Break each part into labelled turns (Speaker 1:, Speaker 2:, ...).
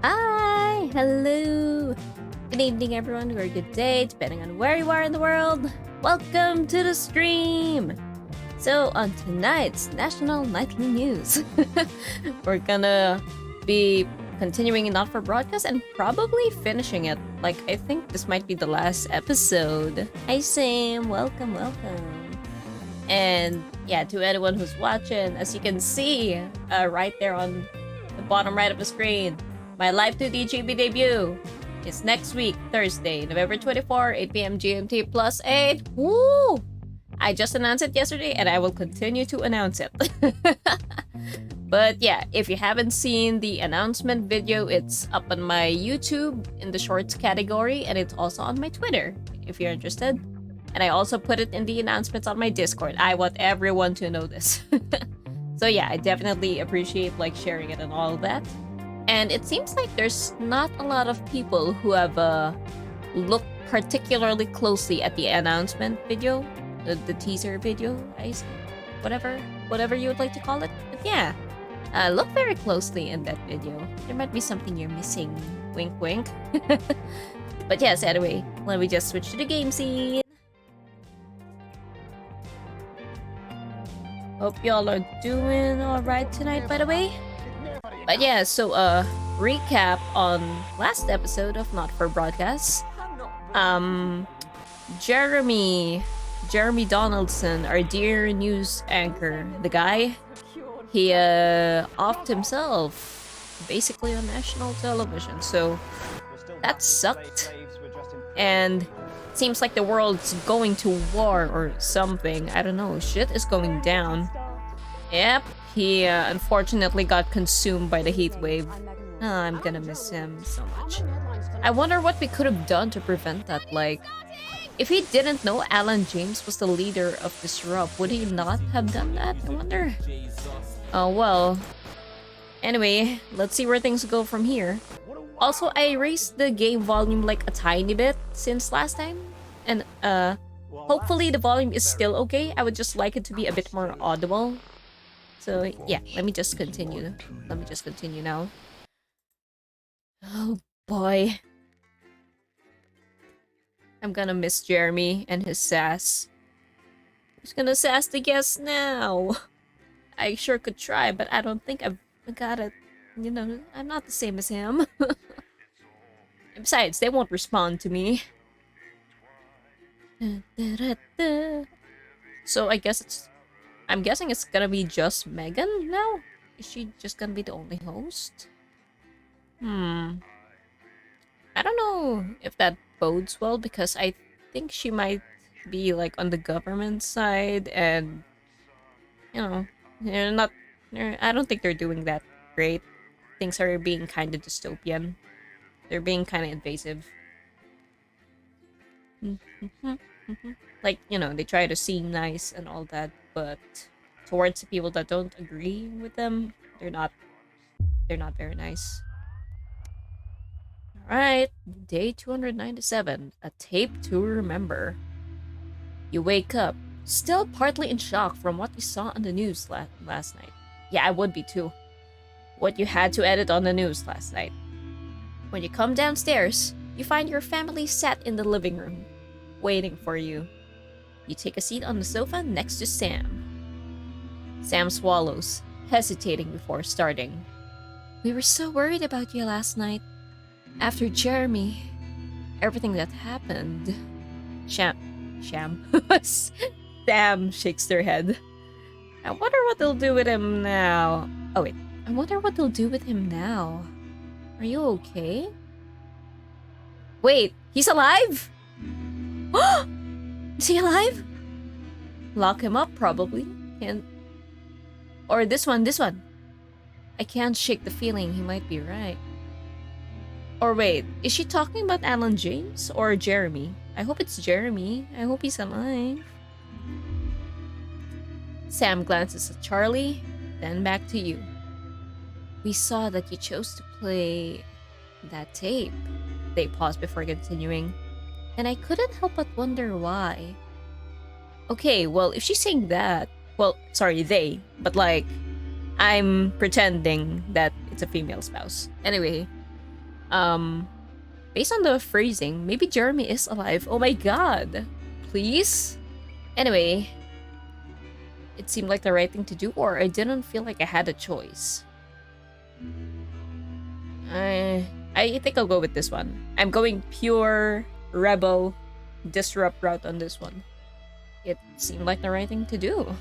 Speaker 1: Hi! Hello! Good evening, everyone, or good day, depending on where you are in the world. Welcome to the stream! So, on tonight's National Nightly News, we're gonna be continuing Not For Broadcast and probably finishing it. Like, I think this might be the last episode. Hi, Sam! Welcome, welcome. And yeah, to anyone who's watching, as you can see right there on the bottom right of the screen, my live 2D GB debut is next week, Thursday, November 24, 8 p.m. GMT plus 8. Woo! I just announced it yesterday and I will continue to announce it. But yeah, if you haven't seen the announcement video, it's up on my YouTube in the shorts category, and it's also on my Twitter if you're interested. And I also put it in the announcements on my Discord. I want everyone to know this. So yeah, I definitely appreciate sharing it and all of that. And it seems like there's not a lot of people who have looked particularly closely at the announcement video, the teaser video, whatever you would like to call it. But yeah, look very closely in that video. There might be something you're missing. Wink, wink. But yes, anyway, let me just switch to the game scene. Hope y'all are doing alright tonight, by the way. But yeah, so recap on last episode of Not For Broadcast. Jeremy Donaldson, our dear news anchor, the guy, he offed himself basically on national television, so that sucked. And it seems like the world's going to war or something. I don't know, shit is going down. Yep, he unfortunately got consumed by the heat wave. Oh, I'm gonna miss him so much. I wonder what we could have done to prevent that. Like, if he didn't know Alan James was the leader of Disrupt, would he not have done that? I wonder. Oh, well. Anyway, let's see where things go from here. Also, I raised the game volume like a tiny bit since last time. And hopefully the volume is still okay. I would just like it to be a bit more audible. So yeah, let me just continue. Now. Oh boy. I'm gonna miss Jeremy and his sass. Who's gonna sass the guests now? I sure could try, but I don't think I've got it. You know, I'm not the same as him. Besides, they won't respond to me. So I'm guessing it's gonna be just Megan now? Is she just gonna be the only host? I don't know if that bodes well, because I think she might be on the government side, and you know, I don't think they're doing that great. Things are being kind of dystopian. They're being kind of invasive. They try to seem nice and all that, but towards the people that don't agree with them, they're not very nice. Alright, day 297, a tape to remember. You wake up, still partly in shock from what you saw on the news last night. Yeah, I would be too. What you had to edit on the news last night. When you come downstairs, you find your family sat in the living room, waiting for you. You take a seat on the sofa next to Sam. Sam swallows, hesitating before starting. We were so worried about you last night. After Jeremy, everything that happened. Sam shakes their head. I wonder what they'll do with him now. Oh wait, I wonder what they'll do with him now. Are you okay? Wait, he's alive? Is he alive? Lock him up, probably. Or this one. I can't shake the feeling he might be right. Or wait, is she talking about Alan James or Jeremy? I hope it's Jeremy. I hope he's alive. Sam glances at Charlie, then back to you. We saw that you chose to play that tape. They paused before continuing, and I couldn't help but wonder why. Okay, well, if she's saying that, well, sorry, they, but I'm pretending that it's a female spouse. Anyway, Based on the phrasing, maybe Jeremy is alive. Oh my god. Please? Anyway, it seemed like the right thing to do, or I didn't feel like I had a choice. I think I'll go with this one. I'm going pure rebel disrupt route on this one. It seemed like the right thing to do.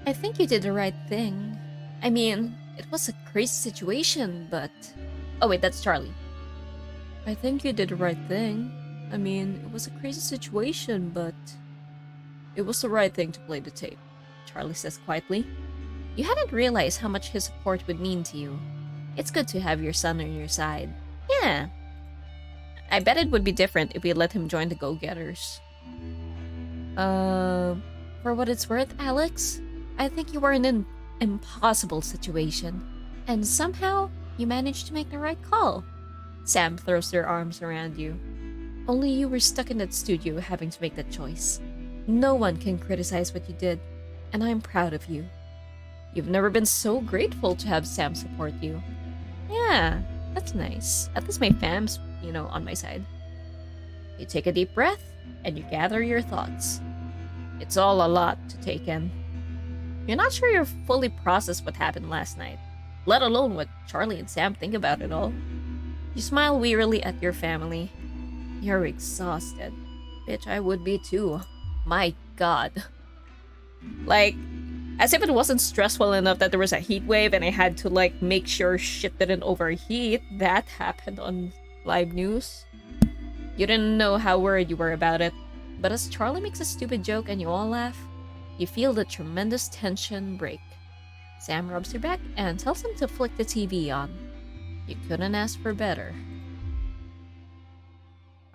Speaker 1: I think you did the right thing. I mean, it was a crazy situation, but... Oh wait, that's Charlie. I think you did the right thing. I mean, it was a crazy situation, but... It was the right thing to play the tape, Charlie says quietly. You hadn't realized how much his support would mean to you. It's good to have your son on your side. Yeah. I bet it would be different if we let him join the Go-Getters. For what it's worth, Alex, I think you were in an impossible situation. And somehow, you managed to make the right call. Sam throws their arms around you. Only you were stuck in that studio having to make that choice. No one can criticize what you did, and I'm proud of you. You've never been so grateful to have Sam support you. Yeah, that's nice. At least my fam's, on my side. You take a deep breath, and you gather your thoughts. It's all a lot to take in. You're not sure you're fully processed what happened last night, let alone what Charlie and Sam think about it all. You smile wearily at your family. You're exhausted. Bitch, I would be too. My god. Like, as if it wasn't stressful enough that there was a heat wave and I had to, make sure shit didn't overheat. That happened on live news. You didn't know how worried you were about it, but as Charlie makes a stupid joke and you all laugh, you feel the tremendous tension break. Sam rubs your back and tells him to flick the TV on. You couldn't ask for better.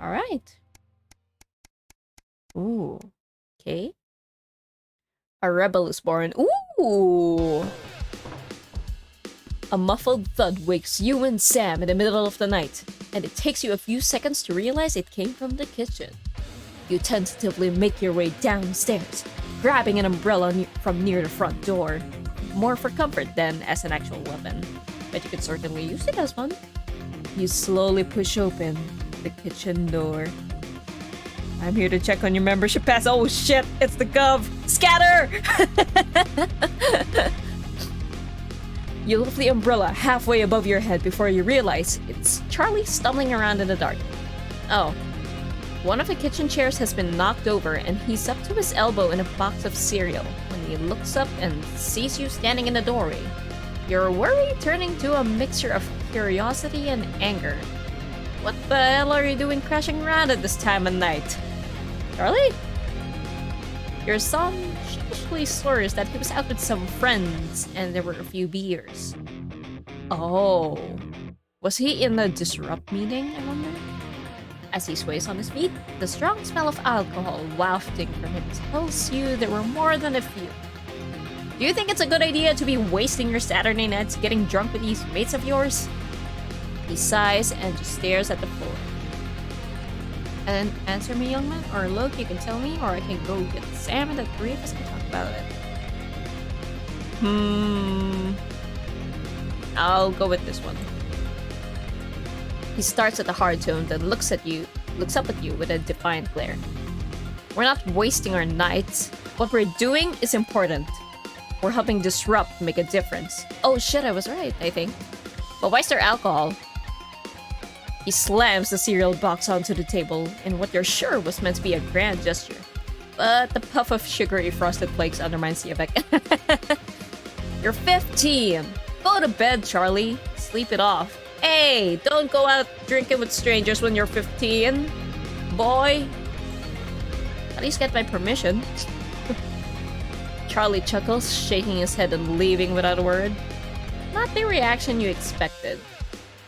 Speaker 1: Alright. Ooh. Okay. A rebel is born. Ooh! A muffled thud wakes you and Sam in the middle of the night, and it takes you a few seconds to realize it came from the kitchen. You tentatively make your way downstairs, grabbing an umbrella from near the front door. More for comfort than as an actual weapon, but you could certainly use it as one. You slowly push open the kitchen door. I'm here to check on your membership pass. Oh shit, it's the Gov! Scatter! You lift the umbrella halfway above your head before you realize it's Charlie stumbling around in the dark. Oh. One of the kitchen chairs has been knocked over and he's up to his elbow in a box of cereal when he looks up and sees you standing in the doorway. Your worry turning to a mixture of curiosity and anger. What the hell are you doing crashing around at this time of night? Charlie? Your son sheepishly slurs that he was out with some friends and there were a few beers. Oh. Was he in the disrupt meeting, I wonder? As he sways on his feet, the strong smell of alcohol wafting from him tells you there were more than a few. Do you think it's a good idea to be wasting your Saturday nights getting drunk with these mates of yours? He sighs and just stares at the floor. And answer me, young man, or look, you can tell me, or I can go get Sam and the three of us can talk about it. I'll go with this one. He starts at a hard tone, then looks up at you with a defiant glare. We're not wasting our nights. What we're doing is important. We're helping disrupt make a difference. Oh shit, I was right, I think. But why's there alcohol? He slams the cereal box onto the table in what you're sure was meant to be a grand gesture. But the puff of sugary frosted flakes undermines the effect. You're 15! Go to bed, Charlie. Sleep it off. Hey, don't go out drinking with strangers when you're 15. Boy. At least get my permission. Charlie chuckles, shaking his head and leaving without a word. Not the reaction you expected.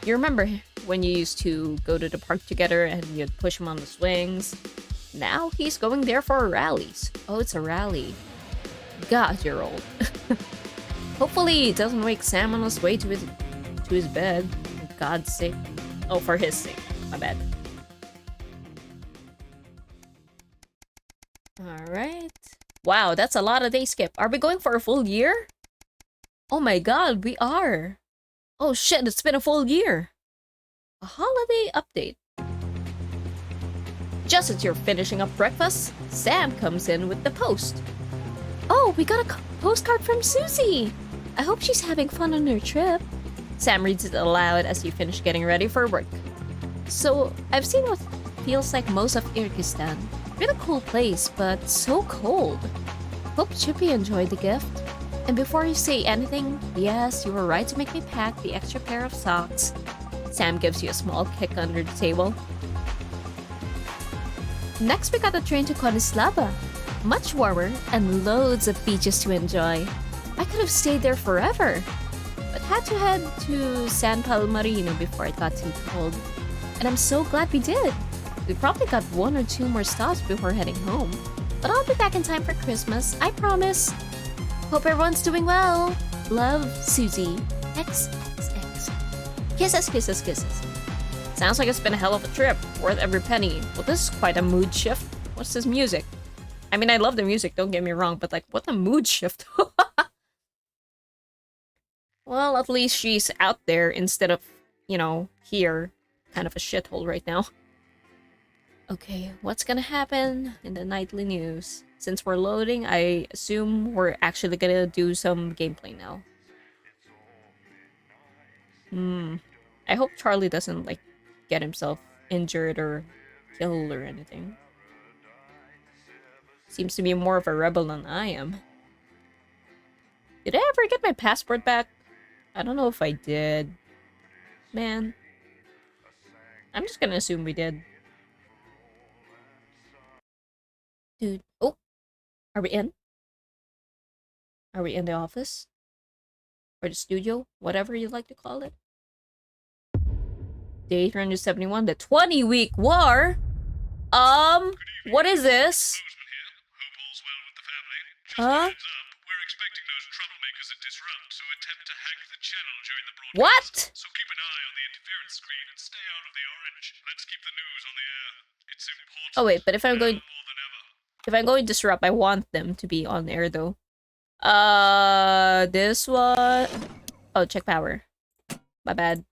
Speaker 1: You remember when you used to go to the park together and you'd push him on the swings? Now he's going there for rallies. Oh, it's a rally. God, you're old. Hopefully it doesn't wake Sam on his way to his bed. For God's sake. Oh, for his sake. My bad. Alright. Wow, that's a lot of day skip. Are we going for a full year? Oh my god, we are. Oh shit, it's been a full year. A holiday update. Just as you're finishing up breakfast, Sam comes in with the post. Oh, we got a postcard from Susie. I hope she's having fun on her trip. Sam reads it aloud as you finish getting ready for work. So, I've seen what feels like most of Kyrgyzstan. Really cool place, but so cold. Hope Chippy enjoyed the gift. And before you say anything, yes, you were right to make me pack the extra pair of socks. Sam gives you a small kick under the table. Next, we got a train to Konislava. Much warmer and loads of beaches to enjoy. I could have stayed there forever, but had to head to San Palmarino before it got too cold. And I'm so glad we did. We probably got 1 or 2 more stops before heading home. But I'll be back in time for Christmas, I promise. Hope everyone's doing well. Love, Susie. XXX. Kisses, kisses, kisses. Sounds like it's been a hell of a trip, worth every penny. Well, this is quite a mood shift. What's this music? I mean, I love the music, don't get me wrong, but like, what a mood shift. Well, at least she's out there instead of, you know, here. Kind of a shithole right now. Okay, what's gonna happen in the nightly news? Since we're loading, I assume we're actually gonna do some gameplay now. I hope Charlie doesn't, like, get himself injured or killed or anything. Seems to be more of a rebel than I am. Did I ever get my passport back? I don't know if I did. Man. I'm just gonna assume we did. Dude. Oh! Are we in? Are we in the office? Or the studio? Whatever you like to call it. Day 371, the 20-week war? What is this? Huh? What? So keep an eye on the interference screen and stay out of the orange. Let's keep the news on the air. It's important. Oh wait, but if I'm going to disrupt, I want them to be on air though. This one. Oh, check power. My bad.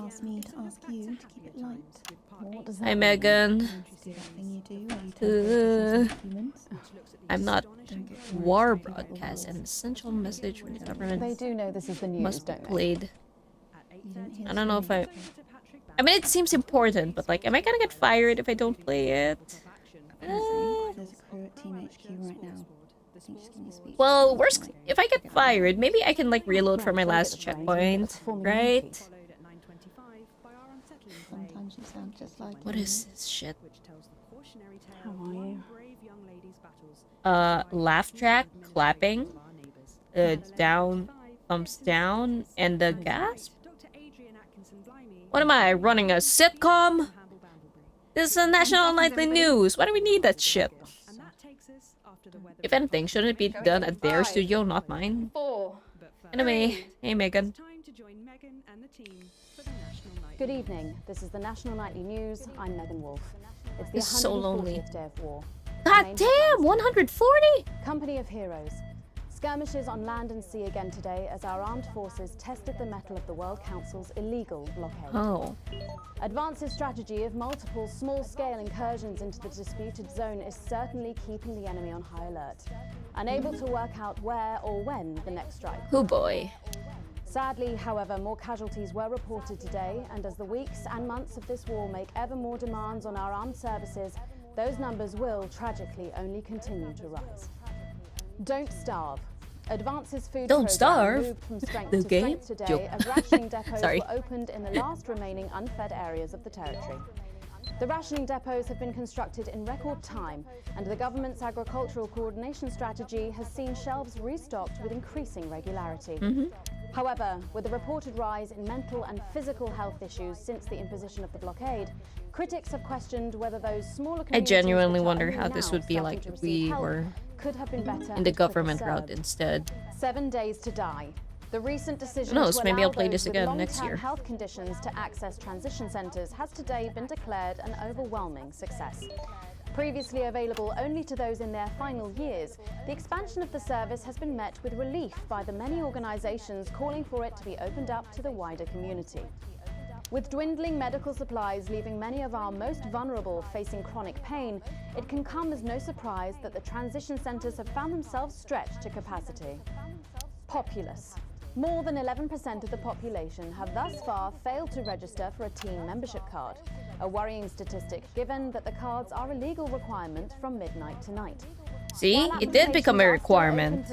Speaker 2: Ask me to ask you to keep it light. What does that
Speaker 1: Hi, Megan. I'm not war broadcast, an essential message from the government.
Speaker 2: They do know this is the news,
Speaker 1: must be
Speaker 2: don't they?
Speaker 1: played. I don't know if I mean, it seems important, but like, am I gonna get fired if I don't play it?
Speaker 2: There's a crew at Team HQ right now.
Speaker 1: Well, worst, if I get fired, maybe I can like reload for my last checkpoint, right?
Speaker 2: Sometimes you sound just like
Speaker 1: What is this shit?
Speaker 2: How are you?
Speaker 1: Laugh track, clapping, down, thumbs down, and the gasp? What am I, running a sitcom? This is a national nightly news. Why do we need that shit? If anything, shouldn't it be done at their studio, not mine? Anyway, hey Megan.
Speaker 2: Good evening. This is the National Nightly News. I'm Megan Wolf. It's the
Speaker 1: This is so lonely.
Speaker 2: 140th day of war.
Speaker 1: God damn, 140?
Speaker 2: Company of Heroes. Skirmishes on land and sea again today as our armed forces tested the mettle of the World Council's illegal blockade.
Speaker 1: Oh.
Speaker 2: Advance's strategy of multiple small-scale incursions into the disputed zone is certainly keeping the enemy on high alert, unable to work out where or when the next strike.
Speaker 1: Oh boy.
Speaker 2: Sadly, however, more casualties were reported today, and as the weeks and months of this war make ever more demands on our armed services, those numbers will, tragically, only continue to rise. Don't starve. Advance's food
Speaker 1: Don't
Speaker 2: program
Speaker 1: starve.
Speaker 2: moved from strength
Speaker 1: The
Speaker 2: to
Speaker 1: game?
Speaker 2: strength today
Speaker 1: Joke.
Speaker 2: as rationing depots
Speaker 1: Sorry.
Speaker 2: were opened in the last remaining unfed areas of the territory. The rationing depots have been constructed in record time, and the government's agricultural coordination strategy has seen shelves restocked with increasing regularity. However, with the reported rise in mental and physical health issues since the imposition of the blockade, critics have questioned whether those smaller
Speaker 1: I
Speaker 2: communities
Speaker 1: genuinely
Speaker 2: which are
Speaker 1: wonder
Speaker 2: only
Speaker 1: how this
Speaker 2: now
Speaker 1: would be
Speaker 2: starting
Speaker 1: like
Speaker 2: to
Speaker 1: if
Speaker 2: receive
Speaker 1: we
Speaker 2: help
Speaker 1: were
Speaker 2: could have been better
Speaker 1: in the
Speaker 2: and quicker
Speaker 1: government route
Speaker 2: served.
Speaker 1: instead.
Speaker 2: 7 days to die. The recent decision
Speaker 1: Who knows,
Speaker 2: to
Speaker 1: maybe
Speaker 2: allow
Speaker 1: I'll play
Speaker 2: those
Speaker 1: this
Speaker 2: with
Speaker 1: again next
Speaker 2: long-term
Speaker 1: year.
Speaker 2: health conditions to access transition centres has today been declared an overwhelming success. Previously available only to those in their final years, the expansion of the service has been met with relief by the many organisations calling for it to be opened up to the wider community. With dwindling medical supplies leaving many of our most vulnerable facing chronic pain, it can come as no surprise that the transition centres have found themselves stretched to capacity. Populace. More than 11% of the population have thus far failed to register for a team membership card, a worrying statistic given that the cards are a legal requirement from midnight tonight.
Speaker 1: See, it did become a requirement.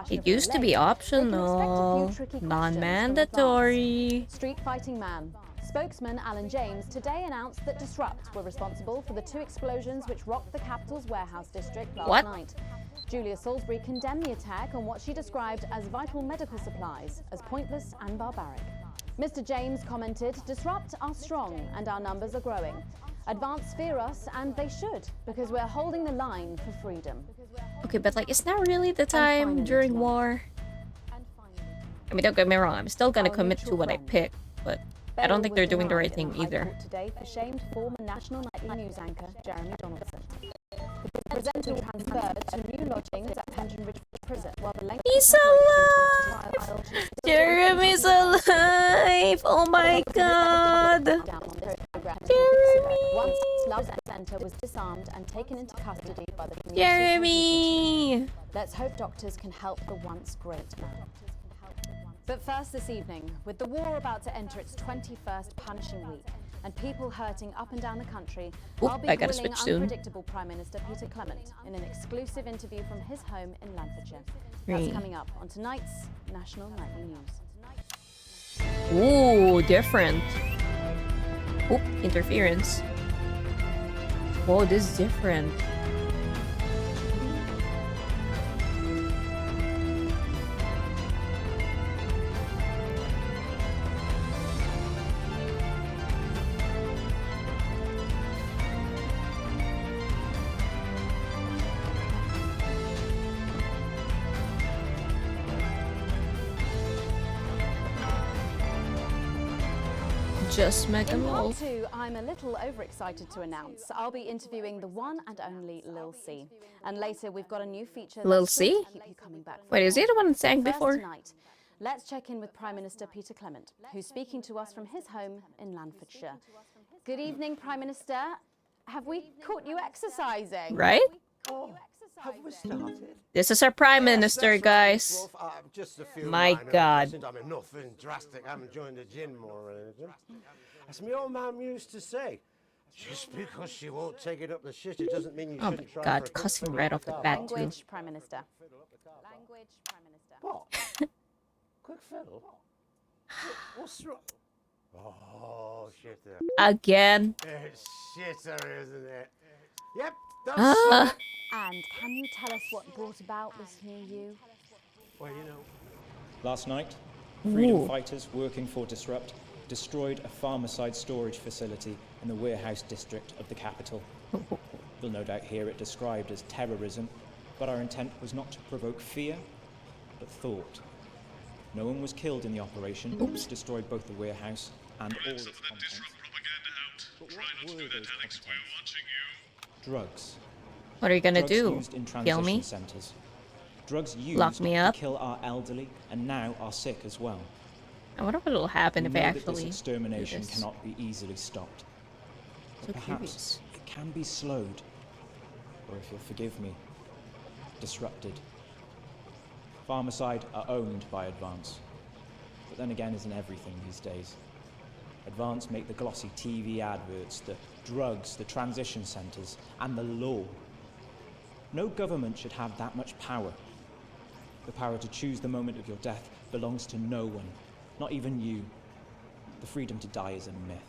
Speaker 1: It used to be optional, non-mandatory.
Speaker 2: Street Fighting Man. Spokesman Alan James today announced that Disrupt were responsible for the 2 explosions which rocked the capital's warehouse district last night. Julia Salisbury condemned the attack on what she described as vital medical supplies as pointless and barbaric. Mr. James commented, "Disrupt are strong and our numbers are growing. Advance fear us, and they should, because we're holding the line for freedom."
Speaker 1: Okay, but like, it's not really the time during war. I mean, don't get me wrong, I'm still gonna commit to what I pick, but I don't think they're doing the right thing either.
Speaker 2: Today for shamed former national nightly news anchor Jeremy Donaldson. The presenter was transferred to new lodgings at Pension Ridge Prison, while the length
Speaker 1: He's alive! Jeremy's alive! Oh my god! Jeremy!
Speaker 2: Once Love Center was disarmed and taken into custody by the community.
Speaker 1: Jeremy!
Speaker 2: Let's hope doctors can help the once great man. But first this evening, with the war about to enter its 21st punishing week, and people hurting up and down the country, I'll be grilling unpredictable Prime Minister Peter Clement in an exclusive interview from his home in Lancashire. That's coming up on tonight's National Nightly News.
Speaker 1: Ooh, different. Oop, interference. Whoa, this is different. Just Mega
Speaker 2: In
Speaker 1: Lol.
Speaker 2: part 2, I'm a little overexcited to announce I'll be interviewing the one and only Lil C. And later we've got a new feature
Speaker 1: Lil
Speaker 2: that's sure
Speaker 1: C?
Speaker 2: to keep you coming back for
Speaker 1: Wait, is he
Speaker 2: more.
Speaker 1: the one that sang
Speaker 2: First
Speaker 1: before?
Speaker 2: tonight, let's check in with Prime Minister Peter Clement, who's speaking to us from his home in Lanfordshire. Good evening, Prime Minister. Have we caught you exercising?
Speaker 1: Right?
Speaker 3: Oh, have we started?
Speaker 1: This is our Prime Minister, guys.
Speaker 3: Just a few
Speaker 1: My
Speaker 3: minor
Speaker 1: God.
Speaker 3: additions. I mean, nothing drastic. I haven't joined the gym or anything. As my old mum used to say, just because she won't take it up the shit, it doesn't mean you
Speaker 1: Oh my
Speaker 3: shouldn't try.
Speaker 1: god, cussing right off the bat too.
Speaker 2: Language, Prime Minister. Language, Prime Minister.
Speaker 3: What? Quick fiddle? What's wrong? Oh, shitter.
Speaker 1: Again.
Speaker 3: It's shitter, isn't it? Yep, that's
Speaker 1: Ah.
Speaker 3: it.
Speaker 2: And can you tell us what brought about this new you?
Speaker 3: Well, you know.
Speaker 4: Last night, freedom
Speaker 1: Ooh.
Speaker 4: fighters working for Disrupt destroyed a farmer-side storage facility in the warehouse district of the capital. You'll no doubt hear it described as terrorism, but our intent was not to provoke fear, but thought. No one was killed in the operation. Oops. Destroyed both the warehouse and all its contents. But what were those contents? Drugs.
Speaker 1: What are you gonna
Speaker 4: Drugs
Speaker 1: do?
Speaker 4: used in
Speaker 1: Kill
Speaker 4: transition
Speaker 1: me?
Speaker 4: centres. Drugs used
Speaker 1: Lock me up?
Speaker 4: to kill our elderly and now are sick as well.
Speaker 1: I wonder what will happen if I
Speaker 4: We know that
Speaker 1: actually
Speaker 4: this extermination
Speaker 1: do this.
Speaker 4: cannot be easily stopped.
Speaker 1: So
Speaker 4: But perhaps
Speaker 1: curious.
Speaker 4: it can be slowed, or if you'll forgive me, disrupted. Farmerside are owned by Advance, but then again isn't everything these days. Advance make the glossy TV adverts, the drugs, the transition centres, and the law. No government should have that much power. The power to choose the moment of your death belongs to no one, not even you. The freedom to die is a myth.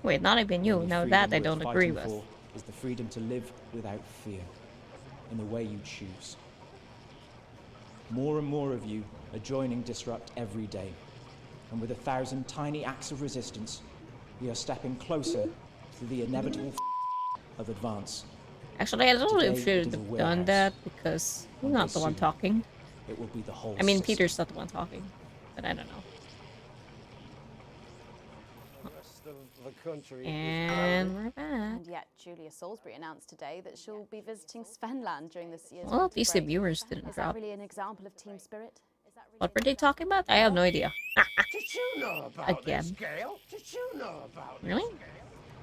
Speaker 1: Wait, not even you.
Speaker 4: The only
Speaker 1: Now
Speaker 4: freedom
Speaker 1: that I
Speaker 4: worth
Speaker 1: don't agree
Speaker 4: fighting
Speaker 1: with.
Speaker 4: for is the freedom to live without fear, in the way you choose. More and more of you are joining Disrupt every day, and with 1,000 tiny acts of resistance, we are stepping closer to the inevitable of Advance.
Speaker 1: Actually, I don't know if
Speaker 4: Today,
Speaker 1: should
Speaker 4: it is a
Speaker 1: have done
Speaker 4: warehouse.
Speaker 1: that because he's
Speaker 4: One
Speaker 1: not
Speaker 4: day
Speaker 1: the one
Speaker 4: soon,
Speaker 1: talking.
Speaker 4: It will be the whole
Speaker 1: I mean,
Speaker 4: system.
Speaker 1: Peter's not the one talking, but I don't know.
Speaker 3: That's the of the country
Speaker 1: And
Speaker 3: is
Speaker 1: we're back.
Speaker 2: And yet, Julia Salisbury announced today that she'll be visiting Svenland during this year's
Speaker 1: Well, at
Speaker 2: winter
Speaker 1: least the
Speaker 2: break.
Speaker 1: viewers didn't
Speaker 2: Is that
Speaker 1: drop.
Speaker 2: really an example of team spirit?
Speaker 1: What were they talking about? I have no idea.
Speaker 3: Did you know about
Speaker 1: Again.
Speaker 3: this, Gail? Did you know about
Speaker 1: Really?
Speaker 3: this, Gail?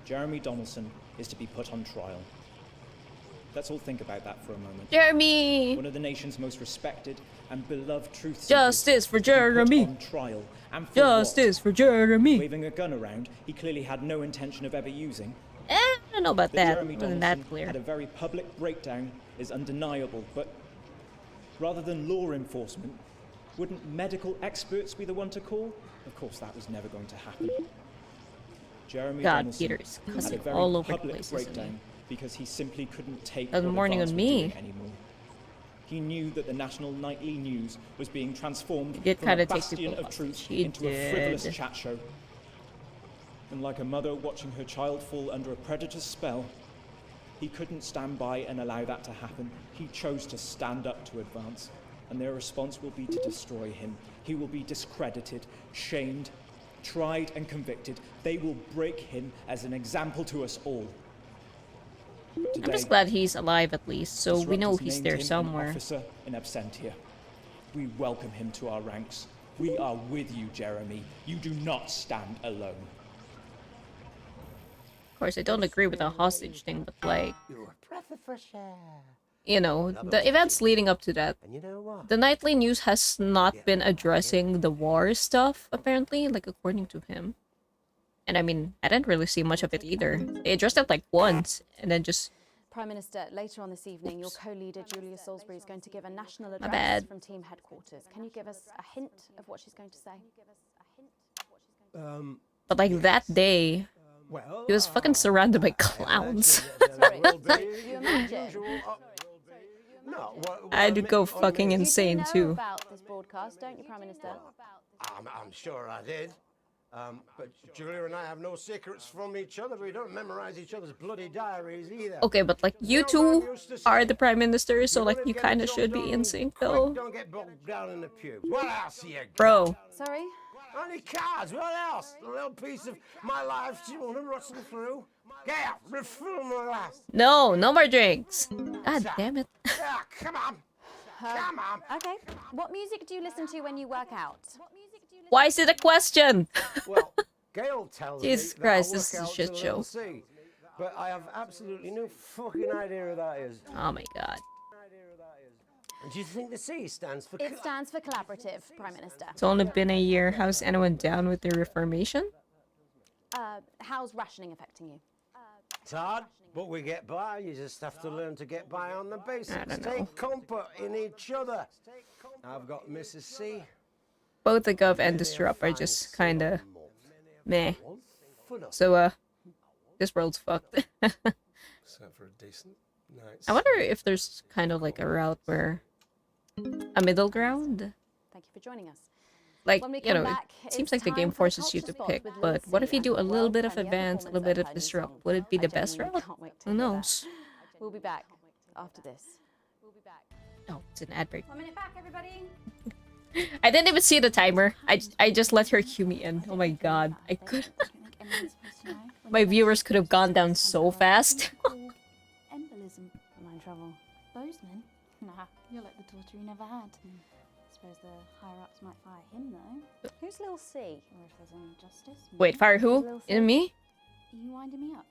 Speaker 4: Jeremy Donaldson is to be put on trial. Let's all think about that for a moment.
Speaker 1: Jeremy!
Speaker 4: One of the nation's most respected and beloved truth seekers
Speaker 1: Justice for
Speaker 4: is to be put
Speaker 1: Jeremy!
Speaker 4: on trial. And for
Speaker 1: Justice
Speaker 4: what?
Speaker 1: for Jeremy!
Speaker 4: Waving a gun around he clearly had no intention of ever using.
Speaker 1: I don't know about
Speaker 4: That
Speaker 1: that.
Speaker 4: Jeremy
Speaker 1: Wasn't
Speaker 4: Donaldson
Speaker 1: that clear.
Speaker 4: had a very public breakdown is undeniable, but rather than law enforcement, wouldn't medical experts be the one to call? Of course, that was never going to happen. Jeremy
Speaker 1: God,
Speaker 4: Donaldson
Speaker 1: Peter's
Speaker 4: had a
Speaker 1: cussing
Speaker 4: very
Speaker 1: all over the
Speaker 4: public
Speaker 1: place, isn't he?
Speaker 4: breakdown because he simply couldn't take
Speaker 1: That
Speaker 4: what
Speaker 1: morning
Speaker 4: advance
Speaker 1: on
Speaker 4: were
Speaker 1: me.
Speaker 4: doing anymore. He knew that the national nightly news was being transformed
Speaker 1: He did
Speaker 4: from
Speaker 1: kinda
Speaker 4: a
Speaker 1: take
Speaker 4: bastion
Speaker 1: people
Speaker 4: of truth
Speaker 1: hostage. He
Speaker 4: into a frivolous
Speaker 1: did.
Speaker 4: chat show. And like a mother watching her child fall under a predator's spell, he couldn't stand by and allow that to happen. He chose to stand up to advance, and their response will be to destroy him. He will be discredited, shamed, tried and convicted. They will break him as an example to us all. But
Speaker 1: I'm
Speaker 4: today,
Speaker 1: just glad he's alive at least, so we know
Speaker 4: Disruptors
Speaker 1: he's
Speaker 4: named
Speaker 1: there
Speaker 4: him an
Speaker 1: somewhere.
Speaker 4: officer in absentia. We welcome him to our ranks. We are with you, Jeremy. You do not stand alone.
Speaker 1: Of course, I don't agree with the hostage thing, but like,
Speaker 3: You're a breath of fresh air.
Speaker 1: you know, the events leading up to that,
Speaker 3: And you know what?
Speaker 1: the nightly news has not been addressing the war stuff, apparently, like according to him. And I mean, I didn't really see much of it either. They addressed it like once, and then just,
Speaker 2: Prime Minister, later on this evening, your co-leader Julia Salisbury is going to give a national address
Speaker 1: bad.
Speaker 2: from team headquarters. Can you give us a hint of what she's going to say?
Speaker 1: but like that day,
Speaker 3: Well,
Speaker 1: he was fucking surrounded by clowns.
Speaker 2: You imagine?
Speaker 3: No,
Speaker 1: I'd go fucking
Speaker 2: You do
Speaker 1: insane
Speaker 2: know
Speaker 1: too.
Speaker 2: about this broadcast, don't you, Prime Minister?
Speaker 3: I'm sure I did. But Julia and I have no secrets from each other. We don't memorize each other's bloody diaries either.
Speaker 1: Okay, but like you two are the prime minister, so like you kind of should be in sync though.
Speaker 3: Don't get bogged down in the pubes. What else you got?
Speaker 1: Bro,
Speaker 2: Sorry?
Speaker 3: Only cards. What else? A little piece of my life do you want to rustle through? Get out. Refill my glass.
Speaker 1: no more drinks. God damn it.
Speaker 3: Yeah, come on. Come on.
Speaker 2: Okay. What music do you listen to when you work out?
Speaker 1: Why is it a question?
Speaker 3: Well, Gail tells
Speaker 1: Jesus
Speaker 3: me
Speaker 1: Christ,
Speaker 3: that I
Speaker 1: this is a
Speaker 3: work out
Speaker 1: shit
Speaker 3: till
Speaker 1: show.
Speaker 3: level C, but I have absolutely no fucking idea who that is.
Speaker 1: Oh my god.
Speaker 3: And do you think the C stands for?
Speaker 2: It stands for collaborative, Prime Minister.
Speaker 1: It's only been a year. How's anyone down with the Reformation?
Speaker 2: How's rationing affecting you?
Speaker 3: It's hard, but we get by. You just have to learn to get by on the basics.
Speaker 1: don't know.
Speaker 3: Take comfort in each other. I've got Mrs. C.
Speaker 1: Both the Gov and Disrupt are just kinda meh.
Speaker 3: Full up.
Speaker 1: So this world's fucked.
Speaker 5: Except for a decent night's
Speaker 1: I wonder if there's kind of like a route where a middle ground.
Speaker 2: Thank you for joining us.
Speaker 1: Like,
Speaker 2: When we
Speaker 1: you
Speaker 2: come
Speaker 1: know,
Speaker 2: back,
Speaker 1: it seems
Speaker 2: it's
Speaker 1: like the
Speaker 2: time
Speaker 1: game
Speaker 2: for
Speaker 1: forces you
Speaker 2: Culture
Speaker 1: to
Speaker 2: Spot
Speaker 1: pick,
Speaker 2: with
Speaker 1: but what if you do a
Speaker 2: Luudeia
Speaker 1: little
Speaker 2: and
Speaker 1: bit of
Speaker 2: Faerwald
Speaker 1: advance, a
Speaker 2: and
Speaker 1: little
Speaker 2: the
Speaker 1: bit
Speaker 2: other
Speaker 1: of
Speaker 2: performance
Speaker 1: disrupt?
Speaker 2: of
Speaker 1: Would it be
Speaker 2: I
Speaker 1: the best
Speaker 2: genuinely
Speaker 1: route?
Speaker 2: can't wait to
Speaker 1: Who
Speaker 2: hear that.
Speaker 1: knows?
Speaker 2: We'll be back after this.
Speaker 1: Oh, it's an ad break.
Speaker 2: 1 minute back, everybody.
Speaker 1: I didn't even see the timer. I just let her cue me in. Oh my god. I could. My viewers could have gone down so fast.
Speaker 6: Embolism.
Speaker 2: Am I in trouble?
Speaker 6: Bozeman? Nah, you're like the daughter he never had. Suppose the higher-ups might fire him, though.
Speaker 2: Who's Lil C?
Speaker 6: Or if there's any justice.
Speaker 1: Wait, fire who? In me?
Speaker 6: Are you winding me up?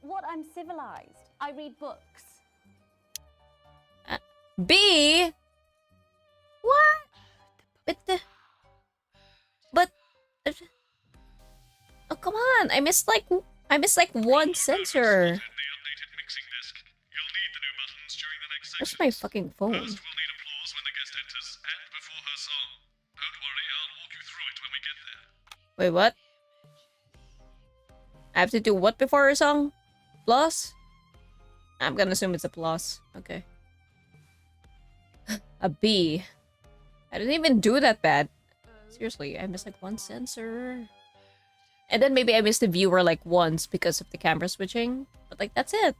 Speaker 2: What? I'm civilized. I read books.
Speaker 1: B? What? But oh, come on. I missed like one sensor. Where's my fucking phone?
Speaker 7: We'll need applause when the guest enters and before her song. Don't worry, I'll walk you through it when we get there.
Speaker 1: Wait, what? I have to do what before a song? Plus? I'm gonna assume it's a plus. Okay. A B. I didn't even do that bad. Seriously, I missed like one sensor. And then maybe I missed the viewer like once because of the camera switching. But like, that's it.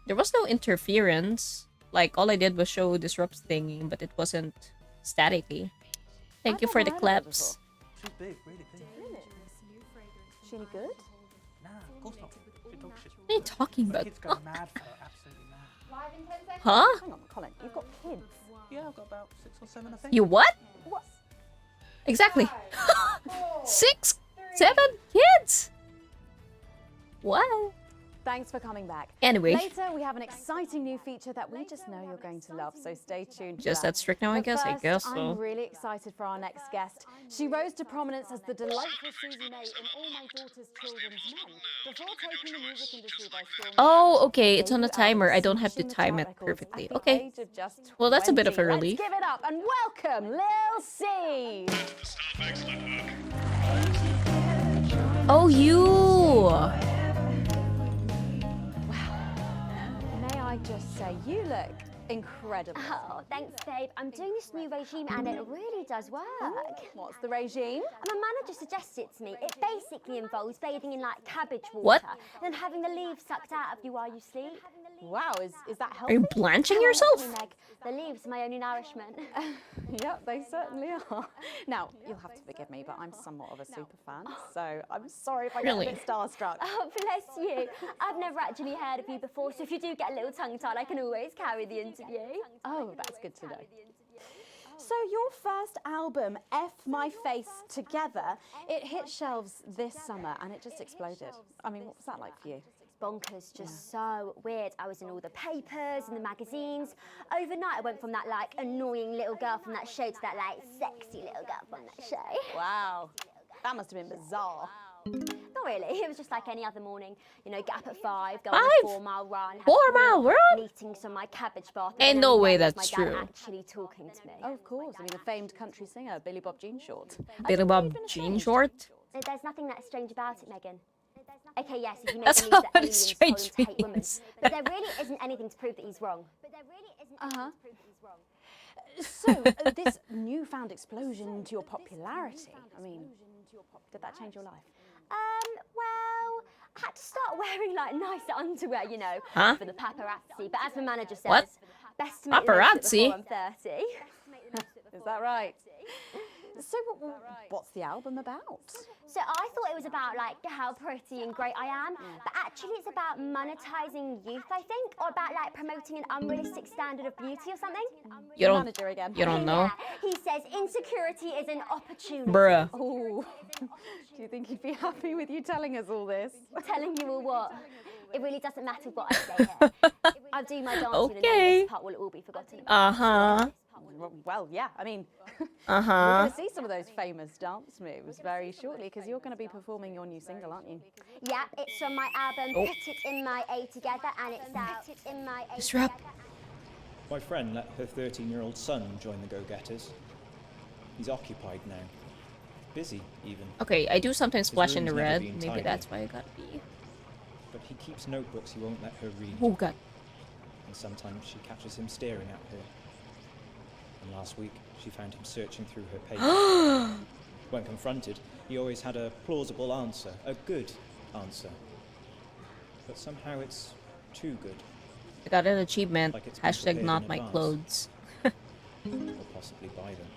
Speaker 1: There was no interference. Like, all I did was show Disrupt's thingy, but it wasn't staticky. Thank you for the claps.
Speaker 5: She's big, really big.
Speaker 2: she any good?
Speaker 8: Nah, of course not. She dog shit.
Speaker 1: What are you talking about?
Speaker 8: Kids go mad for her, absolutely mad.
Speaker 1: Huh?
Speaker 2: Hang on, Colin, you've got kids.
Speaker 8: Yeah, I've got about 6 or 7, I think.
Speaker 1: You what?
Speaker 2: What?
Speaker 1: Exactly. 6, 7 kids. What?
Speaker 2: Thanks for coming back.
Speaker 1: Anyway.
Speaker 2: Later, we have an exciting new feature that we just know you're going to love, so stay tuned for
Speaker 1: Just
Speaker 2: that.
Speaker 1: that strict now, I
Speaker 2: But
Speaker 1: guess. I
Speaker 2: first,
Speaker 1: guess
Speaker 2: I'm
Speaker 1: so.
Speaker 2: really excited for our next guest. She rose to prominence as the delightful Susie May in All My Daughter's Children's Men. Before taking the music industry by storm,
Speaker 1: Oh, okay. It's on a
Speaker 2: debut
Speaker 1: timer.
Speaker 2: album
Speaker 1: I don't have to
Speaker 2: smashing the
Speaker 1: time
Speaker 2: chart
Speaker 1: it
Speaker 2: records
Speaker 1: perfectly.
Speaker 2: at the
Speaker 1: Okay.
Speaker 2: age of just
Speaker 1: Well, that's a bit of a
Speaker 2: 20.
Speaker 1: relief.
Speaker 2: Let's give it up and welcome Lil C.
Speaker 1: Oh, you.
Speaker 2: May I just say, you look incredible.
Speaker 9: Oh, thanks, babe. I'm doing this new regime and it really does work.
Speaker 2: What's the regime?
Speaker 9: My manager suggested it to me. It basically involves bathing in like cabbage water
Speaker 1: What?
Speaker 9: and then having the leaves sucked out of you while you sleep.
Speaker 2: Wow, is that
Speaker 1: Are
Speaker 2: healthy?
Speaker 1: you blanching
Speaker 9: Oh,
Speaker 1: yourself?
Speaker 9: honestly, Meg, the leaves are my only nourishment.
Speaker 2: Yep, they certainly are. Now, you'll have to forgive me, but I'm somewhat of a super fan, so I'm sorry if I get
Speaker 1: Really?
Speaker 2: a bit starstruck.
Speaker 9: Oh, bless you. I've never actually heard of you before, so if you do get a little tongue-tied, I can always carry the interview.
Speaker 2: Oh, that's good to know. So your first album, F My Face Together, it hit shelves this summer and it just exploded. I mean, what was that like for you?
Speaker 9: Bonkers, just so weird. I was in all the papers and the magazines. Overnight, I went from that like annoying little girl from that show to that like sexy little girl from that show.
Speaker 2: Wow, that must have been bizarre.
Speaker 9: Not really. It was just like any other morning. You know, get up at 5, go
Speaker 1: 5?
Speaker 9: on a 4-mile run. have
Speaker 1: 4-mile run?
Speaker 9: Meetings on my cabbage bath.
Speaker 1: Ain't
Speaker 9: and
Speaker 1: no
Speaker 9: then
Speaker 1: way
Speaker 9: there's
Speaker 1: that's
Speaker 9: my dad
Speaker 1: true.
Speaker 9: actually talking to me.
Speaker 2: Oh, of course. I mean, the famed country singer, Billy Bob Jean Short.
Speaker 1: Billy Bob Jean Short?
Speaker 9: There's nothing that strange about it, Megan. Okay, yes, if you make
Speaker 1: That's
Speaker 9: believe
Speaker 1: not
Speaker 9: that
Speaker 1: what
Speaker 9: aliens
Speaker 1: strange
Speaker 9: told him to hate women.
Speaker 1: means.
Speaker 9: But there really isn't anything to prove that he's wrong.
Speaker 2: So, this newfound explosion into your popularity, I mean, did that change your life?
Speaker 9: Well, I had to start wearing like nicer underwear, you know,
Speaker 1: Huh?
Speaker 9: for the paparazzi. But as my manager says,
Speaker 1: What?
Speaker 9: best to make the most of it
Speaker 1: Paparazzi?
Speaker 9: before I'm 30.
Speaker 2: Is that right? So, what's the album about?
Speaker 9: So I thought it was about like how pretty and great I am, but actually it's about monetizing youth, I think, or about like promoting an unrealistic standard of beauty or something.
Speaker 1: You don't.
Speaker 2: Manager again.
Speaker 1: You don't know.
Speaker 9: Yeah. He says insecurity is an opportunity.
Speaker 1: Bruh.
Speaker 2: Oh, do you think he'd be happy with you telling us all this?
Speaker 9: Telling you all what? It really doesn't matter what I say here. I'll do my dancing and then
Speaker 1: Okay.
Speaker 9: this part will all be forgotten about.
Speaker 1: Uh-huh.
Speaker 2: Well, yeah, I mean, we're
Speaker 1: Uh-huh.
Speaker 2: going to see some of those famous dance moves very shortly because you're going to be performing your new single, aren't you?
Speaker 9: Yeah, it's from my album
Speaker 1: Oh.
Speaker 9: Put It In My A Together and it's out. Put It In My A
Speaker 1: Disrupt.
Speaker 9: Together.
Speaker 4: My friend let her 13-year-old son join the Go-Getters. He's occupied now. Busy, even.
Speaker 1: Okay, I do sometimes
Speaker 4: His
Speaker 1: splash in the
Speaker 4: room's never
Speaker 1: red.
Speaker 4: been
Speaker 1: Maybe
Speaker 4: tidy.
Speaker 1: that's why I gotta be.
Speaker 4: But he keeps notebooks he won't let her read.
Speaker 1: Oh, God.
Speaker 4: And sometimes she catches him staring at her. And last week, she found him searching through her papers. When confronted, he always had a plausible answer, a good answer. But somehow it's too good,
Speaker 1: I got an achievement.
Speaker 4: Like it's been
Speaker 1: Hashtag
Speaker 4: prepared
Speaker 1: not
Speaker 4: in
Speaker 1: my
Speaker 4: advance.
Speaker 1: clothes.
Speaker 4: or possibly buy them.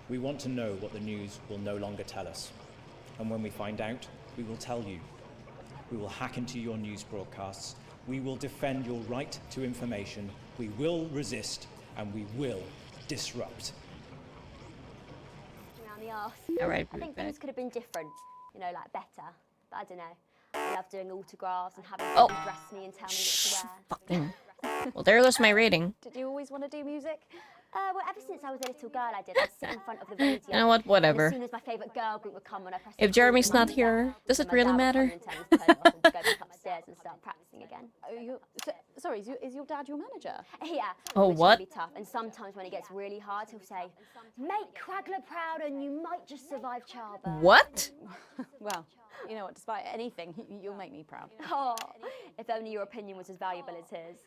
Speaker 4: We want to know what the news will no longer tell us. And when we find out, we will tell you. We will hack into your news broadcasts. We will defend your right to information. We will resist, and we will disrupt.
Speaker 9: Around the arse.
Speaker 1: All right,
Speaker 9: I think
Speaker 1: back.
Speaker 9: things could have been different, you know, like better. But I don't know. I love doing autographs and having
Speaker 1: Oh.
Speaker 9: people dress me and tell me what to wear.
Speaker 1: Fucking. Well, there goes my rating.
Speaker 2: Did you always want to do music?
Speaker 9: Well, ever since I was a little girl, I did. I'd sit in front of the radio.
Speaker 1: You know what?
Speaker 9: And
Speaker 1: Whatever.
Speaker 9: as soon as my favourite girl group would come on, I pressed the
Speaker 1: If Jeremy's
Speaker 9: record
Speaker 1: not
Speaker 9: button,
Speaker 1: here, does
Speaker 9: and
Speaker 1: it
Speaker 9: my
Speaker 1: really
Speaker 9: dad would come
Speaker 1: matter?
Speaker 9: and tell me to turn it off and to go back upstairs and start practicing again.
Speaker 2: Sorry, is your dad your manager?
Speaker 9: Yeah.
Speaker 1: Oh,
Speaker 9: which
Speaker 1: what?
Speaker 9: can be tough. And sometimes when it gets really hard, he'll say, "Make Quagler proud, and you might just survive childbirth."
Speaker 1: What?
Speaker 2: Well, you know what, despite anything, you'll make me proud.
Speaker 9: Oh, if only your opinion was as valuable as his.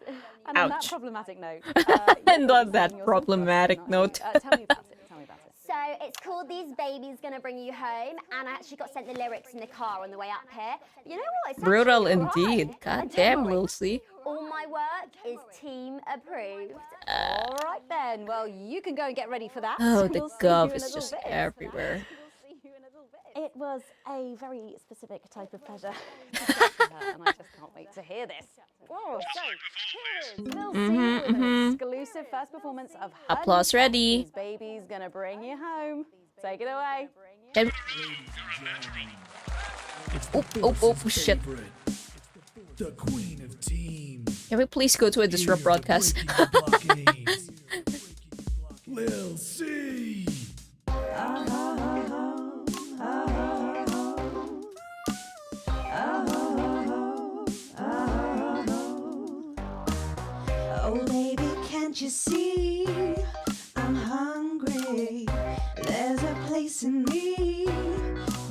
Speaker 2: And on that
Speaker 1: Ouch.
Speaker 2: problematic note,
Speaker 1: And
Speaker 2: you're
Speaker 1: on that
Speaker 2: singing your song for us
Speaker 1: problematic
Speaker 2: tonight.
Speaker 1: note.
Speaker 2: Tell me about it. Tell me about it.
Speaker 9: So it's called These Babies Gonna Bring You Home, and I actually got sent the lyrics in the car on the way up here. You know what? It's
Speaker 1: Brutal
Speaker 9: actually alright.
Speaker 1: indeed.
Speaker 9: And
Speaker 1: God
Speaker 9: don't
Speaker 1: damn,
Speaker 9: worry,
Speaker 1: Lucy.
Speaker 9: all my work is team approved.
Speaker 2: All right then. Well, you can go and get ready for that.
Speaker 1: Oh, the
Speaker 2: We'll see
Speaker 1: gov
Speaker 2: you in
Speaker 1: is
Speaker 2: a little
Speaker 1: just
Speaker 2: bit.
Speaker 1: everywhere.
Speaker 2: We'll see you in a little bit. It was a very specific type of pleasure to talk to her, and I just can't wait to hear this. Whoa, so here is Phil C with an exclusive first performance of her
Speaker 1: Applause
Speaker 2: new song,
Speaker 1: ready.
Speaker 2: Whose Baby's Gonna Bring You Home. Take it away.
Speaker 1: Can... Oh, shit.
Speaker 10: The queen of teams.
Speaker 1: Can we please go to a disrupt broadcast?
Speaker 10: Lil C.
Speaker 11: Oh baby, can't you see I'm hungry? There's a place in me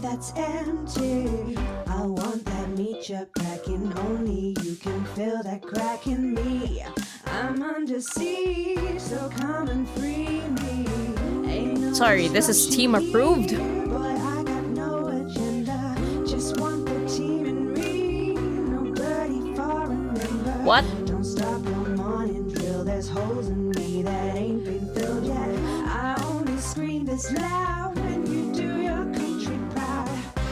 Speaker 11: that's empty. I want that meat you're packing. Only you can fill that crack in me. I'm under siege, so come and free me. Ain't no
Speaker 1: Sorry, this is team approved.
Speaker 11: boy, I got no agenda. Just want the team and me. Nobody foreign member.
Speaker 1: What?
Speaker 11: Don't stop your morning drill. There's holes in me that ain't been filled yet. I only scream this loud when you do your country proud.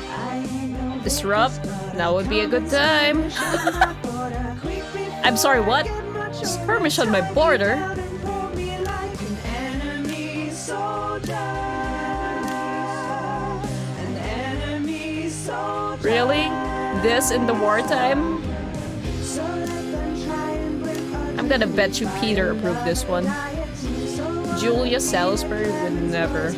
Speaker 11: I ain't no
Speaker 1: Disrupt? That would be a good time. I'm sorry, what? Skirmish on my border? Really? This in the wartime? I'm gonna bet you Peter approved this one. Julia Salisbury would never.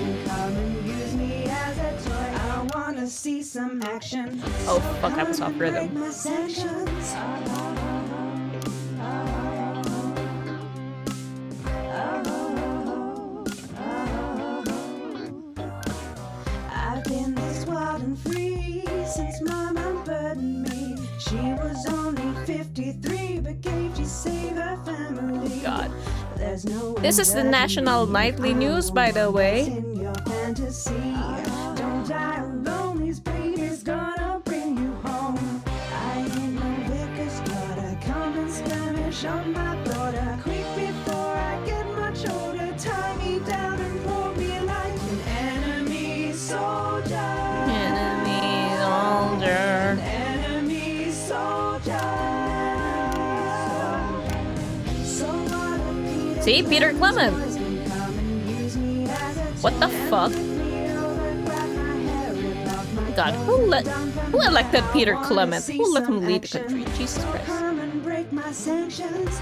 Speaker 1: Oh fuck, I was off rhythm.
Speaker 11: I've been this wild and free since Mama burdened me. She was only 53, but gave to save her family.
Speaker 1: God.
Speaker 11: There's no
Speaker 1: This is the national nightly news, by the way.
Speaker 11: in your fantasy. Don't die alone, these babies gonna bring you home. I ain't no vicar's daughter, come and skirmish on my border. Quick before I get much older, tie me down and pour me like an enemy soldier.
Speaker 1: Enemy soldier.
Speaker 11: Enemy soldier. So what if Peter
Speaker 1: See, Peter Clement.
Speaker 11: come and use me as a
Speaker 1: What the fuck? God, who elected Peter Clement? Who let him lead the country? Jesus Christ.
Speaker 11: Come and break my sanctions.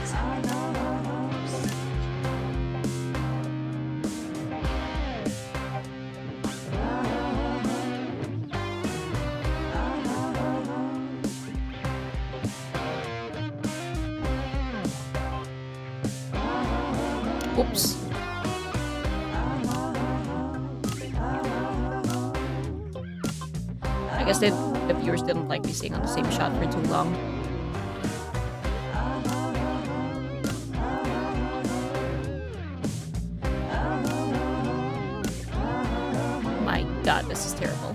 Speaker 1: Oops. I guess the viewers didn't like me staying on the same shot for too long. My god, this is terrible.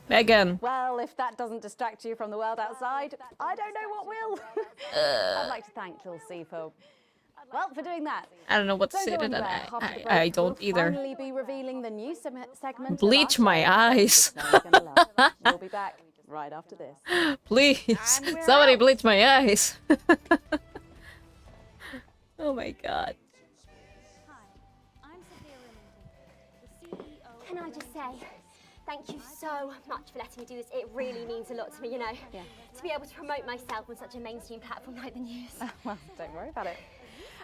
Speaker 1: Megan.
Speaker 2: Well, if that doesn't distract you from the world outside, I don't know what will. I'd like to thank Lil C for, well, for doing that.
Speaker 1: I don't know what to say to that. I don't either.
Speaker 2: We'll finally be revealing the new segment.
Speaker 1: Bleach my eyes.
Speaker 2: We'll be back right after this.
Speaker 1: Please, somebody bleach my eyes. Oh my god.
Speaker 9: Can I just say, thank you so much for letting me do this. It really means a lot to me, you know.
Speaker 2: Yeah.
Speaker 9: To be able to promote myself on such a mainstream platform like the news.
Speaker 2: Well, don't worry about it.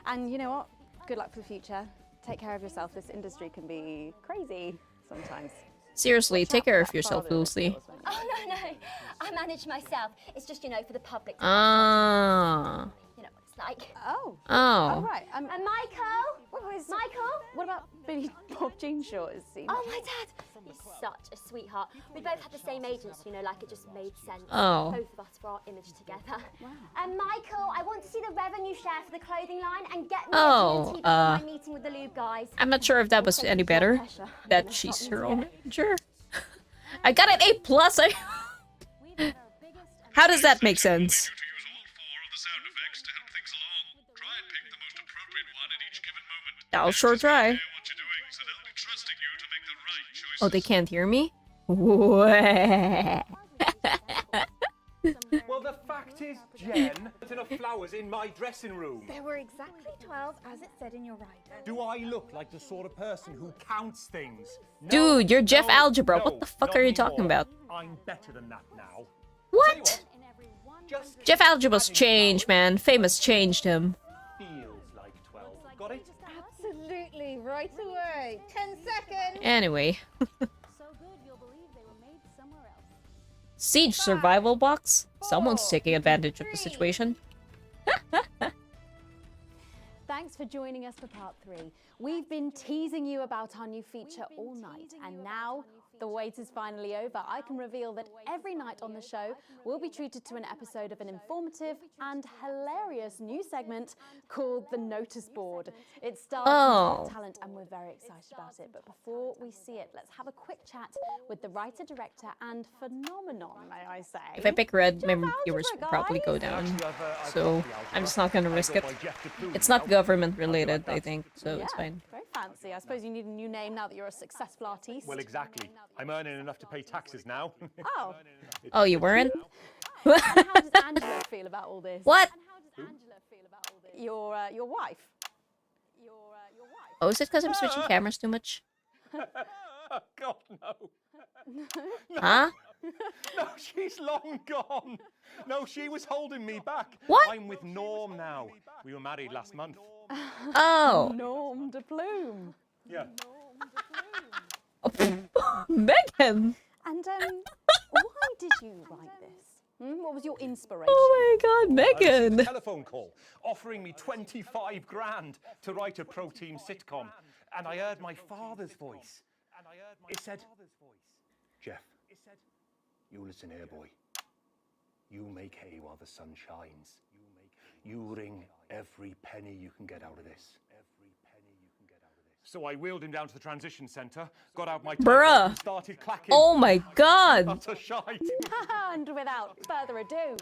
Speaker 2: And you know what? Good luck for the future. Take care of yourself. This industry can be crazy sometimes.
Speaker 1: Seriously, take care of yourself, Lucy.
Speaker 9: Oh, no. I manage myself. It's just, you know, for the public.
Speaker 1: Ah.
Speaker 9: You know what it's like.
Speaker 2: Oh.
Speaker 1: Oh.
Speaker 2: Oh, right.
Speaker 9: And Michael? Michael?
Speaker 2: What about Billy Bob Jean Short? Is he?
Speaker 9: Oh, my dad. He's such a sweetheart. We both had the same agents, you know, like it just made sense.
Speaker 1: Oh.
Speaker 9: Both of us for our image together. Wow. And Michael, I want to see the revenue share for the clothing line and get me a for my meeting with the lube guys.
Speaker 1: I'm not sure if that was any better. That she's her own manager. I got an A+. How does that make sense? I'll sure try. Oh, they can't hear me? Wah.
Speaker 12: Well, the fact is, Jen, there's enough flowers in my dressing room.
Speaker 13: There were exactly 12, as it said in your rider.
Speaker 12: Do I look like the sort of person who counts things? No,
Speaker 1: Dude, you're Jeff
Speaker 12: no,
Speaker 1: Algebra.
Speaker 12: no,
Speaker 1: What the fuck
Speaker 12: not
Speaker 1: are you talking
Speaker 12: anymore.
Speaker 1: about?
Speaker 12: I'm better than that now.
Speaker 1: What? Jeff Algebra's changed, man. Famous changed him.
Speaker 12: Feels like 12. Got it?
Speaker 13: Absolutely, right away. 10 seconds.
Speaker 1: Anyway.
Speaker 2: So good you'll believe they were made somewhere else.
Speaker 1: Siege survival box? Someone's taking advantage of the situation.
Speaker 2: Thanks for joining us for part 3. We've been teasing you about our new feature all night, and now the wait is finally over. I can reveal that every night on the show, we'll be treated to an episode of an informative and hilarious new segment called The Notice Board. It stars some top talent, and we're very excited about it. But before we see it, let's have a quick chat with the writer, director, and phenomenon, may I say.
Speaker 1: If I pick red, my viewers will probably go down. So I'm just not gonna risk it. It's not government related, I think, so it's fine.
Speaker 2: Very fancy. I suppose you need a new name now that you're a successful artiste.
Speaker 12: Well, exactly. I'm earning enough to pay taxes now.
Speaker 2: Oh.
Speaker 1: Oh, you weren't?
Speaker 2: And how does Angela feel about all this?
Speaker 1: What?
Speaker 2: Your wife.
Speaker 1: Oh, is it because I'm switching cameras too much?
Speaker 12: God, no.
Speaker 1: Huh?
Speaker 12: No, she's long gone. No, she was holding me back.
Speaker 1: What?
Speaker 12: I'm with Norm now. We were married last month.
Speaker 1: Oh.
Speaker 2: Norm de Plume.
Speaker 12: Yeah.
Speaker 1: Megan!
Speaker 2: And why did you write this? What was your inspiration?
Speaker 1: Oh my god,
Speaker 12: I received
Speaker 1: Megan!
Speaker 12: a telephone call offering me 25 grand to write a pro-team sitcom. And I heard my father's voice. It said, Jeff, you listen here, boy. You make hay while the sun shines. You wring every penny you can get out of this. So I wheeled him down to the transition centre, got out my
Speaker 1: Bruh.
Speaker 12: and started clacking.
Speaker 1: Oh my god!
Speaker 12: Utter shite.
Speaker 2: And without further ado,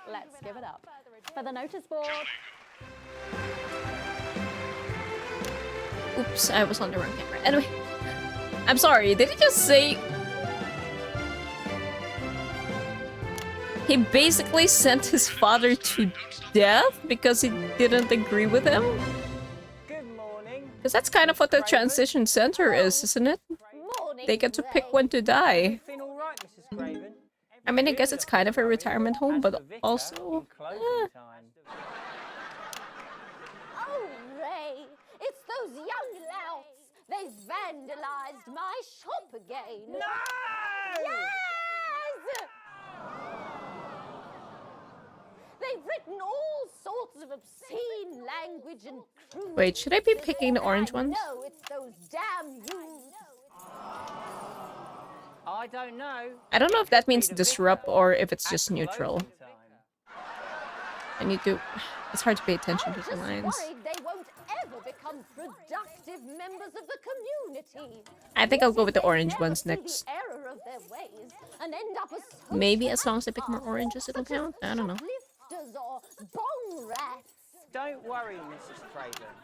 Speaker 2: let's give it up for the notice board.
Speaker 1: Oops, I was on the wrong camera. Anyway, I'm sorry, did he just say... He basically sent his father to death because he didn't agree with him? Because that's kind of what the transition center is, isn't it? They get to pick when to die. I mean, I guess it's kind of a retirement home, but also...
Speaker 2: Oh, Ray, it's those young louts. They've vandalized my shop again. No! Yes! They've written all sorts of obscene language and crude...
Speaker 1: Wait, should I be picking the orange ones?
Speaker 2: No, it's those damn youths.
Speaker 14: I don't know.
Speaker 1: I don't know if that means disrupt or if it's just neutral. I need to... It's hard to pay attention to the lines.
Speaker 2: Worried they won't ever become productive members of the community.
Speaker 1: I think I'll go with the orange ones next.
Speaker 2: The error of their ways and end up as
Speaker 1: Maybe as long as I pick more oranges, it'll count. I don't know.
Speaker 2: or bong rats.
Speaker 14: Don't worry, Mrs. Craven.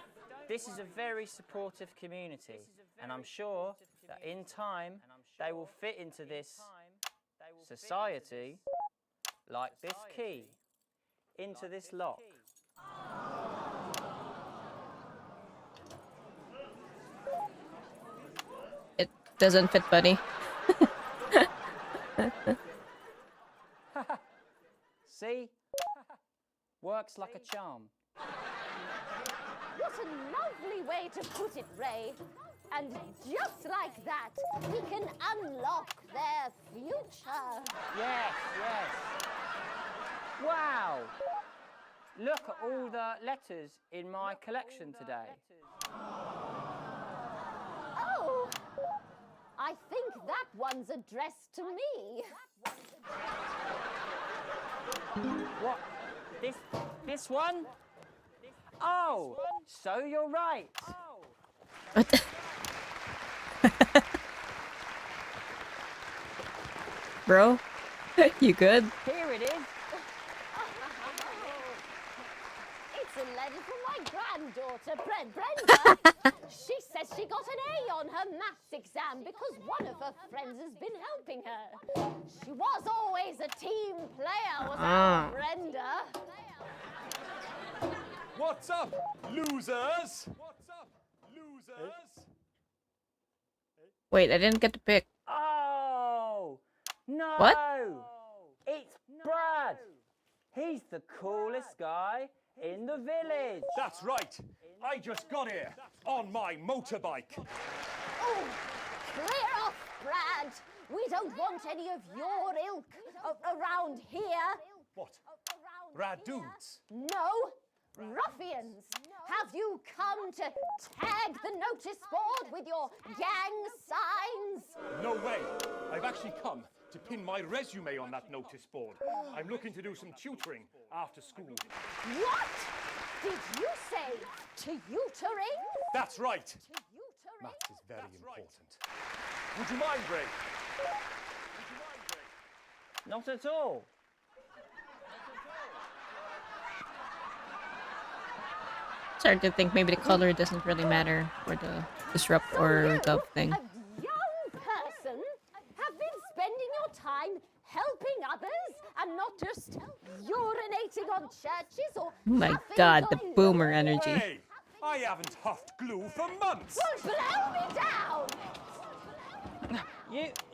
Speaker 14: This is a very supportive community, and I'm sure that in time they will fit into this society like this key into this lock.
Speaker 1: It doesn't fit, buddy.
Speaker 14: See? Works like a charm.
Speaker 2: What a lovely way to put it, Ray. And just like that, we can unlock their future.
Speaker 14: Yes, yes. Wow! Look at all the letters in my collection today.
Speaker 2: Oh, I think that one's addressed to me.
Speaker 14: What? This one? Oh, so you're right.
Speaker 1: What? Bro, you good?
Speaker 14: Here it is.
Speaker 2: It's a letter from my granddaughter, Brenda. She says she got an A on her maths exam
Speaker 15: jam because one of her friends has been helping her. She was always a team player, was our Brenda.
Speaker 12: What's up, losers? What's up, losers?
Speaker 1: Wait, I didn't get to pick.
Speaker 14: Oh, no.
Speaker 1: What?
Speaker 14: It's Brad. He's the coolest guy in the village.
Speaker 12: That's right. I just got here on my motorbike.
Speaker 15: Oh, clear off, Brad. We don't want any of your ilk around here.
Speaker 12: What? Rad dudes?
Speaker 15: No, ruffians. Have you come to tag the notice board with your gang signs?
Speaker 12: No way. I've actually come to pin my resume on that notice board. I'm looking to do some tutoring after school.
Speaker 15: What did you say? Tutoring?
Speaker 12: That's right. Maths is very important. Would you mind, Ray?
Speaker 14: Not at all.
Speaker 1: Starting to think maybe the color doesn't really matter for the disrupt or gov thing.
Speaker 15: A young person have been spending your time helping others and not just urinating on churches or
Speaker 1: Oh my
Speaker 15: huffing
Speaker 1: god, the
Speaker 15: on
Speaker 1: boomer
Speaker 15: lawn.
Speaker 1: energy.
Speaker 12: Hey, I haven't huffed glue for months.
Speaker 15: Well, blow me down!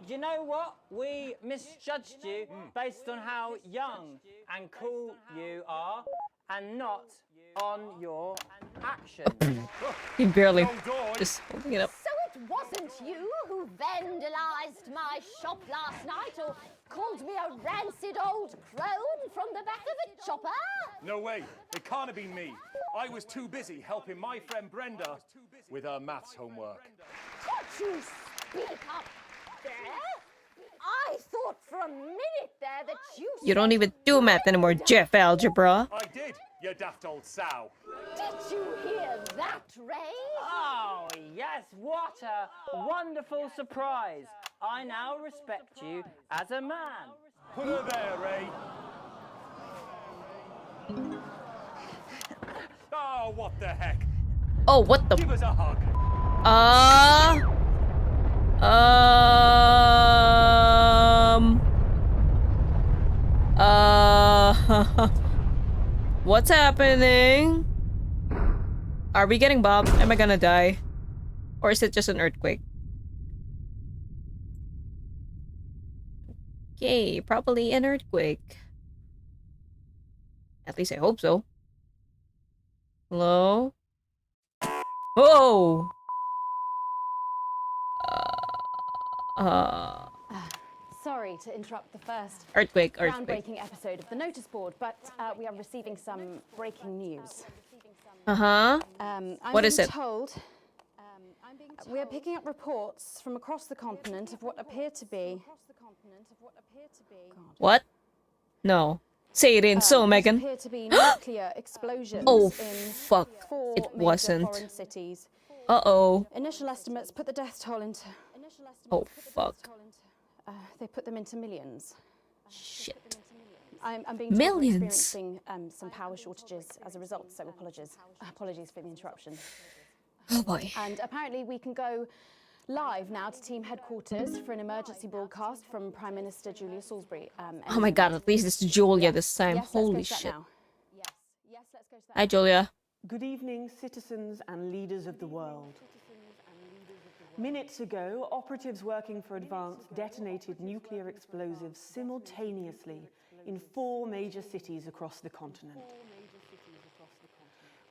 Speaker 14: You know what? We misjudged you based on how young and cool you are and not on your actions.
Speaker 1: He barely just holding it up.
Speaker 15: So it wasn't you who vandalized my shop last night or called me a rancid old crone from the back of a chopper?
Speaker 12: No way. It can't have been me. I was too busy helping my friend Brenda with her maths homework.
Speaker 15: Could you speak up there? I thought for a minute there that
Speaker 1: You don't even do math anymore, Jeff Algebra.
Speaker 12: I did, you daft old sow.
Speaker 15: Did you hear that, Ray?
Speaker 14: Oh, yes, what a wonderful surprise. I now respect you as a man.
Speaker 12: Put her there, Ray. Oh, what the heck?
Speaker 1: Oh, what the?
Speaker 12: Give us a hug.
Speaker 1: What's happening? Are we getting bombed? Am I gonna die? Or is it just an earthquake? Okay, probably an earthquake. At least I hope so. Hello? Oh!
Speaker 2: Sorry to interrupt the first
Speaker 1: Earthquake.
Speaker 2: groundbreaking episode of the notice board, but we are receiving some breaking news. I'm
Speaker 1: What is
Speaker 2: being
Speaker 1: it?
Speaker 2: Told, we are picking up reports from across the continent of what appear to be.
Speaker 1: What? No. Say it in so, Megan.
Speaker 2: Appear to be nuclear explosions
Speaker 1: Oh,
Speaker 2: in
Speaker 1: fuck.
Speaker 2: 4
Speaker 1: It
Speaker 2: major
Speaker 1: wasn't.
Speaker 2: foreign cities.
Speaker 1: Uh-oh.
Speaker 2: Initial estimates put the death toll into.
Speaker 1: Oh, fuck.
Speaker 2: They put them into millions.
Speaker 1: Shit.
Speaker 2: I'm being told we're experiencing some power shortages as a result, so apologies for the interruption.
Speaker 1: Oh boy.
Speaker 2: And apparently we can go live now to team headquarters for an emergency broadcast from Prime Minister Julia Salisbury.
Speaker 1: Oh my god, at least it's Julia this time.
Speaker 2: Yes,
Speaker 1: Holy
Speaker 2: let's go to that
Speaker 1: shit.
Speaker 2: now. Yes, let's go to that.
Speaker 1: Hi, Julia.
Speaker 16: Good evening, citizens and leaders of the world. Minutes ago, operatives working for Advance detonated nuclear explosives simultaneously in 4 major cities across the continent.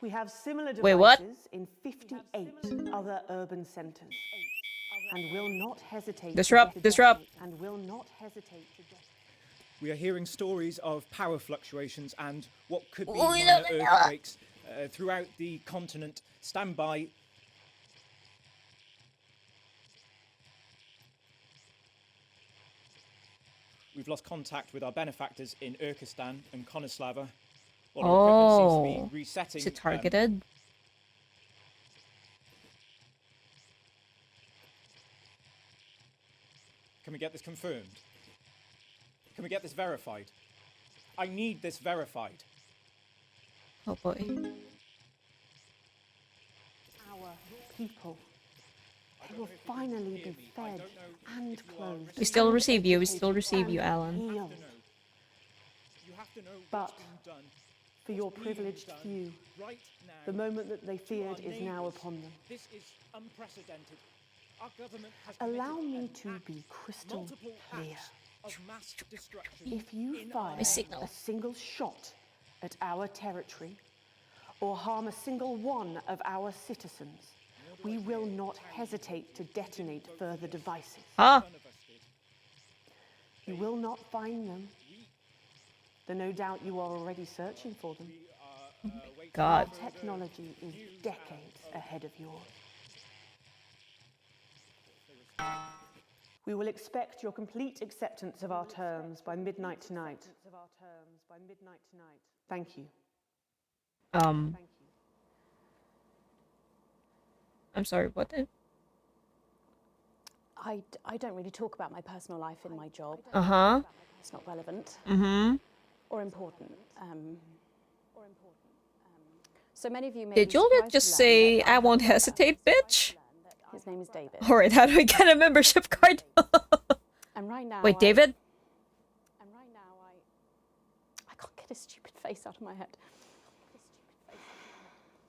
Speaker 16: We have similar
Speaker 1: Wait, what?
Speaker 16: devices in 58 other urban centers and will not hesitate
Speaker 1: Disrupt.
Speaker 16: and will not hesitate to
Speaker 4: We are hearing stories of power fluctuations and what could be
Speaker 1: Oh,
Speaker 4: minor earthquakes throughout the continent. Stand by. We've lost contact with our benefactors in Urkistan and Konoslava. Well, our equipment seems to be resetting.
Speaker 1: Is it targeted?
Speaker 4: Can we get this confirmed? Can we get this verified? I need this verified.
Speaker 1: Oh boy.
Speaker 16: our people. They will finally be fed and clothed.
Speaker 1: We still
Speaker 16: and
Speaker 1: receive you. We
Speaker 16: educated
Speaker 1: still receive you,
Speaker 16: and
Speaker 1: Alan.
Speaker 16: healed. But for your privileged few, the moment that they feared is now upon them.
Speaker 4: This is unprecedented. Our government has
Speaker 16: Allow me to be crystal clear.
Speaker 4: of mass destruction.
Speaker 16: If you fire a single shot at our territory or harm a single one of our citizens, we will not hesitate to detonate further devices.
Speaker 1: Ah.
Speaker 16: You will not find them, though no doubt you are already searching for them.
Speaker 1: God.
Speaker 16: Our technology is decades ahead of yours. We will expect your complete acceptance of our terms by midnight tonight. Thank you.
Speaker 1: I'm sorry, what?
Speaker 2: I don't really talk about my personal life in my job.
Speaker 1: Uh-huh.
Speaker 2: It's not relevant.
Speaker 1: Mm-hmm.
Speaker 2: Or important. So many of you may
Speaker 1: Did
Speaker 2: be
Speaker 1: Juliet
Speaker 2: surprised
Speaker 1: just
Speaker 2: to learn
Speaker 1: say,
Speaker 2: that
Speaker 1: I won't hesitate, bitch?
Speaker 2: His name is David.
Speaker 1: Alright, how do I get a membership card?
Speaker 2: And right now,
Speaker 1: Wait, David?
Speaker 2: I can't get his stupid face out of my head.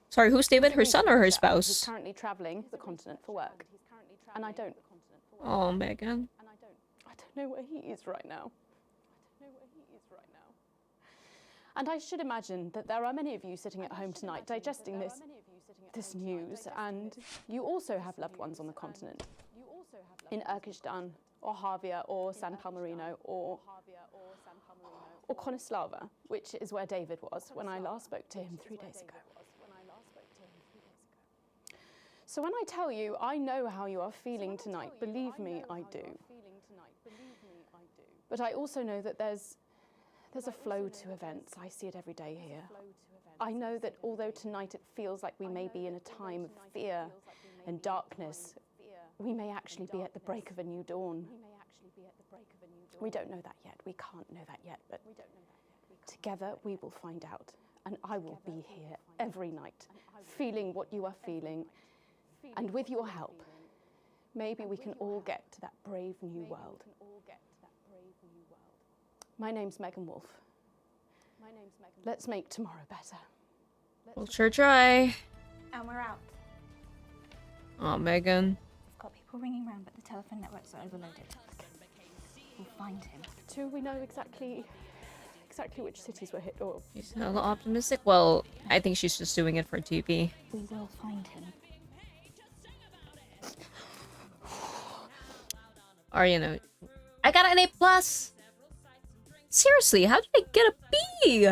Speaker 1: Sorry, who's David? Her son or her
Speaker 2: He's
Speaker 1: spouse?
Speaker 2: currently travelling the continent for work. And I don't.
Speaker 1: Oh, Megan.
Speaker 2: I don't know where he is right now. And I should imagine that there are many of you sitting at home tonight digesting this news, and you also have loved ones on the continent. In Urkistan, or Havia, or San Palmerino, or Konislava, which is where David was when I last spoke to him 3 days ago. So when I tell you, I know how you are feeling tonight, believe me, I do. But I also know that there's a flow to events. I see it every day here. I know that although tonight it feels like we may be in a time of fear and darkness, we may actually be at the break of a new dawn. We don't know that yet. We can't know that yet, but together we will find out. And I will be here every night, feeling what you are feeling. And with your help, maybe we can all get to that brave new world. My name's Megan Wolf. Let's make tomorrow better.
Speaker 1: We'll sure try.
Speaker 6: And we're out.
Speaker 1: Oh, Megan.
Speaker 6: I've got people ringing around, but the telephone networks are overloaded. We'll find him.
Speaker 2: Do we know exactly which cities were hit, or?
Speaker 1: She's hella optimistic. Well, I think she's just doing it for TV.
Speaker 6: We will find him.
Speaker 1: Or, you know, I got an A+. Seriously, how did I get a B?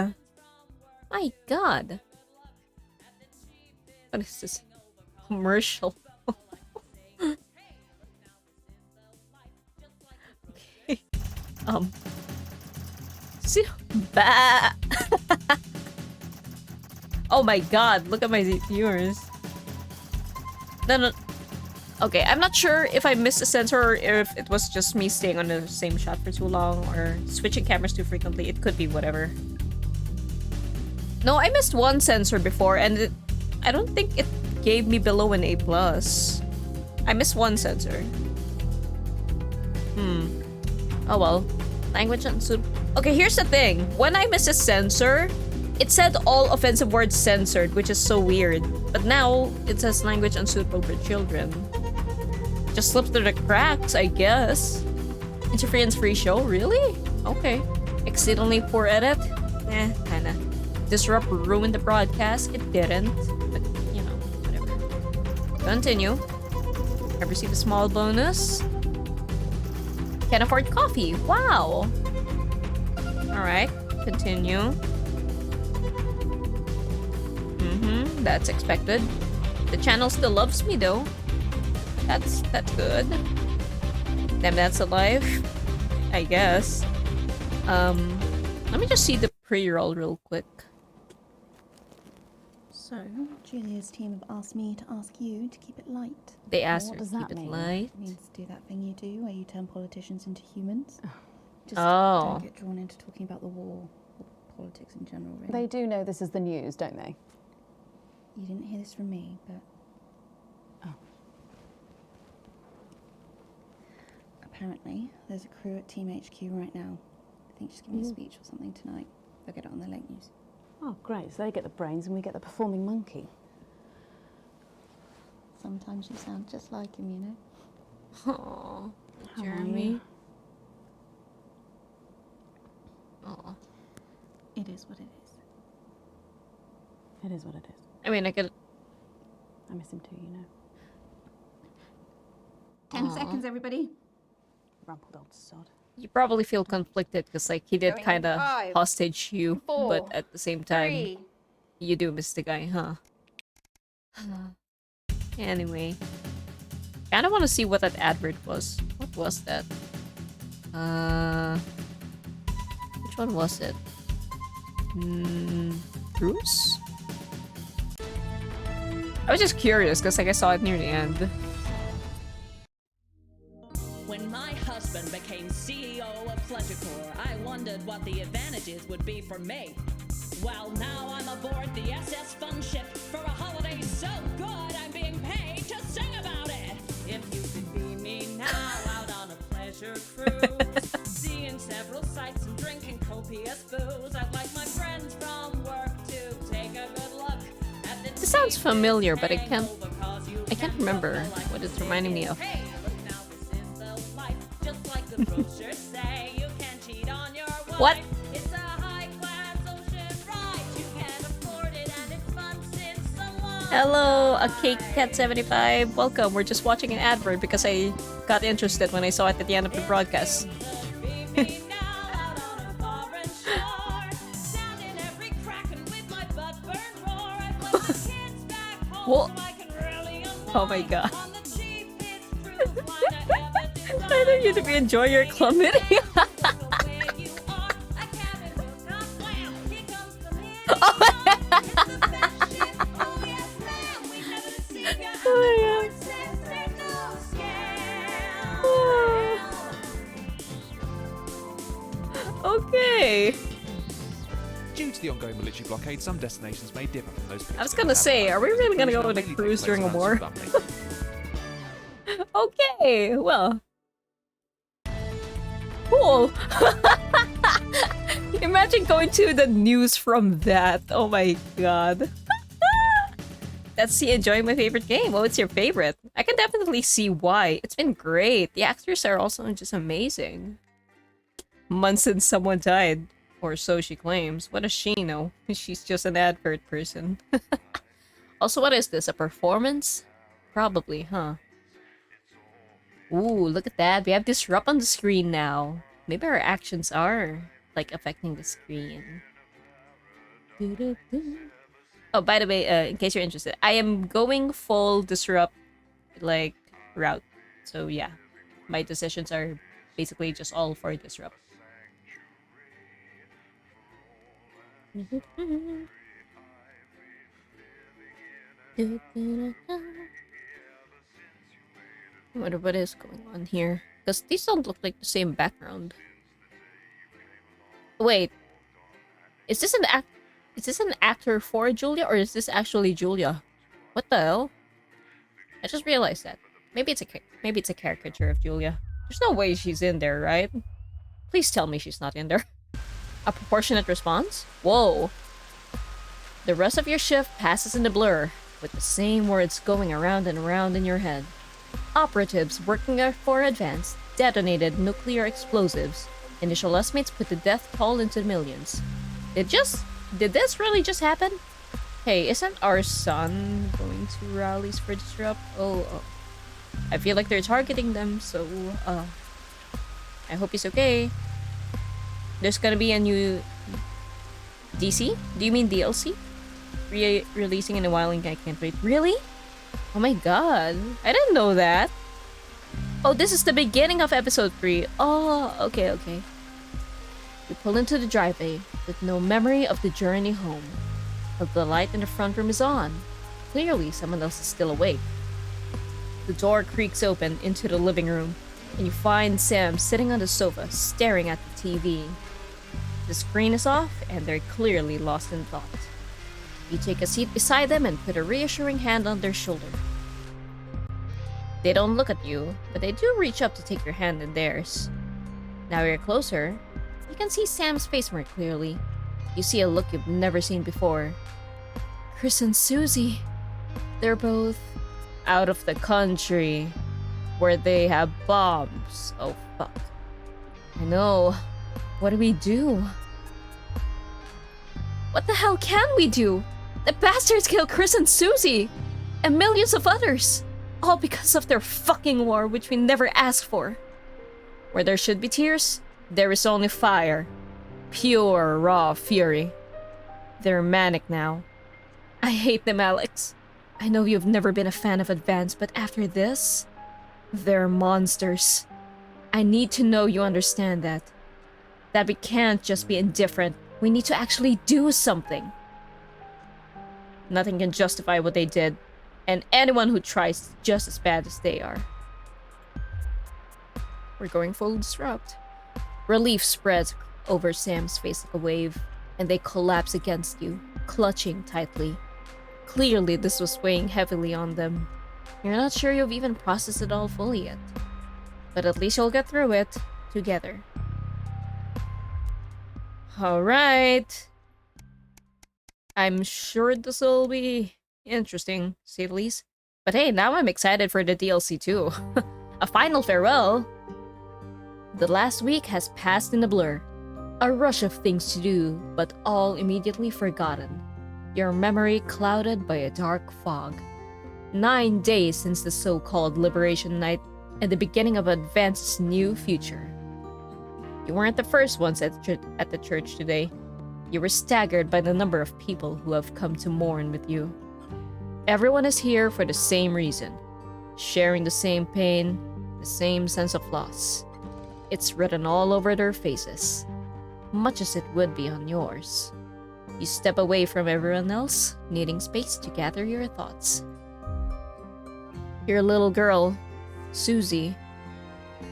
Speaker 1: My God. What is this? Commercial. Okay. See, bah. Oh my God! Look at my viewers. No. Okay, I'm not sure if I missed a sensor or if it was just me staying on the same shot for too long or switching cameras too frequently. It could be whatever. No, I missed one sensor before and I don't think it gave me below an A+. I missed one sensor. Oh well. Language unsuitable. Okay, here's the thing. When I miss a sensor, it said all offensive words censored, which is so weird. But now, it says language unsuitable for children. Just slipped through the cracks, I guess. Interference-free show? Really? Okay. Exceedingly poor edit? Kinda. Disrupt ruined the broadcast? It didn't. But, you know, whatever. Continue. I received a small bonus. Can afford coffee. Wow. Alright. Continue. That's expected. The channel still loves me though. That's good. Damn, that's a life. I guess. Let me just see the pre-roll real quick.
Speaker 6: So, Julia's team have asked me to ask you to keep it light.
Speaker 1: They asked
Speaker 6: What
Speaker 1: her
Speaker 6: does
Speaker 1: to
Speaker 6: that
Speaker 1: keep it
Speaker 6: mean?
Speaker 1: light.
Speaker 6: It means to do that thing you do where you turn politicians into humans. Just
Speaker 1: Oh.
Speaker 6: don't get drawn into talking about the war or politics in general, really.
Speaker 2: They do know this is the news, don't they?
Speaker 6: You didn't hear this from me, but... apparently there's a crew at Team HQ right now. I think she's giving a speech or something tonight. They'll get it on the late news.
Speaker 2: Oh, great. So they get the brains and we get the performing monkey.
Speaker 6: Sometimes you sound just like him, you know.
Speaker 1: Aww, Jeremy. Aww.
Speaker 6: It is what it is.
Speaker 2: It is what it is.
Speaker 1: I mean, I could.
Speaker 2: I miss him too, you know.
Speaker 6: 10 seconds, everybody.
Speaker 2: Rumpled old sod.
Speaker 1: You probably feel conflicted because, like, he did
Speaker 6: Going
Speaker 1: kind of
Speaker 6: 5,
Speaker 1: hostage you,
Speaker 6: 4,
Speaker 1: but at the same time,
Speaker 6: 3.
Speaker 1: you do miss the guy, huh? Anyway, kind of want to see what that advert was. What was that? Which one was it? Bruce? I was just curious because, like, I saw it near the end.
Speaker 17: When my husband became CEO of Pleasurecore, I wondered what the advantages would be for me. Well, now I'm aboard the SS Fun Ship for a holiday so good I'm being paid to sing about it. If you could be me now out on a pleasure cruise, seeing several sights and drinking copious booze, I'd like my friends from work to take a good look at the.
Speaker 1: This sounds familiar, but I can't remember what it's reminding me of. What?
Speaker 17: It's a high-class ocean ride. You can afford it and it's fun since so long.
Speaker 1: Hello, a Cake Cat 75. Welcome. We're just watching an advert because I got interested when I saw it at the end of the broadcast. What? Oh my god. I know you to be enjoying your chlamydia. Okay.
Speaker 18: Due to the ongoing military blockade, some destinations may differ from those.
Speaker 1: I was gonna say, are we really gonna go on a cruise during a war? Okay, well. Cool. Imagine going to the news from that. Oh my god. That's the enjoying my favorite game. What's your favorite? I can definitely see why. It's been great. The actors are also just amazing. Months since someone died. Or so she claims. What does she know? She's just an advert person. Also, what is this? A performance? Probably, huh? Ooh, look at that. We have Disrupt on the screen now. Maybe our actions are, like, affecting the screen. Oh, by the way, in case you're interested, I am going full Disrupt, like, route. So, yeah. My decisions are basically just all for Disrupt. I wonder what is going on here. Because these don't look like the same background. Wait. Is this an actor for Julia, or is this actually Julia? What the hell? I just realized that. Maybe it's a caricature of Julia. There's no way she's in there, right? Please tell me she's not in there. A proportionate response? Whoa. The rest of your shift passes in the blur, with the same words going around and around in your head. Operatives working for Advance detonated nuclear explosives. Initial estimates put the death toll into the millions. Did this really just happen? Hey, isn't our son going to rallies for Disrupt? Oh. I feel like they're targeting them, so, I hope he's okay. There's gonna be a new DC? Do you mean DLC? Releasing in a while and I can't wait. Really? Oh my god. I didn't know that. Oh, this is the beginning of episode 3. Oh, okay. We pull into the driveway with no memory of the journey home. But the light in the front room is on. Clearly, someone else is still awake. The door creaks open into the living room, and you find Sam sitting on the sofa, staring at the TV. The screen is off, and they're clearly lost in thought. You take a seat beside them and put a reassuring hand on their shoulder. They don't look at you, but they do reach up to take your hand in theirs. Now you're closer, you can see Sam's face more clearly. You see a look you've never seen before. Chris and Susie. They're both out of the country, where they have bombs. Oh, fuck. I know. What do we do? What the hell can we do? The bastards killed Chris and Susie! And millions of others! All because of their fucking war, which we never asked for. Where there should be tears, there is only fire. Pure, raw fury. They're manic now. I hate them, Alex. I know you've never been a fan of Advance, but after this, they're monsters. I need to know you understand that. That we can't just be indifferent. We need to actually do something. Nothing can justify what they did, and anyone who tries is just as bad as they are. We're going full disrupt. Relief spreads over Sam's face like a wave, and they collapse against you, clutching tightly. Clearly, this was weighing heavily on them. You're not sure you've even processed it all fully yet. But at least you'll get through it, together. Alright. I'm sure this will be interesting, to say the least. But hey, now I'm excited for the DLC too. A final farewell. The last week has passed in a blur. A rush of things to do, but all immediately forgotten. Your memory clouded by a dark fog. 9 days since the so-called Liberation Night and the beginning of Advance's new future. You weren't the first ones at the church today. You were staggered by the number of people who have come to mourn with you. Everyone is here for the same reason, sharing the same pain, the same sense of loss. It's written all over their faces, much as it would be on yours. You step away from everyone else, needing space to gather your thoughts. Your little girl, Susie,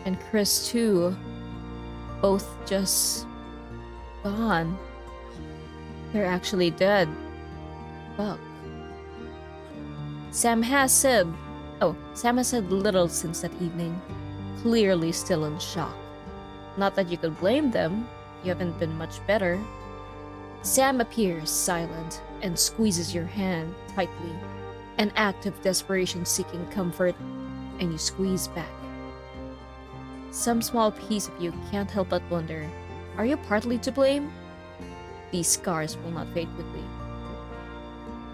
Speaker 1: and Chris too, both just gone. They're actually dead. Fuck. Sam has said little since that evening, clearly still in shock. Not that you could blame them, you haven't been much better. Sam appears silent and squeezes your hand tightly, an act of desperation seeking comfort, and you squeeze back. Some small piece of you can't help but wonder, are you partly to blame? These scars will not fade quickly.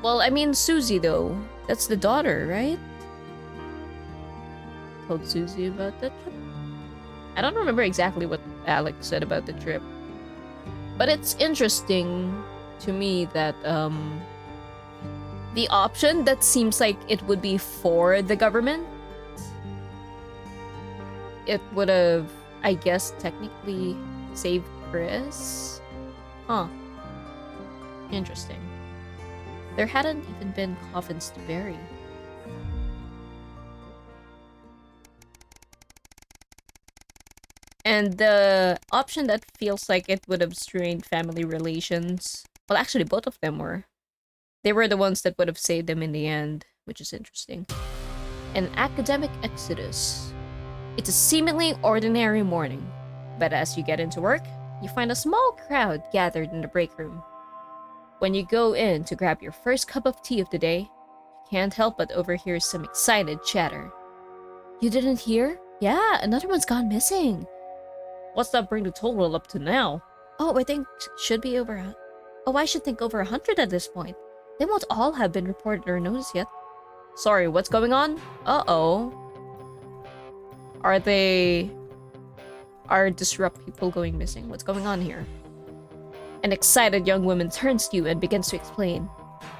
Speaker 1: Well, I mean Susie though. That's the daughter, right? Told Susie about the trip. I don't remember exactly what Alex said about the trip. But it's interesting to me that the option that seems like it would be for the government, it would have, I guess, technically saved Chris? Huh. Interesting. There hadn't even been coffins to bury. And the option that feels like it would have strained family relations, well, actually both of them were. They were the ones that would have saved them in the end, which is interesting. An academic exodus. It's a seemingly ordinary morning, but as you get into work, you find a small crowd gathered in the break room. When you go in to grab your first cup of tea of the day, you can't help but overhear some excited chatter. You didn't hear? Yeah, another one's gone missing. What's that bring the total up to now? Oh, I think should be over. Oh, I should think over 100 at this point. They won't all have been reported or noticed yet. Sorry, what's going on? Uh-oh. Are disrupt people going missing? What's going on here? An excited young woman turns to you and begins to explain.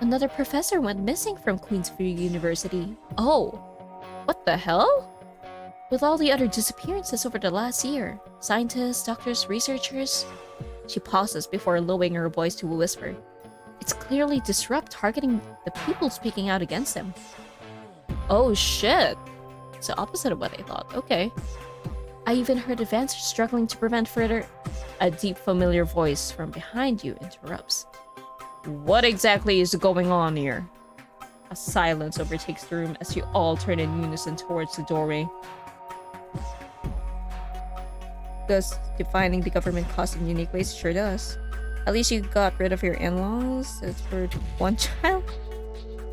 Speaker 1: Another professor went missing from Queensbury University. Oh, what the hell? With all the other disappearances over the last year, scientists, doctors, researchers... She pauses before lowering her voice to a whisper. It's clearly disrupt targeting the people speaking out against them. Oh shit. It's the opposite of what I thought. Okay. I even heard advancers struggling to prevent further... A deep familiar voice from behind you interrupts. What exactly is going on here? A silence overtakes the room as you all turn in unison towards the doorway. Does defining the government cost in unique ways? Sure does. At least you got rid of your in-laws. It's for one child.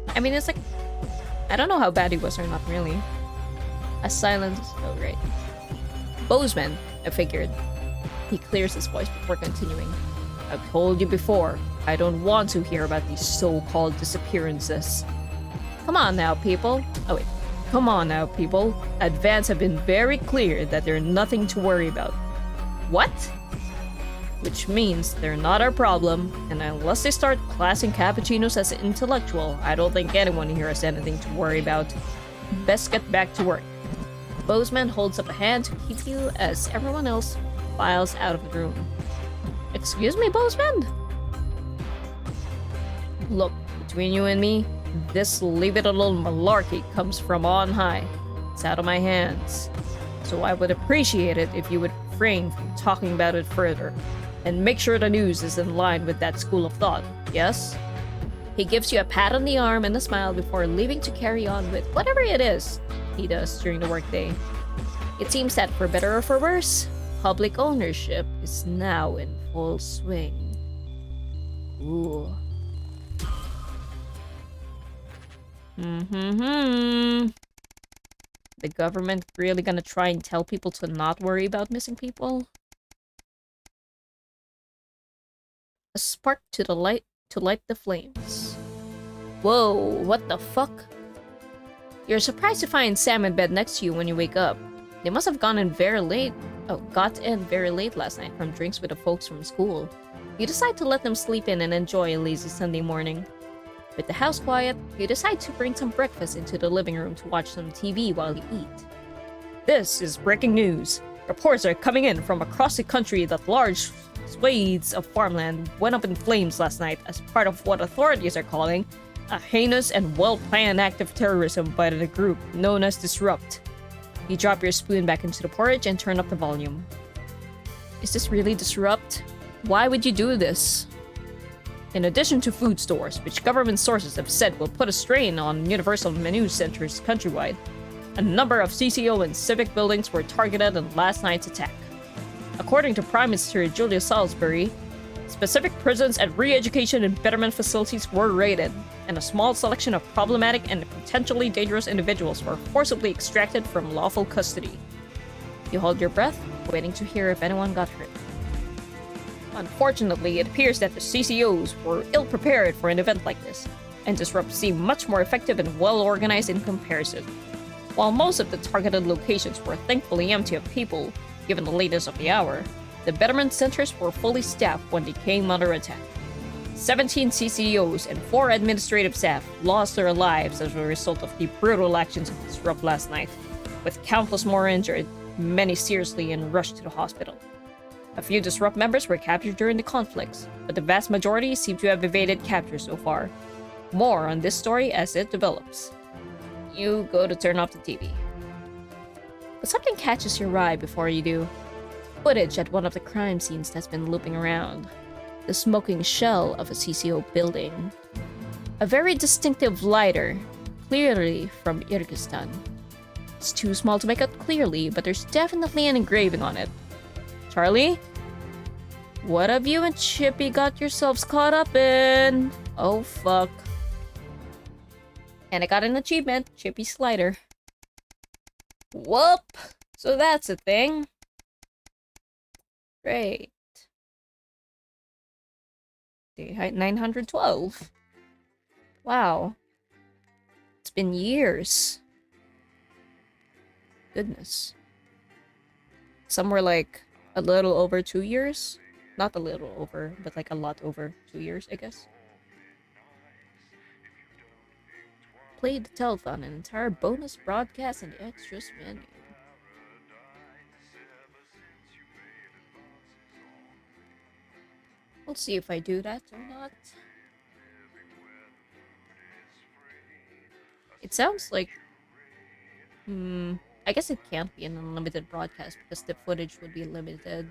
Speaker 1: I mean, it's like... I don't know how bad he was or not really. A silence... Oh, right. Bozeman, I figured. He clears his voice before continuing. I've told you before, I don't want to hear about these so-called disappearances. Come on now, people. Oh, wait. Come on now, people. Advance have been very clear that they're nothing to worry about. What? Which means they're not our problem, and unless they start classing cappuccinos as intellectual, I don't think anyone here has anything to worry about. Best get back to work. Bozeman holds up a hand to keep you as everyone else files out of the room. Excuse me, Bozeman? Look, between you and me, this leave-it-alone malarkey comes from on high. It's out of my hands. So I would appreciate it if you would refrain from talking about it further. And make sure the news is in line with that school of thought, yes? He gives you a pat on the arm and a smile before leaving to carry on with whatever it is he does during the workday. It seems that for better or for worse, public ownership is now in full swing. Ooh. The government really gonna try and tell people to not worry about missing people? A spark to the light to light the flames. Whoa, what the fuck? You're surprised to find Sam in bed next to you when you wake up. They must have got in very late last night from drinks with the folks from school. You decide to let them sleep in and enjoy a lazy Sunday morning. With the house quiet, you decide to bring some breakfast into the living room to watch some TV while you eat. This is breaking news. Reports are coming in from across the country that large swathes of farmland went up in flames last night as part of what authorities are calling a heinous and well-planned act of terrorism by the group known as Disrupt. You drop your spoon back into the porridge and turn up the volume. Is this really Disrupt? Why would you do this? In addition to food stores, which government sources have said will put a strain on universal menu centers countrywide, a number of CCO and civic buildings were targeted in last night's attack. According to Prime Minister Julia Salisbury, specific prisons and re-education and betterment facilities were raided, and a small selection of problematic and potentially dangerous individuals were forcibly extracted from lawful custody. You hold your breath, waiting to hear if anyone got hurt. Unfortunately, it appears that the CCOs were ill-prepared for an event like this, and Disrupt seemed much more effective and well-organized in comparison. While most of the targeted locations were thankfully empty of people, given the lateness of the hour, the betterment centers were fully staffed when they came under attack. 17 CCOs and 4 administrative staff lost their lives as a result of the brutal actions of Disrupt last night, with countless more injured, many seriously and rushed to the hospital. A few Disrupt members were captured during the conflicts, but the vast majority seem to have evaded capture so far. More on this story as it develops. You go to turn off the TV. But something catches your eye before you do. Footage at one of the crime scenes that's been looping around. The smoking shell of a CCO building. A very distinctive lighter, clearly from Kyrgyzstan. It's too small to make out clearly, but there's definitely an engraving on it. Charlie? What have you and Chippy got yourselves caught up in? Oh fuck. And I got an achievement, Chippy Slider. Whoop! So that's a thing. Great. Day height 912. Wow. It's been years. Goodness. Some were like a little over 2 years. Not a little over, but like a lot over 2 years, I guess. Play the telethon, an entire bonus broadcast and extras menu. We'll see if I do that or not. It sounds like... I guess it can't be an unlimited broadcast because the footage would be limited.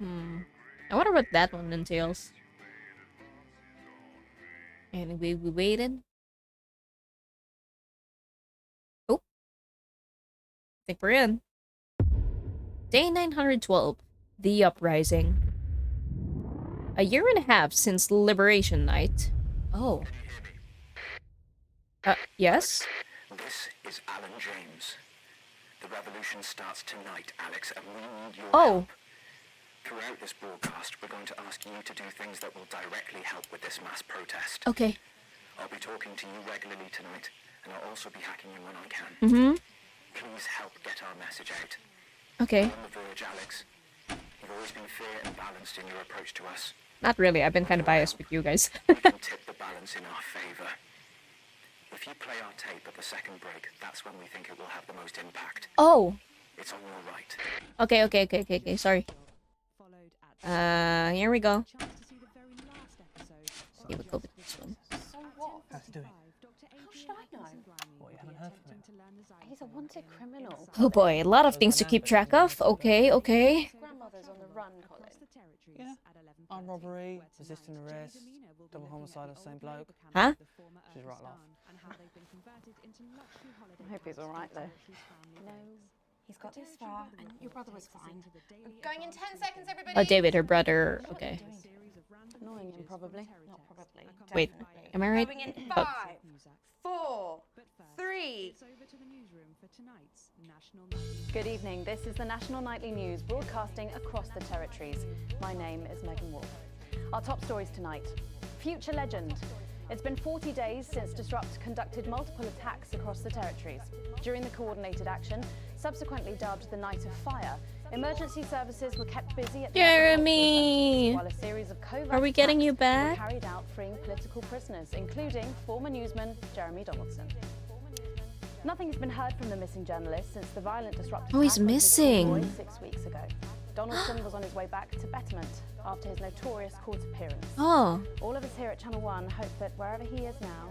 Speaker 1: I wonder what that one entails. Anyway, we waited. think we're in. Day 912. The Uprising. A year and a half since Liberation Night. Oh. Yes?
Speaker 19: This is Alan James. The revolution starts tonight, Alex, and we need your
Speaker 1: help.
Speaker 19: Throughout this broadcast, we're going to ask you to do things that will directly help with this mass protest.
Speaker 1: Okay.
Speaker 19: I'll be talking to you regularly tonight, and I'll also be hacking you when I can.
Speaker 1: Mm-hmm.
Speaker 19: Please help get our message out.
Speaker 1: Okay.
Speaker 19: You're on the verge, Alex. You've always been fair and balanced in your approach to us.
Speaker 1: Not really. I've been kind of biased with you guys.
Speaker 19: We can tip the balance in our favor. If you play our tape at the second break, that's when we think it will have the most impact.
Speaker 1: Oh.
Speaker 19: It's on your right.
Speaker 1: Okay. Sorry. Here we go. Here we go with this one.
Speaker 8: So what? How's he doing?
Speaker 13: How should I know?
Speaker 8: What, you haven't heard from him?
Speaker 2: He's a wanted criminal.
Speaker 1: Oh boy, a lot of things to keep track of. Okay.
Speaker 2: Grandmother's on the run, Colin.
Speaker 8: Yeah. Armed robbery, resisting arrest, double homicide of the same bloke.
Speaker 1: Huh?
Speaker 8: She's right, laugh.
Speaker 2: I hope he's alright, though.
Speaker 15: No, he's got this far, and your brother was fine. Going in 10 seconds, everybody!
Speaker 1: Oh, David, her brother. Okay.
Speaker 2: Annoying him, probably.
Speaker 15: Not probably.
Speaker 1: Wait, am I right?
Speaker 15: Going in
Speaker 1: Oh.
Speaker 15: 5, 4, 3.
Speaker 2: Good evening. This is the National Nightly News broadcasting across the territories. My name is Megan Wolf. Our top stories tonight. Future legend. It's been 40 days since Disrupt conducted multiple attacks across the territories. During the coordinated action, subsequently dubbed the Night of Fire, emergency services were kept busy at the
Speaker 1: Jeremy!
Speaker 2: while a series of covert
Speaker 1: Are we getting you
Speaker 2: attacks
Speaker 1: back?
Speaker 2: were carried out freeing political prisoners, including former newsman Jeremy Donaldson. Nothing has been heard from the missing journalist since the violent disruptive
Speaker 1: Oh, he's
Speaker 2: attack on his
Speaker 1: missing.
Speaker 2: convoy 6 weeks ago. Donaldson was on his way back to Betterment after his notorious court appearance.
Speaker 1: Oh.
Speaker 2: All of us here at Channel 1 hope that wherever he is now,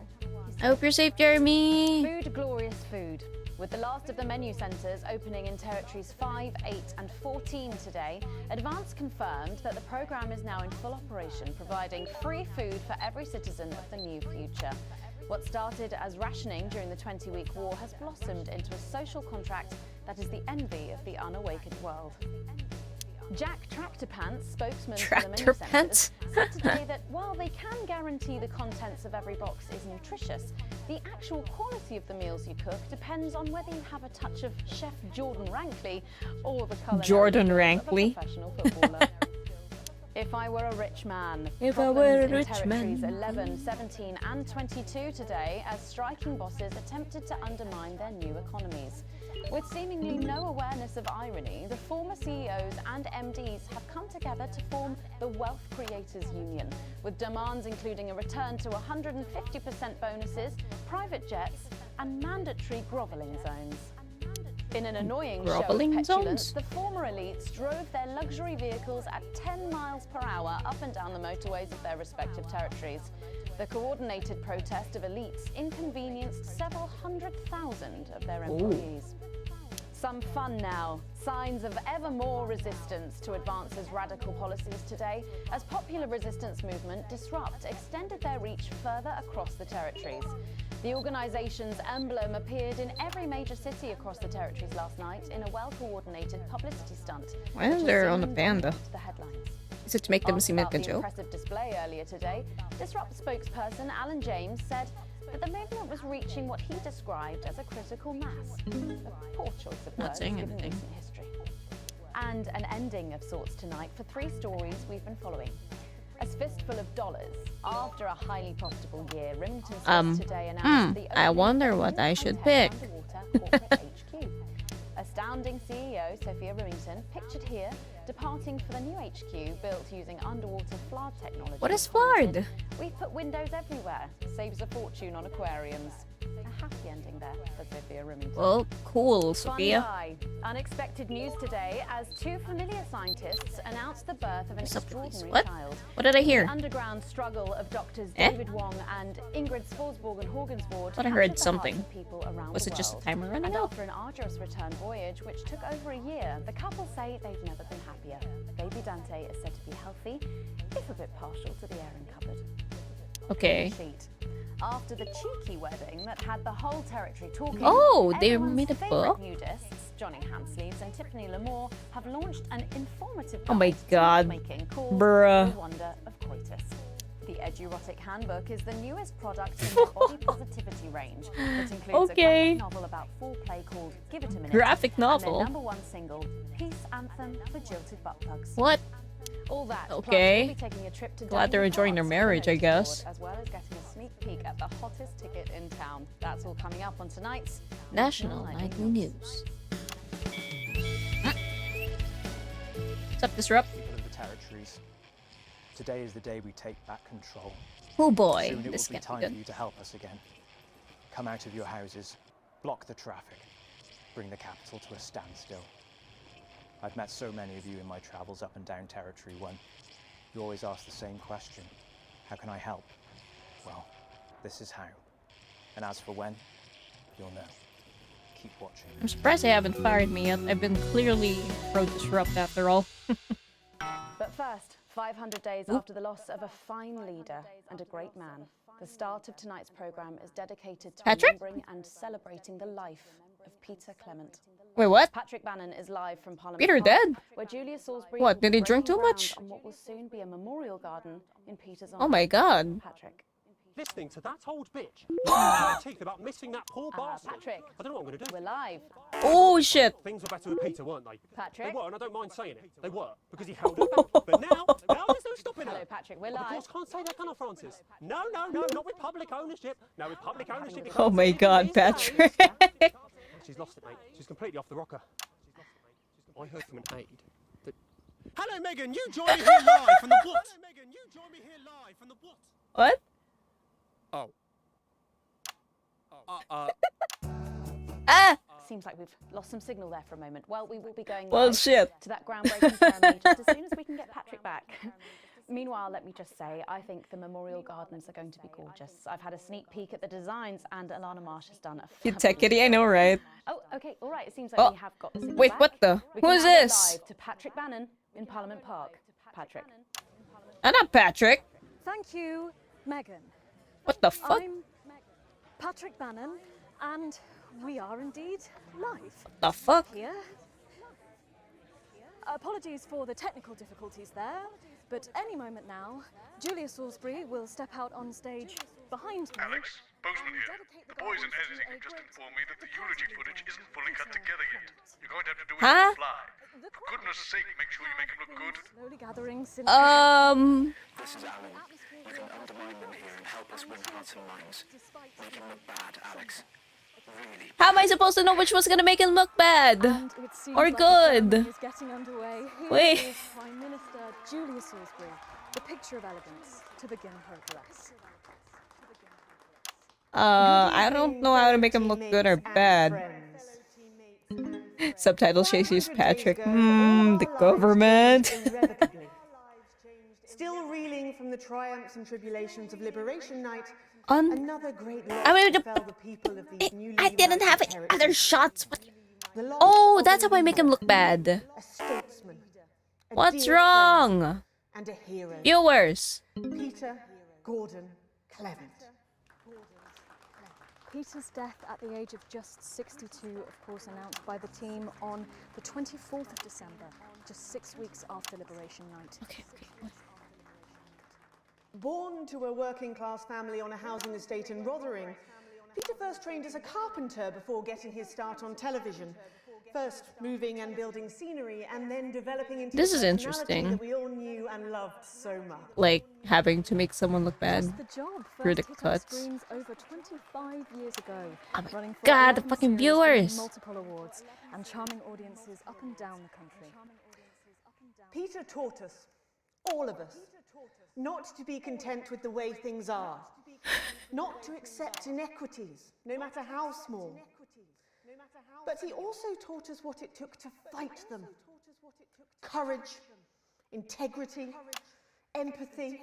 Speaker 1: I hope you're safe, Jeremy.
Speaker 2: Food, glorious food. With the last of the menu centres opening in territories 5, 8 and 14 today, Advance confirmed that the programme is now in full operation, providing free food for every citizen of the new future. What started as rationing during the 20-week war has blossomed into a social contract that is the envy of the unawakened world. Jack Tractor Pants, spokesman for the menu centres, said today that while they can guarantee the contents of every box is nutritious, the actual quality of the meals you cook depends on whether you have a touch of Chef Jordan Rankley or the culinary
Speaker 1: Jordan
Speaker 2: skills
Speaker 1: Rankley.
Speaker 2: of a professional footballer. If I were a rich man.
Speaker 1: If I were a
Speaker 2: Problems
Speaker 1: rich
Speaker 2: in territories
Speaker 1: man.
Speaker 2: 11, 17 and 22 today as striking bosses attempted to undermine their new economies. With seemingly no awareness of irony, the former CEOs and MDs have come together to form the Wealth Creators Union, with demands including a return to 150% bonuses, private jets and mandatory grovelling zones. In an annoying show of
Speaker 1: Grovelling
Speaker 2: petulance,
Speaker 1: zones?
Speaker 2: the former elites drove their luxury vehicles at 10 miles per hour up and down the motorways of their respective territories. The coordinated protest of elites inconvenienced several 100,000 of their employees. Some fun now. Signs of ever more resistance to Advance's radical policies today, as popular resistance movement Disrupt extended their reach further across the territories. The organisation's emblem appeared in every major city across the territories last night in a well-coordinated publicity stunt.
Speaker 1: Why is
Speaker 2: which
Speaker 1: there
Speaker 2: has
Speaker 1: on the
Speaker 2: soon
Speaker 1: panda?
Speaker 2: dominated the headlines.
Speaker 1: Is it to make them
Speaker 2: Asked
Speaker 1: seem like
Speaker 2: about
Speaker 1: a
Speaker 2: the
Speaker 1: joke?
Speaker 2: impressive display earlier today, Disrupt spokesperson Alan James said that the movement was reaching what he described as a critical mass. A poor choice of
Speaker 1: Not
Speaker 2: words
Speaker 1: saying
Speaker 2: given
Speaker 1: anything.
Speaker 2: recent history. And an ending of sorts tonight for 3 stories we've been following. A fistful of dollars. After a highly profitable year, Remington Smith today announced the
Speaker 1: I
Speaker 2: opening
Speaker 1: wonder
Speaker 2: of a
Speaker 1: what
Speaker 2: new
Speaker 1: I should
Speaker 2: Untapped
Speaker 1: pick.
Speaker 2: Underwater corporate HQ. Astounding CEO Sophia Remington, pictured here, departing for the new HQ built using underwater FLARD technology.
Speaker 1: What is FLARD?
Speaker 2: We've put windows everywhere. Saves a fortune on aquariums. A happy ending there for Sophia Remington.
Speaker 1: Well, cool,
Speaker 2: Fun
Speaker 1: Sophia.
Speaker 2: guy. Unexpected news today as 2 familiar scientists announced the birth of an
Speaker 1: What's up with this?
Speaker 2: extraordinary
Speaker 1: What?
Speaker 2: child.
Speaker 1: What did I hear?
Speaker 2: The underground struggle of doctors
Speaker 1: Eh?
Speaker 2: David Wong and Ingrid Sforsborg and Horgensvoort
Speaker 1: Thought I
Speaker 2: captured
Speaker 1: heard
Speaker 2: the
Speaker 1: something.
Speaker 2: hearts of people around
Speaker 1: Was
Speaker 2: the
Speaker 1: it just a
Speaker 2: world.
Speaker 1: timer running
Speaker 2: And
Speaker 1: out?
Speaker 2: after an arduous return voyage, which took over a year, the couple say they've never been happier. Baby Dante is said to be healthy, if a bit partial to the airing cupboard.
Speaker 1: Okay.
Speaker 2: Sheet. After the cheeky wedding that had the whole territory talking,
Speaker 1: Oh, they
Speaker 2: everyone's
Speaker 1: made a
Speaker 2: favourite
Speaker 1: book?
Speaker 2: nudists Johnny Hansleaves and Tiffany Lamore have launched an informative
Speaker 1: Oh my
Speaker 2: guide to
Speaker 1: God.
Speaker 2: making called
Speaker 1: Bruh.
Speaker 2: The Wonder of Coitus. The Edurotic Handbook is the newest product in the body positivity range. It includes a graphic novel about foreplay called Give It a Minute.
Speaker 1: Graphic novel?
Speaker 2: And their #1 single, Peace Anthem for Jilted Butt Plugs.
Speaker 1: What?
Speaker 2: All that.
Speaker 1: Okay.
Speaker 2: Plus, we'll be taking a trip to
Speaker 1: Glad they're enjoying their marriage, I guess.
Speaker 2: as well as getting a sneak peek at the hottest ticket in town. That's all coming up on tonight's
Speaker 1: National Nightly News. What's up, Disrupt?
Speaker 4: People of the territories. Today is the day we take back control.
Speaker 1: Oh boy,
Speaker 4: Soon it
Speaker 1: this
Speaker 4: will be
Speaker 1: can't be
Speaker 4: time
Speaker 1: good.
Speaker 4: for you to help us again. Come out of your houses, block the traffic, bring the capital to a standstill. I've met so many of you in my travels up and down Territory 1. You always ask the same question. How can I help? Well, this is how. And as for when, you'll know. Keep watching.
Speaker 1: I'm surprised they haven't fired me yet. I've been clearly pro-disrupt after all.
Speaker 2: But first, 500 days after the loss of a fine leader and a great man, the start of tonight's programme is dedicated to
Speaker 1: Patrick?
Speaker 2: remembering and celebrating the life of Peter Clement.
Speaker 1: Wait, what?
Speaker 2: Patrick Bannon is live from Parliament
Speaker 1: Peter
Speaker 2: Park,
Speaker 1: dead?
Speaker 2: where Julia Salisbury
Speaker 1: What,
Speaker 2: will
Speaker 1: did
Speaker 2: be
Speaker 1: he drink
Speaker 2: breaking
Speaker 1: too much?
Speaker 2: ground on what will soon be a memorial garden in Peter's
Speaker 1: Oh my God.
Speaker 2: Patrick.
Speaker 20: Listening to that old bitch my teeth about missing that poor bastard.
Speaker 2: Patrick.
Speaker 20: I don't know what I'm going to do.
Speaker 2: We're live.
Speaker 1: Oh shit.
Speaker 20: Things were better with Peter, weren't they?
Speaker 2: Patrick.
Speaker 20: They were, and I don't mind saying it. They were, because he held her back. But now there's no stopping her.
Speaker 2: Hello, Patrick. We're
Speaker 20: Of
Speaker 2: live.
Speaker 20: course, can't say that, can I, Francis? No, not with public ownership. No, with public ownership.
Speaker 1: Oh my God, Patrick.
Speaker 20: She's lost it, mate. She's completely off the rocker. I heard from an aide that... Hello, Megan. You join me here live from the what? Hello, Megan. You join me here live from the what?
Speaker 1: What?
Speaker 20: Oh.
Speaker 1: Ah!
Speaker 2: Seems like we've lost some signal there for a moment. Well, we will be going
Speaker 1: Well,
Speaker 2: live
Speaker 1: shit.
Speaker 2: to that groundbreaking ceremony just as soon as we can get Patrick back. Meanwhile, let me just say, I think the memorial gardens are going to be gorgeous. I've had a sneak peek at the designs, and Alana Marsh has done a
Speaker 1: You tech kitty, I know, right?
Speaker 2: Oh, okay, all right. It seems like we have got the signal
Speaker 1: Wait,
Speaker 2: back.
Speaker 1: what the?
Speaker 2: We
Speaker 1: Who
Speaker 2: can
Speaker 1: is
Speaker 2: now go
Speaker 1: this?
Speaker 2: live to Patrick Bannon in Parliament Park. Patrick.
Speaker 1: I'm not Patrick.
Speaker 21: Thank you, Megan.
Speaker 1: What the fuck?
Speaker 21: I'm Patrick Bannon, and we are indeed live.
Speaker 1: The fuck?
Speaker 21: Here. Apologies for the technical difficulties there, but any moment now, Julia Salisbury will step out on stage behind me.
Speaker 7: Alex, Bozeman here. The boys in editing have just informed me that the eulogy footage isn't fully cut together yet. You're going to have to do it on the fly. For goodness sake, make sure you make them look good.
Speaker 21: Slowly gathering
Speaker 19: This is Alan. You can undermine them here and help us win hearts and minds. Make him look bad, Alex. Really.
Speaker 1: How am I supposed to know which one's gonna make him look bad? Or
Speaker 21: like
Speaker 1: good?
Speaker 21: the ceremony is getting underway. Here
Speaker 1: Wait.
Speaker 21: is Prime Minister Julia Salisbury, the picture of elegance, to begin her address.
Speaker 1: I don't know how to make him look good or bad. Subtitle Chasey's Patrick. The government.
Speaker 16: Still reeling from the triumphs and tribulations of Liberation Night,
Speaker 1: On-
Speaker 16: another great loss
Speaker 1: I mean,
Speaker 16: befell the people of these newly
Speaker 1: I didn't
Speaker 16: united
Speaker 1: have any
Speaker 16: territories.
Speaker 1: other shots. What?
Speaker 16: The loss
Speaker 1: Oh,
Speaker 16: of
Speaker 1: that's
Speaker 16: a
Speaker 1: how I make him
Speaker 16: leader,
Speaker 1: look bad.
Speaker 16: a statesman, a
Speaker 1: What's
Speaker 16: dear
Speaker 1: wrong?
Speaker 16: friend, and a hero.
Speaker 1: Viewers.
Speaker 16: Peter Gordon Clement.
Speaker 21: Peter's death at the age of just 62, of course, announced by the team on the 24th of December, just 6 weeks after Liberation Night.
Speaker 1: Okay.
Speaker 16: Born to a working-class family on a housing estate in Rotherham, Peter first trained as a carpenter before getting his start on television. First moving and building scenery, and then developing into
Speaker 1: This
Speaker 16: the
Speaker 1: is
Speaker 16: personality
Speaker 1: interesting.
Speaker 16: that we all knew and loved so much.
Speaker 1: Like, having to make someone look bad
Speaker 21: Just the job
Speaker 1: through
Speaker 21: first
Speaker 1: the
Speaker 21: hit our
Speaker 1: cuts.
Speaker 21: screens over 25 years ago.
Speaker 1: Oh my
Speaker 21: running for
Speaker 1: God, the
Speaker 21: 11
Speaker 1: fucking
Speaker 21: series, winning
Speaker 1: viewers.
Speaker 21: multiple awards and charming audiences up and down the country.
Speaker 16: Peter taught us, all of us, not to be content with the way things are, not to accept inequities, no matter how small. But he also taught us what it took to fight them. Courage, integrity, empathy,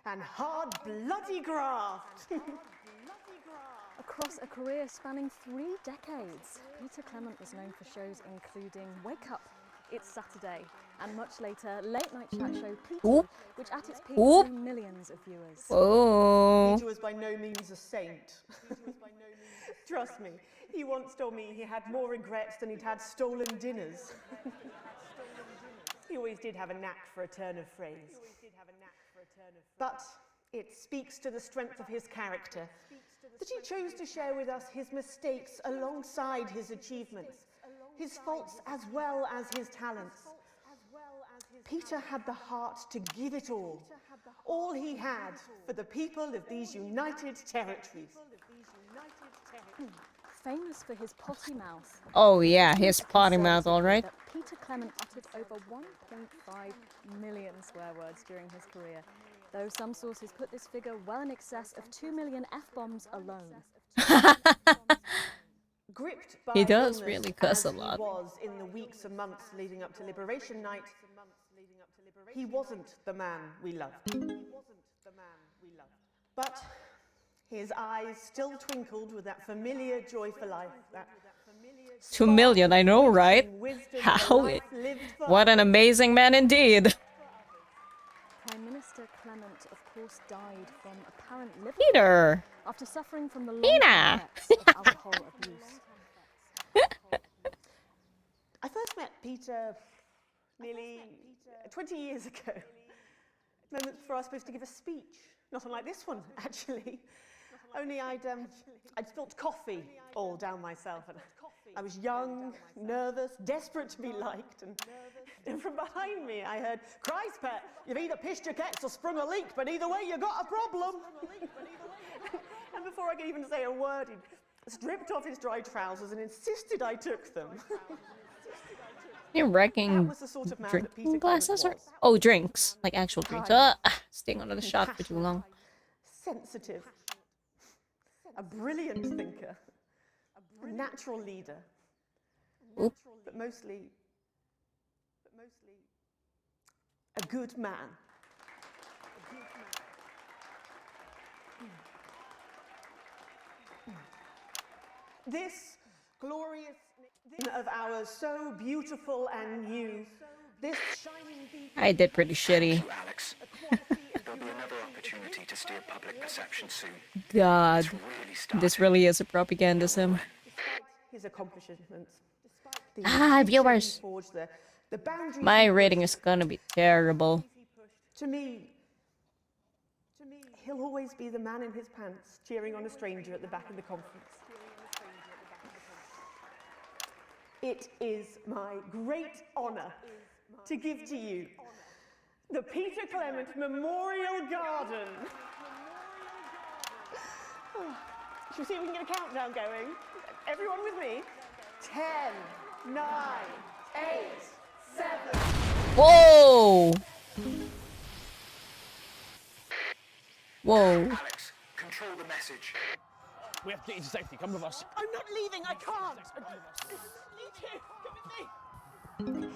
Speaker 16: and hard, bloody graft.
Speaker 21: Across a career spanning 3 decades, Peter Clement was known for shows including Wake Up, It's Saturday, and much later, late night chat show Peter,
Speaker 1: Oop.
Speaker 21: which at its peak
Speaker 1: Oop.
Speaker 21: drew millions of viewers.
Speaker 1: Oh.
Speaker 16: Peter was by no means a saint. Trust me, he once told me he had more regrets than he'd had stolen dinners. He always did have a knack for a turn of phrase. But it speaks to the strength of his character that he chose to share with us his mistakes alongside his achievements, his faults as well as his talents. Peter had the heart to give it all he had for the people of these united territories.
Speaker 21: Famous for his potty mouth.
Speaker 1: Oh yeah, his potty mouth, all right.
Speaker 21: That Peter Clement uttered over 1.5 million swear words during his career, though some sources put this figure well in excess of 2 million F-bombs alone.
Speaker 16: Gripped by
Speaker 1: He does
Speaker 16: illness
Speaker 1: really cuss a
Speaker 16: as he
Speaker 1: lot.
Speaker 16: was in the weeks and months leading up to Liberation Night, he wasn't the man we loved. But his eyes still twinkled with that familiar joy for life, that
Speaker 1: 2 million, I know, right? How it? What an amazing man indeed.
Speaker 21: Prime Minister Clement, of course, died from apparent liver
Speaker 1: Peter.
Speaker 21: failure after suffering from the long
Speaker 1: Peter.
Speaker 21: effects of alcohol abuse.
Speaker 16: I first met Peter nearly 20 years ago. Moments before I was supposed to give a speech. Not unlike this one, actually. Only I'd spilt coffee all down myself. And I was young, nervous, desperate to be liked. And from behind me, I heard, "Christ, pet, you've either pissed your kets or sprung a leak, but either way, you got a problem." And before I could even say a word, he stripped off his dry trousers and insisted I took them.
Speaker 1: You're wrecking
Speaker 16: That was the sort of man that Peter
Speaker 1: drinking glasses, or
Speaker 16: Clement was.
Speaker 1: oh, drinks, like actual drinks. Staying under the shot for too long.
Speaker 16: Sensitive, a brilliant thinker, a natural leader,
Speaker 1: Oop.
Speaker 16: but mostly a good man. This glorious of ours, so beautiful and new, this shining beacon.
Speaker 1: I did pretty shitty.
Speaker 19: Alex, there'll be another opportunity to steer public perception soon.
Speaker 1: God, this really is a propagandism.
Speaker 16: His accomplishments.
Speaker 1: Viewers.
Speaker 16: Forged the boundaries
Speaker 1: My
Speaker 16: he
Speaker 1: rating
Speaker 16: pushed.
Speaker 1: is gonna be terrible.
Speaker 16: To me, he'll always be the man in his pants cheering on a stranger at the back of the conference. It is my great honour to give to you the Peter Clement Memorial Garden. Should we see if we can get a countdown going? Everyone with me? 10, 9, 8, 7.
Speaker 1: Whoa! Whoa.
Speaker 19: Alex, control the message.
Speaker 20: We have to get you to safety. Come with us.
Speaker 16: I'm not leaving, I can't! You two, come with me!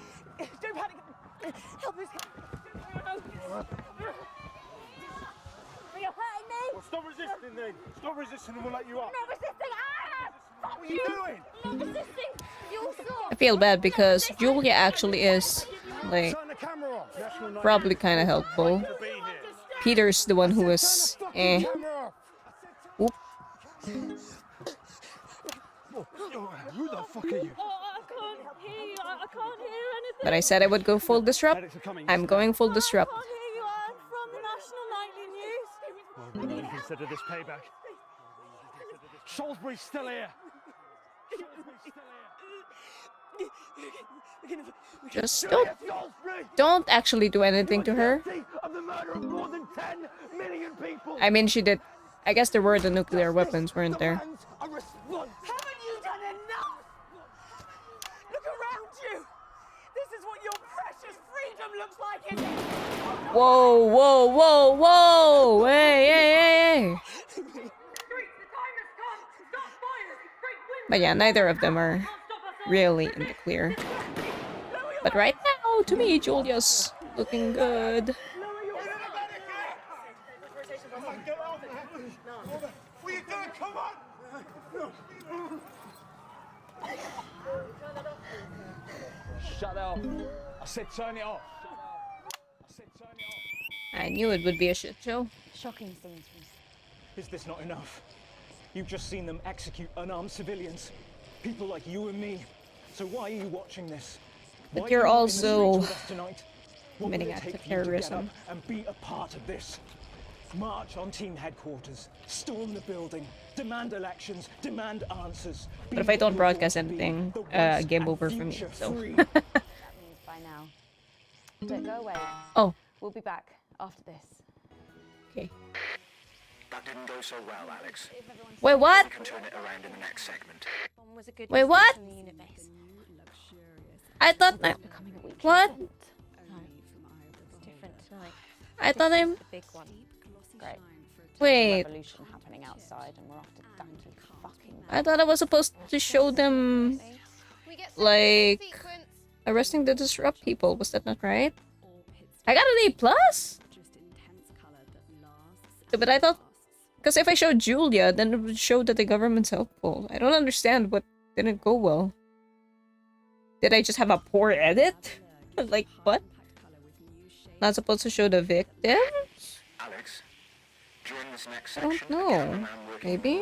Speaker 16: Don't panic! Help us!
Speaker 15: Are you hurting me?
Speaker 20: Well, stop resisting then. Stop resisting and we'll let you up.
Speaker 15: I'm not resisting! Ah!
Speaker 20: What are you doing?
Speaker 15: I'm not resisting! You saw!
Speaker 1: I feel bad because Julia actually is, like,
Speaker 20: Turn the camera off. National Night
Speaker 1: probably kind of helpful.
Speaker 20: to be here.
Speaker 1: Peter's the one who is, eh.
Speaker 20: Camera off.
Speaker 1: Oop.
Speaker 20: Who the fuck are you?
Speaker 6: I can't hear you. I can't hear anything.
Speaker 1: But I said I would go full disrupt. I'm going full disrupt.
Speaker 6: I can't hear you. I'm from the National Nightly News.
Speaker 20: Well, we can consider this payback. Salisbury's still here.
Speaker 1: Just don't actually do anything to her.
Speaker 20: Of the murder of more than 10 million people.
Speaker 1: I mean, she did. I guess there were the nuclear weapons, weren't there?
Speaker 16: Haven't you done enough? Look around you! This is what your precious freedom looks like, isn't it?
Speaker 1: Whoa, whoa, whoa, whoa! Hey, hey, hey, hey! But yeah, neither of them are really in the clear. But right now, to me, Julia's looking good.
Speaker 20: What are you doing? Come on! Shut up. I said turn it off.
Speaker 1: I knew it would be a shit show.
Speaker 21: Shocking scenes.
Speaker 4: Is this not enough? You've just seen them execute unarmed civilians, people like you and me. So why are you watching this?
Speaker 1: But you're also
Speaker 4: tonight?
Speaker 1: committing acts of terrorism.
Speaker 4: And be a part of this. March on team headquarters, storm the building, demand elections, demand answers.
Speaker 1: But if I don't broadcast anything, game over for me. So.
Speaker 2: That means by now. Don't go away.
Speaker 1: Oh.
Speaker 2: We'll be back after this.
Speaker 1: Okay.
Speaker 19: That didn't go so well, Alex.
Speaker 1: Wait, what?
Speaker 19: We can turn it around in the next segment.
Speaker 1: Wait, what? I thought that. What? I thought I'm.
Speaker 2: Big one. Great.
Speaker 1: Wait.
Speaker 2: Revolution happening outside, and we're off to dankly fucking.
Speaker 1: I thought I was supposed to show them, like, arresting the disrupt people. Was that not right? I got an A+. But I thought, because if I showed Julia, then it would show that the government's helpful. I don't understand what didn't go well. Did I just have a poor edit? Like, what? Not supposed to show the victim?
Speaker 19: Alex, during this next
Speaker 1: I
Speaker 19: section,
Speaker 1: don't know. Maybe?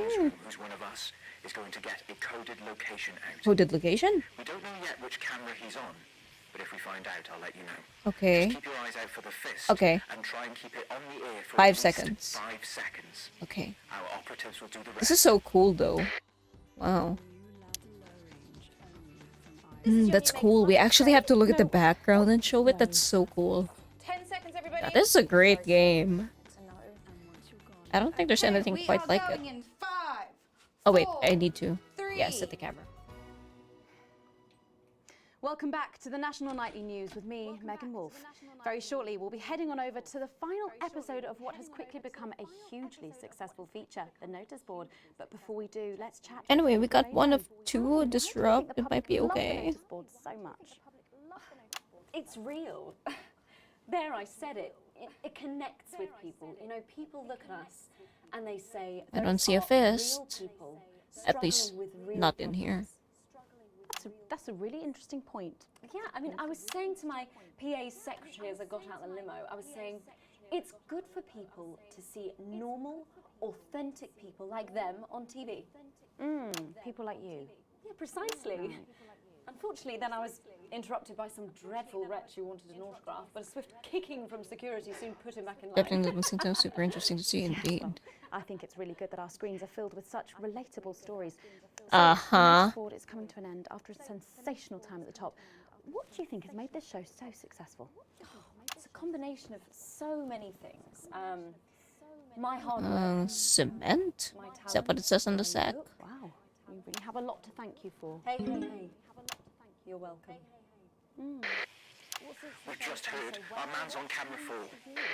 Speaker 19: who's one of us is going to get a coded location out.
Speaker 1: Coded location?
Speaker 19: We don't know yet which camera he's on, but if we find out, I'll let you know.
Speaker 1: Okay.
Speaker 19: Just keep your eyes out for the fist.
Speaker 1: Okay.
Speaker 19: And try and keep it on the air for
Speaker 1: 5
Speaker 19: at least
Speaker 1: seconds.
Speaker 19: 5 seconds.
Speaker 1: Okay.
Speaker 19: Our operatives will do the rest.
Speaker 1: This is so cool, though. Wow. That's cool. We actually have to look at the background and show it. That's so cool.
Speaker 15: 10 seconds, everybody.
Speaker 1: Now, this is a great game. I don't think there's anything quite like it. Oh wait, I need to. Yeah, set the camera.
Speaker 2: Welcome back to the National Nightly News with me, Megan Wolf. Very shortly, we'll be heading on over to the final episode of what has quickly become a hugely successful feature, the notice board. But before we do, let's chat.
Speaker 1: Anyway, we got one of 2 disrupt. It might be
Speaker 2: Love the
Speaker 1: okay.
Speaker 2: notice board so much.
Speaker 21: It's real. There, I said it. It connects with people. You know, people look at us and they say,
Speaker 1: I don't see a
Speaker 21: "Those are real
Speaker 1: fist.
Speaker 21: people
Speaker 1: At least
Speaker 21: struggling with real
Speaker 1: not in here.
Speaker 2: That's a really interesting point.
Speaker 21: Yeah, I mean, I was saying to my PA secretary as I got out the limo, I was saying, it's good for people to see normal, authentic people like them on TV.
Speaker 2: People like you.
Speaker 21: Yeah, precisely. Unfortunately, then I was interrupted by some dreadful wretch who wanted an autograph, but a swift kicking from security soon put him back in line.
Speaker 1: Definitely doesn't seem super interesting to see, indeed.
Speaker 2: I think it's really good that our screens are filled with such relatable stories.
Speaker 1: Uh-huh.
Speaker 2: So, is coming to an end after a sensational time at the top. What do you think has made this show so successful?
Speaker 21: It's a combination of so many things. My hard work.
Speaker 1: Cement? Is that what it says on the sack?
Speaker 2: Wow, you really have a lot to thank you for.
Speaker 21: Hey, hey, hey. You're welcome.
Speaker 19: We've just heard our man's on camera 4.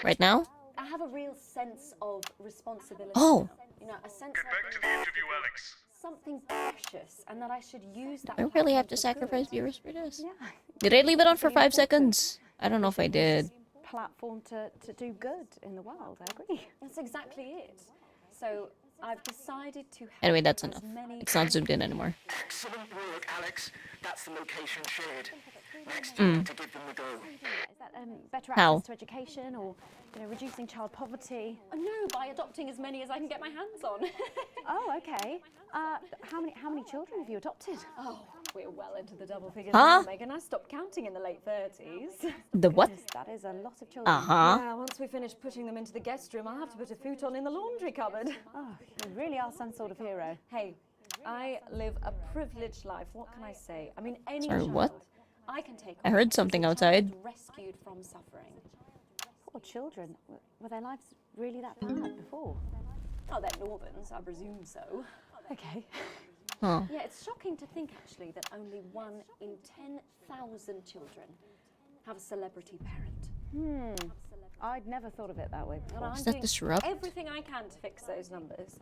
Speaker 1: Right now?
Speaker 21: I have a real sense of responsibility.
Speaker 1: Oh.
Speaker 21: You know, a sense
Speaker 7: Get back to the interview, Alex.
Speaker 21: something precious, and that I should use that.
Speaker 1: I really have to sacrifice viewers for this. Yeah. Did I leave it on for 5 seconds? I don't know if I did.
Speaker 2: Platform to do good in the world. I agree.
Speaker 21: That's exactly it. So I've decided to.
Speaker 1: Anyway, that's enough. It's not zoomed in anymore.
Speaker 19: Excellent work, Alex. That's the location shared. Next, you need to give them the go.
Speaker 2: Is that better
Speaker 1: How?
Speaker 2: access to education, or reducing child poverty?
Speaker 21: No, by adopting as many as I can get my hands on.
Speaker 2: Oh, okay. How many children have you adopted?
Speaker 21: Oh, we're well into the double figures
Speaker 1: Huh?
Speaker 21: now, Megan. I stopped counting in the late 30s.
Speaker 1: The what?
Speaker 2: Goodness, that is a lot of children.
Speaker 1: Uh-huh.
Speaker 21: Yeah, once we finish putting them into the guest room, I'll have to put a futon in the laundry cupboard.
Speaker 2: Oh, you really are some sort of hero.
Speaker 21: Hey, I live a privileged life. What can I say? I mean, any
Speaker 1: Sorry,
Speaker 21: child
Speaker 1: what?
Speaker 21: I can take
Speaker 1: I
Speaker 21: on
Speaker 1: heard
Speaker 21: is a
Speaker 1: something
Speaker 21: child
Speaker 1: outside.
Speaker 21: rescued from suffering.
Speaker 2: Poor children. Were their lives really that bad before?
Speaker 21: Oh, they're Normans, I presume so.
Speaker 2: Okay.
Speaker 1: Huh.
Speaker 21: Yeah, it's shocking to think actually that only 1 in 10,000 children have a celebrity parent.
Speaker 2: I'd never thought of it that way before.
Speaker 21: And I'm
Speaker 1: Is that
Speaker 21: doing
Speaker 1: disrupt?
Speaker 21: everything I can to fix those numbers.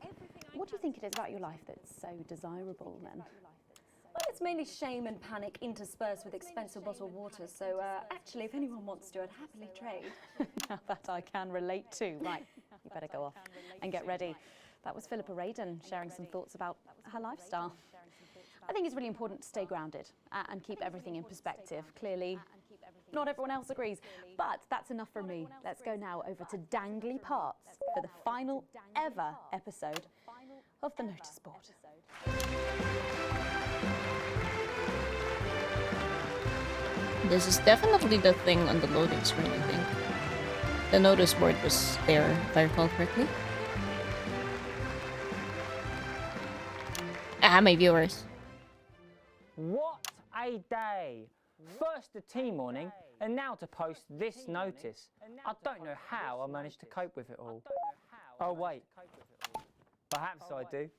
Speaker 2: What do you think it is about your life that's so desirable then?
Speaker 21: Well, it's mainly shame and panic interspersed with expensive bottled water. So actually, if anyone wants to, I'd happily trade.
Speaker 2: Now that I can relate to. Right, you better go off and get ready. That was Philippa Radin sharing some thoughts about her lifestyle. I think it's really important to stay grounded and keep everything in perspective. Clearly, not everyone else agrees, but that's enough for me. Let's go now over to Dangly Parts for the final ever episode of the notice board.
Speaker 1: This is definitely the thing on the loading screen, I think. The notice board was there, if I recall correctly. Ah, my viewers.
Speaker 14: What a day! First the tea morning, and now to post this notice. I don't know how I managed to cope with it all. Oh wait, perhaps I do.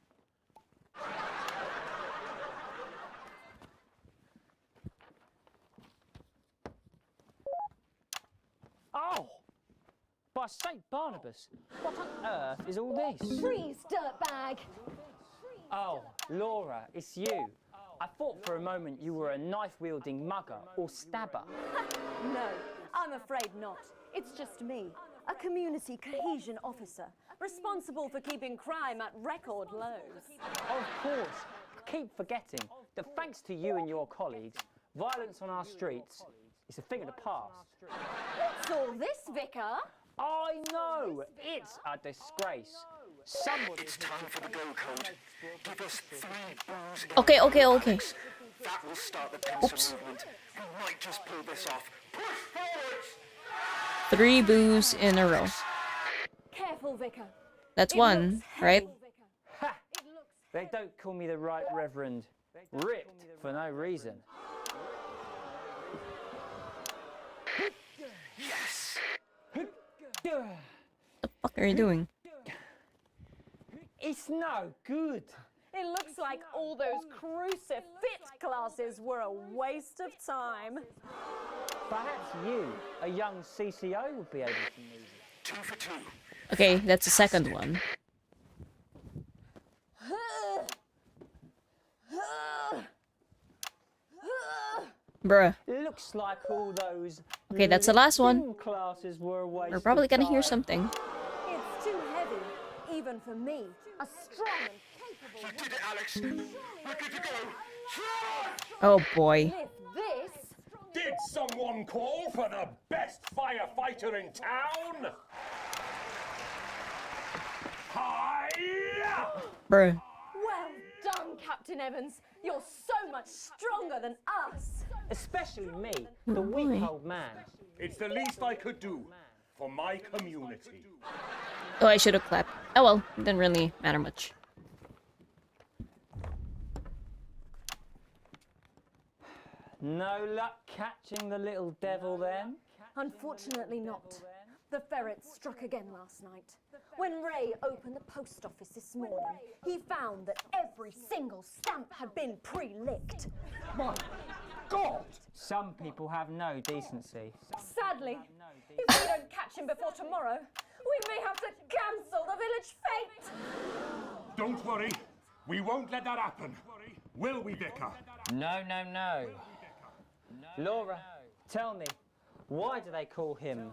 Speaker 14: Oh! By St. Barnabas, what on earth is all this?
Speaker 15: Freeze, dirtbag!
Speaker 14: Oh, Laura, it's you. I thought for a moment you were a knife-wielding mugger or stabber.
Speaker 3: No, I'm afraid not. It's just me, a community cohesion officer, responsible for keeping crime at record lows.
Speaker 14: Of course. Keep forgetting that thanks to you and your colleagues, violence on our streets is a thing of the past.
Speaker 3: What's all this, Vicar?
Speaker 14: I know! It's a disgrace. Somebody...
Speaker 19: It's time for the go code. Give us 3 boos.
Speaker 1: Okay.
Speaker 19: That will start the pincer movement. We might just pull this off. Push forward!
Speaker 1: 3 boos in a row.
Speaker 3: Careful, Vicar.
Speaker 1: That's one, right?
Speaker 14: Ha! They don't call me the Right Reverend. Ripped for no reason.
Speaker 19: Yes!
Speaker 1: What the fuck are you doing?
Speaker 14: It's no good.
Speaker 3: It looks like all those crucifix classes were a waste of time.
Speaker 14: Perhaps you, a young CCO, would be able to use it.
Speaker 19: 2 for 2.
Speaker 1: Okay, that's the second one. Bruh.
Speaker 14: Looks like all those...
Speaker 1: Okay, that's the last one.
Speaker 14: Classes were a waste
Speaker 1: We're probably gonna
Speaker 14: of
Speaker 1: hear
Speaker 14: time.
Speaker 1: something.
Speaker 3: It's too heavy, even for me, a strong and capable
Speaker 19: You did it, Alex. We're good to go.
Speaker 1: Oh boy.
Speaker 3: Lift this.
Speaker 12: Did someone call for the best firefighter in town? Hi-ya!
Speaker 1: Bruh.
Speaker 3: Well done, Captain Evans. You're so much stronger than us.
Speaker 14: Especially me, the weak old man.
Speaker 12: It's the least I could do for my community.
Speaker 1: Oh, I should have clapped. Oh well, it didn't really matter much.
Speaker 14: No luck catching the little devil then?
Speaker 3: Unfortunately not. The ferrets struck again last night. When Ray opened the post office this morning, he found that every single stamp had been pre-licked.
Speaker 14: My God! Some people have no decency.
Speaker 3: Sadly, if we don't catch him before tomorrow, we may have to cancel the village fete.
Speaker 12: Don't worry, we won't let that happen. Will we, Vicar?
Speaker 14: No. Laura, tell me, why do they call him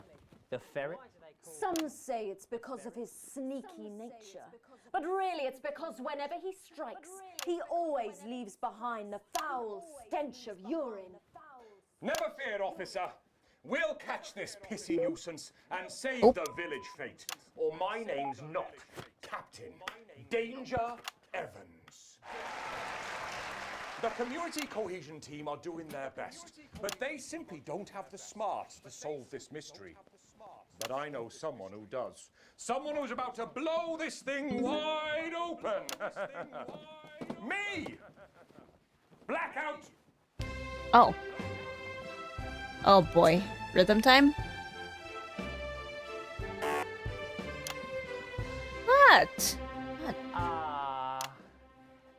Speaker 14: the ferret?
Speaker 3: Some say it's because of his sneaky nature, but really it's because whenever he strikes, he always leaves behind the foul stench of urine.
Speaker 12: Never fear, officer. We'll catch this pissy nuisance and save the village fate. Or my name's not Captain Danger Evans. The community cohesion team are doing their best, but they simply don't have the smarts to solve this mystery. But I know someone who does. Someone who's about to blow this thing wide open. Me! Blackout!
Speaker 1: Oh. Oh boy. Rhythm time? What?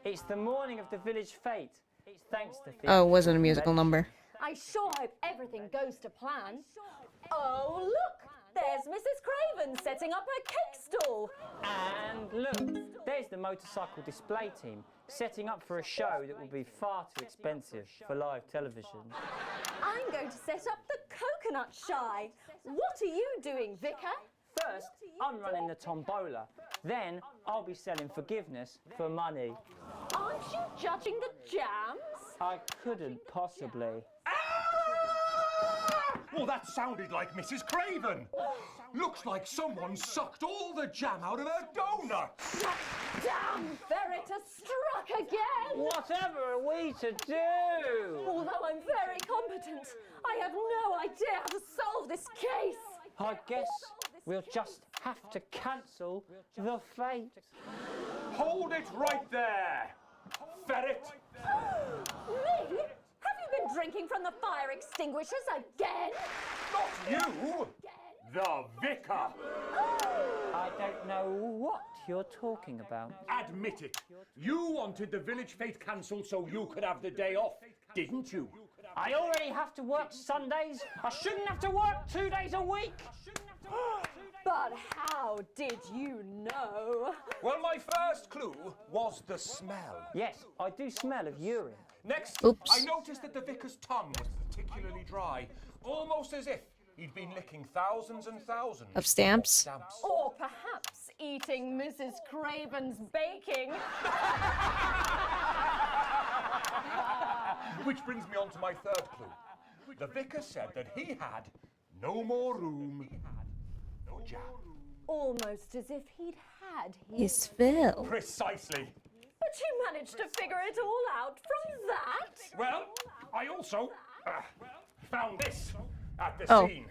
Speaker 14: It's the morning of the village fete. It's thanks to
Speaker 1: Oh, it wasn't a musical number.
Speaker 3: I sure hope everything goes to plan. Oh, look! There's Mrs. Craven setting up her cake stall.
Speaker 14: And look, there's the motorcycle display team setting up for a show that will be far too expensive for live television.
Speaker 3: I'm going to set up the coconut shy. What are you doing, Vicar?
Speaker 14: First, I'm running the tombola. Then, I'll be selling forgiveness for money.
Speaker 3: Aren't you judging the jams?
Speaker 14: I couldn't possibly.
Speaker 12: Well, that sounded like Mrs. Craven. Looks like someone sucked all the jam out of her donut.
Speaker 3: Damn ferret has struck again!
Speaker 14: Whatever are we to do?
Speaker 3: Although I'm very competent, I have no idea how to solve this case.
Speaker 14: I guess we'll just have to cancel the fate.
Speaker 12: Hold it right there, ferret.
Speaker 3: Me? Have you been drinking from the fire extinguishers again?
Speaker 12: Not you, the vicar.
Speaker 14: I don't know what you're talking about.
Speaker 12: Admit it. You wanted the village fete cancelled so you could have the day off, didn't you?
Speaker 14: I already have to work Sundays. I shouldn't have to work 2 days a week.
Speaker 3: But how did you know?
Speaker 12: Well, my first clue was the smell.
Speaker 14: Yes, I do smell of urine.
Speaker 12: Next,
Speaker 1: Oops.
Speaker 12: I noticed that the vicar's tongue was particularly dry, almost as if he'd been licking thousands and thousands
Speaker 1: Of stamps?
Speaker 3: Or perhaps eating Mrs. Craven's baking.
Speaker 12: Which brings me on to my third clue. The vicar said that he had no more room for jam.
Speaker 3: Almost as if he'd had
Speaker 1: His fill.
Speaker 12: Precisely.
Speaker 3: But you managed to figure it all out from that?
Speaker 12: Well, I also found this at the
Speaker 1: Oh.
Speaker 12: scene.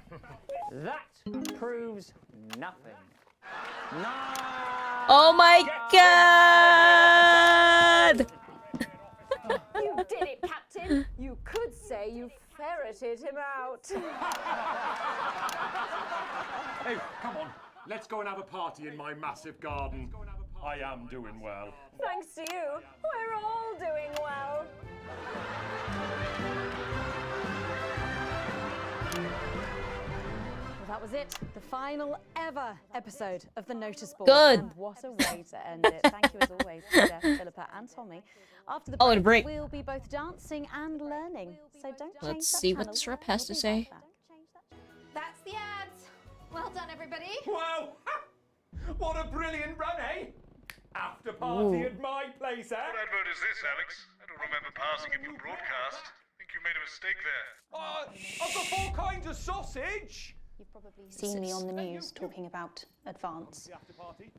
Speaker 14: That proves nothing. No!
Speaker 1: Oh my god!
Speaker 3: You did it, Captain. You could say you ferreted him out.
Speaker 12: Hey, come on. Let's go and have a party in my massive garden. I am doing well.
Speaker 3: Thanks to you, we're all doing well. Well, that was it. The final ever episode of the Notice Board.
Speaker 1: Good.
Speaker 2: And what a way to end it. Thank you as always, Jeff, Philippa and Tommy. After the
Speaker 1: Oh, and a break.
Speaker 2: we'll be both dancing and learning. So don't change
Speaker 1: Let's
Speaker 2: that
Speaker 1: see what
Speaker 2: channel.
Speaker 1: Srep has to
Speaker 2: We'll be
Speaker 1: say.
Speaker 2: back.
Speaker 15: That's the ads. Well done, everybody.
Speaker 12: Wow! What a brilliant run, eh? After party
Speaker 1: Ooh.
Speaker 12: at my place, eh?
Speaker 7: What advert is this, Alex? I don't remember passing it for broadcast. I think you made a mistake there.
Speaker 12: I've got 4 kinds of sausage.
Speaker 2: You've probably
Speaker 11: Seen me on the news talking about Advance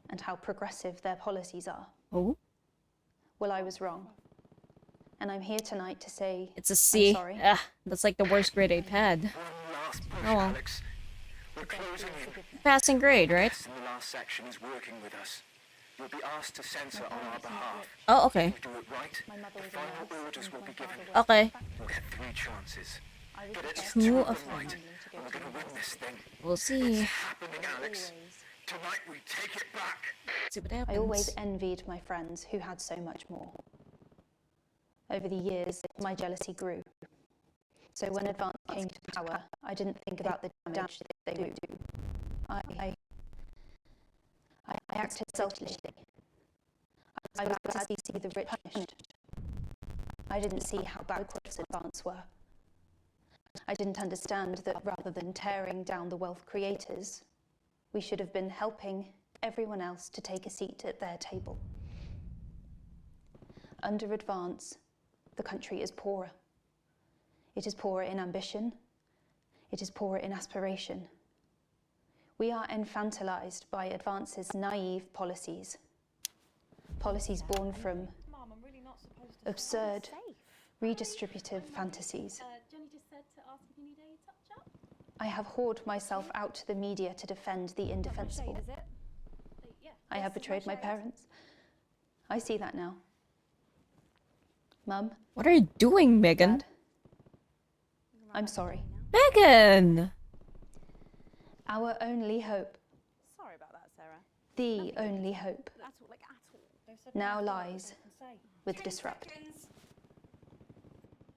Speaker 11: and how progressive their policies are.
Speaker 1: Oh?
Speaker 11: Well, I was wrong. And I'm here tonight to say
Speaker 1: It's a C.
Speaker 11: I'm sorry.
Speaker 1: Ugh, that's like the worst grade I had.
Speaker 19: Last push,
Speaker 1: Oh well.
Speaker 19: Alex. We're closing in.
Speaker 1: Passing grade, right?
Speaker 19: And the last section is working with us. You'll be asked to censor on our behalf.
Speaker 1: Oh, okay.
Speaker 19: If we do it right, the final orders will be given.
Speaker 1: Okay.
Speaker 19: We'll get 3 chances. But it's
Speaker 1: Two
Speaker 19: 2
Speaker 1: of
Speaker 19: of them
Speaker 1: them.
Speaker 19: right, and we're going to win this thing.
Speaker 1: We'll see.
Speaker 19: It's happening, Alex. Tonight we take it back.
Speaker 1: See what
Speaker 11: I
Speaker 1: happens.
Speaker 11: always envied my friends who had so much more. Over the years, my jealousy grew. So when Advance came to power, I didn't think about the damage that they would do. I acted selfishly. I was glad to see the rich punished. I didn't see how backwards Advance were. I didn't understand that rather than tearing down the wealth creators, we should have been helping everyone else to take a seat at their table. Under Advance, the country is poorer. It is poorer in ambition. It is poorer in aspiration. We are infantilized by Advance's naive policies. Policies born from absurd, redistributive fantasies.
Speaker 6: Johnny just said to ask if you need a touch-up.
Speaker 11: I have whored myself out to the media to defend the indefensible. I have betrayed my parents. I see that now. Mum?
Speaker 1: What are you doing, Megan?
Speaker 11: Dad, I'm sorry.
Speaker 1: Megan!
Speaker 11: Our only hope,
Speaker 2: Sorry about that, Sarah.
Speaker 11: the only hope,
Speaker 2: At all, like at all. They've said
Speaker 11: now
Speaker 2: nothing
Speaker 11: lies
Speaker 2: they can say.
Speaker 11: with Disrupt.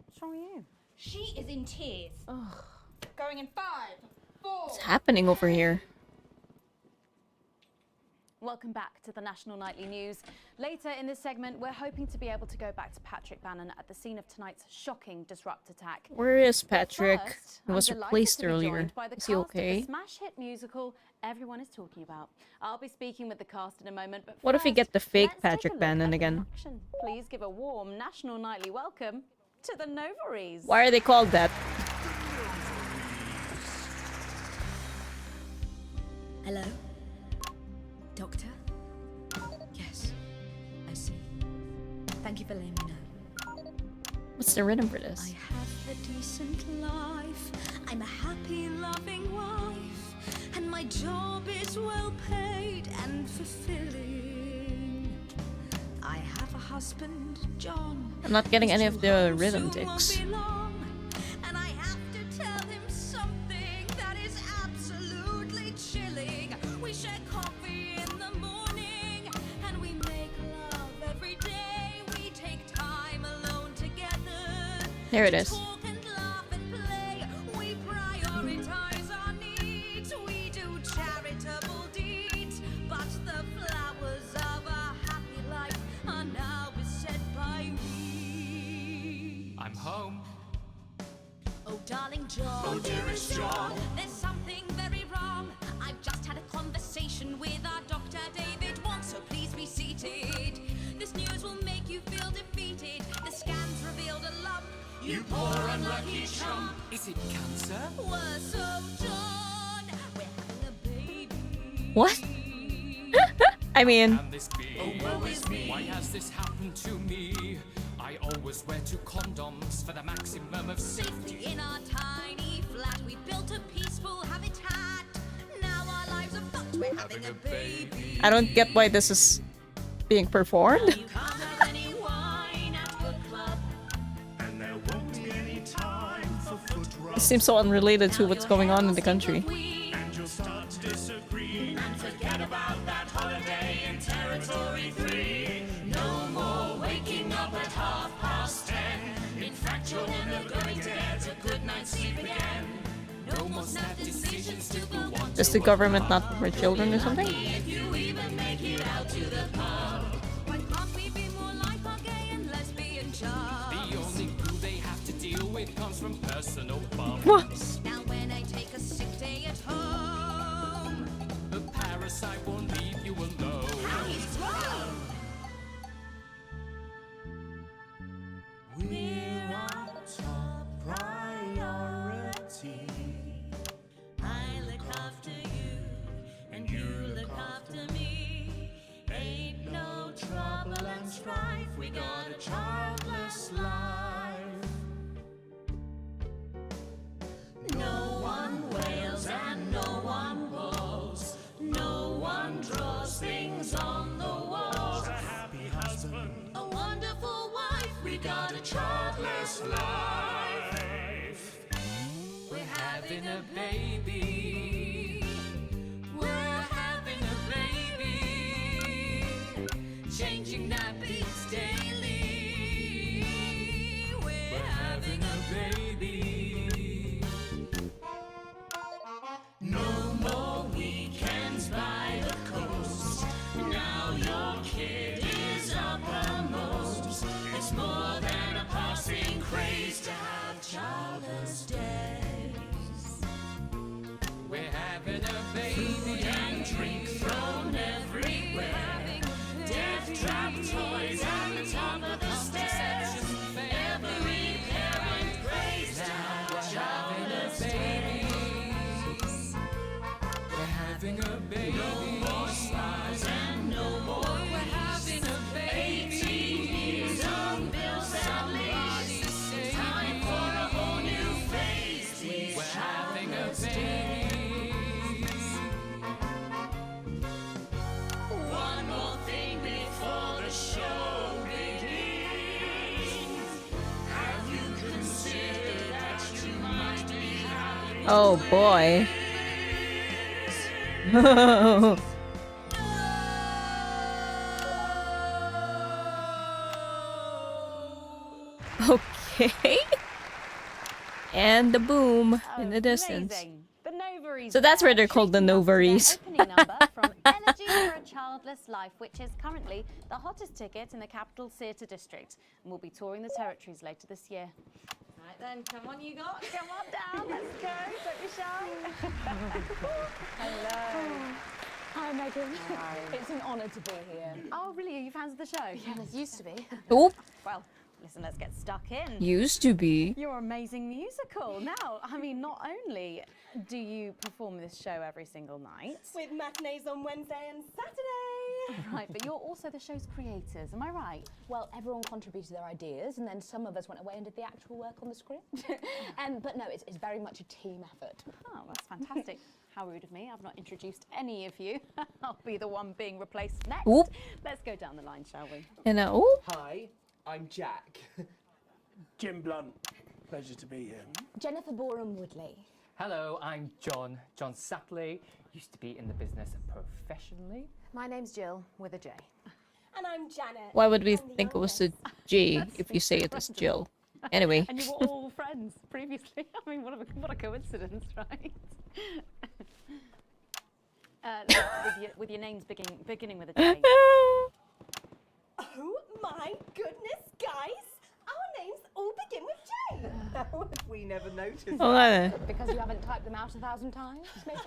Speaker 2: What's wrong with you?
Speaker 6: She is in tears. Going in 5, 4.
Speaker 1: What's happening over here?
Speaker 2: Welcome back to the National Nightly News. Later in this segment, we're hoping to be able to go back to Patrick Bannon at the scene of tonight's shocking disrupt attack.
Speaker 1: Where is Patrick?
Speaker 2: First,
Speaker 1: He was
Speaker 2: I'm delighted
Speaker 1: replaced
Speaker 2: to be
Speaker 1: earlier.
Speaker 2: joined by the
Speaker 1: Is he
Speaker 2: cast of
Speaker 1: okay?
Speaker 2: the smash hit musical everyone is talking about. I'll be speaking with the cast in a moment, but
Speaker 1: What if we
Speaker 2: first,
Speaker 1: get the fake
Speaker 2: let's take a
Speaker 1: Patrick
Speaker 2: look
Speaker 1: Bannon
Speaker 2: at the
Speaker 1: again?
Speaker 2: action. Please give a warm National Nightly welcome to the Novaries.
Speaker 1: Why are they called that?
Speaker 5: Hello? Doctor? Yes, I see. Thank you for letting me know.
Speaker 1: What's the rhythm for this?
Speaker 5: I have a decent life. I'm a happy, loving wife. And my job is well paid and fulfilling. I have a husband, John.
Speaker 1: I'm not getting any of the rhythm
Speaker 5: Soon won't
Speaker 1: ticks.
Speaker 5: be long, and I have to tell him something that is absolutely chilling. We share coffee in the morning, and we make love every day. We take time alone together.
Speaker 1: There it is.
Speaker 5: Talk and laugh and play. We prioritize our needs. We do charitable deeds. But the flowers of a happy life are now beset by weeds.
Speaker 22: I'm home.
Speaker 5: Oh, darling John.
Speaker 22: Oh, dearest John.
Speaker 5: There's something very wrong. I've just had a conversation with our doctor, David Wong, so please be seated. This news will make you feel defeated. The scans revealed a lump.
Speaker 22: You poor unlucky chump. Is it cancer?
Speaker 5: We're so John. We're having a baby.
Speaker 1: What? I mean,
Speaker 22: Can this be? Oh, woe is me. Why has this happened to me? I always wear 2 condoms for the maximum of safety.
Speaker 5: In our tiny flat, we built a peaceful habitat. Now our lives are fucked. We're having a baby.
Speaker 1: I don't get why this is being performed.
Speaker 5: You can't have any wine at the club.
Speaker 10: And there won't be any time for foot
Speaker 1: It
Speaker 10: rubs.
Speaker 1: seems so unrelated to what's going on in the country.
Speaker 10: And you'll start to disagree. And forget about that holiday in Territory 3. No more waking up at 10:30. In fact, you're never going to get a good night's sleep again.
Speaker 22: No more snap decisions to go on.
Speaker 1: Is the government not for children or something?
Speaker 5: If you even make it out to the pub. Why can't we be more like our gay and lesbian chums?
Speaker 22: The only glue they have to deal with comes from personal bums.
Speaker 5: Now when I take a sick day at home,
Speaker 22: The parasite won't leave you alone.
Speaker 5: how he's grown.
Speaker 10: We're our top priority.
Speaker 5: I look after you, and you look after me. Ain't no trouble and strife. We got a childless life. No one wails and no one walls. No one draws things on the walls.
Speaker 10: A happy husband,
Speaker 5: A wonderful wife. We got a childless life.
Speaker 22: We're having a baby.
Speaker 5: We're having a baby. Changing nappies daily. We're having a
Speaker 22: baby.
Speaker 10: no more weekends by the coast. Now your kid is uppermost. It's more than a passing craze to have childless days.
Speaker 22: We're having a baby.
Speaker 10: Food and drink thrown everywhere. Death trap toys at the top of the stairs. Every parent prays to have childless days.
Speaker 22: We're having a baby.
Speaker 10: No more spas and no more
Speaker 22: We're having a baby.
Speaker 10: 18 years on bills and leaves. Time for a whole new phase. These
Speaker 22: We're having a
Speaker 10: childless
Speaker 22: baby.
Speaker 10: One more thing before the show begins. Have you considered that you might be having
Speaker 1: Oh boy. Okay. And the boom in the distance.
Speaker 2: Amazing. The Nova ovaries.
Speaker 1: So that's where
Speaker 2: there,
Speaker 1: they're called the
Speaker 2: treating us to their
Speaker 1: novaries.
Speaker 2: opening number from Energy for a Childless Life, which is currently the hottest ticket in the capital theatre district, and will be touring the territories later this year. Right then, come on, you lot, come on down. Let's go. Don't be shy. Hello. Hi, Megan. Hi. It's an honour to be here. Oh, really? Are you fans of the show? Yes, used to be.
Speaker 1: Oop.
Speaker 2: Well, listen, let's get stuck in.
Speaker 1: Used to be.
Speaker 2: Your amazing musical. Now, I mean, not only do you perform this show every single night,
Speaker 9: with matinees on Wednesday and Saturday.
Speaker 2: right, but you're also the show's creators, am I right?
Speaker 15: Well, everyone contributed their ideas, and then some of us went away and did the actual work on the script. But no, it's very much a team effort.
Speaker 2: Oh, that's fantastic. How rude of me. I've not introduced any of you. I'll be the one being replaced next.
Speaker 1: Oop.
Speaker 2: Let's go down the line, shall we?
Speaker 1: And oop.
Speaker 17: Hi, I'm Jack.
Speaker 20: Jim Blunt. Pleasure to be here.
Speaker 15: Jennifer Boreham Woodley.
Speaker 23: Hello, I'm John Sapley. Used to be in the business professionally.
Speaker 2: My name's Jill, with a J.
Speaker 9: And I'm Janet.
Speaker 1: Why would we think it was a G if you say it as Jill? Anyway.
Speaker 2: And you were all friends previously. I mean, what a coincidence, right? with your names beginning with a J.
Speaker 9: Oh my goodness, guys! Our names all begin with J.
Speaker 17: How have we never noticed?
Speaker 1: Oh, I
Speaker 15: Because you haven't typed them out 1,000 times, maybe?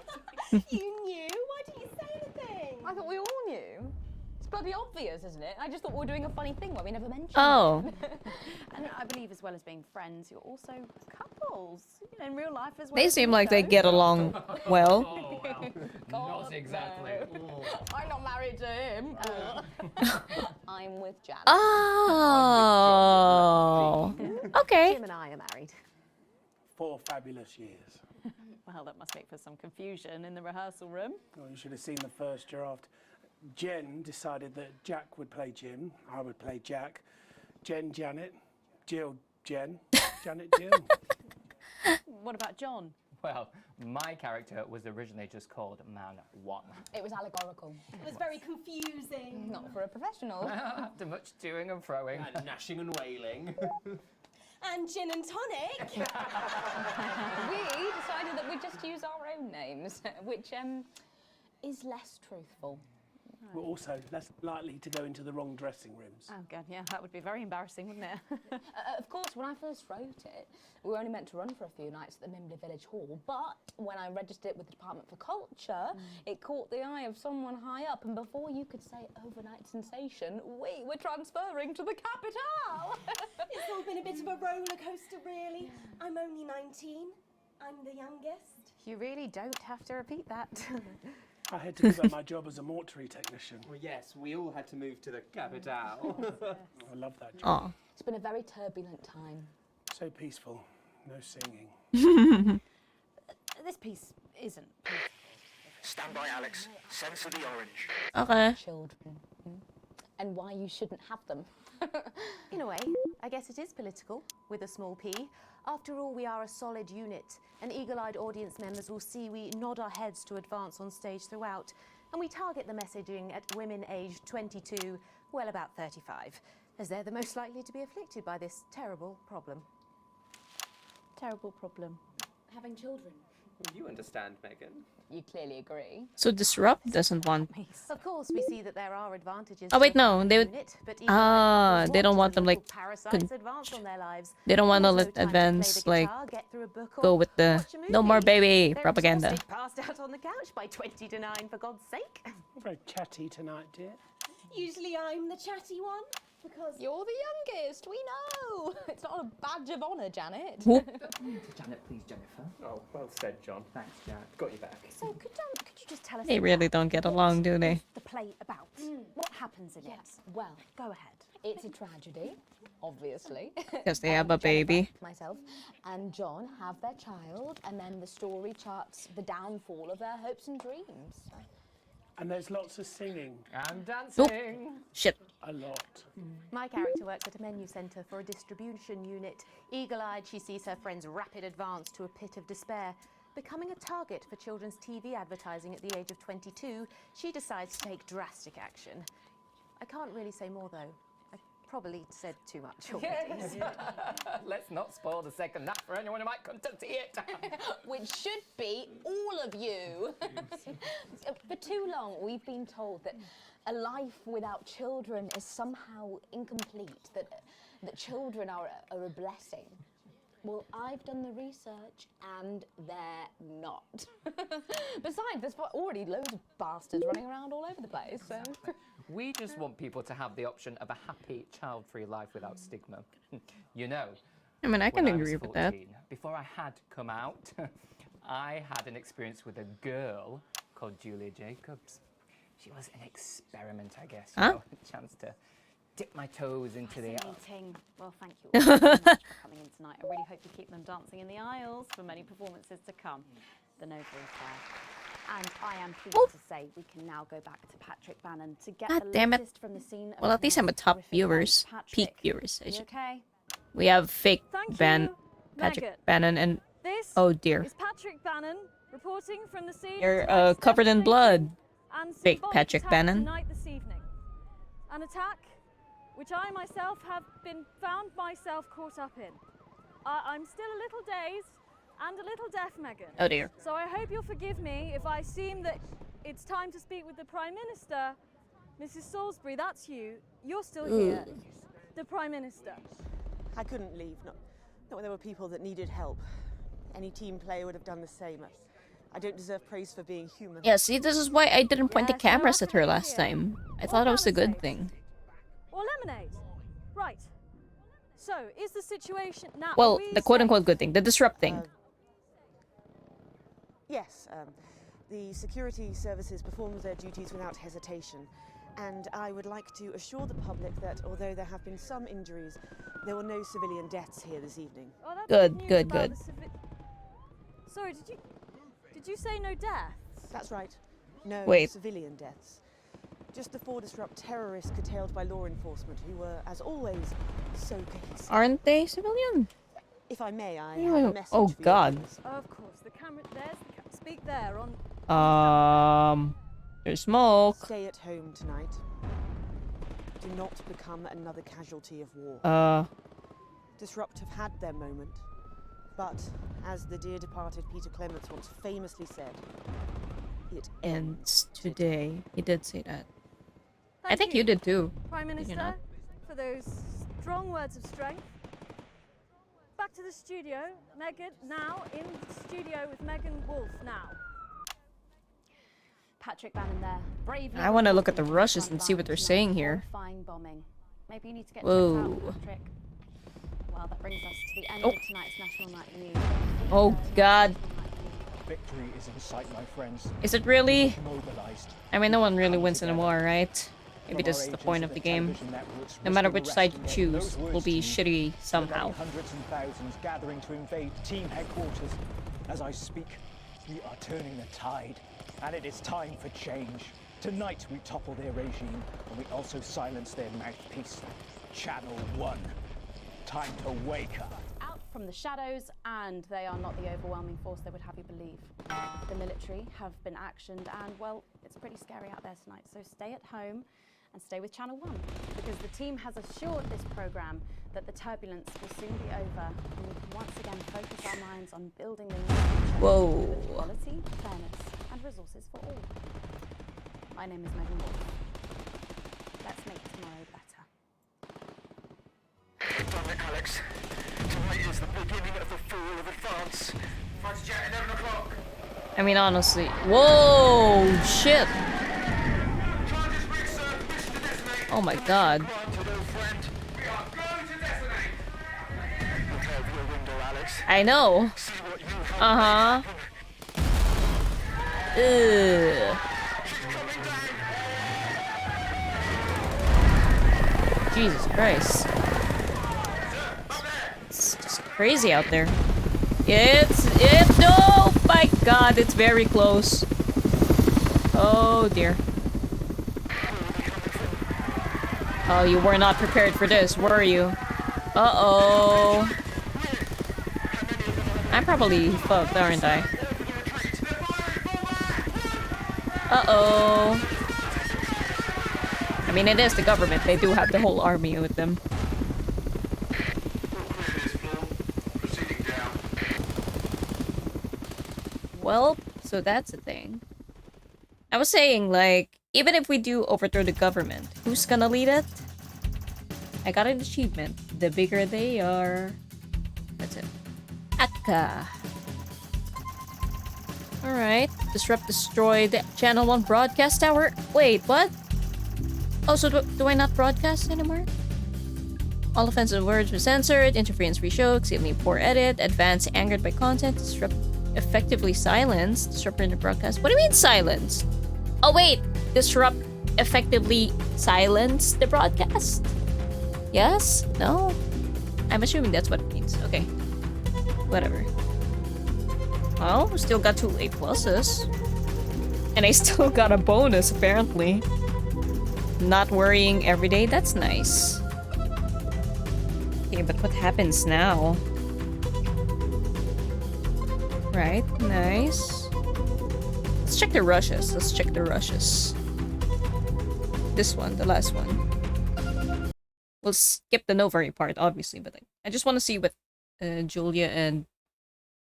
Speaker 9: You knew? Why didn't you say anything?
Speaker 15: I thought we all knew. It's bloody obvious, isn't it? I just thought we were doing a funny thing where we never mentioned
Speaker 1: Oh.
Speaker 15: it.
Speaker 2: And I believe, as well as being friends, you're also couples. You know, in real life as well.
Speaker 1: They
Speaker 2: as
Speaker 1: seem
Speaker 2: in
Speaker 1: like they
Speaker 2: show.
Speaker 1: get along well.
Speaker 23: Oh, well. Not exactly.
Speaker 15: No. I'm not married to him. I'm with Janet.
Speaker 1: Oh. Okay.
Speaker 2: Jim and I are married.
Speaker 20: 4 fabulous years.
Speaker 2: Well, that must make for some confusion in the rehearsal room.
Speaker 20: Well, you should have seen the first draft. Jen decided that Jack would play Jim, I would play Jack, Jen Janet, Jill Jen, Janet Jill.
Speaker 2: What about John?
Speaker 23: Well, my character was originally just called Man 1.
Speaker 15: It was allegorical.
Speaker 9: It was very confusing.
Speaker 15: Not for a professional.
Speaker 23: After much toing and froing.
Speaker 17: And gnashing and wailing.
Speaker 9: And gin and tonic.
Speaker 15: We decided that we'd just use our own names, which is less truthful.
Speaker 20: We're also less likely to go into the wrong dressing rooms.
Speaker 2: Oh, God, yeah, that would be very embarrassing, wouldn't it?
Speaker 15: Of course, when I first wrote it, we were only meant to run for a few nights at the Mimbley Village Hall, but when I registered it with the Department for Culture, it caught the eye of someone high up, and before you could say overnight sensation, we were transferring to the capital.
Speaker 9: It's all been a bit of a roller coaster, really. I'm only 19. I'm the youngest.
Speaker 2: You really don't have to repeat that.
Speaker 20: I had to give up my job as a mortuary technician.
Speaker 17: Well, yes, we all had to move to the capital.
Speaker 20: I love that job.
Speaker 1: Aw.
Speaker 15: It's been a very turbulent time.
Speaker 20: So peaceful, no singing.
Speaker 2: This piece isn't.
Speaker 19: Stand by, Alex. Censor the orange.
Speaker 1: Okay.
Speaker 15: Children. And why you shouldn't have them.
Speaker 2: In a way, I guess it is political, with a small p. After all, we are a solid unit, and eagle-eyed audience members will see we nod our heads to advance on stage throughout, and we target the messaging at women aged 22, well, about 35, as they're the most likely to be afflicted by this terrible problem. Terrible problem.
Speaker 15: Having children.
Speaker 17: You understand, Megan.
Speaker 15: You clearly agree.
Speaker 1: So Disrupt doesn't want.
Speaker 2: Of course, we see that there are advantages.
Speaker 1: Oh wait,
Speaker 2: to
Speaker 1: no, they would.
Speaker 2: unit, but
Speaker 1: They don't want them like.
Speaker 2: parasites advance on their lives.
Speaker 1: They don't want to
Speaker 2: There's
Speaker 1: let
Speaker 2: no time to
Speaker 1: advance
Speaker 2: play the
Speaker 1: like
Speaker 2: guitar, get through a book, or
Speaker 1: go with the
Speaker 2: watch a
Speaker 1: no more
Speaker 2: movie.
Speaker 1: baby
Speaker 2: They're
Speaker 1: propaganda.
Speaker 2: exhausted, passed out on the couch by 20 to 9, for God's sake.
Speaker 20: You're very chatty tonight, dear.
Speaker 9: Usually I'm the chatty one. Because
Speaker 15: you're the youngest, we know. It's not a badge of honour, Janet.
Speaker 17: Janet, please, Jennifer. Oh, well said, John. Thanks, Janet. Got you back.
Speaker 2: So could you just tell us
Speaker 1: They really don't get along, do they?
Speaker 2: the play about? What happens in it?
Speaker 15: Well,
Speaker 2: go ahead.
Speaker 15: It's a tragedy, obviously.
Speaker 1: Because they have a baby.
Speaker 15: Myself and John have their child, and then the story charts the downfall of their hopes and dreams.
Speaker 20: And there's lots of singing.
Speaker 23: And dancing.
Speaker 1: Shit.
Speaker 20: A lot.
Speaker 2: My character works at a menu centre for a distribution unit. Eagle-eyed, she sees her friend's rapid advance to a pit of despair. Becoming a target for children's TV advertising at the age of 22, she decides to take drastic action. I can't really say more, though. I probably said too much already.
Speaker 23: Let's not spoil the second nap for anyone who might come to see it.
Speaker 15: Which should be all of you. For too long, we've been told that a life without children is somehow incomplete, that children are a blessing. Well, I've done the research, and they're not. Besides, there's already loads of bastards running around all over the place, so...
Speaker 23: We just want people to have the option of a happy, child-free life without stigma. You know,
Speaker 1: I mean, I can
Speaker 23: when
Speaker 1: agree
Speaker 23: was
Speaker 1: with that.
Speaker 23: 14, before I had come out, I had an experience with a girl called Julia Jacobs. She was an experiment, I guess. You know, a chance to dip my toes into the...
Speaker 2: Fascinating. Well, thank you all so much for coming in tonight. I really hope you keep them dancing in the aisles for many performances to come. The Nova is there. And I am pleased to say we can now go back to Patrick Bannon to get
Speaker 1: God
Speaker 2: the
Speaker 1: damn it.
Speaker 2: latest from the scene.
Speaker 1: Well, at least I'm a top viewers. Peak viewers.
Speaker 2: You okay?
Speaker 1: We have fake
Speaker 21: Thank
Speaker 1: Patrick
Speaker 21: Megan.
Speaker 1: Bannon and...
Speaker 21: This
Speaker 1: Oh dear.
Speaker 21: is Patrick Bannon reporting from the scene.
Speaker 1: You're covered in blood.
Speaker 21: And
Speaker 1: Fake
Speaker 21: symbolic
Speaker 1: Patrick
Speaker 21: attack
Speaker 1: Bannon.
Speaker 21: tonight this evening. An attack which I myself have been found myself caught up in. I'm still a little dazed and a little deaf, Megan.
Speaker 1: Oh dear.
Speaker 21: So I hope you'll forgive me if I seem that it's time to speak with the Prime Minister. Mrs. Salisbury, that's you. You're still here. The Prime Minister.
Speaker 16: I couldn't leave, not when there were people that needed help. Any team player would have done the same. I don't deserve praise for being human.
Speaker 1: Yeah, see, this is why I didn't point the cameras at her last time. I thought it was a good thing.
Speaker 21: Or lemonade. Right. So, is the situation now...
Speaker 1: Well, the quote-unquote good thing. The disrupting.
Speaker 16: Yes, the security services performed their duties without hesitation. And I would like to assure the public that although there have been some injuries, there were no civilian deaths here this evening.
Speaker 21: Oh, that's
Speaker 1: Good,
Speaker 21: news
Speaker 1: good,
Speaker 21: about
Speaker 1: good.
Speaker 21: the Sorry, did you say no deaths?
Speaker 16: That's right. No
Speaker 1: Wait.
Speaker 16: civilian deaths. Just the 4 disrupt terrorists curtailed by law enforcement, who were, as always, so cohesive.
Speaker 1: Aren't they civilian?
Speaker 16: If I may, I have a message
Speaker 1: Oh
Speaker 16: for you.
Speaker 1: god.
Speaker 21: Of course, the camera. There's the speak there on.
Speaker 1: There's smoke.
Speaker 16: Stay at home tonight. Do not become another casualty of war. Disrupt have had their moment, but as the dear departed Peter Clements once famously said, it
Speaker 1: Ends today. He did say that. I
Speaker 21: Thank
Speaker 1: think you did too.
Speaker 21: Prime
Speaker 1: Did
Speaker 21: Minister,
Speaker 1: you not?
Speaker 21: for those strong words of strength. Back to the studio. Megan, now in the studio with Megan Wolf now.
Speaker 2: Patrick Bannon there, bravely.
Speaker 1: I want to look at the
Speaker 2: reporting
Speaker 1: rushes
Speaker 2: from
Speaker 1: and see what they're
Speaker 2: tonight's
Speaker 1: saying here.
Speaker 2: horrifying bombing. Maybe you need to get
Speaker 1: Whoa.
Speaker 2: checked out, Patrick. Well, that brings us to the end
Speaker 1: Oh.
Speaker 2: of tonight's National Night News.
Speaker 1: Oh god.
Speaker 4: Victory is in sight, my friends.
Speaker 1: Is it really?
Speaker 4: Mobilized.
Speaker 1: I mean, no one really wins in a war, right? Maybe this is the point of the game. No matter which side you choose, will be shitty somehow.
Speaker 4: Hundreds and thousands gathering to invade team headquarters. As I speak, we are turning the tide, and it is time for change. Tonight we topple their regime, and we also silence their mouthpiece, Channel 1. Time to wake up.
Speaker 2: Out from the shadows, and they are not the overwhelming force they would have you believe. The military have been actioned, and well, it's pretty scary out there tonight. So stay at home and stay with Channel 1, because the team has assured this programme that the turbulence will soon be over, and we can once again focus our minds on building the new future
Speaker 1: Whoa.
Speaker 2: with equality, fairness, and resources for all. My name is Megan Wolf. Let's make tomorrow better.
Speaker 19: Damn it, Alex. Tonight is the beginning of the fall of advance. Fighter jet, 11 o'clock.
Speaker 1: I mean, honestly. Whoa! Shit! Oh my god. I know. Uh-huh. Ugh. Jesus Christ. It's just crazy out there. No! My god, it's very close. Oh dear. Oh, you were not prepared for this, were you? Uh-oh. I'm probably fucked, aren't I? Uh-oh. I mean, it is the government. They do have the whole army with them. Well, so that's a thing. I was saying, like, even if we do overthrow the government, who's gonna lead it? I got an achievement. The bigger they are. That's it. Akka. Alright. Disrupt, destroy the Channel 1 broadcast tower. Wait, what? Oh, so do I not broadcast anymore? All offensive words were censored. Interference-free show. Exceedingly poor edit. Advanced, angered by content. Disrupt, effectively silenced. Disrupt the broadcast. What do you mean silenced? Oh, wait. Disrupt, effectively silence the broadcast? Yes? No? I'm assuming that's what it means. Okay. Whatever. Well, we still got 2 A pluses. And I still got a bonus, apparently. Not worrying every day, that's nice. Okay, but what happens now? Right, nice. Let's check the rushes. Let's check the rushes. This one, the last one. We'll skip the Novari part, obviously, but I just want to see what Julia and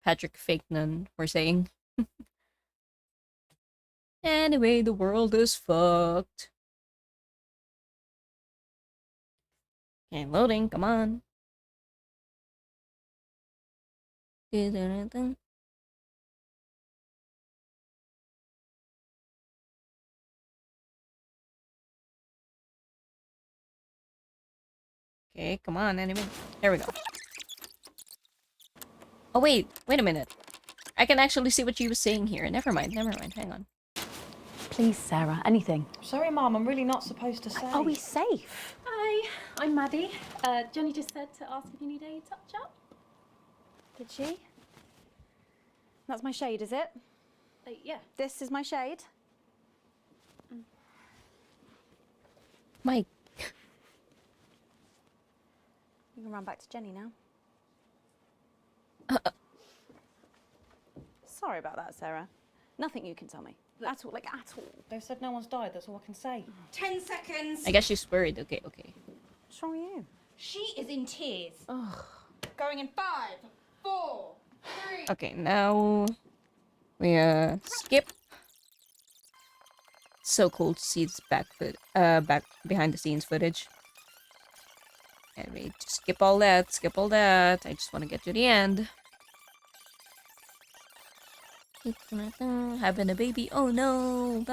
Speaker 1: Patrick Fakenon were saying. Anyway, the world is fucked. Okay, loading, come on. Okay, come on, anime. There we go. Oh, wait a minute. I can actually see what she was saying here. Never mind, hang on.
Speaker 2: Please, Sarah, anything.
Speaker 8: Sorry, Mum, I'm really not supposed to say.
Speaker 2: Are we safe?
Speaker 13: Hi, I'm Maddie. Johnny just said to ask if you need a touch-up.
Speaker 2: Did she? That's my shade, is it?
Speaker 13: Yeah.
Speaker 2: This is my shade?
Speaker 1: Mike.
Speaker 2: You can run back to Jenny now. Sorry about that, Sarah. Nothing you can tell me. At all, at all.
Speaker 8: They've said no one's died, that's all I can say.
Speaker 13: 10 seconds.
Speaker 1: I guess she's worried. Okay.
Speaker 2: What's wrong with you?
Speaker 13: She is in tears.
Speaker 2: Ugh.
Speaker 13: Going in 5, 4, 3.
Speaker 1: Okay, now we skip. So cool to see this back behind the scenes footage. And we skip all that. I just want to get to the end. Having a baby. Oh no.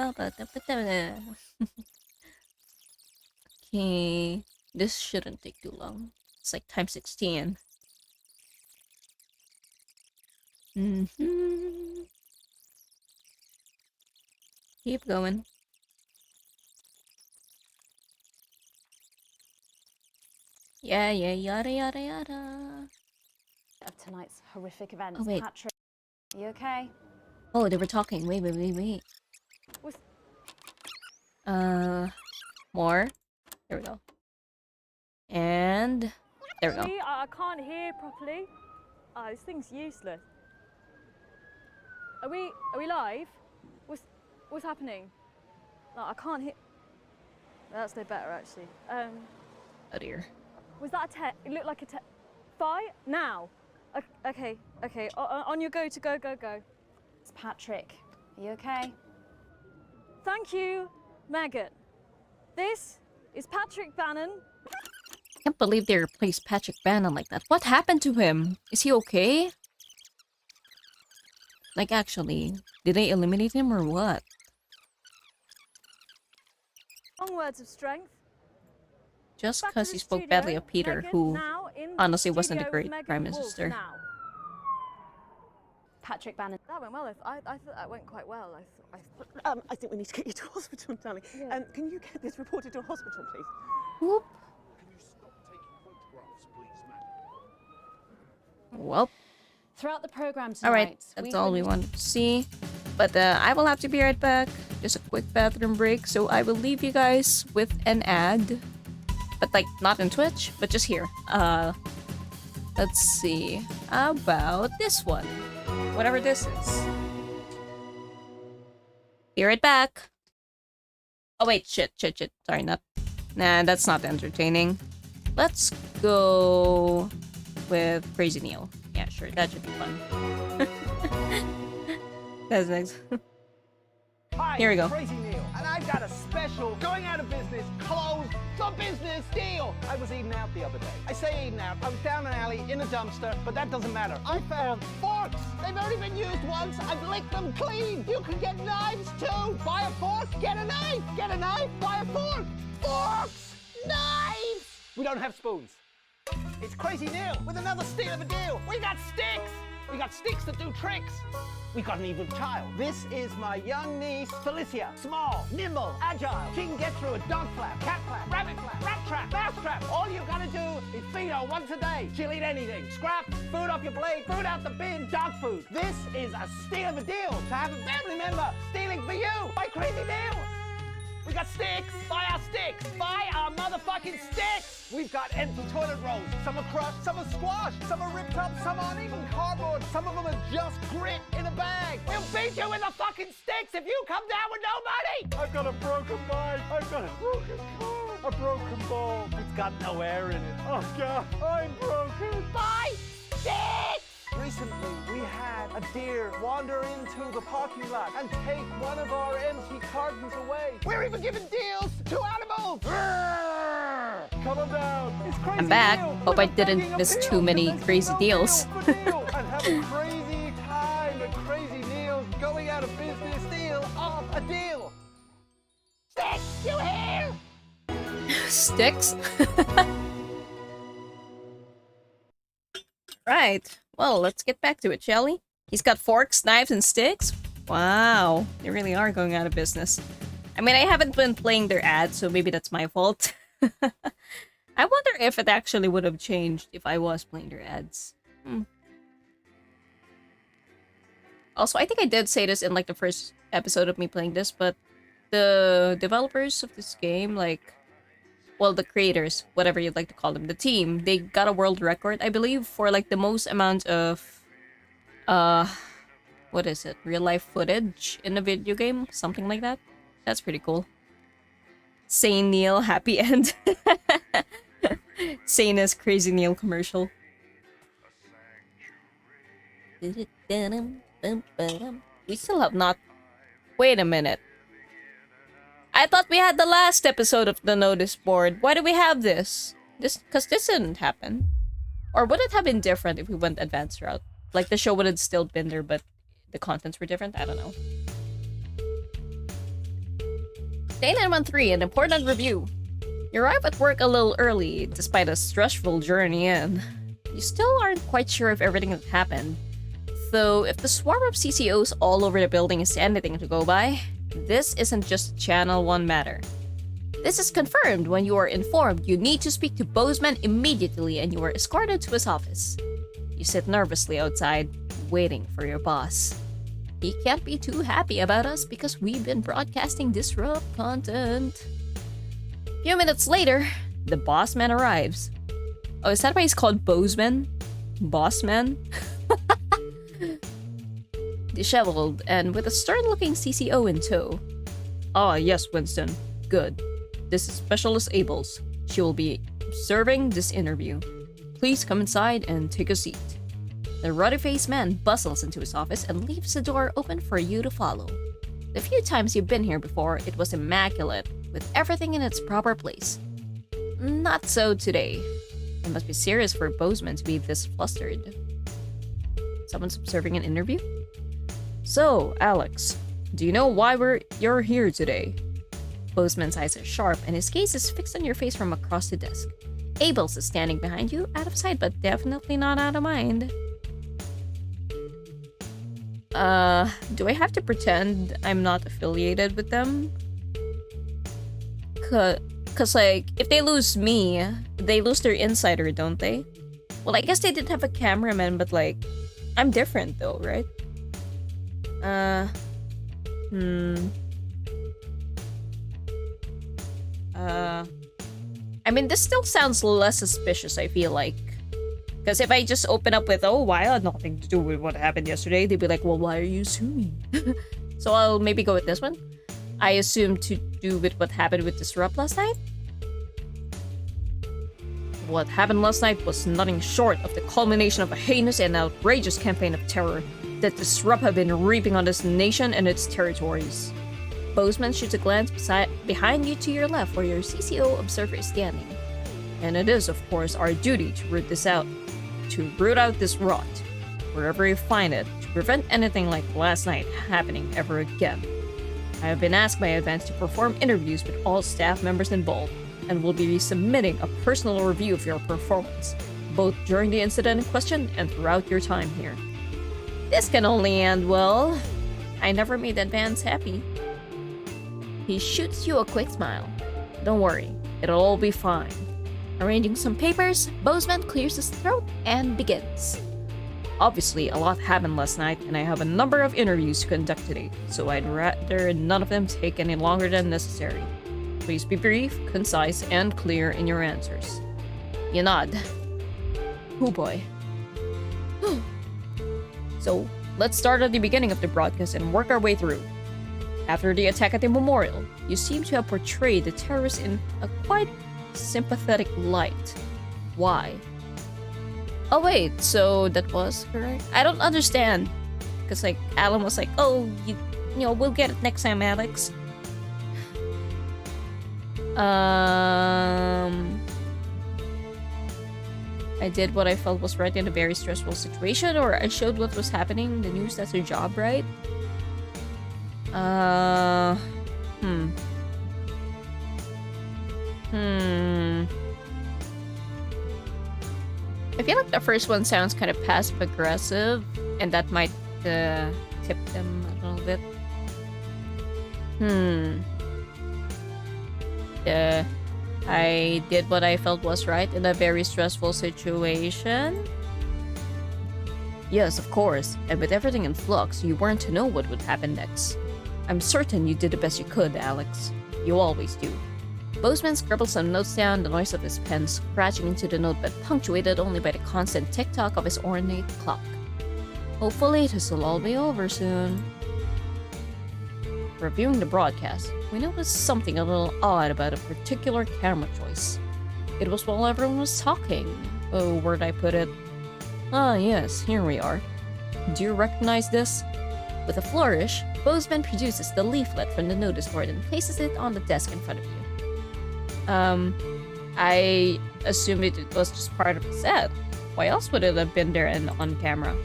Speaker 1: Okay. This shouldn't take too long. It's like time 16. Keep going. Yeah, yada yada yada.
Speaker 2: Of tonight's horrific events.
Speaker 1: Oh, wait.
Speaker 2: Patrick, are you okay?
Speaker 1: Oh, they were talking. Wait. More. There we go. And there we go.
Speaker 21: See, I can't hear properly. This thing's useless. Are we live? What's happening? No, I can't hear. That's no better actually.
Speaker 1: Oh dear.
Speaker 21: Was that a it looked like a fight now. Okay. On your go to go.
Speaker 2: It's Patrick. Are you okay?
Speaker 21: Thank you, Megan. This is Patrick Bannon.
Speaker 1: I can't believe they replaced Patrick Bannon like that. What happened to him? Is he okay? Like, actually, did they eliminate him or what?
Speaker 21: Long words of strength.
Speaker 1: Just because he spoke badly of Peter, who honestly wasn't a great Prime Minister.
Speaker 2: Patrick Bannon.
Speaker 21: That went well. I thought that went quite well.
Speaker 16: I think we need to get you to hospital, darling.
Speaker 21: Yeah.
Speaker 16: Can you get this reported to hospital, please?
Speaker 1: Whoop.
Speaker 7: Can you stop taking photographs, please, madam?
Speaker 1: Well.
Speaker 2: Throughout the program tonight.
Speaker 1: Alright, that's all we wanted to see. But I will have to be right back. Just a quick bathroom break. So I will leave you guys with an ad. But like, not in Twitch, but just here. Let's see. How about this one? Whatever this is. Be right back. Oh wait, shit. Sorry, not Nah, that's not entertaining. Let's go with Crazy Neil. Yeah, sure, that should be fun. That's next.
Speaker 3: Hi,
Speaker 1: Here we go.
Speaker 3: Crazy Neil, and I've got a special going out of business, closed for business deal. I was eating out the other day. I say eating out. I was down an alley in a dumpster, but that doesn't matter. I found forks. They've already been used once. I've licked them clean. You can get knives too. Buy a fork, get a knife. Get a knife, buy a fork. Forks, knives. We don't have spoons. It's Crazy Neil with another steal of a deal. We got sticks. We got sticks that do tricks. We got an evil child. This is my young niece, Felicia. Small, nimble, agile. She can get through a dog flap, cat flap, rabbit flap, rat trap, mouse trap. All you gotta do is feed her once a day. She'll eat anything. Scrap, food off your plate, food out the bin, dog food. This is a steal of a deal to have a family member stealing for you. Buy Crazy Neil. We got sticks. Buy our sticks. Buy our motherfucking sticks. We've got empty toilet rolls. Some are crushed, some are squashed, some are ripped up, some aren't even cardboard. Some of them are just grit in a bag. We'll beat you with the fucking sticks if you come down with no money. I've got a broken bike. I've got a broken car. A broken ball. It's got no air in it. Oh, God. I'm broken. Buy sticks. Recently, we had a deer wander into the parking lot and take one of our empty cartons away. We're even giving deals to animals. Come on down. It's Crazy
Speaker 1: I'm back.
Speaker 3: Neil
Speaker 1: Hope
Speaker 3: with
Speaker 1: I
Speaker 3: a
Speaker 1: didn't
Speaker 3: begging
Speaker 1: miss
Speaker 3: appeal
Speaker 1: too many
Speaker 3: to
Speaker 1: crazy
Speaker 3: make
Speaker 1: deals.
Speaker 3: no deal and have a crazy time at Crazy Neil's going out of business deal of a deal. Sticks, you hear?
Speaker 1: Sticks? Right. Well, let's get back to it, shall we? He's got forks, knives, and sticks? Wow. They really are going out of business. I mean, I haven't been playing their ads, so maybe that's my fault. I wonder if it actually would have changed if I was playing their ads. Also, I think I did say this in like the first episode of me playing this, but the developers of this game, like, well, the creators, whatever you'd like to call them, the team, they got a world record, I believe, for like the most amount of, what is it? Real life footage in a video game? Something like that. That's pretty cool. Sane Neil, happy end. Sane's Crazy Neil commercial. We still have not... Wait a minute. I thought we had the last episode of the notice board. Why do we have this? Because this didn't happen. Or would it have been different if we went advanced route? Like the show would have still been there, but the contents were different? I don't know. Day 913, an important review. You arrive at work a little early, despite a stressful journey in. You still aren't quite sure if everything that happened. Though, if the swarm of CCOs all over the building is anything to go by, this isn't just a Channel 1 matter. This is confirmed when you are informed you need to speak to Bozeman immediately and you are escorted to his office. You sit nervously outside, waiting for your boss. He can't be too happy about us because we've been broadcasting disrupt content. A few minutes later, the boss man arrives. Oh, is that why he's called Bozeman? Boss man? Disheveled and with a stern-looking CCO in tow. Ah, yes, Winston. Good. This is Specialist Abels. She will be observing this interview. Please come inside and take a seat. The ruddy-faced man bustles into his office and leaves the door open for you to follow. The few times you've been here before, it was immaculate, with everything in its proper place. Not so today. It must be serious for Bozeman to be this flustered. Someone's observing an interview? So, Alex, do you know why you're here today? Bozeman's eyes are sharp and his gaze is fixed on your face from across the desk. Abels is standing behind you, out of sight but definitely not out of mind. Do I have to pretend I'm not affiliated with them? Cause like, if they lose me, they lose their insider, don't they? Well, I guess they did have a cameraman, but like, I'm different though, right? I mean, this still sounds less suspicious, I feel like. Because if I just open up with, oh, why had nothing to do with what happened yesterday, they'd be like, well, why are you assuming? So I'll maybe go with this one. I assume to do with what happened with Disrupt last night? What happened last night was nothing short of the culmination of a heinous and outrageous campaign of terror that the Shrub have been reaping on this nation and its territories. Bozeman shoots a glance behind you to your left where your CCO observer is standing. And it is, of course, our duty to root this out. To root out this rot, wherever you find it, to prevent anything like last night happening ever again. I have been asked by Advance to perform interviews with all staff members involved, and will be submitting a personal review of your performance, both during the incident in question and throughout your time here. This can only end well. I never made Advance happy. He shoots you a quick smile. Don't worry, it'll all be fine. Arranging some papers, Bozeman clears his throat and begins. Obviously, a lot happened last night, and I have a number of interviews to conduct today, so I'd rather none of them take any longer than necessary. Please be brief, concise, and clear in your answers. You nod. Oh boy. So, let's start at the beginning of the broadcast and work our way through. After the attack at the memorial, you seem to have portrayed the terrorists in a quite sympathetic light. Why? Oh wait, so that was correct? I don't understand. Because like, Alan was like, oh, you know, we'll get it next time, Alex. I did what I felt was right in a very stressful situation, or I showed what was happening. The news, that's your job, right? I feel like the first one sounds kind of passive-aggressive, and that might tip them a little bit. I did what I felt was right in a very stressful situation. Yes, of course, and with everything in flux, you weren't to know what would happen next. I'm certain you did the best you could, Alex. You always do. Bozeman scribbled some notes down, the noise of his pen scratching into the notepad punctuated only by the constant tick-tock of his ornate clock. Hopefully, this will all be over soon. Reviewing the broadcast, we noticed something a little odd about a particular camera choice. It was while everyone was talking. Oh, where'd I put it? Ah, yes, here we are. Do you recognize this? With a flourish, Bozeman produces the leaflet from the notice board and places it on the desk in front of you. I assumed it was just part of the set. Why else would it have been there and on camera?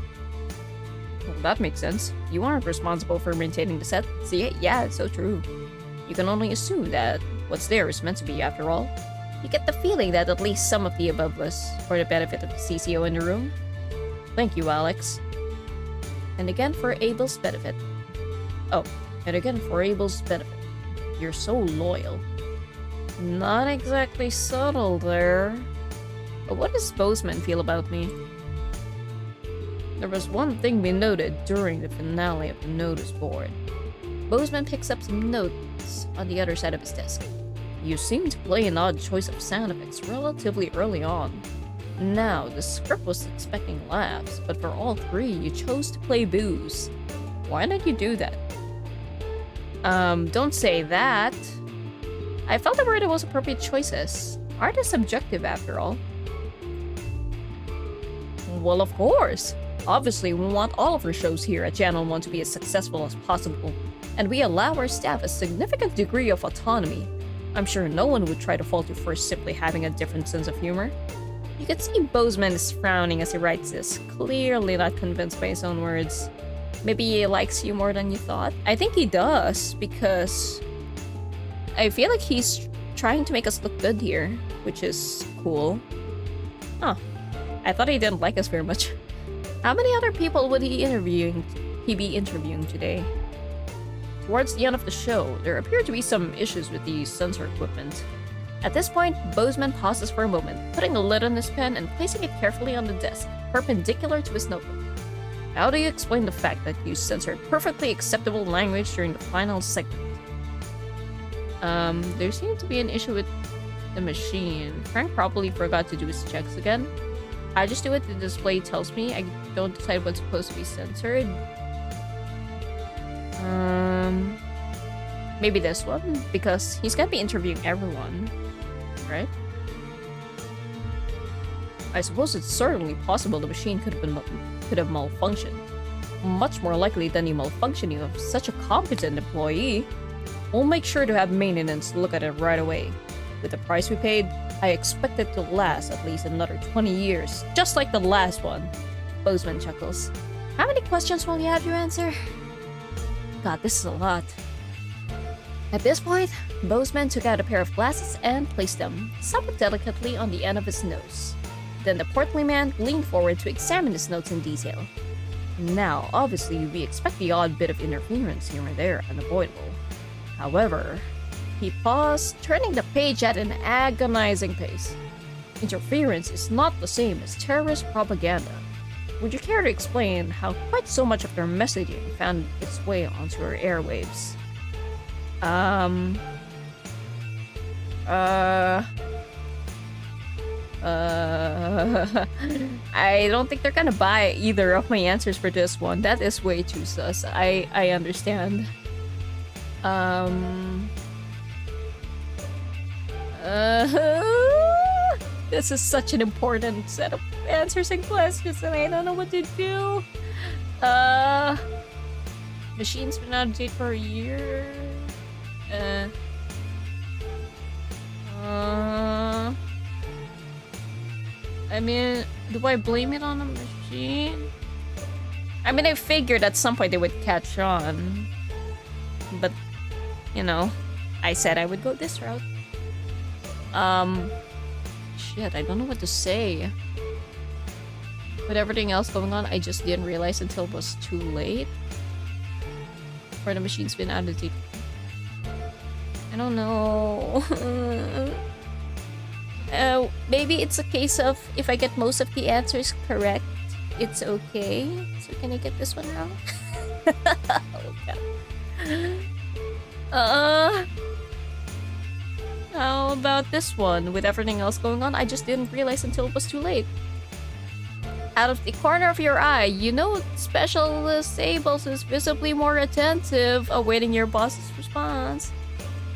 Speaker 1: Well, that makes sense. You aren't responsible for maintaining the set. See, yeah, it's so true. You can only assume that what's there is meant to be, after all. You get the feeling that at least some of the above was for the benefit of the CCO in the room. Thank you, Alex. And again for Abel's benefit. Oh, and again for Abel's benefit. You're so loyal. Not exactly subtle there. But what does Bozeman feel about me? There was one thing we noted during the finale of the notice board. Bozeman picks up some notes on the other side of his desk. You seem to play an odd choice of sound effects relatively early on. Now, the script was expecting laughs, but for all three, you chose to play boos. Why did you do that? Don't say that. I felt there were the most appropriate choices. Art is subjective, after all. Well, of course. Obviously, we want all of our shows here at Channel 1 to be as successful as possible, and we allow our staff a significant degree of autonomy. I'm sure no one would try to fault you for simply having a different sense of humor. You can see Bozeman is frowning as he writes this, clearly not convinced by his own words. Maybe he likes you more than you thought? I think he does, because I feel like he's trying to make us look good here, which is cool. Huh. I thought he didn't like us very much. How many other people would he be interviewing today? Towards the end of the show, there appear to be some issues with the sensor equipment. At this point, Bozeman pauses for a moment, putting a lid on his pen and placing it carefully on the desk, perpendicular to his notebook. How do you explain the fact that you censored perfectly acceptable language during the final segment? There seemed to be an issue with the machine. Frank probably forgot to do his checks again. I just do what the display tells me. I don't decide what's supposed to be censored. Maybe this one, because he's gonna be interviewing everyone, right? I suppose it's certainly possible the machine could have malfunctioned. Much more likely than the malfunctioning of such a competent employee. We'll make sure to have maintenance look at it right away. With the price we paid, I expect it to last at least another 20 years, just like the last one. Bozeman chuckles. How many questions will you have to answer? God, this is a lot. At this point, Bozeman took out a pair of glasses and placed them, somewhat delicately, on the end of his nose. Then the portly man leaned forward to examine his notes in detail. Now, obviously, we expect the odd bit of interference here and there unavoidable. However, he paused, turning the page at an agonizing pace. Interference is not the same as terrorist propaganda. Would you care to explain how quite so much of their messaging found its way onto our airwaves? I don't think they're gonna buy either of my answers for this one. That is way too sus. I understand. This is such an important set of answers and questions, and I don't know what to do. Machine's been out of date for a year. I mean, do I blame it on the machine? I mean, I figured at some point they would catch on. But, you know, I said I would go this route. Shit, I don't know what to say. With everything else going on, I just didn't realize until it was too late. Or the machine's been out of date. I don't know. Maybe it's a case of if I get most of the answers correct, it's okay. So can I get this one wrong? Oh god. How about this one? With everything else going on, I just didn't realize until it was too late. Out of the corner of your eye, you know Specialist Sables is visibly more attentive, awaiting your boss's response.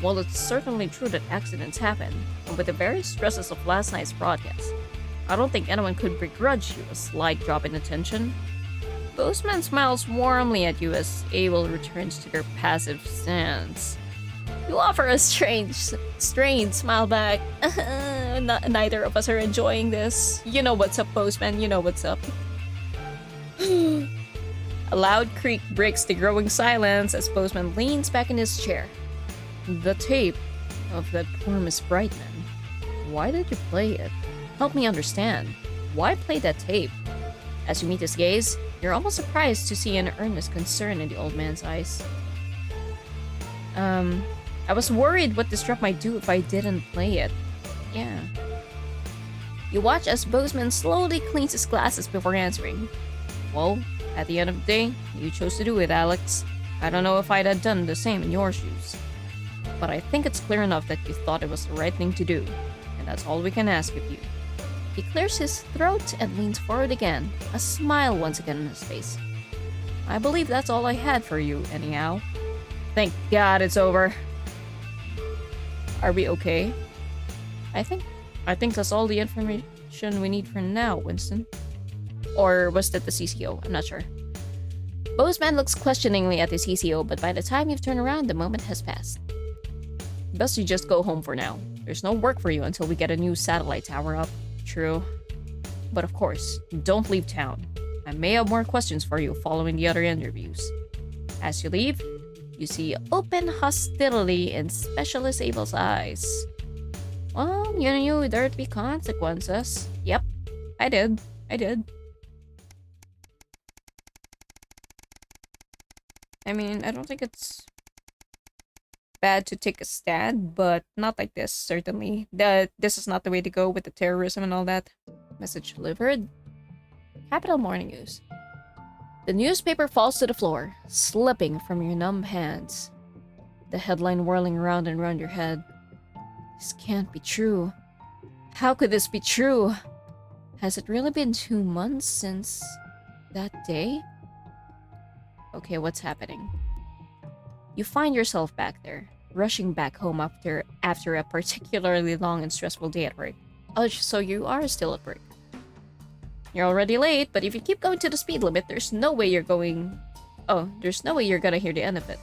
Speaker 1: Well, it's certainly true that accidents happen, and with the various stresses of last night's broadcast, I don't think anyone could begrudge you a slight drop in attention. Bozeman smiles warmly at you as Abel returns to their passive stance. You offer a strained smile back. Neither of us are enjoying this. You know what's up, Bozeman, you know what's up. A loud creak breaks the growing silence as Bozeman leans back in his chair. The tape of that poor Miss Brightman. Why did you play it? Help me understand. Why play that tape? As you meet his gaze, you're almost surprised to see an earnest concern in the old man's eyes. I was worried what this drop might do if I didn't play it. Yeah. You watch as Bozeman slowly cleans his glasses before answering. Well, at the end of the day, you chose to do it, Alex. I don't know if I'd have done the same in your shoes. But I think it's clear enough that you thought it was the right thing to do, and that's all we can ask of you. He clears his throat and leans forward again, a smile once again on his face. I believe that's all I had for you, anyhow. Thank God it's over. Are we okay? I think that's all the information we need for now, Winston. Or was that the CCO? I'm not sure. Bozeman looks questioningly at the CCO, but by the time you've turned around, the moment has passed. Best you just go home for now. There's no work for you until we get a new satellite tower up. True. But of course, don't leave town. I may have more questions for you following the other interviews. As you leave, you see open hostility in Specialist Abel's eyes. Well, you knew there'd be consequences. Yep, I did. I mean, I don't think it's bad to take a stand, but not like this, certainly. This is not the way to go with the terrorism and all that. Message delivered. Capital Morning News. The newspaper falls to the floor, slipping from your numb hands. The headline whirling around and around your head. This can't be true. How could this be true? Has it really been 2 months since that day? Okay, what's happening? You find yourself back there, rushing back home after a particularly long and stressful day at work. Oh, so you are still at work. You're already late, but if you keep going to the speed limit, there's no way you're going... Oh, there's no way you're gonna hear the end of it.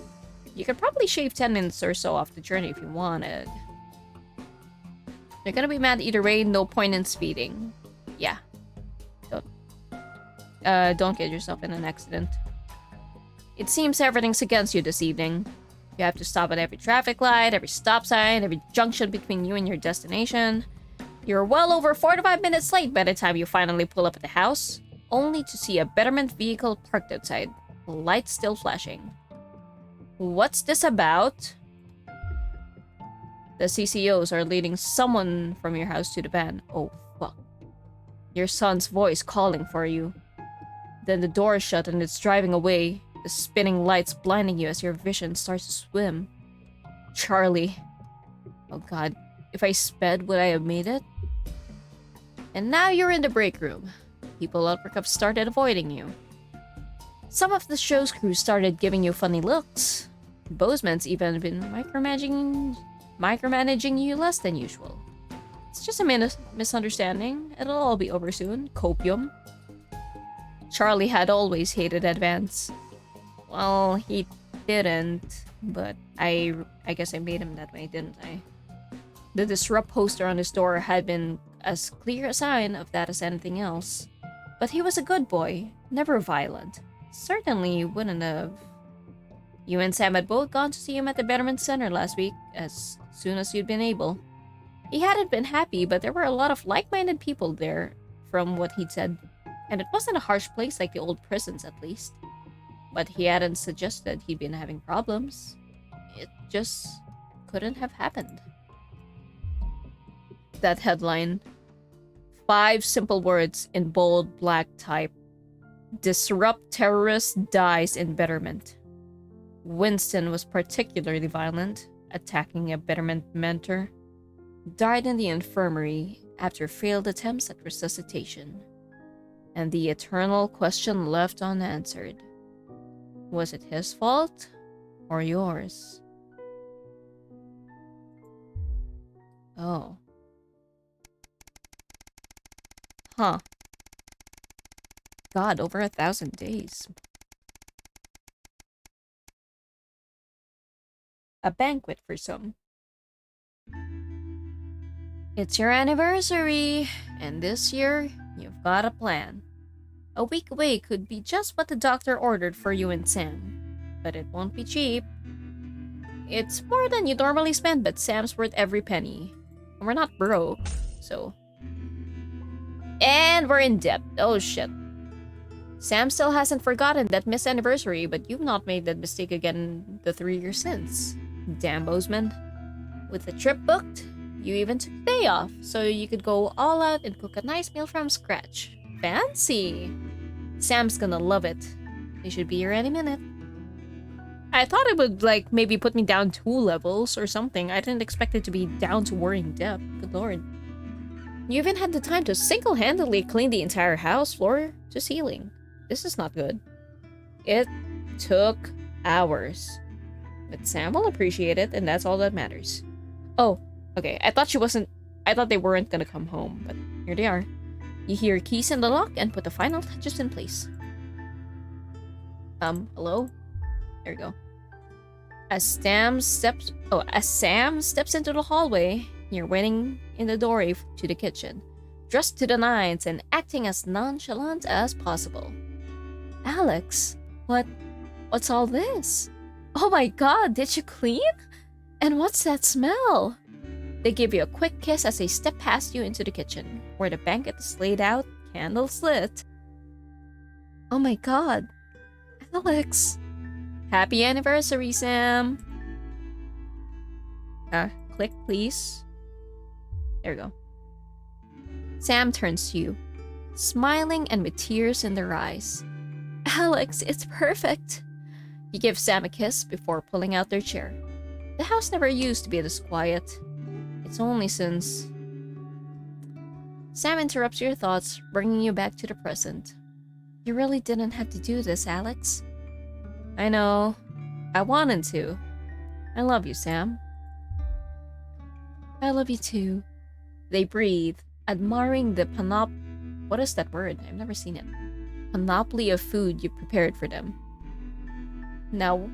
Speaker 1: You could probably shave 10 minutes or so off the journey if you wanted. You're gonna be mad either way, no point in speeding. Yeah. Don't get yourself in an accident. It seems everything's against you this evening. You have to stop at every traffic light, every stop sign, every junction between you and your destination. You're well over 45 minutes late by the time you finally pull up at the house, only to see a Betterment vehicle parked outside, lights still flashing. What's this about? The CCOs are leading someone from your house to the van. Oh, fuck. Your son's voice calling for you. Then the door is shut and it's driving away, the spinning lights blinding you as your vision starts to swim. Charlie. Oh god, if I sped, would I have made it? And now you're in the break room. People at work have started avoiding you. Some of the show's crew started giving you funny looks. Bozeman's even been micromanaging you less than usual. It's just a misunderstanding. It'll all be over soon. Copium. Charlie had always hated Advance. Well, he didn't, but I guess I made him that way, didn't I? The Disrupt poster on his door had been as clear a sign of that as anything else. But he was a good boy, never violent. Certainly wouldn't have. You and Sam had both gone to see him at the Betterment Center last week, as soon as you'd been able. He hadn't been happy, but there were a lot of like-minded people there, from what he'd said. And it wasn't a harsh place like the old prisons, at least. But he hadn't suggested he'd been having problems. It just couldn't have happened. That headline. 5 simple words in bold black type. Disrupt terrorist dies in Betterment. Winston was particularly violent, attacking a Betterment mentor. Died in the infirmary after failed attempts at resuscitation. And the eternal question left unanswered. Was it his fault or yours? Oh. Huh. God, over 1,000 days. A banquet for some. It's your anniversary, and this year, you've got a plan. A week away could be just what the doctor ordered for you and Sam, but it won't be cheap. It's more than you normally spend, but Sam's worth every penny. And we're not broke, so... And we're in debt. Oh shit. Sam still hasn't forgotten that missed anniversary, but you've not made that mistake again the 3 years since. Damn Bozeman. With the trip booked, you even took a day off, so you could go all out and cook a nice meal from scratch. Fancy! Sam's gonna love it. He should be here any minute. I thought it would, like, maybe put me down 2 levels or something. I didn't expect it to be down to worrying debt. Good lord. You even had the time to single-handedly clean the entire house, floor to ceiling. This is not good. It took hours. But Sam will appreciate it, and that's all that matters. Oh, okay. I thought they weren't gonna come home, but here they are. You hear keys in the lock and put the final touches in place. Hello? There we go. As Sam steps into the hallway, you're waiting in the doorway to the kitchen, dressed to the nines and acting as nonchalant as possible. Alex, what's all this? Oh my god, did you clean? And what's that smell? They give you a quick kiss as they step past you into the kitchen, where the banquet is laid out, candles lit. Oh my god. Alex. Happy anniversary, Sam. Click, please. There we go. Sam turns to you, smiling and with tears in their eyes. Alex, it's perfect. You give Sam a kiss before pulling out their chair. The house never used to be this quiet. It's only since... Sam interrupts your thoughts, bringing you back to the present. You really didn't have to do this, Alex. I know. I wanted to. I love you, Sam. I love you too. They breathe, admiring the What is that word? I've never seen it. Panoply of food you prepared for them. Now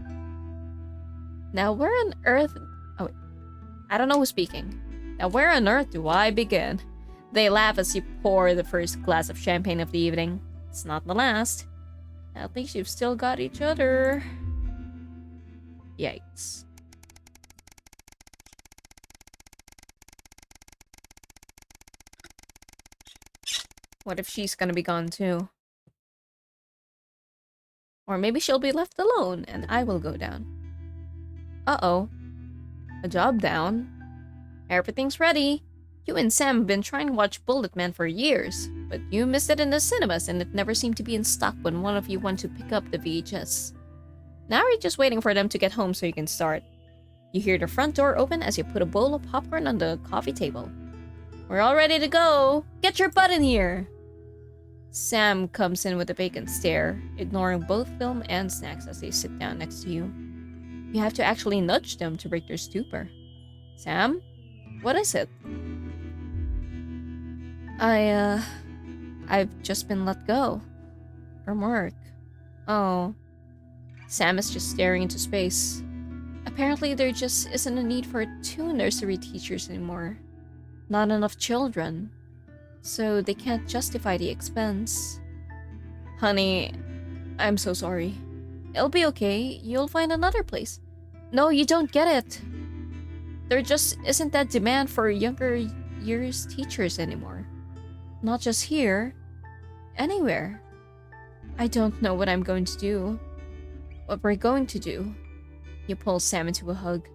Speaker 1: where on earth... Oh, wait. I don't know who's speaking. Now where on earth do I begin? They laugh as you pour the first glass of champagne of the evening. It's not the last. At least you've still got each other. Yikes. What if she's gonna be gone too? Or maybe she'll be left alone and I will go down. Uh-oh. A job down. Everything's ready. You and Sam have been trying to watch Bullet Man for years, but you missed it in the cinemas and it never seemed to be in stock when one of you went to pick up the VHS. Now you're just waiting for them to get home so you can start. You hear the front door open as you put a bowl of popcorn on the coffee table. We're all ready to go! Get your butt in here! Sam comes in with a vacant stare, ignoring both film and snacks as they sit down next to you. You have to actually nudge them to break their stupor. Sam? What is it? I've just been let go. From work. Oh. Sam is just staring into space. Apparently there just isn't a need for 2 nursery teachers anymore. Not enough children. So they can't justify the expense. Honey, I'm so sorry. It'll be okay. You'll find another place. No, you don't get it. There just isn't that demand for younger years teachers anymore. Not just here. Anywhere. I don't know what I'm going to do. What we're going to do. You pull Sam into a hug.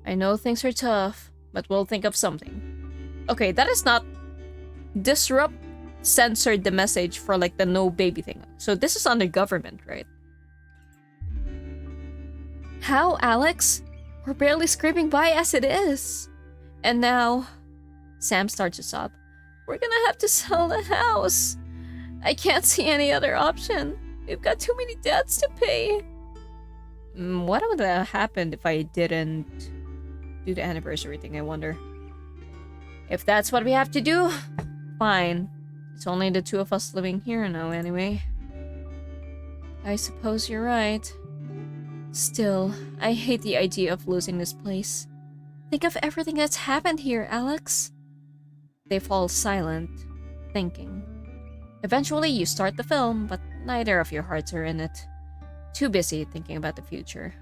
Speaker 1: I know things are tough, but we'll think of something. Okay, that is not... Disrupt censored the message for like the no baby thing. So this is on the government, right? How, Alex? We're barely scraping by as it is. And now... Sam starts to sob. We're gonna have to sell the house. I can't see any other option. We've got too many debts to pay. What would have happened if I didn't do the anniversary thing, I wonder? If that's what we have to do, fine. It's only the 2 of us living here now anyway. I suppose you're right. Still, I hate the idea of losing this place. Think of everything that's happened here, Alex. They fall silent, thinking. Eventually, you start the film, but neither of your hearts are in it. Too busy thinking about the future.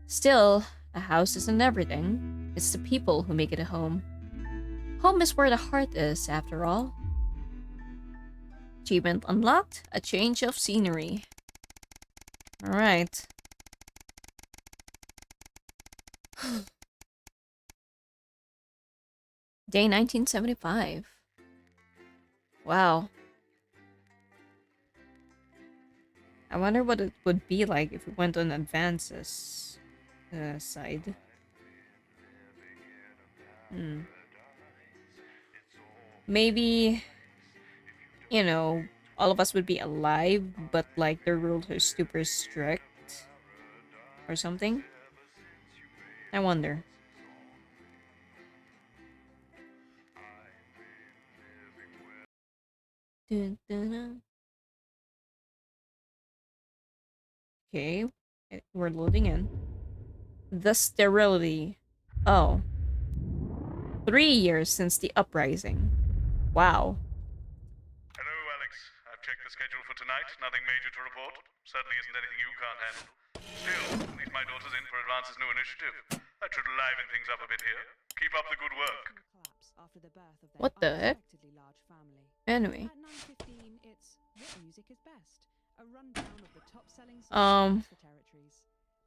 Speaker 1: Still, a house isn't everything. It's the people who make it a home. Home is where the heart is, after all. Achievement unlocked. A change of scenery. Alright. Day 1975. Wow. I wonder what it would be like if we went on advances side. Maybe, you know, all of us would be alive, but like the rules are super strict or something. I wonder. Dun, dun, dun. Okay, we're loading in. The sterility. Oh. 3 years since the uprising. Wow.
Speaker 7: Hello, Alex. I've checked the schedule for tonight. Nothing major to report. Certainly isn't anything you can't handle. Still, at least my daughter's in for Advance's new initiative. That should liven things up a bit here. Keep up the good work.
Speaker 1: What the heck? Anyway.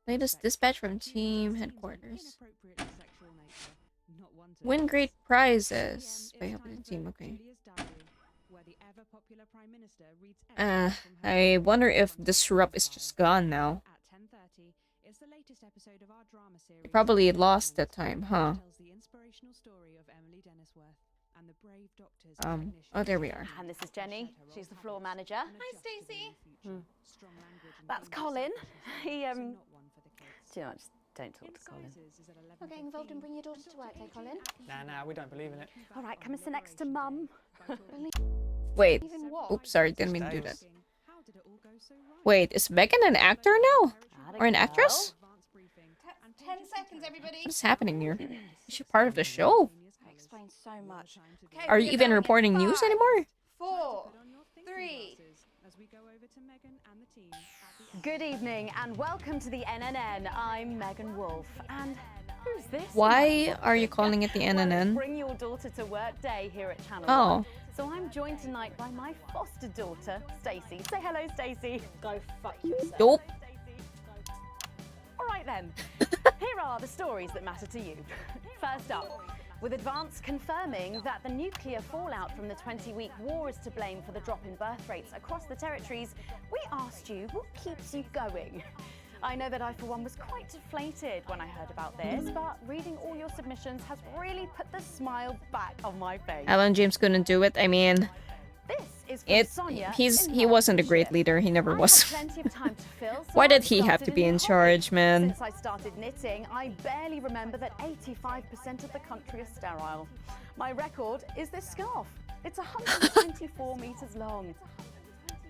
Speaker 1: Latest dispatch from team headquarters. Win great prizes by helping the team. Okay. I wonder if Disrupt is just gone now. They probably lost that time, huh? Oh, there we are.
Speaker 2: And this is Jenny. She's the floor manager. Hi, Stacey. That's Colin. He do you know, just don't talk to Colin.
Speaker 21: Not getting involved and bring your daughter to work, eh, Colin?
Speaker 17: Nah, we don't believe in it.
Speaker 2: All right, come and sit next to Mum.
Speaker 1: Wait. Oops, sorry, didn't mean to do that. Wait, is Megan an actor now? Or an actress?
Speaker 5: 10 seconds, everybody.
Speaker 1: What's happening here? Is she part of the show?
Speaker 5: That explains so much. Okay,
Speaker 1: Are
Speaker 5: we
Speaker 1: you
Speaker 5: are
Speaker 1: even
Speaker 5: going in
Speaker 1: reporting news
Speaker 5: 5,
Speaker 1: anymore?
Speaker 5: 4, 3.
Speaker 2: Good evening and welcome to the NNN. I'm Megan Wolf. And who's this?
Speaker 1: Why are you calling it the
Speaker 2: Well, it's
Speaker 1: NNN?
Speaker 2: Bring Your Daughter to Work Day here at Channel
Speaker 1: Oh.
Speaker 2: 1. So I'm joined tonight by my foster daughter, Stacey. Say hello, Stacey. Go fuck yourself.
Speaker 1: Nope.
Speaker 2: All right then. Here are the stories that matter to you. First up, with Advance confirming that the nuclear fallout from the 20-week war is to blame for the drop in birth rates across the territories, we asked you what keeps you going. I know that I, for one, was quite deflated when I heard about this, but reading all your submissions has really put the smile back on my face.
Speaker 1: Alan James couldn't do it. I mean,
Speaker 2: This is from Sonia
Speaker 1: he wasn't a great leader. He never was.
Speaker 2: plenty of time to fill, so
Speaker 1: Why did
Speaker 2: I
Speaker 1: he have to
Speaker 2: started
Speaker 1: be
Speaker 2: a new
Speaker 1: in charge, man?
Speaker 2: Since I started knitting, I barely remember that 85% of the country is sterile. My record is this scarf. It's 124 meters long.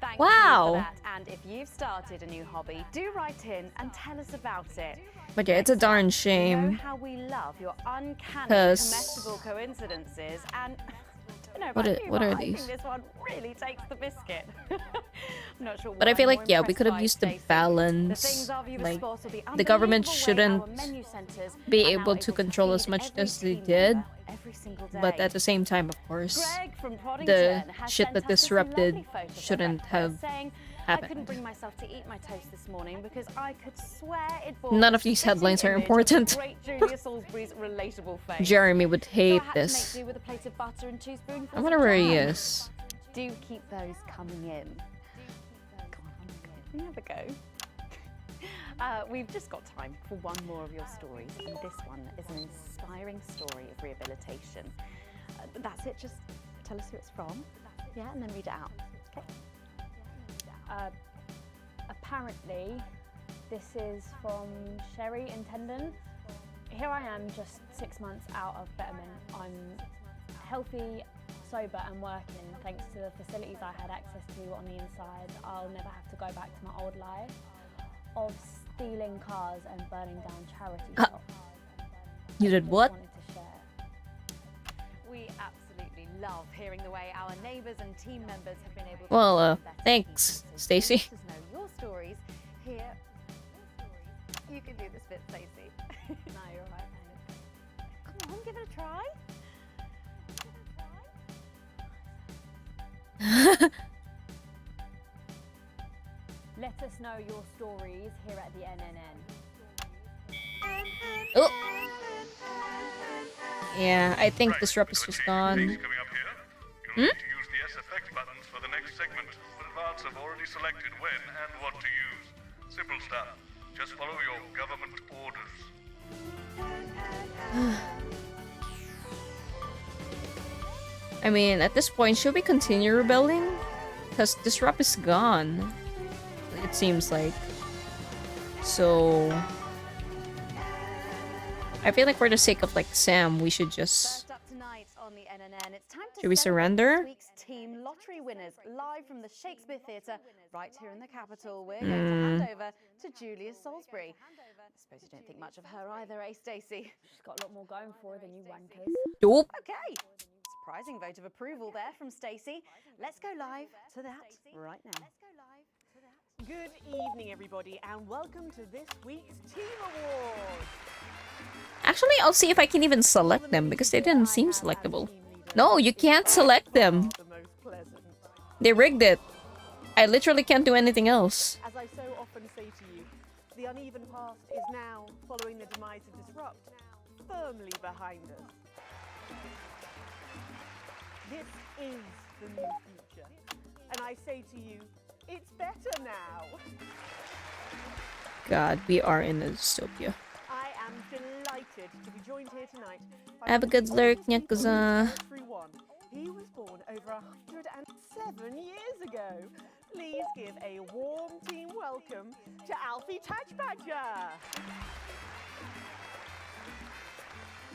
Speaker 2: Thank you
Speaker 1: Wow.
Speaker 2: for that. And if you've started a new hobby, do write in and tell us about it.
Speaker 1: But yeah, it's a darn
Speaker 2: You know
Speaker 1: shame.
Speaker 2: how we love your uncanny,
Speaker 1: 'Cause-
Speaker 2: comestible coincidences, and I don't know
Speaker 1: What
Speaker 2: about
Speaker 1: i-
Speaker 2: you,
Speaker 1: what
Speaker 2: but
Speaker 1: are
Speaker 2: I
Speaker 1: these?
Speaker 2: think this one really takes the biscuit. I'm not sure.
Speaker 1: But I
Speaker 2: what
Speaker 1: feel
Speaker 2: I'm
Speaker 1: like,
Speaker 2: more
Speaker 1: yeah, we
Speaker 2: impressed
Speaker 1: could have
Speaker 2: by,
Speaker 1: used the
Speaker 2: Stacey.
Speaker 1: balance.
Speaker 2: The things our viewers
Speaker 1: Like,
Speaker 2: spot will be
Speaker 1: the government
Speaker 2: unbelievable way our
Speaker 1: shouldn't
Speaker 2: menu centers
Speaker 1: be
Speaker 2: are now
Speaker 1: able to control as
Speaker 2: feed
Speaker 1: much
Speaker 2: every
Speaker 1: as they
Speaker 2: team
Speaker 1: did.
Speaker 2: member every single
Speaker 1: But
Speaker 2: day.
Speaker 1: at the same time, of course,
Speaker 2: Greg from
Speaker 1: the
Speaker 2: Proddington has
Speaker 1: shit
Speaker 2: sent
Speaker 1: that
Speaker 2: us this
Speaker 1: disrupted
Speaker 2: lovely photo of
Speaker 1: shouldn't
Speaker 2: breakfast
Speaker 1: have
Speaker 2: saying, I couldn't
Speaker 1: happened.
Speaker 2: bring myself to eat my toast this morning because I could swear it bore
Speaker 1: None
Speaker 2: the
Speaker 1: of these
Speaker 2: spitting
Speaker 1: headlines are
Speaker 2: image of the
Speaker 1: important.
Speaker 2: Great Julia Salisbury's relatable face.
Speaker 1: Jeremy would hate
Speaker 2: so I had
Speaker 1: this.
Speaker 2: To make do with a plate of butter and 2 spoonfuls
Speaker 1: I wonder
Speaker 2: of
Speaker 1: where he
Speaker 2: jam.
Speaker 1: is.
Speaker 2: Do keep those coming in. Come on, we have a go. We've just got time for one more of your stories, and this one is an inspiring story of rehabilitation. That's it, just tell us who it's from, yeah, and then read it out. Okay.
Speaker 12: Apparently, this is from Sherry in Tendon. Here I am, just 6 months out of betterment. I'm healthy, sober and working thanks to the facilities I had access to on the inside. I'll never have to go back to my old life of stealing cars and burning down charity shops.
Speaker 1: You did what?
Speaker 12: Wanted to share.
Speaker 2: We absolutely love hearing the way our neighbours and team members have been able to
Speaker 1: Well,
Speaker 2: become better
Speaker 1: thanks,
Speaker 2: people. So
Speaker 1: Stacey.
Speaker 2: let us know your stories here. You can do this bit, Stacey.
Speaker 12: No, you're right, thanks.
Speaker 2: Come on, give it a try.
Speaker 12: Let us know your stories here at the NNN.
Speaker 1: Oh. Yeah, I think Disrupt is gone.
Speaker 7: Coming up here, you'll need to use the S effect buttons for the next segment, but Advance have already selected when and what to use. Simple stuff. Just follow your government orders.
Speaker 1: I mean, at this point, should we continue rebelling? Because Disrupt is gone. It seems like. So... I feel like for the sake of, like, Sam, we should just...
Speaker 2: First up tonight on the NNN, it's time to
Speaker 1: Should we
Speaker 2: celebrate
Speaker 1: surrender?
Speaker 2: this week's team lottery winners live from the Shakespeare Theatre right here in the capital. We're going to hand over to Julia Salisbury. I suppose you don't think much of her either, eh, Stacey?
Speaker 12: She's got a lot more going for her than you wankers.
Speaker 1: Nope.
Speaker 2: Okay. Surprising vote of approval there from Stacey. Let's go live to that right now.
Speaker 16: Good evening, everybody, and welcome to this week's Team Awards.
Speaker 1: Actually, I'll see if I can even select them, because they didn't seem selectable. No, you can't select them. They rigged it. I literally can't do anything else.
Speaker 16: As I so often say to you, the uneven past is now, following the demise of Disrupt, firmly behind us. This is the new future. And I say to you, it's better now.
Speaker 1: God, we are in a dystopia.
Speaker 16: I am delighted to be joined here tonight by
Speaker 1: Have a good lurk, Yakuza.
Speaker 16: He was born over 107 years ago. Please give a warm team welcome to Alfie Touchbadger.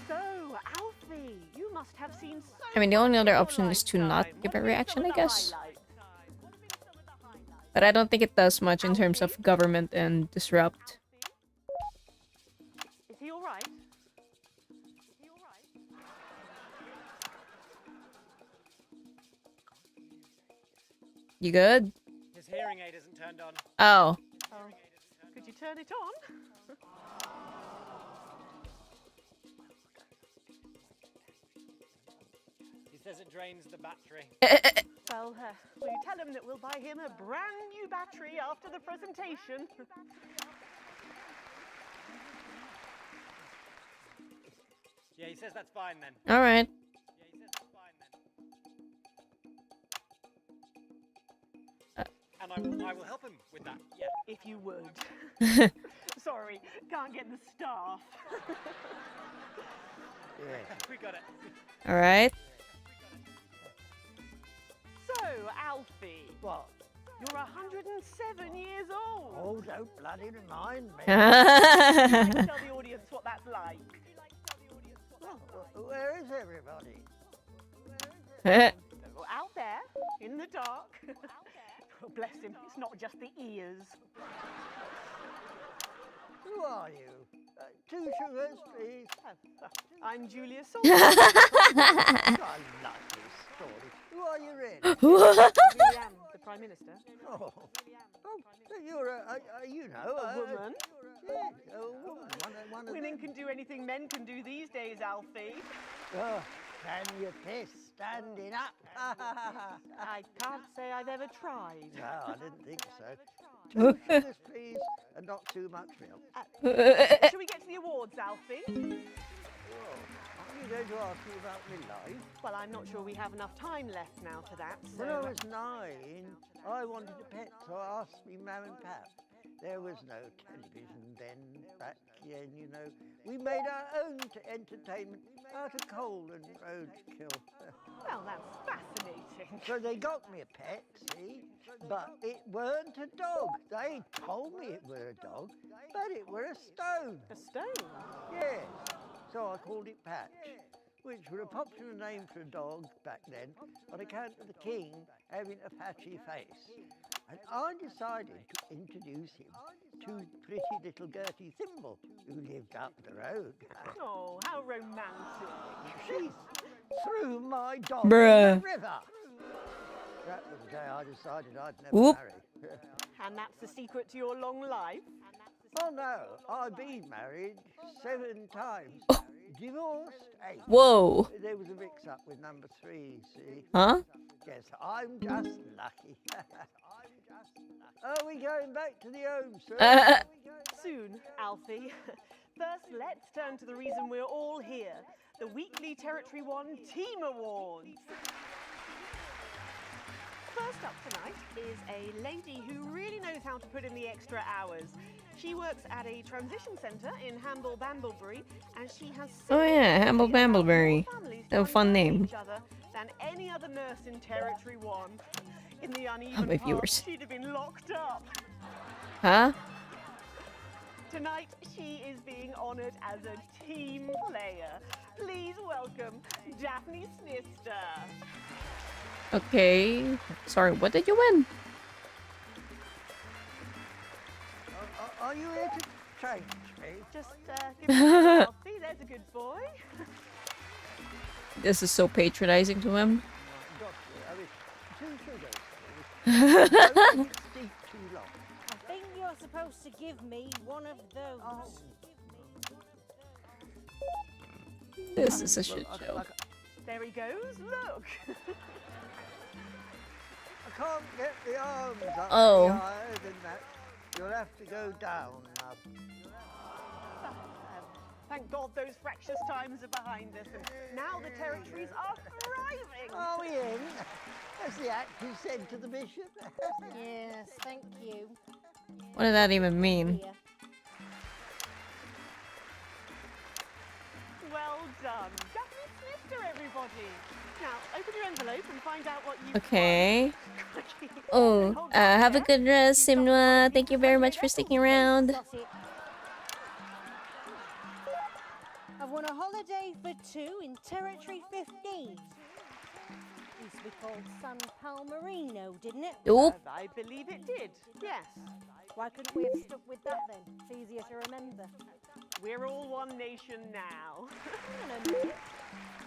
Speaker 9: So, Alfie, you must have seen so
Speaker 1: I mean, the only other option is to not give a reaction, I guess. But I don't think it does much in terms of government and disrupt.
Speaker 9: Is he alright?
Speaker 1: You good?
Speaker 20: His hearing aid isn't turned on.
Speaker 1: Oh.
Speaker 9: Could you turn it on?
Speaker 20: He says it drains the battery.
Speaker 9: Well, will you tell him that we'll buy him a brand new battery after the presentation?
Speaker 20: Yeah, he says that's fine then.
Speaker 1: All right.
Speaker 20: Yeah, he says that's fine then. And I will help him with that. Yeah.
Speaker 9: If you would. Sorry, can't get the staff.
Speaker 20: Yeah, we got it.
Speaker 1: All right.
Speaker 9: So, Alfie. What? You're 107 years old.
Speaker 3: Oh, don't bloody remind me.
Speaker 9: Tell the audience what that's like.
Speaker 3: Where is everybody?
Speaker 9: Out there, in the dark. Oh, bless him, it's not just the ears.
Speaker 3: Who are you? 2 sugars, please.
Speaker 9: I'm Julia Salt.
Speaker 3: I like this story. Who are you really?
Speaker 9: I am the Prime Minister.
Speaker 3: Oh, so you're you know,
Speaker 9: a woman.
Speaker 3: Yeah, a woman. One of
Speaker 9: Women
Speaker 3: them.
Speaker 9: can do anything men can do these days, Alfie.
Speaker 3: Oh, can you piss standing up?
Speaker 9: I can't say I've ever tried.
Speaker 3: No, I didn't think so. 2 sugars, please, and not too much milk.
Speaker 9: Shall we get to the awards, Alfie?
Speaker 3: Oh, are you going to ask me about my life?
Speaker 9: Well, I'm not sure we have enough time left now for that. So
Speaker 3: When I was 9, I wanted a pet, so I asked me mum and pap. There was no television then, back then, you know. We made our own entertainment out of coal and roadkill.
Speaker 9: Well, that's fascinating.
Speaker 3: So they got me a pet, see? But it weren't a dog. They told me it were a dog, but it were a stone.
Speaker 9: A stone?
Speaker 3: Yes. So I called it Patch, which were a popular name for a dog back then on account of the king having a patchy face. And I decided to introduce him to pretty little Gertie Thimble, who lived up the road.
Speaker 9: Oh, how romantic.
Speaker 3: She threw my dog
Speaker 1: Bruh.
Speaker 3: in the river. That was the day I decided I'd never
Speaker 1: Whoop.
Speaker 3: marry.
Speaker 9: And that's the secret to your long life?
Speaker 3: Oh no, I've been married 7 times. Divorced 8.
Speaker 1: Whoa.
Speaker 3: There was a mix-up with number 3, see?
Speaker 1: Huh?
Speaker 3: Yes, I'm just lucky. Are we going back to the home, sir?
Speaker 9: Soon, Alfie. First, let's turn to the reason we're all here, the weekly Territory 1 Team Awards. First up tonight is a lady who really knows how to put in the extra hours. She works at a transition centre in Hamble Bamblebury, and she has
Speaker 1: Oh yeah, Hamble Bambleberry. A fun name.
Speaker 9: each other than any other nurse in Territory 1. In the
Speaker 1: my
Speaker 9: uneven part,
Speaker 1: viewers.
Speaker 9: she'd have been locked up.
Speaker 1: Huh?
Speaker 9: Tonight, she is being honoured as a team player. Please welcome Daphne Snister.
Speaker 1: Okay. Sorry, what did you win?
Speaker 3: Are you here to change me?
Speaker 9: Just give me a selfie. There's a good boy.
Speaker 1: This is so patronizing to him.
Speaker 3: Doctor, I wish 2 sugars, please. Don't make it steep too long.
Speaker 11: I think you're supposed to give me one of those.
Speaker 1: This is a shit show.
Speaker 9: There he goes. Look.
Speaker 3: I can't get the arms up
Speaker 1: Oh.
Speaker 3: any higher than that. You'll have to go down now.
Speaker 9: Thank God those fractious times are behind us, and now the territories are thriving.
Speaker 3: Are we in? As the actor said to the bishop.
Speaker 11: Yes, thank you.
Speaker 1: What does that even mean?
Speaker 9: Well done. Daphne Snister, everybody. Now, open your envelope and find out what you
Speaker 1: Okay. Oh, have a good rest, Simnua. Thank you very much for sticking around.
Speaker 11: I've won a holiday for two in Territory 15. Used to be called San Palmerino, didn't it?
Speaker 1: Nope.
Speaker 9: I believe it did, yes.
Speaker 11: Why couldn't we have stuck with that then? It's easier to remember.
Speaker 9: We're all one nation now.
Speaker 11: Hang on a minute.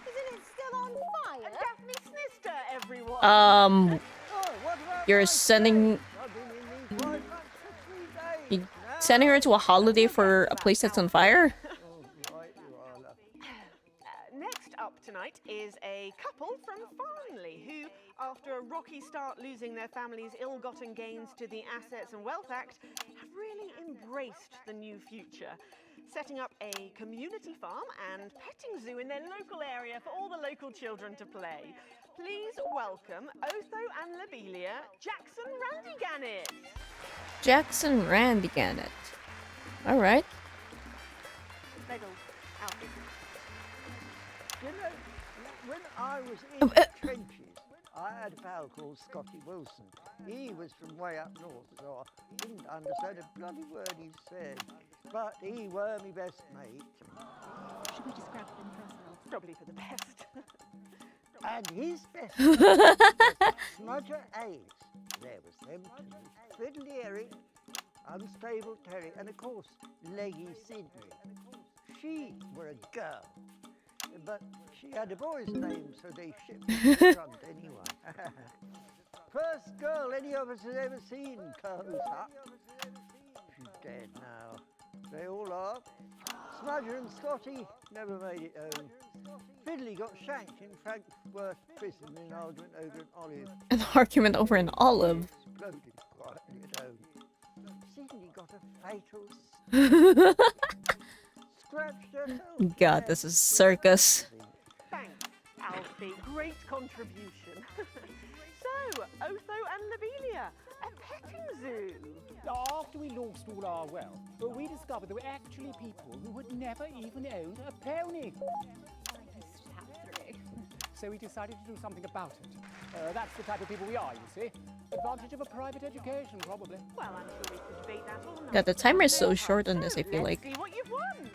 Speaker 11: Isn't it still on fire?
Speaker 9: Daphne Snister, everyone.
Speaker 1: You're sending her to a holiday for a place that's on fire?
Speaker 9: Next up tonight is a couple from Farnley who, after a rocky start losing their family's ill-gotten gains to the Assets and Wealth Act, have really embraced the new future, setting up a community farm and petting zoo in their local area for all the local children to play. Please welcome Otho and Lobelia, Jackson Randy-Gannett.
Speaker 1: Jackson Randy-Gannett. Alright.
Speaker 6: You know, when I was in the trenches, I had a pal called Scotty Wilson. He was from way up north, so I didn't understand a bloody word he said. But he were my best mate.
Speaker 11: Should we describe them for ourselves?
Speaker 9: Probably for the best.
Speaker 6: And his best mate was Smudger Ace. There was them two. Fiddly Eric, Unstable Terry, and of course, Leggy Sydney. She were a girl. But she had a boy's name, so they shipped her to the front anyway. First girl any of us has ever seen, close up. She's dead now. They all are. Smudger and Scotty never made it home. Fiddly got shanked in Frankfurt prison in an argument over an olive.
Speaker 1: An argument over an olive?
Speaker 6: Exploded quietly at home. Sydney got a fatal scratched herself.
Speaker 1: God, this is circus.
Speaker 9: Thanks, Alfie. Great contribution. So, Otho and Lobelia, a petting zoo.
Speaker 14: After we lost all our wealth, we discovered there were actually people who had never even owned a pony. So we decided to do something about it. That's the type of people we are, you see. Advantage of a private education, probably.
Speaker 9: Well, I'm sure we could debate that all night.
Speaker 1: God, the timer is so short on this, I feel like.
Speaker 9: See what you've won.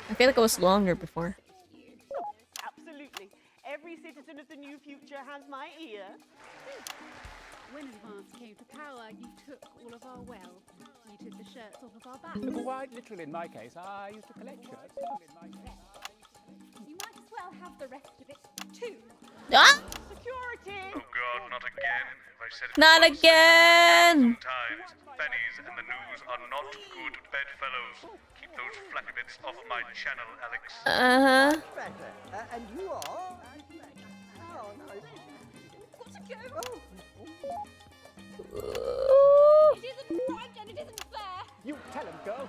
Speaker 1: I feel like it was longer before.
Speaker 9: Absolutely. Every citizen of the new future has my ear.
Speaker 18: When advance came to power, you took all of our wealth. You took the shirts off of our backs.
Speaker 14: Quite literally, in my case, I used to collect shirts.
Speaker 18: You might as well have the rest of it, too.
Speaker 1: Ah!
Speaker 9: Security!
Speaker 7: Oh God, not again. If I said it
Speaker 1: Not
Speaker 7: once,
Speaker 1: again!
Speaker 7: sometimes pennies and the news are not good bedfellows. Keep those flappy bits off my channel, Alex.
Speaker 1: Uh-huh.
Speaker 6: Better. And you are? Oh, no.
Speaker 18: Got to go.
Speaker 1: Oh.
Speaker 18: It isn't right and it isn't fair.
Speaker 14: You tell him, girl.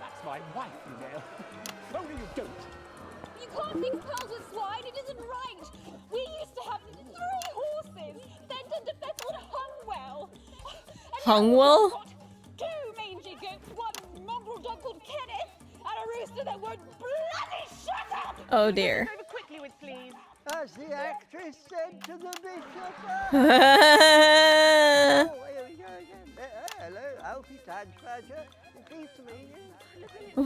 Speaker 14: That's my wife, you know. Only you don't.
Speaker 18: You can't mix pearls with swine. It isn't right. We used to have 3 horses sent into Faerwald Hungwell.
Speaker 1: Hungwell?
Speaker 18: 2 mangy goats, 1 mongrel dog called Kenneth, and a rooster that won't bloody shut up!
Speaker 1: Oh dear.
Speaker 9: Over quickly with please.
Speaker 6: As the actress said to the bishop.
Speaker 1: Oh,
Speaker 6: here we go again. Hello, Alfie Tadge-Badger. Pleased to meet you.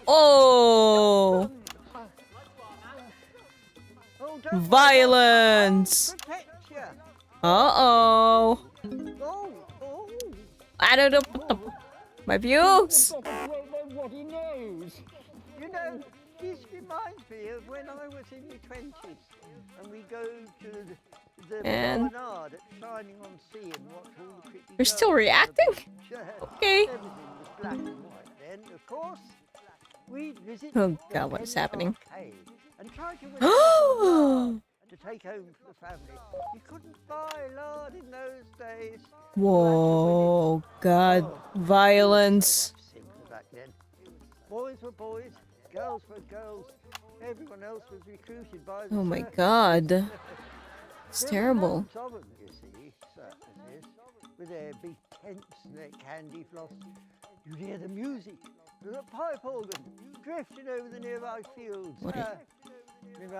Speaker 1: Oh! Violence! Uh-oh! I don't know. My views!
Speaker 6: What he knows. You know, this reminds me of when I was in my 20s and we go to the
Speaker 1: And
Speaker 6: promenade at Shining on Sea and watch all the pretty
Speaker 1: you're still reacting? Okay.
Speaker 6: Everything was black and white then, of course. We'd visit
Speaker 1: Oh God, what is happening?
Speaker 6: and try to win to take home for the family. You couldn't buy lard in those days.
Speaker 1: Whoa, God, violence.
Speaker 6: Simple back then. Boys were boys, girls were girls. Everyone else was recruited by the
Speaker 1: Oh my
Speaker 6: circus.
Speaker 1: God. It's terrible.
Speaker 6: There were loads of them, you see, circuses, with their big tents and their candy floss. You'd hear the music, the pipe organ, drifting over the nearby fields.
Speaker 1: What
Speaker 6: my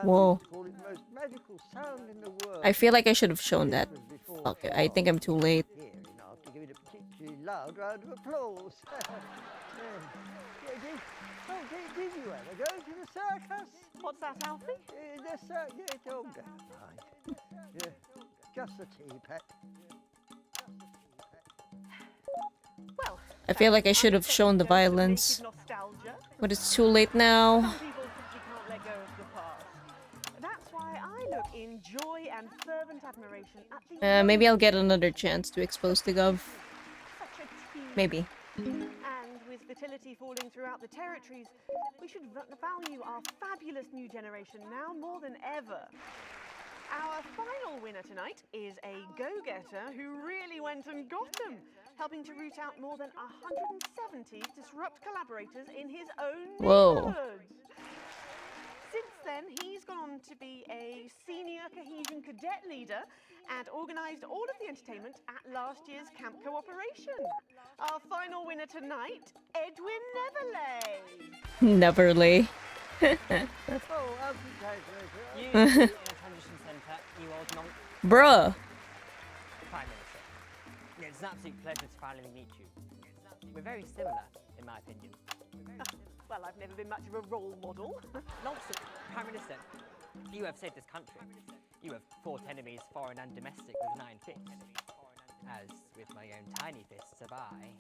Speaker 1: Whoa.
Speaker 6: used to call it the most magical sound in the world.
Speaker 1: I feel like I should have shown that. Okay, I think I'm too late.
Speaker 6: Here, you know, to give it a particularly loud round of applause. Did you ever go to the circus?
Speaker 9: What's that, Alfie?
Speaker 6: The circus. Oh, never mind. Yeah, just the tea, pet.
Speaker 9: Well,
Speaker 1: I feel like I should have shown the violence, but it's too late now.
Speaker 9: some people simply can't let go of the past. That's why I look in joy and fervent admiration at the
Speaker 1: Maybe I'll get another chance to expose the gov.
Speaker 9: such a team.
Speaker 1: Maybe.
Speaker 9: And with fertility falling throughout the territories, we should value our fabulous new generation now more than ever. Our final winner tonight is a go-getter who really went and got them, helping to root out more than 170 disrupt collaborators in his own
Speaker 1: Whoa.
Speaker 9: neighborhood. Since then, he's gone on to be a senior cohesion cadet leader and organised all of the entertainment at last year's camp cooperation. Our final winner tonight, Edwin Neverley.
Speaker 1: Neverly.
Speaker 10: You in a transition centre, you old nonc.
Speaker 1: Bruh.
Speaker 10: Prime Minister. It's an absolute pleasure to finally meet you. We're very similar, in my opinion.
Speaker 9: Well, I've never been much of a role model.
Speaker 10: Nonsense, Prime Minister. You have saved this country. You have fought enemies, foreign and domestic, with 9 fists. As with my own tiny fists have I.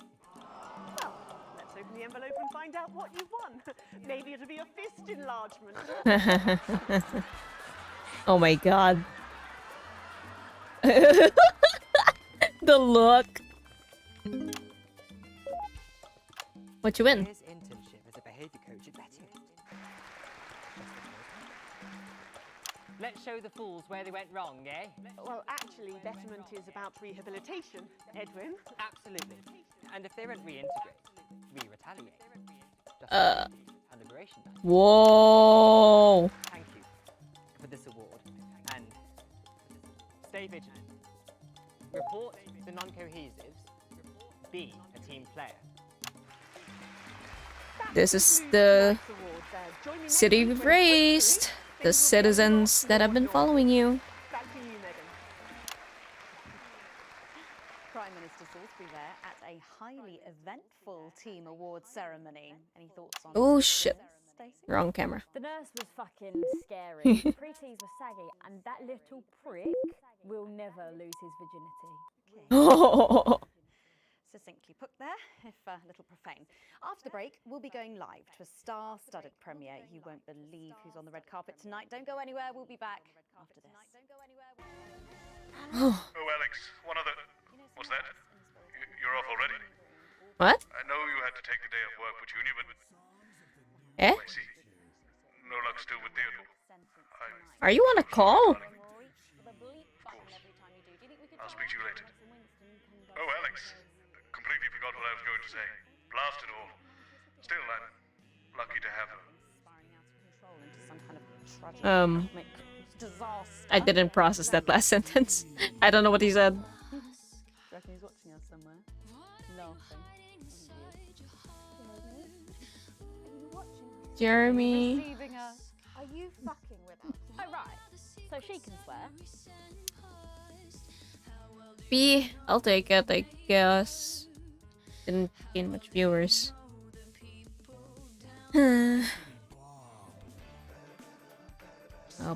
Speaker 9: Well, let's open the envelope and find out what you won. Maybe it'll be a fist enlargement.
Speaker 1: Oh my god. The look. What you win?
Speaker 10: Here's internship as a behaviour coach at Betty. Let's show the fools where they went wrong, eh?
Speaker 9: Well, actually, betterment is about rehabilitation, Edwin.
Speaker 10: Absolutely. And if they don't reintegrate, we retaliate. Just like a liberation band.
Speaker 1: Whoa.
Speaker 10: Thank you for this award. And stay vigilant. Report the non-cohesives. Be a team player.
Speaker 1: This is the city we've raised. The citizens that have been following you.
Speaker 9: Back to you, Megan.
Speaker 2: Prime Minister Salisbury there at a highly eventful team awards ceremony. Any thoughts on
Speaker 1: Oh
Speaker 2: this,
Speaker 1: shit.
Speaker 2: Stacey?
Speaker 1: Wrong camera.
Speaker 12: The nurse was fucking scary. The pretties were saggy, and that little prick will never lose his virginity.
Speaker 2: Succinctly put there, if a little profane. After the break, we'll be going live to a star-studded premiere. You won't believe who's on the red carpet tonight. Don't go anywhere. We'll be back after this.
Speaker 7: Oh, Alex, one other... What's that? You're off already?
Speaker 1: What?
Speaker 7: I know you had to take the day off work, Petunia, but...
Speaker 1: Eh?
Speaker 7: I see. No luck still with Theodore.
Speaker 1: Are you on a call?
Speaker 7: I'll speak to you later. Oh, Alex. Completely forgot what I was going to say. Blast it all. Still, I'm lucky to have her.
Speaker 1: I didn't process that last sentence. I don't know what he said.
Speaker 2: Reckon he's watching us somewhere. Laughing.
Speaker 1: Jeremy.
Speaker 12: Receiving us. Are you fucking with us? Oh, right. So she can swear.
Speaker 1: B. I'll take it, I guess. Didn't gain much viewers. Oh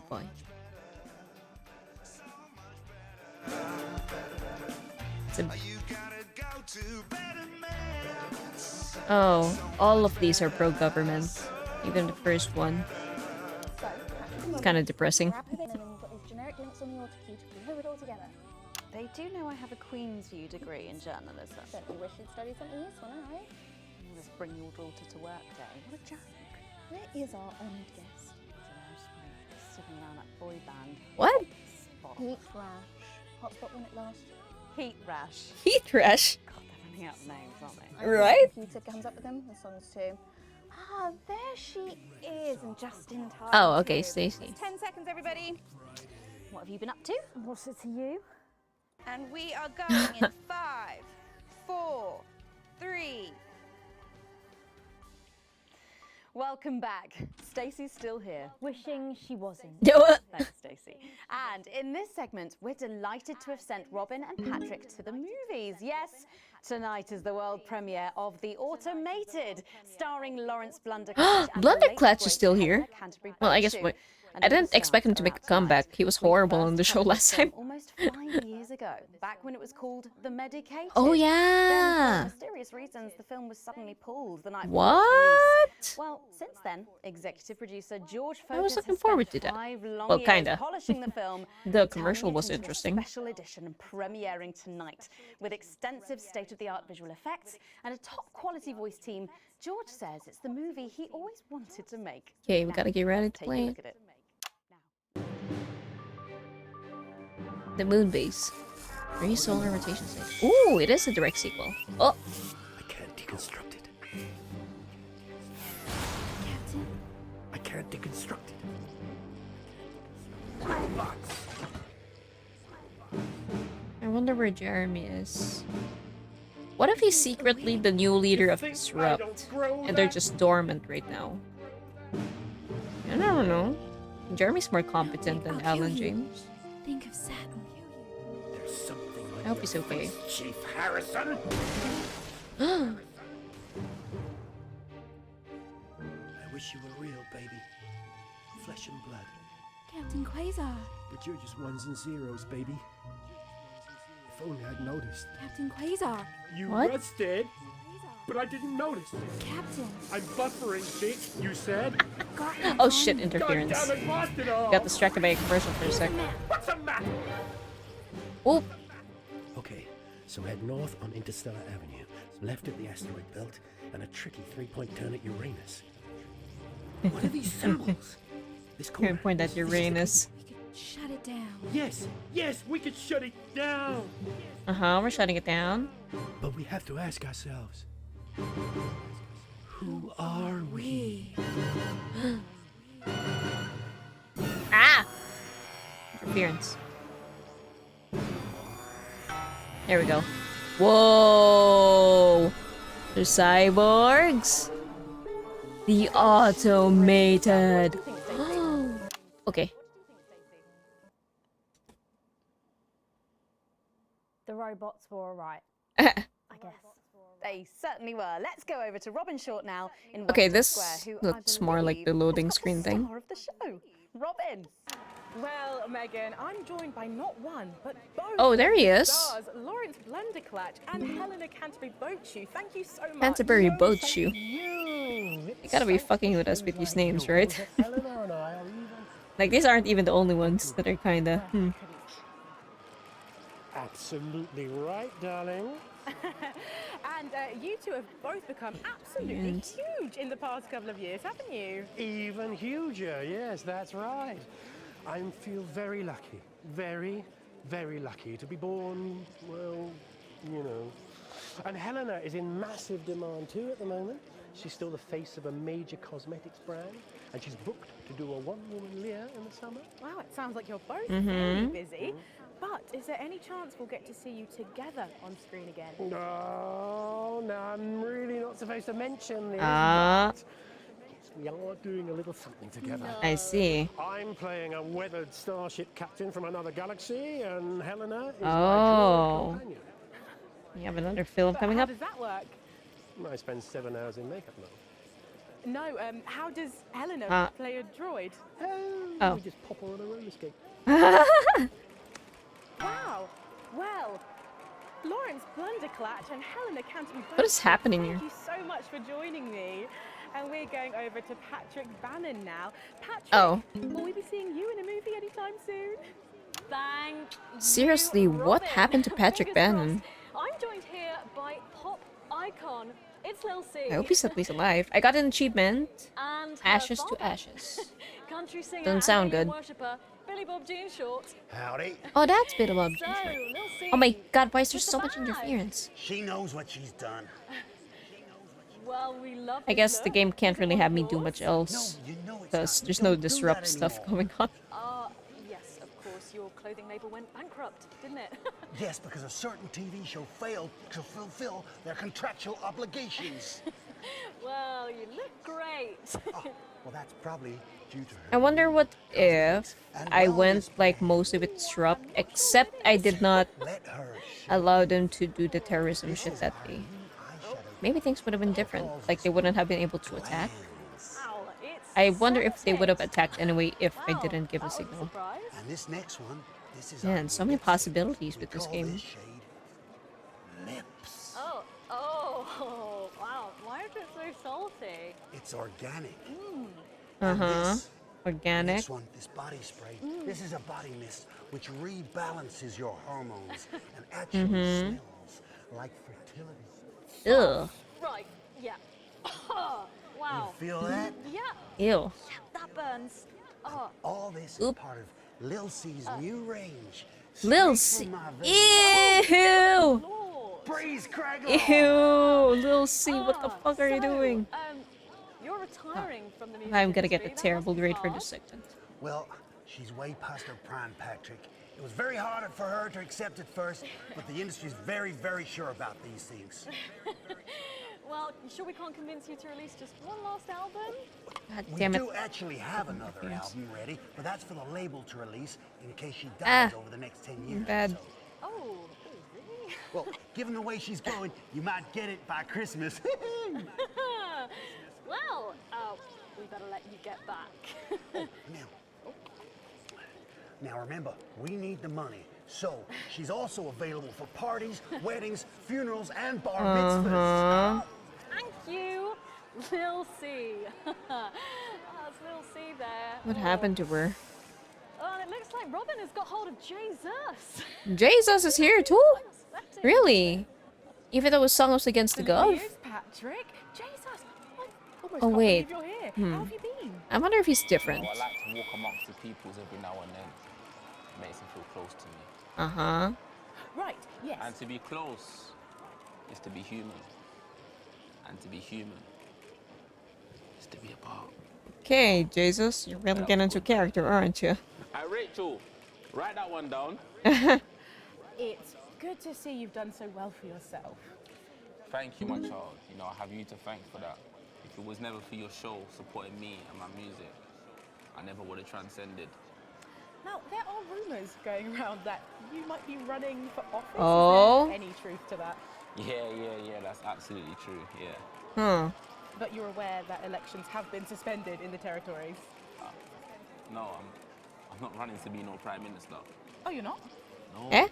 Speaker 1: boy. Oh, all of these are pro-government. Even the first one. It's kind of depressing.
Speaker 2: They do know I have a Queen's View degree in journalism.
Speaker 12: Don't you wish you'd study something useful now, eh?
Speaker 2: Let's bring your daughter to work day. What a joke.
Speaker 12: Where is our honoured guest?
Speaker 2: Sitting around that boy band.
Speaker 1: What?
Speaker 12: Heat rash. Hotspot won it last year.
Speaker 2: Heat rash.
Speaker 1: Heat rash?
Speaker 2: God, they're running out of names, aren't they?
Speaker 1: Right?
Speaker 12: Peter comes up with them. The songs too. Ah, there she is, and just in time.
Speaker 1: Oh, okay,
Speaker 12: too.
Speaker 1: Stacey.
Speaker 2: 10 seconds, everybody. What have you been up to?
Speaker 12: What's it to you?
Speaker 2: And we are going in 5, 4, 3. Welcome back. Stacey's still here.
Speaker 12: Wishing she wasn't.
Speaker 2: Thanks, Stacey. And in this segment, we're delighted to have sent Robin and Patrick to the movies. Yes, Tonight is the world premiere of The Automated, starring Lawrence Blunderclatch.
Speaker 1: Blunderclatch is still here. Well, I guess I didn't expect him to make a comeback. He was horrible on the show last time.
Speaker 2: Almost 5 years ago, back when it was called The Medicated.
Speaker 1: Oh
Speaker 2: Then,
Speaker 1: yeah.
Speaker 2: for mysterious reasons, the film was suddenly pulled the night before
Speaker 1: What?
Speaker 2: its release. Well, since then, executive producer George
Speaker 1: I was
Speaker 2: Focus
Speaker 1: looking
Speaker 2: has
Speaker 1: forward
Speaker 2: spent
Speaker 1: to that.
Speaker 2: 5 long
Speaker 1: Well,
Speaker 2: years
Speaker 1: kinda.
Speaker 2: polishing the film.
Speaker 1: The
Speaker 2: and
Speaker 1: commercial
Speaker 2: turning it
Speaker 1: was
Speaker 2: into a
Speaker 1: interesting.
Speaker 2: special edition and premiering tonight with extensive state-of-the-art visual effects and a top-quality voice team. George says it's the movie he always wanted to make.
Speaker 1: Okay, we
Speaker 2: Now,
Speaker 1: gotta get ready to
Speaker 2: take a
Speaker 1: play
Speaker 2: look
Speaker 1: it.
Speaker 2: at it.
Speaker 1: The moon base. 3 solar rotation states. Ooh, it is a direct sequel. Oh.
Speaker 20: I can't deconstruct it.
Speaker 1: Captain.
Speaker 20: I can't deconstruct it.
Speaker 1: I wonder where Jeremy is. What if he's secretly the new leader of Disrupt, and they're just dormant right now? I don't know. Jeremy's more competent than Alan James.
Speaker 13: Think of Saturn.
Speaker 20: There's something
Speaker 1: I hope he's okay.
Speaker 20: Chief Harrison.
Speaker 1: Oh,
Speaker 20: I wish you were real, baby. Flesh and blood.
Speaker 13: Captain Quasar.
Speaker 20: But you're just ones and zeros, baby. If only I'd noticed.
Speaker 13: Captain Quasar.
Speaker 20: You
Speaker 1: What?
Speaker 20: rusted, but I didn't notice.
Speaker 13: Captain.
Speaker 20: I'm buffering, bitch, you said.
Speaker 1: oh shit, interference.
Speaker 20: God damn it, lost it all.
Speaker 1: Got distracted by a commercial for a sec.
Speaker 20: What's the matter?
Speaker 1: Oh,
Speaker 20: Okay, so head north on Interstellar Avenue, left at the asteroid belt, and a tricky 3-point turn at Uranus. What are these symbols? This
Speaker 1: here and point at Uranus.
Speaker 13: Shut it down.
Speaker 20: Yes, yes, we could shut it down.
Speaker 1: We're shutting it down.
Speaker 20: But we have to ask ourselves, who are we?
Speaker 1: Ah! Interference. There we go. Whoa! They're cyborgs? The Automated. Okay.
Speaker 12: The robots were alright.
Speaker 2: I guess. They certainly were. Let's go over to Robin Short now in
Speaker 1: Okay,
Speaker 2: Western
Speaker 1: this
Speaker 2: Square, who
Speaker 1: looks more like the loading screen thing.
Speaker 2: star of the show. Robin.
Speaker 9: Well, Megan, I'm joined by not one, but both
Speaker 1: Oh, there he is.
Speaker 9: stars, Lawrence Blunderclatch and Helena Canterbury Boatshoe. Thank you so much.
Speaker 1: Canterbury Boatshoe.
Speaker 20: You
Speaker 1: gotta be fucking with us with these names, right? Like, these aren't even the only ones that are kinda,
Speaker 20: Absolutely right, darling.
Speaker 9: And you two have both become absolutely huge in the past couple of years, haven't you?
Speaker 20: Even huger, yes, that's right. I feel very lucky, very, very lucky to be born, well, you know. And Helena is in massive demand too at the moment. She's still the face of a major cosmetics brand, and she's booked to do a one-woman Lear in the summer.
Speaker 9: Wow, it sounds like you're both very busy. But is there any chance we'll get to see you together on screen again?
Speaker 20: No, I'm really not supposed to mention this.
Speaker 1: Ah.
Speaker 20: But yes, we are doing a little something together.
Speaker 1: I see.
Speaker 20: I'm playing a weathered starship captain from another galaxy, and Helena is my
Speaker 1: Oh.
Speaker 20: droid companion.
Speaker 1: You have another film coming
Speaker 9: how
Speaker 1: up?
Speaker 9: does that work?
Speaker 20: I spend 7 hours in makeup now.
Speaker 9: No, how does Helena play a droid?
Speaker 1: Oh.
Speaker 20: We just pop her on a roller skate.
Speaker 9: Wow. Well, Lawrence Blunderclatch and Helena Canterbury.
Speaker 1: What is happening here?
Speaker 9: Thank you so much for joining me. And we're going over to Patrick Bannon now. Patrick,
Speaker 1: Oh.
Speaker 9: will we be seeing you in a movie anytime soon?
Speaker 12: Thank
Speaker 1: Seriously,
Speaker 12: you,
Speaker 1: what
Speaker 12: Robin.
Speaker 1: happened to Patrick
Speaker 12: Fingers
Speaker 1: Bannon?
Speaker 12: crossed. I'm joined here by pop icon. It's Lil C.
Speaker 1: I hope he's at least alive. I got an achievement.
Speaker 12: And her
Speaker 1: Ashes to
Speaker 12: father.
Speaker 1: ashes.
Speaker 12: Country singer
Speaker 1: Doesn't
Speaker 12: and
Speaker 1: sound
Speaker 12: alien
Speaker 1: good.
Speaker 12: worshipper, Billy Bob Jean Short.
Speaker 6: Howdy.
Speaker 1: Oh, that's a bit of a...
Speaker 12: So, Lil C.
Speaker 1: Oh my god, why is there
Speaker 12: What's
Speaker 1: so
Speaker 12: the
Speaker 1: much
Speaker 12: bag?
Speaker 1: interference?
Speaker 6: She knows what she's done.
Speaker 12: Well, we love
Speaker 1: I
Speaker 12: this
Speaker 1: guess the
Speaker 12: look.
Speaker 1: game can't
Speaker 12: Is it
Speaker 1: really
Speaker 12: one
Speaker 1: have
Speaker 12: of
Speaker 1: me do
Speaker 12: yours?
Speaker 1: much else.
Speaker 6: No, you know it's
Speaker 1: Because
Speaker 6: not.
Speaker 1: there's
Speaker 6: You
Speaker 1: no
Speaker 6: don't do
Speaker 1: disrupt
Speaker 6: that
Speaker 1: stuff
Speaker 6: anymore.
Speaker 1: going on.
Speaker 12: Yes, of course, your clothing label went bankrupt, didn't it?
Speaker 6: Yes, because a certain TV show failed to fulfill their contractual obligations.
Speaker 21: Well, you look great.
Speaker 6: Well, that's probably due to her.
Speaker 1: I wonder what if
Speaker 6: And
Speaker 1: I
Speaker 6: well,
Speaker 1: went
Speaker 6: Miss
Speaker 1: like mostly with disrupt, except I did not
Speaker 6: Let her
Speaker 1: allow them to do the terrorism shit that day. Maybe things would have been different. Like they wouldn't have been able to attack.
Speaker 21: Wow, it's
Speaker 1: I wonder if they would have
Speaker 21: sorted.
Speaker 1: attacked anyway if I
Speaker 21: Wow,
Speaker 1: didn't give a
Speaker 21: that was
Speaker 1: signal.
Speaker 21: surprise.
Speaker 6: And this next one, this is
Speaker 1: Man, so many possibilities with this
Speaker 6: call
Speaker 1: game.
Speaker 6: this shade lips.
Speaker 21: Oh, wow. Why is it so salty?
Speaker 6: It's organic.
Speaker 1: Uh-huh.
Speaker 6: This
Speaker 1: Organic.
Speaker 6: one, this body spray. This is a body mist which rebalances your hormones and actually smells like fertility.
Speaker 1: Ugh.
Speaker 21: Right, yeah. Wow.
Speaker 6: You feel that?
Speaker 21: Yeah.
Speaker 1: Ew.
Speaker 21: That burns. Oh.
Speaker 6: All this is part of Lil C's new range.
Speaker 1: Lil
Speaker 6: Straight
Speaker 1: C.
Speaker 6: from my veins.
Speaker 1: Ew.
Speaker 6: Breeze Craggle.
Speaker 1: Ew. Lil C, what the fuck are you
Speaker 21: So,
Speaker 1: doing?
Speaker 21: You're retiring from the music
Speaker 1: I'm gonna get a
Speaker 21: industry. That
Speaker 1: terrible
Speaker 21: must be
Speaker 1: grade for
Speaker 21: hard.
Speaker 1: this segment.
Speaker 6: Well, she's way past her prime, Patrick. It was very hard for her to accept it first, but the industry's very, very sure about these things.
Speaker 21: Well, you sure we can't convince you to release just one last album?
Speaker 1: God
Speaker 6: We
Speaker 1: damn it.
Speaker 6: do actually have another album ready, but that's for the label to release in case she
Speaker 1: Ah.
Speaker 6: dies over the next 10 years.
Speaker 1: Bad.
Speaker 6: So,
Speaker 21: Oh, really?
Speaker 6: well, given the way she's going, you might get it by Christmas.
Speaker 21: Well, we better let you get back.
Speaker 6: Now remember, we need the money. So, she's also available for parties, weddings, funerals, and bar mitzvahs.
Speaker 21: Thank you, Lil C. That's Lil C there.
Speaker 1: What happened to her?
Speaker 21: Oh, and it looks like Robin has got hold of Jesus.
Speaker 1: Jesus is here too? Really? Even though his song was against the gov?
Speaker 15: Patrick, Jesus, I almost
Speaker 1: Oh
Speaker 15: can't
Speaker 1: wait.
Speaker 15: believe you're here.
Speaker 1: Hmm.
Speaker 15: How have you been?
Speaker 1: I wonder if he's different.
Speaker 22: You know, I like to walk amongst the peoples every now and then. It makes them feel close to me.
Speaker 1: Uh-huh.
Speaker 15: Right, yes.
Speaker 22: And to be close is to be human. And to be human is to be apart.
Speaker 1: Okay, Jesus, you're really getting into character, aren't you?
Speaker 22: Hey, Rachel, write that one down.
Speaker 15: It's good to see you've done so well for yourself.
Speaker 22: Thank you, my child. You know, I have you to thank for that. If it was never for your show supporting me and my music, I never would have transcended.
Speaker 15: Now, there are rumours going around that you might be running for office.
Speaker 1: Oh.
Speaker 15: Is there any truth to that?
Speaker 22: Yeah, that's absolutely true, yeah.
Speaker 1: Huh.
Speaker 15: But you're aware that elections have been suspended in the territories?
Speaker 22: No, I'm not running to be no Prime Minister.
Speaker 15: Oh, you're not?
Speaker 22: No.
Speaker 1: Eh?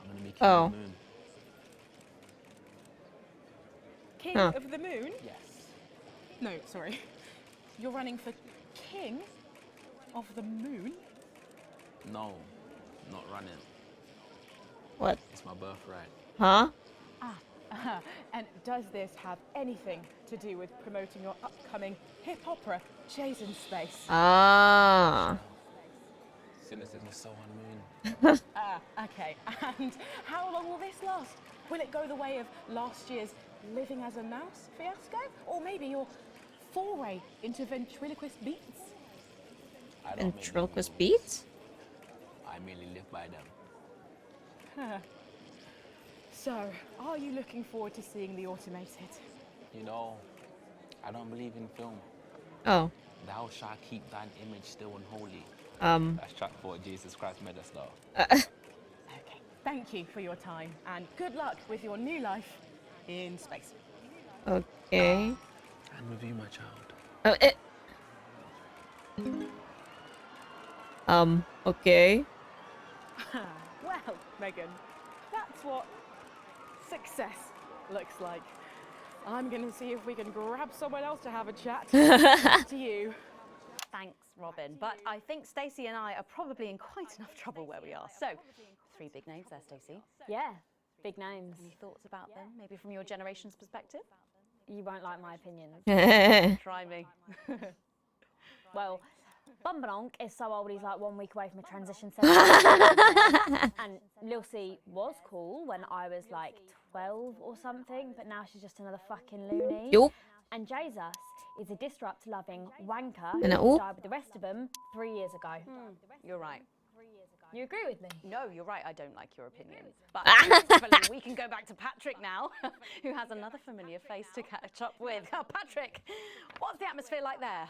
Speaker 22: I'm gonna be King
Speaker 1: Oh.
Speaker 22: of the Moon.
Speaker 15: King
Speaker 1: Huh.
Speaker 15: of the Moon?
Speaker 22: Yes.
Speaker 15: No, sorry. You're running for King of the Moon?
Speaker 22: No, not running.
Speaker 1: What?
Speaker 22: It's my birthright.
Speaker 1: Huh?
Speaker 15: And does this have anything to do with promoting your upcoming hip opera, Chase in Space?
Speaker 1: Ah.
Speaker 22: Cynicism is so unmoon.
Speaker 15: Okay. And how long will this last? Will it go the way of last year's Living as a Mouse fiasco? Or maybe your foray into ventriloquist beats?
Speaker 1: Ventriloquist beats?
Speaker 22: I merely live by them.
Speaker 15: Huh. So, are you looking forward to seeing The Automated?
Speaker 22: You know, I don't believe in film.
Speaker 1: Oh.
Speaker 22: Thou shalt keep thine image still unholy. That's track 4, Jesus Christ made us though.
Speaker 15: Okay, thank you for your time and good luck with your new life in space.
Speaker 1: Okay.
Speaker 22: And with you, my child.
Speaker 1: Okay.
Speaker 15: Well, Megan, that's what success looks like. I'm going to see if we can grab someone else to have a chat. To you.
Speaker 2: Thanks, Robin. But I think Stacey and I are probably in quite enough trouble where we are. So, 3 big names there, Stacey.
Speaker 12: Yeah, big names.
Speaker 2: Any thoughts about them? Maybe from your generation's perspective?
Speaker 12: You won't like my opinions.
Speaker 2: Try me.
Speaker 12: Well, Bumbanonk is so old he's like 1 week away from a transition ceremony. And Lil C was cool when I was like 12 or something, but now she's just another fucking loony.
Speaker 1: Yup.
Speaker 12: And Jesus is a disrupt-loving wanker
Speaker 1: And
Speaker 12: who
Speaker 1: ooh.
Speaker 12: died with the rest of them 3 years ago.
Speaker 2: You're right.
Speaker 12: You agree with me?
Speaker 2: No, you're right, I don't like your opinion. But thankfully, we can go back to Patrick now, who has another familiar face to catch up with. Oh, Patrick, what's the atmosphere like there?
Speaker 1: I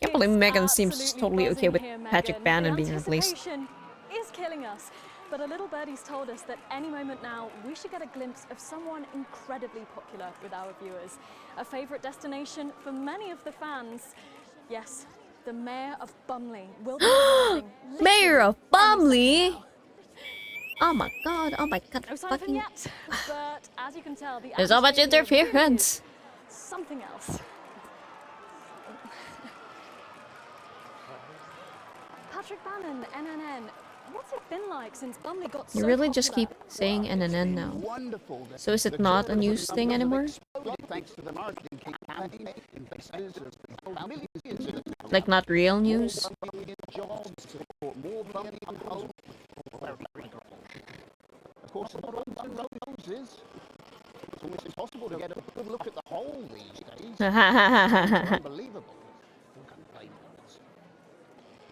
Speaker 1: can't believe Megan seems
Speaker 21: Absolutely
Speaker 1: totally okay
Speaker 21: buzzing
Speaker 1: with
Speaker 21: here,
Speaker 1: Patrick
Speaker 21: Megan.
Speaker 1: Bannon
Speaker 21: The
Speaker 1: being replaced.
Speaker 21: anticipation is killing us. But a little birdie's told us that any moment now we should get a glimpse of someone incredibly popular with our viewers. A favourite destination for many of the fans. Yes, the Mayor of Bumley will be arriving.
Speaker 1: Mayor of Bumley? Oh my god,
Speaker 21: No sign of him yet, but as you can tell, the
Speaker 1: There's so much
Speaker 21: atmosphere here really
Speaker 1: interference.
Speaker 21: is something else. Patrick Bannon, NNN. What's it been like since Bumley got so
Speaker 1: You really just
Speaker 21: popular?
Speaker 1: keep saying NNN now. So is it not a news thing anymore? Like not real news?
Speaker 3: Of course, not all roses. It's almost impossible to get a good look at the whole these days. It's unbelievable.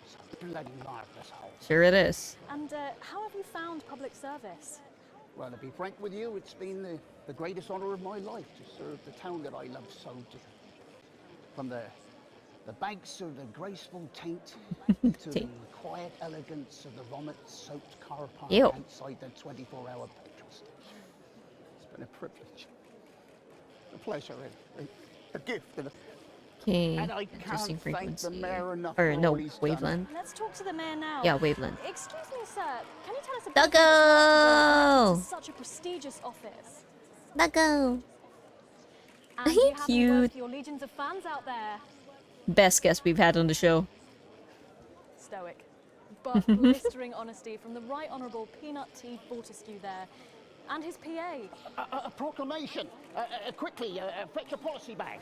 Speaker 3: It's a bloody marvellous hole.
Speaker 1: Sure it is.
Speaker 21: And how have you found public service?
Speaker 3: Well, to be frank with you, it's been the greatest honour of my life to serve the town that I love so dearly. From the banks of the graceful Taint to the quiet elegance of the vomit-soaked car park
Speaker 1: Ew.
Speaker 3: outside the 24-hour petrol station. It's been a privilege, a pleasure, a gift,
Speaker 1: Okay,
Speaker 3: and I
Speaker 1: interesting
Speaker 3: can't thank the
Speaker 1: frequency.
Speaker 3: mayor enough
Speaker 1: Or
Speaker 3: for
Speaker 1: no,
Speaker 3: all he's done.
Speaker 1: wavelength.
Speaker 21: Let's talk to the mayor now.
Speaker 1: Yeah, wavelength.
Speaker 21: Excuse me, sir. Can you tell us about
Speaker 1: Duggo!
Speaker 21: such a prestigious office?
Speaker 1: Duggo!
Speaker 21: And do you have any word
Speaker 1: Cute.
Speaker 21: for your legions of fans out there?
Speaker 1: Best guest we've had on the show.
Speaker 21: Stoic, but blistering honesty from the Right Honourable Peanut T. Fortescue there, and his PA.
Speaker 3: A proclamation! Quickly, fetch a policy bag.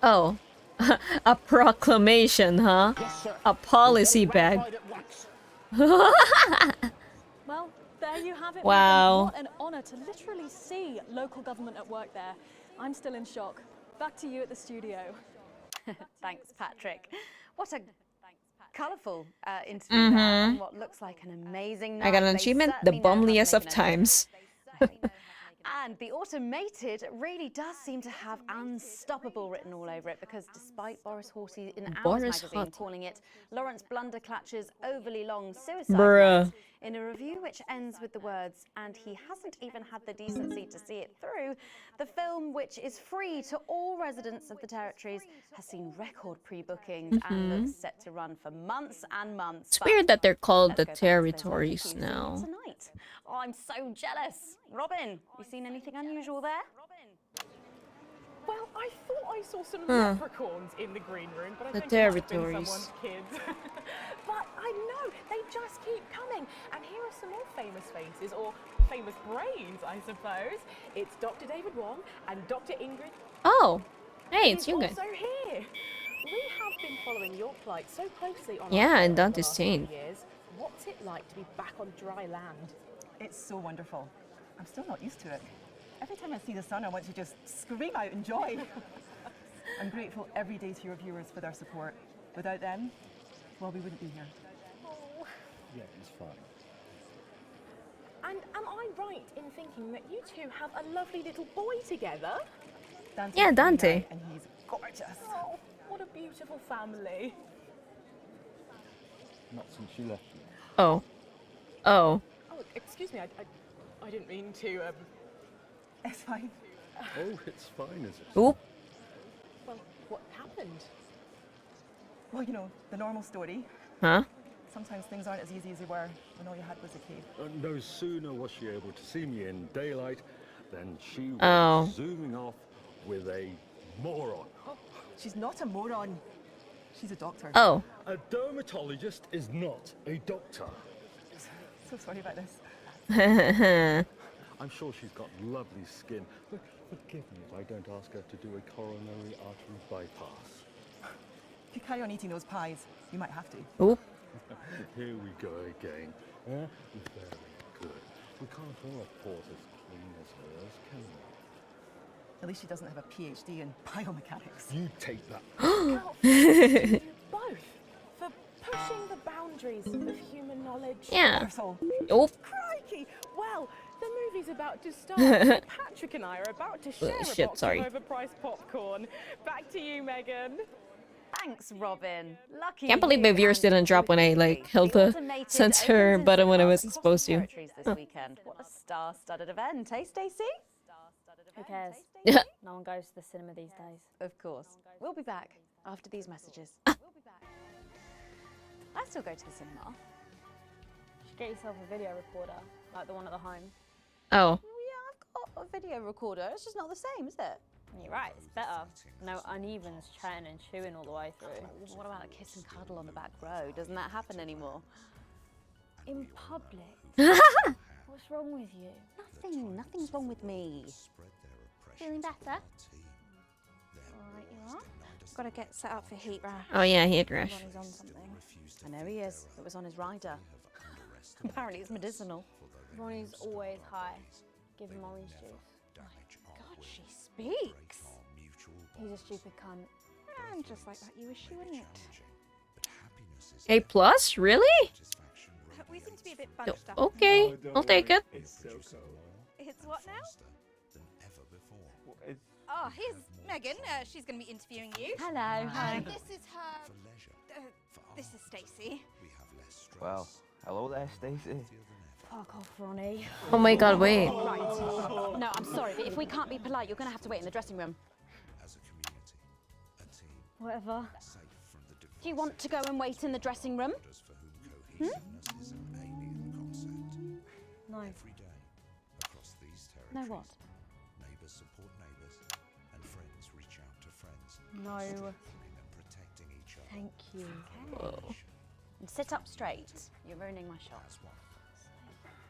Speaker 1: Oh. A proclamation, huh?
Speaker 3: Yes, sir.
Speaker 1: A policy bag.
Speaker 21: Well, there you have it.
Speaker 1: Wow.
Speaker 21: Megan. What an honour to literally see local government at work there. I'm still in shock. Back to you at the studio.
Speaker 2: Thanks, Patrick. What a colourful interview there on what looks like an amazing night.
Speaker 1: I got an
Speaker 2: They
Speaker 1: achievement, the
Speaker 2: certainly know how to
Speaker 1: bumliest
Speaker 2: make
Speaker 1: of
Speaker 2: an
Speaker 1: times.
Speaker 2: And the automated really does seem to have unstoppable written all over it, because despite Boris Horty in Hours
Speaker 1: Boris
Speaker 2: magazine
Speaker 1: Hot.
Speaker 2: calling it Lawrence Blunderclatch's overly long suicide
Speaker 1: Bruh.
Speaker 2: note, in a review which ends with the words, "And he hasn't even had the decency to see it through," the film, which is free to all residents of the territories, has seen record pre-bookings and looks set to run for months and months.
Speaker 1: It's
Speaker 2: But
Speaker 1: weird that they're called
Speaker 2: let's
Speaker 1: the
Speaker 2: go back to those
Speaker 1: territories
Speaker 2: Rockies
Speaker 1: now.
Speaker 2: tonight. Oh, I'm so jealous. Robin, you seen anything unusual there?
Speaker 15: Well, I thought I saw some
Speaker 1: Huh.
Speaker 15: leprechauns in the green room, but I
Speaker 1: The
Speaker 15: think it might have been
Speaker 1: territories.
Speaker 15: someone's kids. But I know, they just keep coming. And here are some more famous faces, or famous brains, I suppose. It's Dr. David Wong and Dr. Ingrid.
Speaker 1: Oh, hey, it's
Speaker 15: who's
Speaker 1: you guys.
Speaker 15: also here. We have been following your plight so closely on
Speaker 1: Yeah,
Speaker 15: our
Speaker 1: and
Speaker 15: show for
Speaker 1: Dante's
Speaker 15: the last few
Speaker 1: Chain.
Speaker 15: years. What's it like to be back on dry land?
Speaker 4: It's so wonderful. I'm still not used to it. Every time I see the sun, I want to just scream out in joy. I'm grateful every day to your viewers for their support. Without them, well, we wouldn't be here.
Speaker 20: Yeah, it's fine.
Speaker 15: And am I right in thinking that you two have a lovely little boy together?
Speaker 4: Dante's
Speaker 1: Yeah,
Speaker 4: 29
Speaker 1: Dante.
Speaker 4: And he's gorgeous.
Speaker 15: Oh, what a beautiful family.
Speaker 20: Not since you left me.
Speaker 1: Oh. Oh.
Speaker 15: Oh, excuse me, I didn't mean to,
Speaker 4: It's fine.
Speaker 20: Oh, it's fine, is it?
Speaker 1: Oop.
Speaker 15: Well, what happened?
Speaker 4: Well, you know, the normal story.
Speaker 1: Huh?
Speaker 4: Sometimes things aren't as easy as they were when all you had was a cave.
Speaker 20: No sooner was she able to see me in daylight than she was
Speaker 1: Oh.
Speaker 20: zooming off with a moron.
Speaker 4: She's not a moron. She's a doctor.
Speaker 1: Oh.
Speaker 20: A dermatologist is not a doctor.
Speaker 4: So sorry about this.
Speaker 20: I'm sure she's got lovely skin, but forgive me if I don't ask her to do a coronary artery bypass.
Speaker 4: If you carry on eating those pies, you might have to.
Speaker 1: Oop.
Speaker 20: Here we go again. Very good. We can't all afford as clean as hers, can we?
Speaker 4: At least she doesn't have a PhD in biomechanics.
Speaker 20: You take that.
Speaker 15: Both. For pushing the boundaries of human knowledge.
Speaker 1: Yeah.
Speaker 15: Ethel.
Speaker 1: Oh.
Speaker 15: Crikey! Well, the movie's about to start. Patrick and I are about to share a box
Speaker 1: sorry.
Speaker 15: of overpriced popcorn. Back to you, Megan.
Speaker 2: Thanks, Robin. Lucky
Speaker 1: Can't believe my
Speaker 2: you
Speaker 1: viewers
Speaker 2: and
Speaker 1: didn't drop when I like held the
Speaker 2: automated
Speaker 1: censor
Speaker 2: opens in
Speaker 1: button when I
Speaker 2: cinemas
Speaker 1: wasn't
Speaker 2: across
Speaker 1: supposed
Speaker 2: the
Speaker 1: to.
Speaker 2: territories this weekend. What a star-studded event, hey, Stacey?
Speaker 12: Who cares? No one goes to the cinema these days.
Speaker 2: Of course. We'll be back after these messages. I still go to the cinema.
Speaker 12: You should get yourself a video recorder, like the one at the home.
Speaker 1: Oh.
Speaker 2: Yeah, I've got a video recorder. It's just not the same, is it?
Speaker 12: You're right, it's better. No unevens chatting and chewing all the way through.
Speaker 2: What about a kiss and cuddle on the back row? Doesn't that happen anymore?
Speaker 12: In public? What's wrong with you?
Speaker 2: Nothing. Nothing's wrong with me.
Speaker 12: Feeling better?
Speaker 2: Alright, you are. Got to get set up for heat rash.
Speaker 1: Oh yeah, heat rash.
Speaker 2: Ronnie's on something. I know he is. It was on his rider. Apparently it's medicinal.
Speaker 12: Ronnie's always high. Give him orange juice.
Speaker 2: God, she speaks.
Speaker 12: He's a stupid cunt.
Speaker 2: And just like that, you were shooing it.
Speaker 1: A+? Really?
Speaker 8: We seem to be a bit
Speaker 1: Oh,
Speaker 8: bunched up.
Speaker 1: okay, I'll take it.
Speaker 8: It's what now? Oh, here's Megan. She's going to be interviewing you.
Speaker 2: Hello. Hi.
Speaker 8: This is her. This is Stacey.
Speaker 19: Well, hello there, Stacey.
Speaker 12: Fuck off, Ronnie.
Speaker 1: Oh my god, wait.
Speaker 2: Right. No, I'm sorry, but if we can't be polite, you're going to have to wait in the dressing room.
Speaker 12: Whatever.
Speaker 2: Do you want to go and wait in the dressing room? Hmm?
Speaker 12: No.
Speaker 2: No what?
Speaker 23: Neighbours support neighbours, and friends reach out to friends.
Speaker 12: No.
Speaker 23: Supporting and protecting each other.
Speaker 12: Thank you.
Speaker 2: Okay. And sit up straight. You're ruining my shot.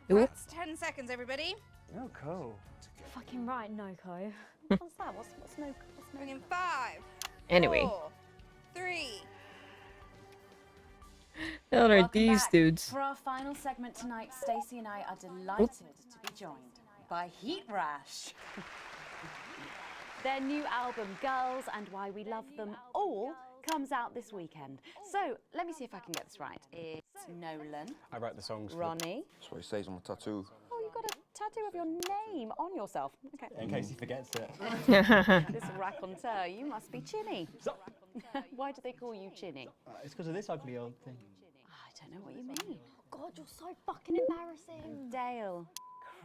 Speaker 8: That's 10 seconds, everybody.
Speaker 14: No, co.
Speaker 12: Fucking right, Noko.
Speaker 2: What's that? What's no?
Speaker 8: Bring in 5.
Speaker 1: Anyway.
Speaker 8: 4, 3.
Speaker 1: What are
Speaker 2: Welcome
Speaker 1: these
Speaker 2: back.
Speaker 1: dudes?
Speaker 2: For our final segment tonight, Stacey and I are delighted to be joined by Heat Rash. Their new album, Girls and Why We Love Them All, comes out this weekend. So, let me see if I can get this right. It's Nolan,
Speaker 17: I write the songs.
Speaker 2: Ronnie.
Speaker 19: That's what it says on my tattoo.
Speaker 2: Oh, you've got a tattoo of your name on yourself. Okay.
Speaker 17: In case he forgets it.
Speaker 2: This raconteur, you must be Chinny. Why do they call you Chinny?
Speaker 17: It's because of this ugly old thing.
Speaker 2: I don't know what you mean.
Speaker 12: God, you're so fucking embarrassing.
Speaker 2: Dale.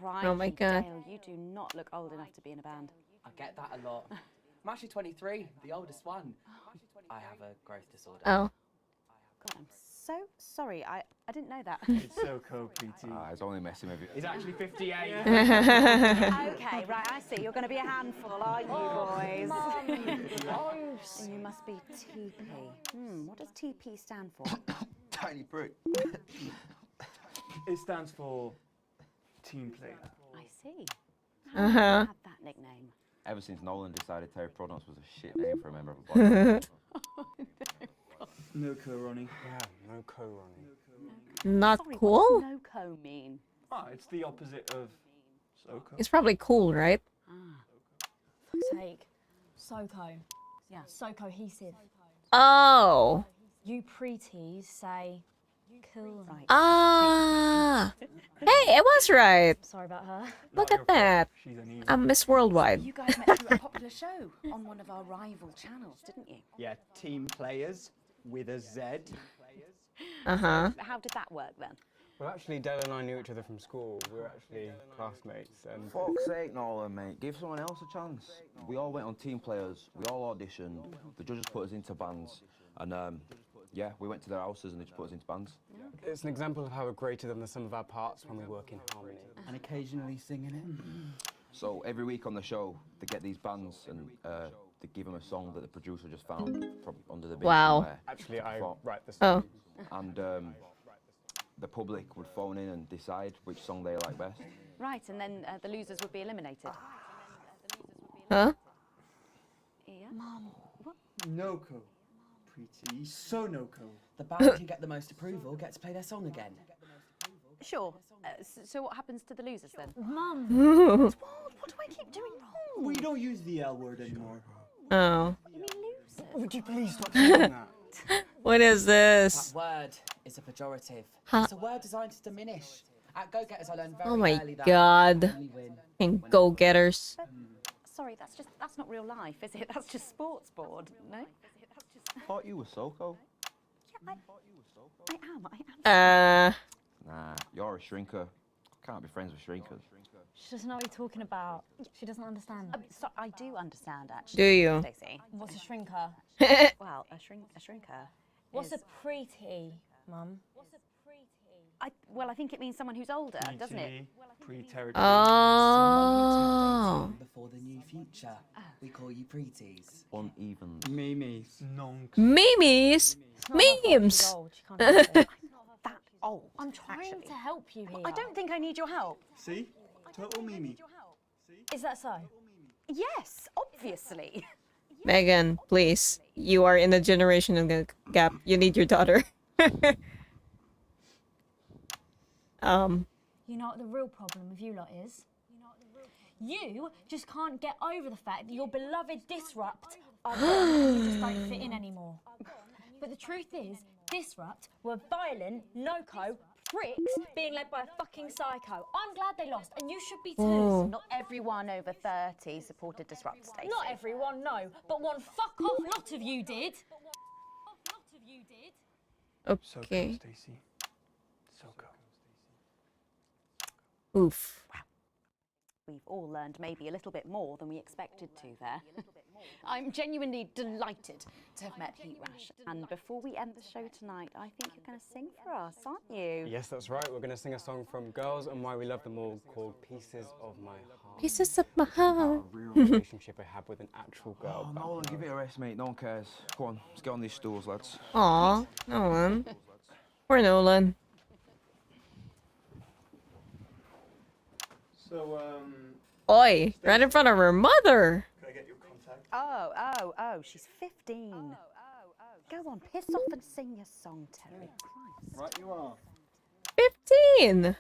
Speaker 2: Crikey,
Speaker 1: Oh my God.
Speaker 2: Dale, you do not look old enough to be in a band.
Speaker 24: I get that a lot. I'm actually 23, the oldest one. I have a growth disorder.
Speaker 1: Oh.
Speaker 2: God, I'm so sorry. I didn't know that.
Speaker 17: It's so cool, PT.
Speaker 19: He's only messing with you.
Speaker 17: He's actually 58.
Speaker 2: Okay, right, I see. You're going to be a handful, aren't you, boys? And you must be TP. What does TP stand for?
Speaker 19: Tiny prick.
Speaker 17: It stands for team player.
Speaker 2: I see. How did you have that nickname?
Speaker 19: Ever since Nolan decided Terry Prodance was a shit name for a member of a band.
Speaker 17: No co, Ronnie. Yeah, no co, Ronnie.
Speaker 1: Not
Speaker 2: Sorry,
Speaker 1: cool?
Speaker 2: What's no-co mean?
Speaker 17: Ah, it's the opposite of so-co.
Speaker 1: It's probably cool, right?
Speaker 12: Fuck's sake. So-co. Yeah, so cohesive.
Speaker 1: Oh.
Speaker 12: You pretees say cool.
Speaker 2: Right.
Speaker 1: Ah. Hey, it was right.
Speaker 12: Sorry about her.
Speaker 1: Look at that. I'm Miss Worldwide.
Speaker 2: You guys met through a popular show on one of our rival channels, didn't you?
Speaker 17: Yeah, team players with a Z.
Speaker 1: Uh-huh.
Speaker 2: How did that work then?
Speaker 17: Well, actually, Dale and I knew each other from school. We were actually classmates. And
Speaker 19: Fuck's sake, Nolan, mate. Give someone else a chance. We all went on team players. We all auditioned. The judges put us into bands. And, yeah, we went to their houses and they just put us into bands.
Speaker 17: it's an example of how we're greater than the sum of our parts when we work in harmony. And occasionally singing it.
Speaker 19: So every week on the show, they get these bands and they give them a song that the producer just found from under the bin.
Speaker 1: Wow.
Speaker 19: somewhere.
Speaker 17: Actually, I write the
Speaker 1: Oh.
Speaker 17: song.
Speaker 19: And the public would phone in and decide which song they like best.
Speaker 2: Right, and then the losers would be eliminated.
Speaker 1: Huh?
Speaker 2: Yeah. Mom, what?
Speaker 17: No-co. Pretty. So no-co.
Speaker 24: The band who get the most approval gets to play their song again.
Speaker 2: Sure. So what happens to the losers then?
Speaker 12: Mum.
Speaker 2: What do I keep doing wrong?
Speaker 17: We don't use the L word anymore.
Speaker 1: Oh.
Speaker 2: You mean losers?
Speaker 17: Would you please stop saying that?
Speaker 1: What is this?
Speaker 24: That word is a pejorative.
Speaker 1: Huh?
Speaker 24: It's a word designed to diminish. At Go-Getters, I learned very
Speaker 1: Oh my
Speaker 24: early that
Speaker 1: god.
Speaker 24: only win
Speaker 1: And go-getters.
Speaker 2: Sorry, that's not real life, is it? That's just sports board, no?
Speaker 19: I thought you were Soko.
Speaker 2: Yeah, I am.
Speaker 19: Nah, you're a shrinker. Can't be friends with shrinkers.
Speaker 12: She doesn't know what you're talking about. She doesn't understand.
Speaker 2: So I do understand, actually.
Speaker 1: Do you?
Speaker 2: Stacey.
Speaker 12: What's a shrinker?
Speaker 2: Well, a shrinker.
Speaker 12: What's
Speaker 2: is...
Speaker 12: a preteen, Mum?
Speaker 2: Well, I think it means someone who's older, doesn't it?
Speaker 17: Pre-territory.
Speaker 1: Oh.
Speaker 24: Before the new future, we call you preties.
Speaker 19: Uneven.
Speaker 17: Mimis.
Speaker 1: Memes. Memes.
Speaker 2: That old.
Speaker 12: I'm trying to help you here.
Speaker 2: I don't think I need your help.
Speaker 17: See? Total Mimi.
Speaker 12: Is that so?
Speaker 2: Yes, obviously.
Speaker 1: Megan, please. You are in a generational gap. You need your daughter.
Speaker 12: You know what the real problem with you lot is? You just can't get over the fact that your beloved Disrupt are gone and you just don't fit in anymore. But the truth is, Disrupt were violent, no-co pricks being led by a fucking psycho. I'm glad they lost, and you should be too.
Speaker 1: Oh.
Speaker 2: Not everyone over 30 supported Disrupt, Stacey.
Speaker 12: Not everyone, no, but one fuck-off lot of you did.
Speaker 1: Okay.
Speaker 17: Stacey. Soko.
Speaker 1: Oof.
Speaker 2: We've all learned maybe a little bit more than we expected to there. I'm genuinely delighted to have met Heat Rash. And before we end the show tonight, I think you're going to sing for us, aren't you?
Speaker 17: Yes, that's right. We're going to sing a song from Girls and Why We Love Them All called Pieces of My Heart.
Speaker 1: Pieces of my heart.
Speaker 17: A real relationship I have with an actual girl.
Speaker 19: Oh, Nolan, give it a rest, mate. No one cares. Come on, let's get on these stools, lads.
Speaker 1: Aw, Nolan. Poor Nolan.
Speaker 17: So,
Speaker 1: Oi, right in front of her mother.
Speaker 17: Can I get your contact?
Speaker 2: Oh, she's 15. Go on, piss off and sing your song, Terry. Christ.
Speaker 17: Right, you are.
Speaker 1: 15.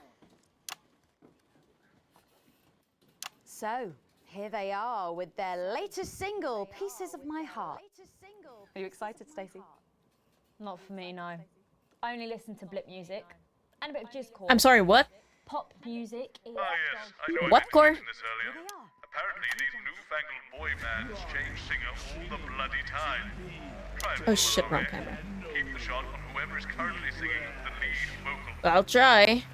Speaker 2: So, here they are with their latest single, Pieces of My Heart. Are you excited, Stacey?
Speaker 12: Not for me, no. I only listen to blip music and a bit of jizzcore.
Speaker 1: I'm sorry, what?
Speaker 12: Pop music is...
Speaker 7: Ah, yes, I know
Speaker 1: What,
Speaker 7: I
Speaker 1: Core?
Speaker 7: mentioned this earlier. Apparently, these newfangled boy bands change singer all the bloody time. Try and
Speaker 1: Oh shit,
Speaker 7: follow
Speaker 1: wrong
Speaker 7: along,
Speaker 1: camera.
Speaker 7: eh? Keep the shot on whoever is currently singing the lead vocal.
Speaker 1: I'll try.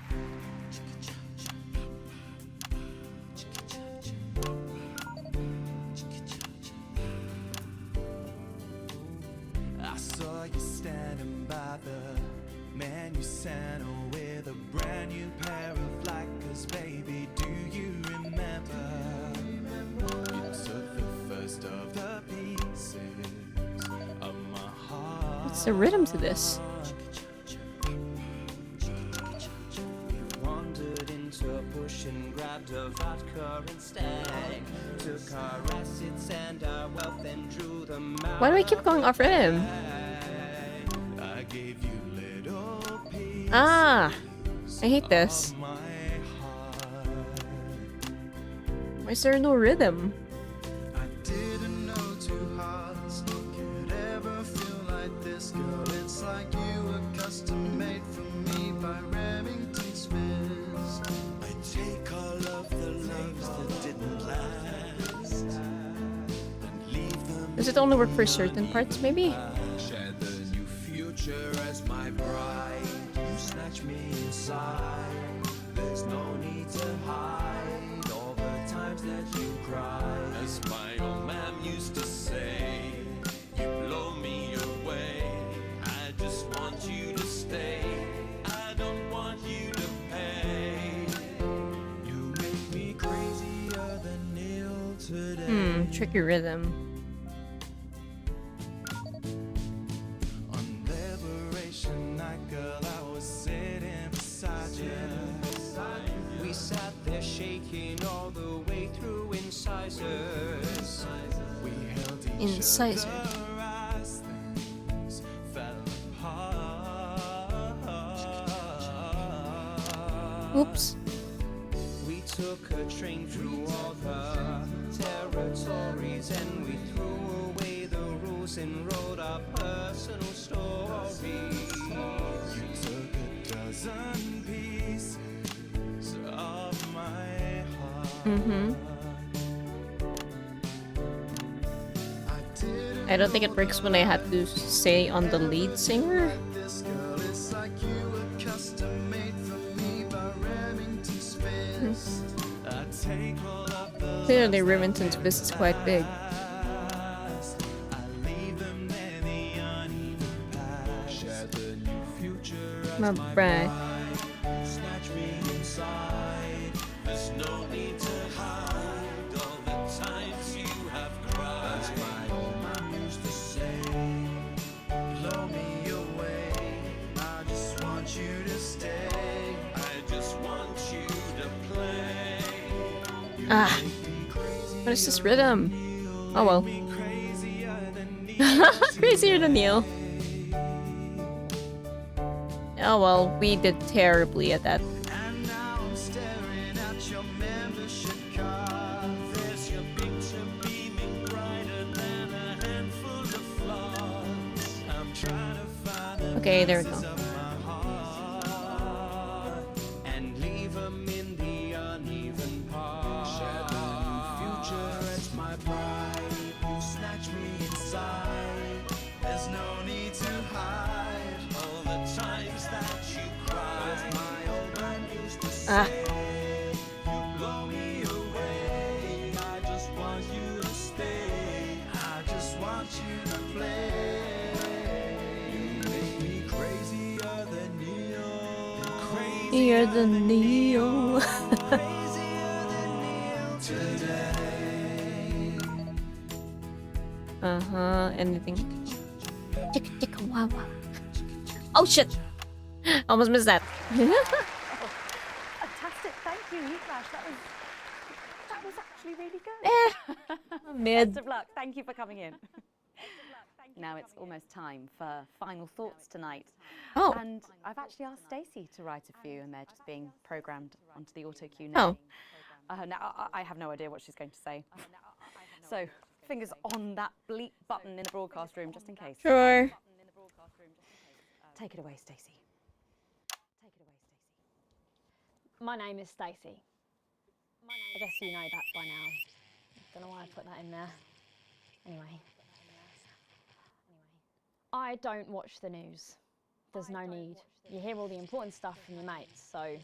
Speaker 5: I saw you standing by the menu center with a brand new pair of Lakers, baby. Do you remember? You took the first of the pieces of my heart.
Speaker 1: What's the rhythm to this?
Speaker 5: We wandered into a bush and grabbed a vodka instead. Took our assets and our wealth and drew them out.
Speaker 1: Why do I keep going off rhythm?
Speaker 5: I gave you little pieces.
Speaker 1: Ah, I hate this. Why is there no rhythm?
Speaker 5: I didn't know two hearts could ever feel like this, girl. It's like you were custom made for me by Remington Smiths. I take all of the loves that didn't last and leave them.
Speaker 1: Does it only work for certain parts, maybe?
Speaker 5: Share the new future as my bride. You snatch me inside. There's no need to hide all the times that you cry. As my old man used to say, you blow me away. I just want you to stay. I don't want you to pay. You make me crazier than Neil today.
Speaker 1: Tricky rhythm.
Speaker 5: On Liberation Night, girl, I was sitting beside you. We sat there shaking all the way through incisors. We held each
Speaker 1: Incisor.
Speaker 5: other as things fell apart.
Speaker 1: Oops.
Speaker 5: We took a train through all the territories and we threw away the rules and wrote our personal stories. You took a dozen pieces of my heart.
Speaker 1: I don't think it works when I have to say on the lead singer.
Speaker 5: This girl is like you were custom made for me by Remington's fist. I take all of the
Speaker 1: Clearly, Remington's fist is quite big. My bride.
Speaker 5: Snatch me inside. There's no need to hide all the times you have cried. As my old man used to say, blow me away. I just want you to stay. I just want you to play.
Speaker 1: Ah, what is this rhythm? Oh well. Crazier than Neil. Oh well, we did terribly at that.
Speaker 5: And now I'm staring at your membership card. There's your picture beaming brighter than a handful of flaws. I'm trying to find the
Speaker 1: Okay, there we go.
Speaker 5: pieces of my heart and leave them in the uneven parts. Share the new future as my bride. You snatch me inside. There's no need to hide all the times that you cried. My old man used to say, you blow me away. I just want you to stay. I just want you to play. You make me crazier than Neil.
Speaker 1: Crazier than Neil.
Speaker 5: Today.
Speaker 1: Anything. Chicka chicka wow wow. Oh shit! Almost missed that.
Speaker 2: Fantastic, thank you, Newsflash. That was actually really good.
Speaker 1: Mid.
Speaker 2: Best of luck. Thank you for coming in. Now it's almost time for final thoughts tonight.
Speaker 1: Oh.
Speaker 2: And I've actually asked Stacey to write a few, and they're just being programmed onto the auto cue now. Now I have no idea what she's going to say. So fingers on that bleep button in the broadcast room, just in case.
Speaker 1: Sure.
Speaker 2: Take it away, Stacey.
Speaker 12: My name is Stacey. I guess you know that by now. Don't know why I put that in there. Anyway. I don't watch the news. There's no need. You hear all the important stuff from your mates, so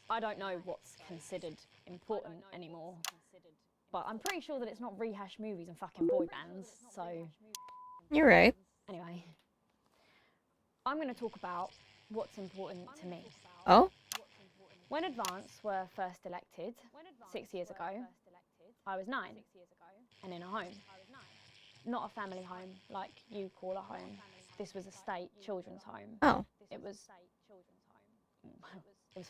Speaker 12: I don't know what's considered important anymore. But I'm pretty sure that it's not rehashed movies and fucking boy bands, so...
Speaker 1: You're right.
Speaker 12: Anyway. I'm going to talk about what's important to me.
Speaker 1: Oh?
Speaker 12: When Advance were first elected 6 years ago, I was 9 and in a home. Not a family home like you call a home. This was a state children's home.
Speaker 1: Oh.
Speaker 12: It was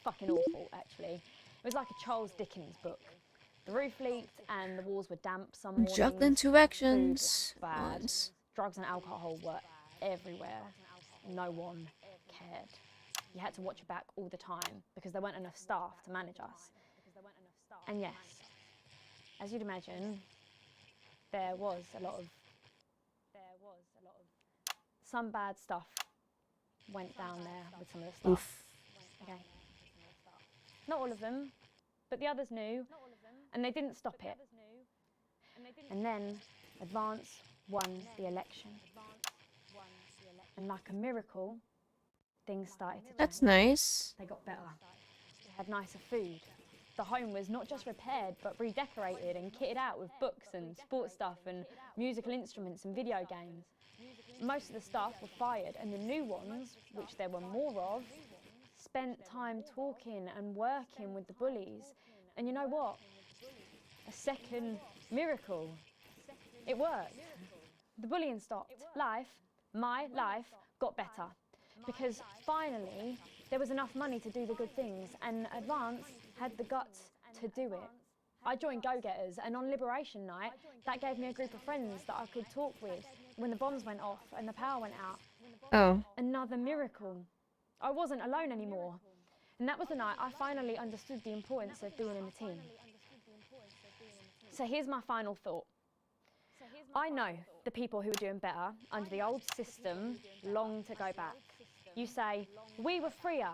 Speaker 12: fucking awful, actually. It was like a Charles Dickens book. The roof leaked and the walls were damp some mornings.
Speaker 1: Juggling two actions.
Speaker 12: Food was bad. Drugs and alcohol were everywhere. No one cared. You had to watch your back all the time because there weren't enough staff to manage us. And yes, as you'd imagine, there was a lot of some bad stuff went down there with some of the staff.
Speaker 1: Oof.
Speaker 12: Okay. Not all of them, but the others knew, and they didn't stop it. And then Advance won the election. And like a miracle, things started to change.
Speaker 1: That's nice.
Speaker 12: They got better. We had nicer food. The home was not just repaired, but redecorated and kitted out with books and sports stuff and musical instruments and video games. Most of the staff were fired, and the new ones, which there were more of, spent time talking and working with the bullies. And you know what? A second miracle. It worked. The bullying stopped. My life got better. Because finally, there was enough money to do the good things, and Advance had the guts to do it. I joined Go-Getters, and on Liberation Night, that gave me a group of friends that I could talk with when the bombs went off and the power went out.
Speaker 1: Oh.
Speaker 12: Another miracle. I wasn't alone anymore. And that was the night I finally understood the importance of being in a team. So here's my final thought. I know the people who are doing better under the old system long to go back. You say, we were freer,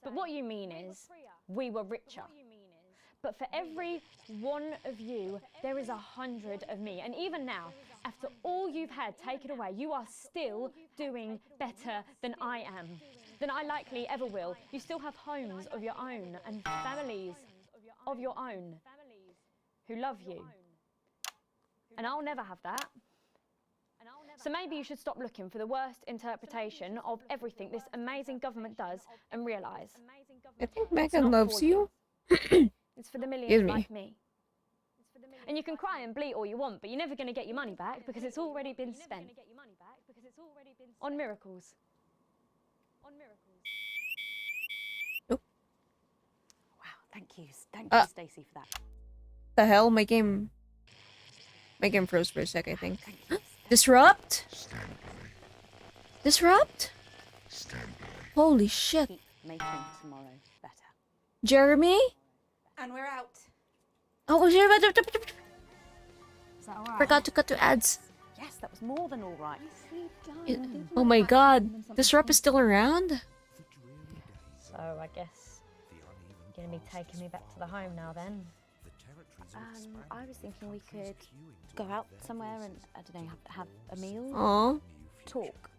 Speaker 12: but what you mean is, we were richer. But for every one of you, there is 100 of me. And even now, after all you've had taken away, you are still doing better than I am, than I likely ever will. You still have homes of your own and families of your own who love you. And I'll never have that. So maybe you should stop looking for the worst interpretation of everything this amazing government does and realise.
Speaker 1: I think Megan loves you.
Speaker 12: It's for the millions like me. And you can cry and bleat all you want, but you're never going to get your money back because it's already been spent. On miracles.
Speaker 1: Nope.
Speaker 2: Wow, thank you Stacey, for that.
Speaker 1: The hell? My game froze for a sec, I think. Disrupt? Disrupt? Holy shit.
Speaker 2: Keep making tomorrow better.
Speaker 1: Jeremy?
Speaker 8: And we're out.
Speaker 1: Oh, Jeremy.
Speaker 2: Is that all right?
Speaker 1: Forgot to cut to ads.
Speaker 2: Yes, that was more than all right.
Speaker 1: Oh my god. Disrupt is still around?
Speaker 12: So I guess you're going to be taking me back to the home now then.
Speaker 2: I was thinking we could go out somewhere and, I don't know, have a meal.
Speaker 1: Aww.
Speaker 2: Talk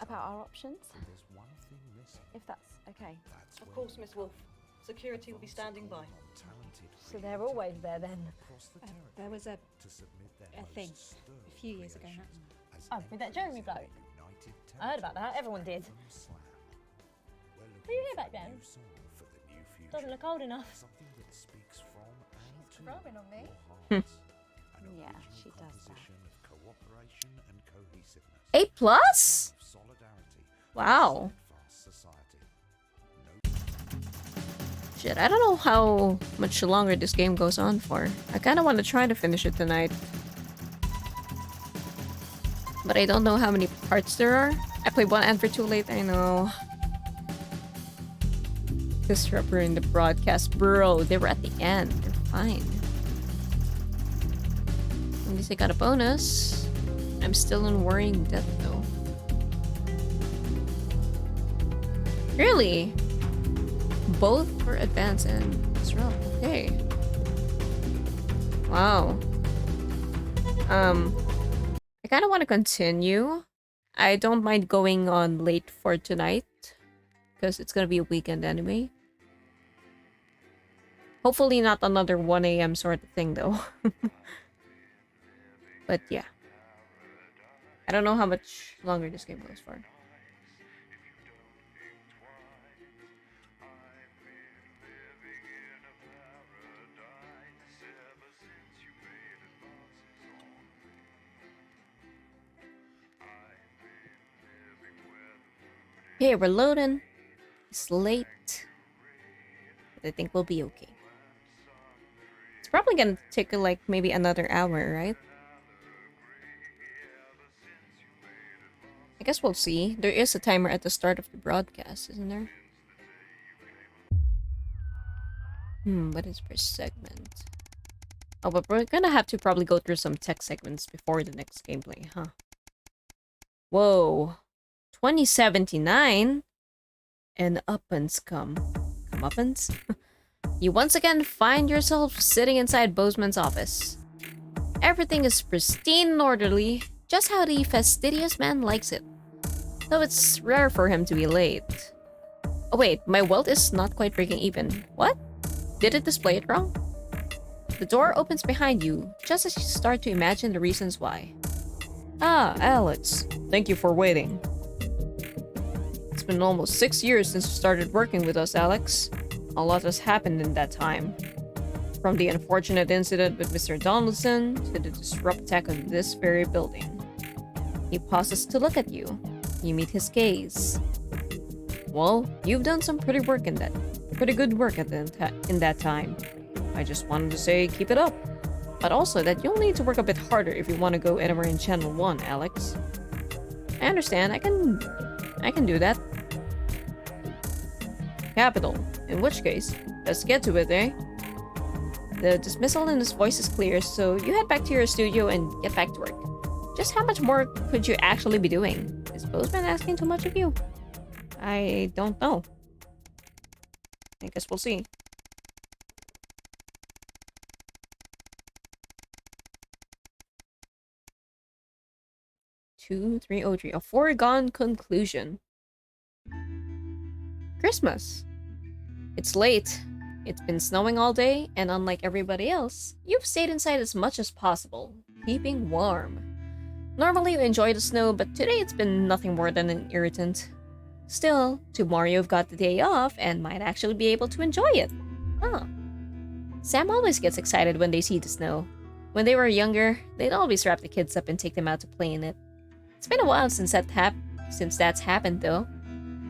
Speaker 2: about our options. If that's okay.
Speaker 10: Of course, Miss Wolf. Security will be standing by.
Speaker 12: So they're always there then?
Speaker 8: There was a thing a few years ago now.
Speaker 12: Oh, with that Jeremy bloke? I heard about that, everyone did. Were you here back then? Doesn't look old enough.
Speaker 8: Rhyming on me.
Speaker 2: Yeah, she does
Speaker 1: A+?
Speaker 2: that.
Speaker 1: Wow. Shit, I don't know how much longer this game goes on for. I kind of want to try to finish it tonight. But I don't know how many parts there are. I played one and for too late, I know. Disruptor in the broadcast. Bro, they were at the end. They're fine. At least I got a bonus. I'm still in worrying death though. Really? Both for advance and disrupt. Okay. Wow. I kind of want to continue. I don't mind going on late for tonight because it's gonna be a weekend anyway. Hopefully not another 1 a.m. sort of thing though. But yeah. I don't know how much longer this game goes for. Okay, we're loading. It's late. But I think we'll be okay. It's probably gonna take like maybe another hour, right? I guess we'll see. There is a timer at the start of the broadcast, isn't there? What is per segment? Oh, but we're gonna have to probably go through some tech segments before the next gameplay, huh? Whoa. 2079? And uppance comeuppance? You once again find yourself sitting inside Bozeman's office. Everything is pristine and orderly, just how the fastidious man likes it. Though it's rare for him to be late. Oh wait, my welt is not quite breaking even. What? Did it display it wrong? The door opens behind you, just as you start to imagine the reasons why. Ah, Alex. Thank you for waiting. It's been almost 6 years since you started working with us, Alex. A lot has happened in that time. From the unfortunate incident with Mr. Donaldson to the disrupt attack on this very building. He pauses to look at you. You meet his gaze. Well, you've done some pretty good work in that time. I just wanted to say keep it up. But also that you'll need to work a bit harder if you want to go anywhere in Channel 1, Alex. I understand, I can do that. Capital. In which case, let's get to it, eh? The dismissal in his voice is clear, so you head back to your studio and get back to work. Just how much more could you actually be doing? Is Postman asking too much of you? I don't know. I guess we'll see. Two, 303. A foregone conclusion. Christmas. It's late. It's been snowing all day, and unlike everybody else, you've stayed inside as much as possible, keeping warm. Normally you enjoy the snow, but today it's been nothing more than an irritant. Still, tomorrow you've got the day off and might actually be able to enjoy it. Huh. Sam always gets excited when they see the snow. When they were younger, they'd always wrap the kids up and take them out to play in it. It's been a while since that's happened, though.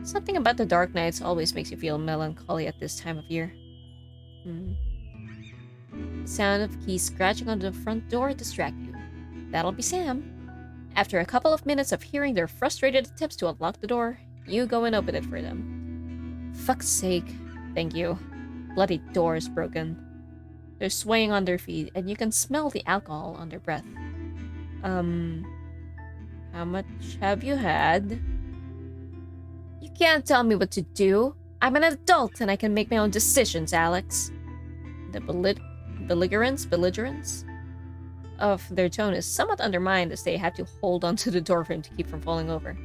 Speaker 1: Something about the dark nights always makes you feel melancholy at this time of year. The sound of keys scratching on the front door distract you. That'll be Sam. After a couple of minutes of hearing their frustrated attempts to unlock the door, you go and open it for them. Fuck's sake. Thank you. Bloody door is broken. They're swaying on their feet, and you can smell the alcohol on their breath. How much have you had? You can't tell me what to do. I'm an adult and I can make my own decisions, Alex. The belligerence of their tone is somewhat undermined as they have to hold onto the doorframe to keep from falling over.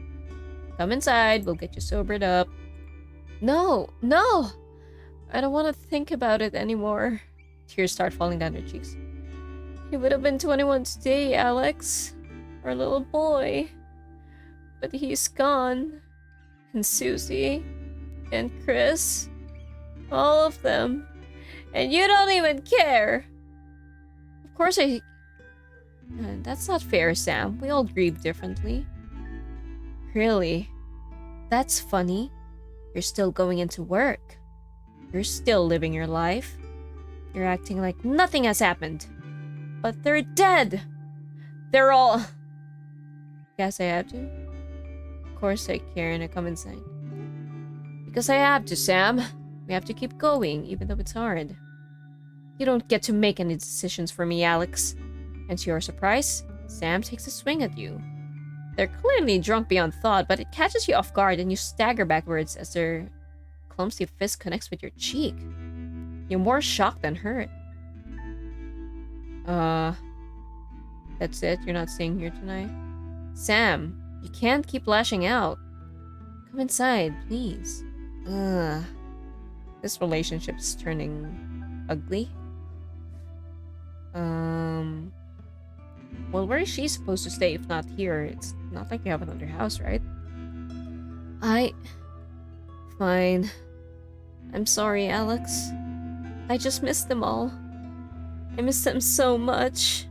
Speaker 1: Come inside, we'll get you sobered up. No! I don't want to think about it anymore. Tears start falling down her cheeks. He would have been 21 today, Alex. Our little boy. But he's gone. And Susie. And Chris. All of them. And you don't even care. Of course that's not fair, Sam. We all grieve differently. Really? That's funny. You're still going into work. You're still living your life. You're acting like nothing has happened. But they're dead. They're all... Guess I have to? Of course I care and I come inside. Because I have to, Sam. We have to keep going, even though it's hard. You don't get to make any decisions for me, Alex. And to your surprise, Sam takes a swing at you. They're clearly drunk beyond thought, but it catches you off guard and you stagger backwards as their clumsy fist connects with your cheek. You're more shocked than hurt. That's it? You're not staying here tonight? Sam, you can't keep lashing out. Come inside, please. This relationship's turning ugly. Well, where is she supposed to stay if not here? It's not like you have another house, right? Fine. I'm sorry, Alex. I just miss them all. I miss them so much.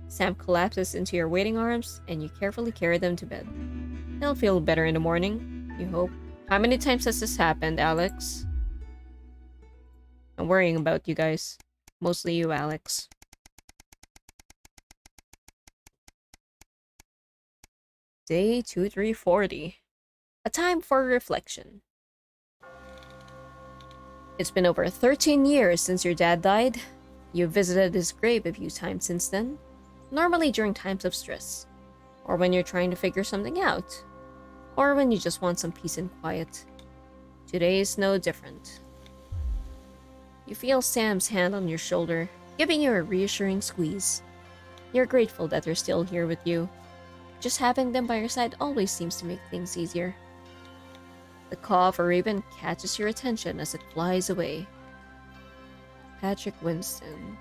Speaker 1: Sam collapses into your waiting arms, and you carefully carry them to bed. They'll feel better in the morning, you hope. How many times has this happened, Alex? I'm worrying about you guys. Mostly you, Alex. Day 2340. A time for reflection. It's been over 13 years since your dad died. You've visited his grave a few times since then, normally during times of stress, or when you're trying to figure something out, or when you just want some peace and quiet. Today is no different. You feel Sam's hand on your shoulder, giving you a reassuring squeeze. You're grateful that they're still here with you. Just having them by your side always seems to make things easier. The caw of a raven catches your attention as it flies away. Patrick Winston.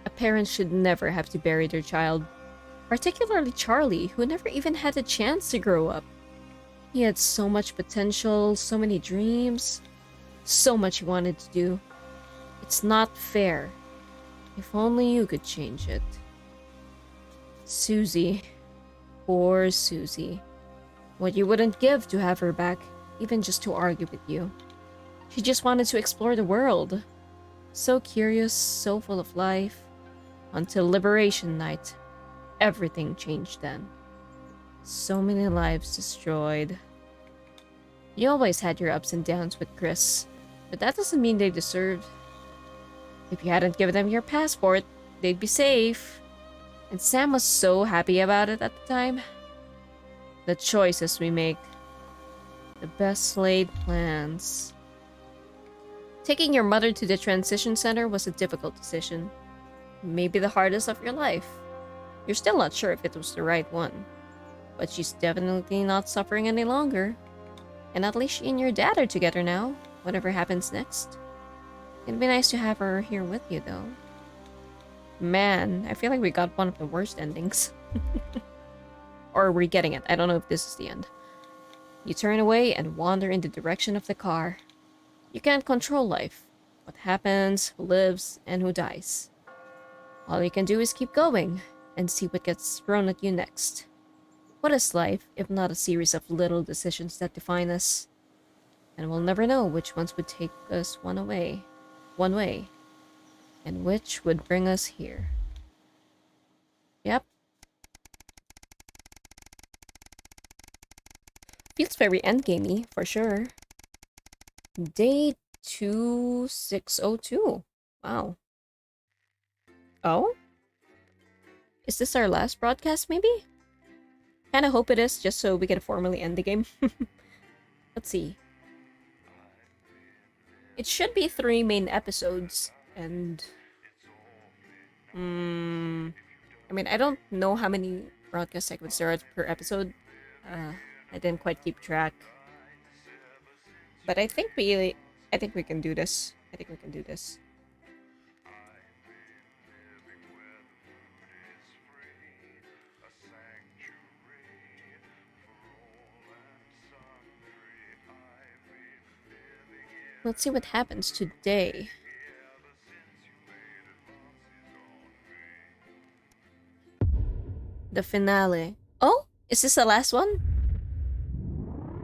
Speaker 1: A parent should never have to bury their child, particularly Charlie, who never even had a chance to grow up. He had so much potential, so many dreams, so much he wanted to do. It's not fair. If only you could change it. Susie. Poor Susie. What you wouldn't give to have her back, even just to argue with you. She just wanted to explore the world. So curious, so full of life. Until Liberation Night. Everything changed then. So many lives destroyed. You always had your ups and downs with Chris, but that doesn't mean they deserved... If you hadn't given them your passport, they'd be safe. And Sam was so happy about it at the time. The choices we make. The best laid plans. Taking your mother to the transition center was a difficult decision. Maybe the hardest of your life. You're still not sure if it was the right one. But she's definitely not suffering any longer. And at least she and your dad are together now, whatever happens next. It'd be nice to have her here with you, though. Man, I feel like we got one of the worst endings. Or we're getting it. I don't know if this is the end. You turn away and wander in the direction of the car. You can't control life. What happens, who lives, and who dies. All you can do is keep going and see what gets thrown at you next. What is life if not a series of little decisions that define us? And we'll never know which ones would take us one way, and which would bring us here. Yep. Feels very endgamey, for sure. Day 2602. Wow. Oh? Is this our last broadcast, maybe? Kinda hope it is, just so we can formally end the game. Let's see. It should be 3 main episodes, and... I mean, I don't know how many broadcast segments there are per episode. I didn't quite keep track. But I think we can do this. I think we can do this. Let's see what happens today. The finale. Oh? Is this the last one?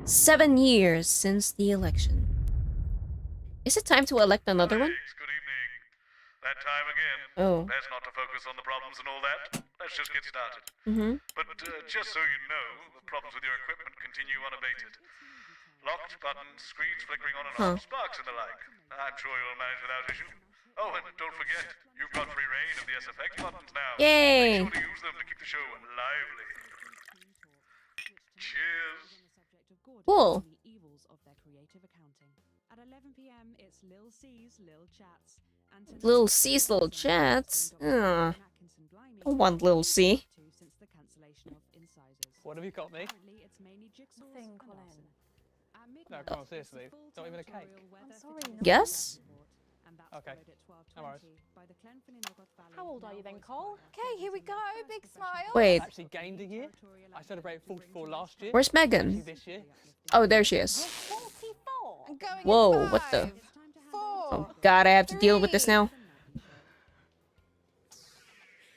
Speaker 1: 7 years since the election. Is it time to elect another one?
Speaker 7: Good evening. That time again.
Speaker 1: Oh.
Speaker 7: Best not to focus on the problems and all that. Let's just get started. But just so you know, the problems with your equipment continue unabated. Locked buttons, screens flickering on and off, sparks and the like. I'm sure you'll manage without issue. Oh, and don't forget, you've got free reign of the SFX buttons now.
Speaker 1: Yay!
Speaker 7: Make sure to use them to keep the show lively. Cheers.
Speaker 1: Cool.
Speaker 11: At 11 p.m. it's Lil C's Lil Chats.
Speaker 1: Lil C's Little Chats? I want Lil C.
Speaker 13: What have you got me?
Speaker 12: Nothing, Colin.
Speaker 13: No, come on, seriously. Not even a cake.
Speaker 12: I'm sorry.
Speaker 1: Yes?
Speaker 13: Okay. No worries.
Speaker 15: How old are you then, Cole? Okay, here we go. Big smile.
Speaker 1: Wait.
Speaker 13: I actually gained a year. I celebrated 44 last year.
Speaker 1: Where's Megan?
Speaker 13: This year.
Speaker 1: Oh, there she is.
Speaker 15: 44. I'm going
Speaker 1: Whoa, what the? Oh god, I have to deal with this now.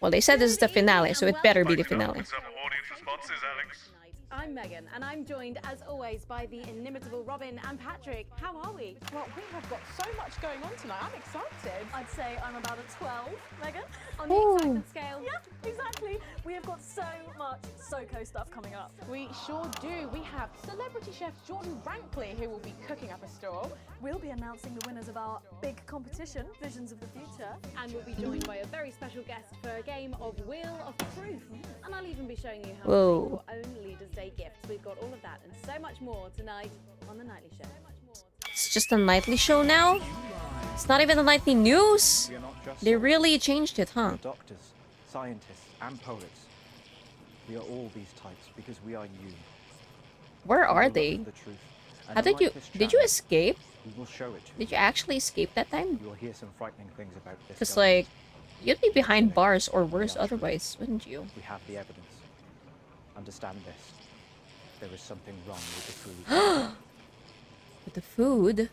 Speaker 1: Well, they said this is the finale, so it better be the finale.
Speaker 7: Some audience responses, Alex.
Speaker 2: I'm Megan, and I'm joined, as always, by the inimitable Robin and Patrick. How are we?
Speaker 15: Well, we have got so much going on tonight. I'm excited.
Speaker 21: I'd say I'm about a 12, Megan.
Speaker 2: On the excitement scale.
Speaker 21: Yeah, exactly. We have got so much SoCo stuff coming up.
Speaker 15: We sure do. We have celebrity chef Jordan Rankley, who will be cooking up a storm.
Speaker 21: We'll be announcing the winners of our big competition, Visions of the Future.
Speaker 2: And we'll be joined by a very special guest for a game of Wheel of Truth. And I'll even be showing you how
Speaker 1: Whoa.
Speaker 2: to make your own Leader's Day gifts. We've got all of that and so much more tonight on The Nightly Show.
Speaker 1: It's just a nightly show now? It's not even the nightly news? They really changed it, huh?
Speaker 16: Doctors, scientists, and poets. We are all these types because we are you.
Speaker 1: Where are they?
Speaker 16: The truth.
Speaker 1: How did you escape?
Speaker 16: We will show it.
Speaker 1: Did you actually escape that time?
Speaker 16: You'll hear some frightening things about this.
Speaker 1: Because, like, you'd be behind bars or worse otherwise, wouldn't you?
Speaker 16: We have the evidence. Understand this. There is something wrong with the food.
Speaker 1: With the food?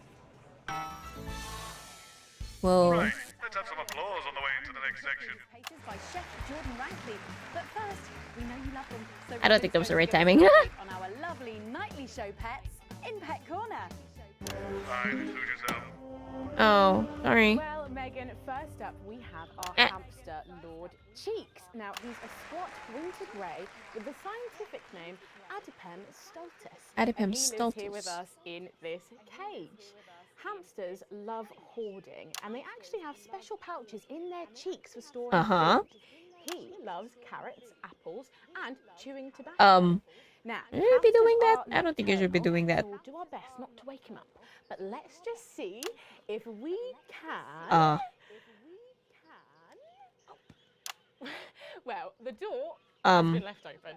Speaker 1: Whoa.
Speaker 7: Right, let's have some applause on the way into the next section.
Speaker 2: By Chef Jordan Rankley. But first, we know you love them. So
Speaker 1: I don't think that was the right timing.
Speaker 2: on our lovely Nightly Show pets in Pet Corner.
Speaker 7: Fine, include yourself.
Speaker 1: Oh, sorry.
Speaker 15: Well, Megan, first up we have our hamster, Lord Cheeks. Now, he's a squat winter grey with the scientific name Adipem stultus.
Speaker 1: Adipem
Speaker 15: and he lives here
Speaker 1: stultus.
Speaker 15: with us in this cage.
Speaker 2: Hamsters love hoarding, and they actually have special pouches in their cheeks for storing food. He loves carrots, apples, and chewing tobacco. Now,
Speaker 1: should I be doing that?
Speaker 2: hamsters
Speaker 1: I don't think I should be doing that.
Speaker 2: so we'll do our best not to wake him up. But let's just see if we can. Well, the door has been left open.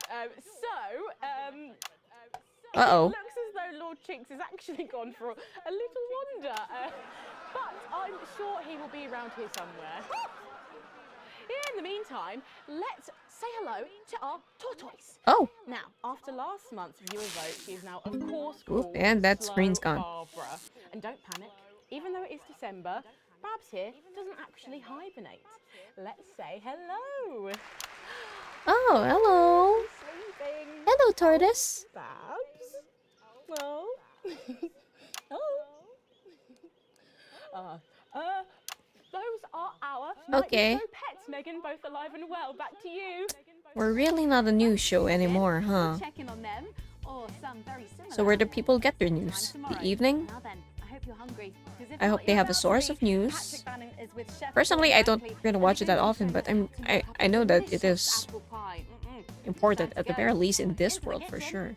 Speaker 2: It looks as though Lord Chinks has actually gone for a little wander. But I'm sure he will be around here somewhere. In the meantime, let's say hello to our tortoise.
Speaker 1: Oh.
Speaker 2: Now, after last month's viewer vote, she is now, of course,
Speaker 1: Oop,
Speaker 2: called
Speaker 1: and that
Speaker 2: Slow
Speaker 1: screen's gone.
Speaker 2: Barbara. And don't panic. Even though it is December, Babs here doesn't actually hibernate. Let's say hello.
Speaker 1: Oh, hello.
Speaker 2: Sleeping.
Speaker 1: Hello, tortoise.
Speaker 2: Babs. Well. Those are our
Speaker 1: Okay.
Speaker 2: pets, Megan, both alive and well. Back to you.
Speaker 1: We're really not a news show anymore, huh?
Speaker 2: Checking on them, or some very similar.
Speaker 1: So where do people get their news? The evening?
Speaker 2: Now then, I hope you're hungry.
Speaker 1: I hope they have a source of news. Personally, I don't really watch it that often, but I know that it is important, at the very least in this world, for sure.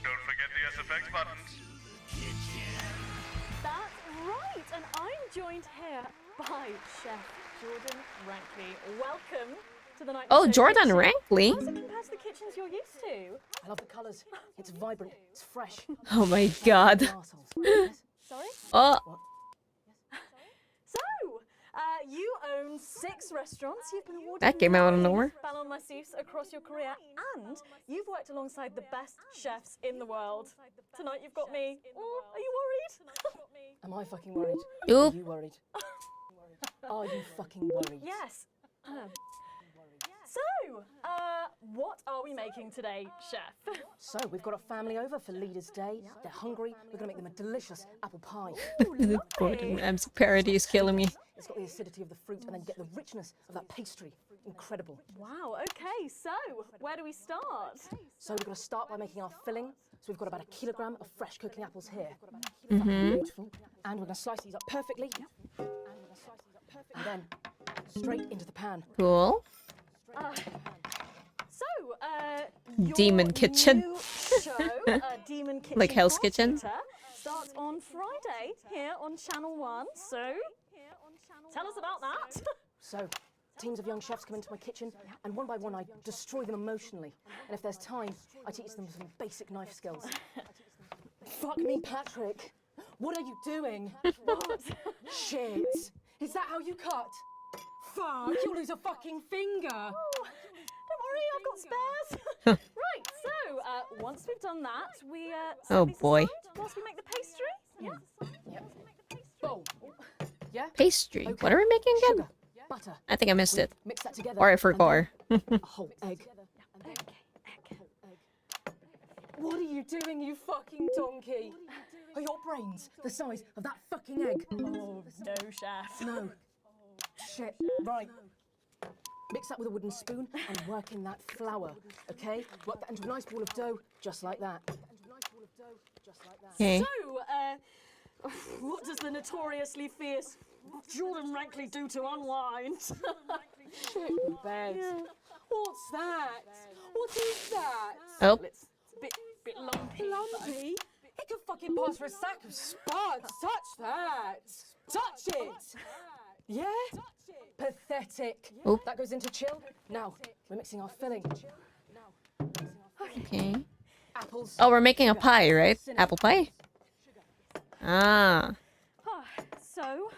Speaker 7: Don't forget the SFX buttons.
Speaker 21: That's right, and I'm joined here by Chef Jordan Rankley. Welcome to the night.
Speaker 1: Oh, Jordan Rankley.
Speaker 21: How does it compare to the kitchens you're used to?
Speaker 6: I love the colours. It's vibrant. It's fresh.
Speaker 1: Oh my god.
Speaker 21: Sorry?
Speaker 1: Oh.
Speaker 21: So, you own 6 restaurants. You've been awarded
Speaker 1: That came out of
Speaker 21: 9
Speaker 1: nowhere.
Speaker 21: Ballon Massifs across your career, and you've worked alongside the best chefs in the world. Tonight you've got me. Oh, are you worried?
Speaker 6: Am I fucking worried?
Speaker 1: Oop.
Speaker 6: Are you worried? Are you fucking worried?
Speaker 21: Yes. So, what are we making today, Chef?
Speaker 6: So, we've got a family over for Leaders' Day. They're hungry. We're going to make them a delicious apple pie.
Speaker 1: The Gordon Ramsay parody is killing me.
Speaker 6: It's got the acidity of the fruit and then get the richness of that pastry. Incredible.
Speaker 21: Wow, okay, so where do we start?
Speaker 6: So, we're going to start by making our filling. So, we've got about 1 kilogram of fresh cooking apples here. Beautiful. And we're going to slice these up perfectly. And then straight into the pan.
Speaker 1: Cool. Demon Kitchen.
Speaker 21: New show, Demon Kitchen
Speaker 1: Like Hell's
Speaker 21: Fast
Speaker 1: Kitchen.
Speaker 21: Eater, starts on Friday here on Channel 1. So, tell us about that.
Speaker 6: So, teams of young chefs come into my kitchen, and one by one I destroy them emotionally. And if there's time, I teach them some basic knife skills. Fuck me, Patrick. What are you doing? What? Shit. Is that how you cut? Fuck, you'll lose a fucking finger.
Speaker 21: Oh, don't worry, I've got spares. Right, so once we've done that, we
Speaker 1: Oh boy.
Speaker 21: whilst we make the pastry. Yeah.
Speaker 6: Bowl. Yeah?
Speaker 1: Pastry.
Speaker 6: Okay.
Speaker 1: What are we making again?
Speaker 6: Sugar, butter.
Speaker 1: I think I missed it.
Speaker 6: Mix that together.
Speaker 1: Or I forgot.
Speaker 6: A whole egg. What are you doing, you fucking donkey? Are your brains the size of that fucking egg?
Speaker 21: Oh, no, chef.
Speaker 6: No. Shit. Right. Mix that with a wooden spoon and work in that flour, okay? Work that into a nice ball of dough, just like that.
Speaker 1: Okay.
Speaker 21: So, what does the notoriously fierce Jordan Rankley do to unwind?
Speaker 6: Shit in bed. Yeah. What's that? What is that?
Speaker 1: Oh.
Speaker 21: It's a bit lumpy.
Speaker 6: Lumpy? It could fucking pass for a sack of spuds. Touch that. Touch it. Yeah? Pathetic.
Speaker 1: Oop.
Speaker 6: That goes into chill. Now, we're mixing our filling.
Speaker 1: Okay.
Speaker 6: Apples.
Speaker 1: Oh, we're making a pie, right? Apple pie? Ah.
Speaker 21: So,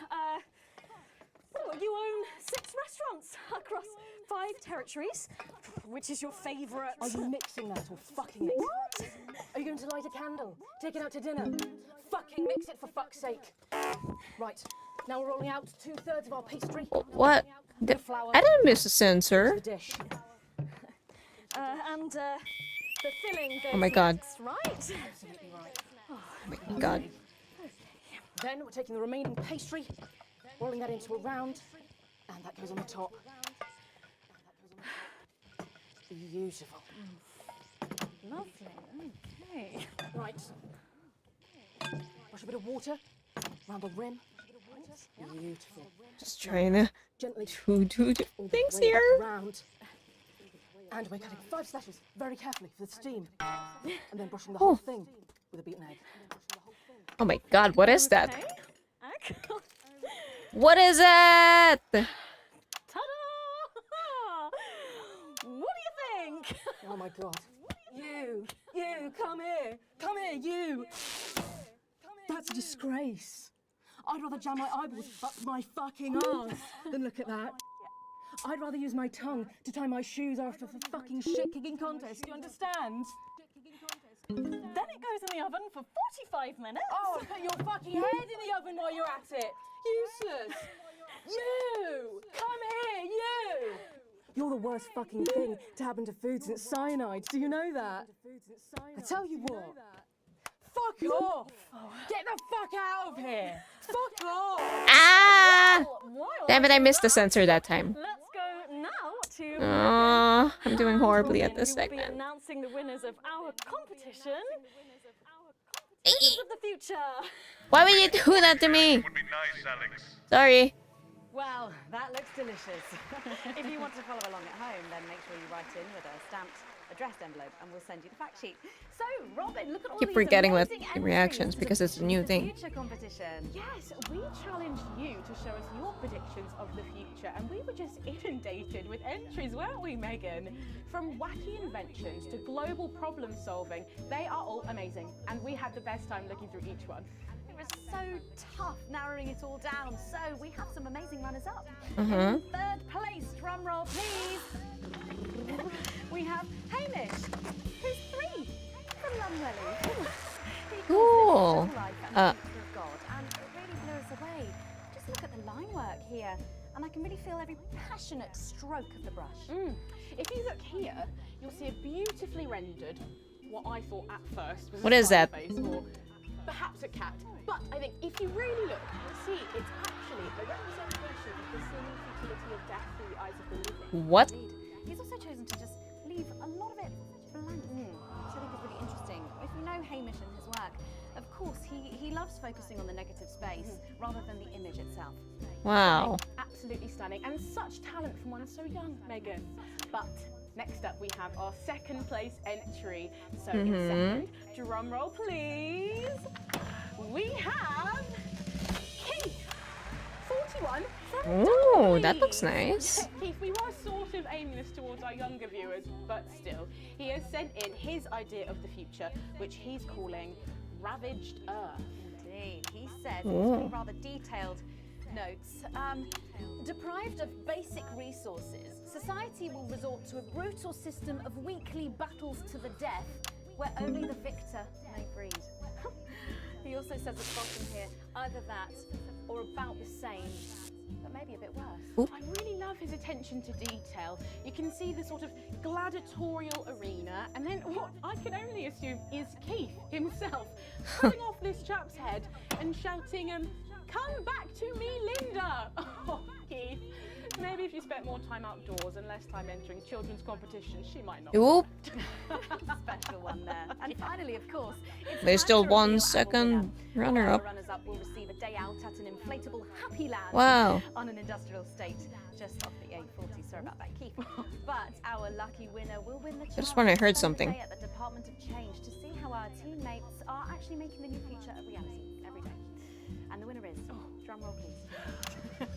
Speaker 21: you own 6 restaurants across 5 territories. Which is your favourite?
Speaker 6: Are you mixing that or fucking it?
Speaker 21: What?
Speaker 6: Are you going to light a candle? Take it out to dinner? Fucking mix it for fuck's sake. Right. Now we're rolling out 2/3 of our pastry.
Speaker 1: What? I didn't miss a sensor.
Speaker 6: The dish.
Speaker 21: And the filling goes
Speaker 1: Oh my god.
Speaker 21: next, right?
Speaker 6: Absolutely right.
Speaker 1: Oh my god.
Speaker 6: Then we're taking the remaining pastry, rolling that into a round, and that goes on the top. Beautiful.
Speaker 21: Lovely. Okay.
Speaker 6: Right. Wash a bit of water Round the rim. Beautiful.
Speaker 1: Just trying to
Speaker 6: Gently
Speaker 1: do
Speaker 6: all the
Speaker 1: things
Speaker 6: way
Speaker 1: here.
Speaker 6: Round. And we're cutting 5 slashes very carefully for the steam. And then brushing the whole thing with a beaten egg.
Speaker 1: Oh my god, what is that? What is it?
Speaker 6: Ta-da! What do you think? Oh my god. You, come here, you. That's a disgrace. I'd rather jam my eyeballs up my fucking arse than look at that. I'd rather use my tongue to tie my shoes after a fucking shit-kicking contest, do you understand?
Speaker 15: Then it goes in the oven for 45 minutes.
Speaker 6: Oh, put your fucking head in the oven while you're at it. Useless. You! Come here, you! You're the worst fucking thing to happen to food since cyanide. Do you know that? I tell you what. Fuck off! Get the fuck out of here! Fuck off!
Speaker 1: Ah! Damn it, I missed the censor that time.
Speaker 15: Let's go now to
Speaker 1: I'm doing horribly at this
Speaker 15: who will be
Speaker 1: segment.
Speaker 15: announcing the winners of our competition. Winners of the future.
Speaker 1: Why would you do that to me?
Speaker 7: Would be nice, Alex.
Speaker 1: Sorry.
Speaker 2: Well, that looks delicious. If you want to follow along at home, then make sure you write in with a stamped addressed envelope and we'll send you the fact sheet. So, Robin, look at all
Speaker 1: Keep
Speaker 2: these
Speaker 1: forgetting about
Speaker 2: amazing
Speaker 1: the reactions
Speaker 2: entries
Speaker 1: because it's a new
Speaker 2: to the
Speaker 1: thing.
Speaker 2: Future competition.
Speaker 15: Yes, we challenged you to show us your predictions of the future, and we were just inundated with entries, weren't we, Megan? From wacky inventions to global problem solving, they are all amazing, and we had the best time looking through each one.
Speaker 2: It was so tough narrowing it all down. So we have some amazing runners up.
Speaker 1: Mm-hmm.
Speaker 2: In third place, drum roll please. We have Hamish, who's 3 from Lunwelly.
Speaker 1: Cool.
Speaker 2: God, and it really blew us away. Just look at the line work here, and I can really feel every passionate stroke of the brush.
Speaker 15: If you look here, you'll see a beautifully rendered, what I thought at first was
Speaker 1: What
Speaker 15: a
Speaker 1: is that?
Speaker 15: face or perhaps a cat. But I think if you really look, you'll see it's actually a representation of the seeming futility of death through the eyes of the living.
Speaker 1: What?
Speaker 2: He's also chosen to just leave a lot of it blank, which I think is really interesting. If you know Hamish and his work, of course, he loves focusing on the negative space rather than the image itself.
Speaker 1: Wow.
Speaker 15: Absolutely stunning, and such talent from one so young, Megan. But next up, we have our second place entry. So in second, drum roll please, we have Keith, 41 from
Speaker 1: Ooh, that
Speaker 15: Dudley.
Speaker 1: looks nice.
Speaker 15: Keith, we were sort of aiming this towards our younger viewers, but still, he has sent in his idea of the future, which he's calling Ravaged Earth.
Speaker 2: Indeed, he says it's really rather detailed notes. Deprived of basic resources, society will resort to a brutal system of weekly battles to the death, where only the victor may breed. He also says at the bottom here, either that or about the same, but maybe a bit worse.
Speaker 15: I really love his attention to detail. You can see the sort of gladiatorial arena, and then what I can only assume is Keith himself cutting off this chap's head and shouting, "Come back to me, Linda!" Oh, Keith. Maybe if you spent more time outdoors and less time entering children's competitions, she might not.
Speaker 1: Oop.
Speaker 2: Special one there. And finally, of course, it's
Speaker 1: There's
Speaker 2: time
Speaker 1: still
Speaker 2: to
Speaker 1: one
Speaker 2: reveal our
Speaker 1: second
Speaker 2: winner.
Speaker 1: runner-up.
Speaker 2: Our runners-up will receive a day out at an inflatable Happy Land
Speaker 1: Wow.
Speaker 2: on an industrial estate just off the A40. Sorry about that, Keith. But our lucky winner will win the
Speaker 1: I just
Speaker 2: chance
Speaker 1: when I
Speaker 2: to
Speaker 1: heard
Speaker 2: spend a
Speaker 1: something.
Speaker 2: day at the Department of Change to see how our teammates are actually making the new future a reality every day. And the winner is, drum roll please.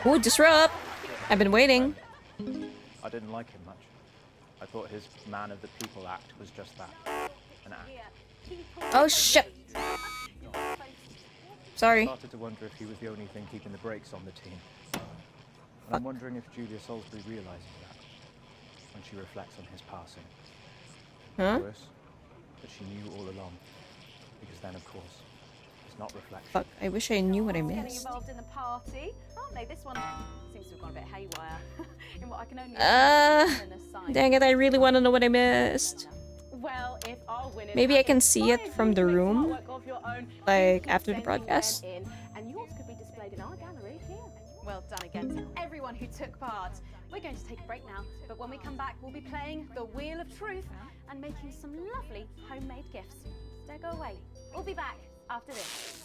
Speaker 1: Ooh, disrupt. I've been waiting.
Speaker 16: I didn't like him much. I thought his man of the people act was just that, an act.
Speaker 1: Oh shit. Sorry.
Speaker 16: I started to wonder if he was the only thing keeping the brakes on the team. And I'm wondering if Julia Salisbury realises that when she reflects on his passing.
Speaker 1: Huh?
Speaker 16: Worse, that she knew all along. Because then, of course, it's not reflection.
Speaker 1: Fuck, I wish I knew what I
Speaker 2: Getting
Speaker 1: missed.
Speaker 2: involved in the party, aren't they? This one seems to have gone a bit haywire. In what I can only
Speaker 1: Dang it, I really want to know what I missed.
Speaker 15: Well, if our winners
Speaker 1: Maybe I
Speaker 15: have
Speaker 1: can
Speaker 15: a
Speaker 1: see it from the room,
Speaker 15: artwork of your own,
Speaker 1: like
Speaker 15: please
Speaker 1: after the
Speaker 15: send
Speaker 1: broadcast.
Speaker 15: them in, and yours could be displayed in our gallery here.
Speaker 2: Well done again to everyone who took part. We're going to take a break now, but when we come back, we'll be playing the Wheel of Truth and making some lovely homemade gifts. Don't go away. We'll be back after this.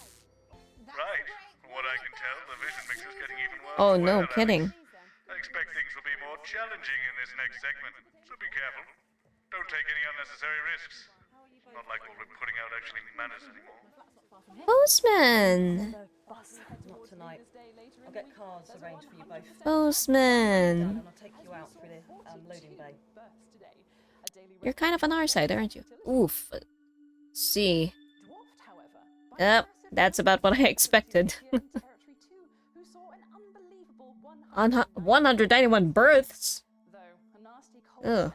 Speaker 7: Right. From what I can tell, the vision mix is getting even worse.
Speaker 1: Oh, no kidding.
Speaker 7: I expect things will be more challenging in this next segment, so be careful. Don't take any unnecessary risks. Not like what we're putting out actually matters anymore.
Speaker 1: Postman!
Speaker 10: Not tonight. I'll get cars arranged for you both.
Speaker 1: Postman!
Speaker 10: And I'll take you out through the loading bay.
Speaker 1: You're kind of on our side, aren't you? Oof. See. Yep, that's about what I expected. On 191 births. Ugh.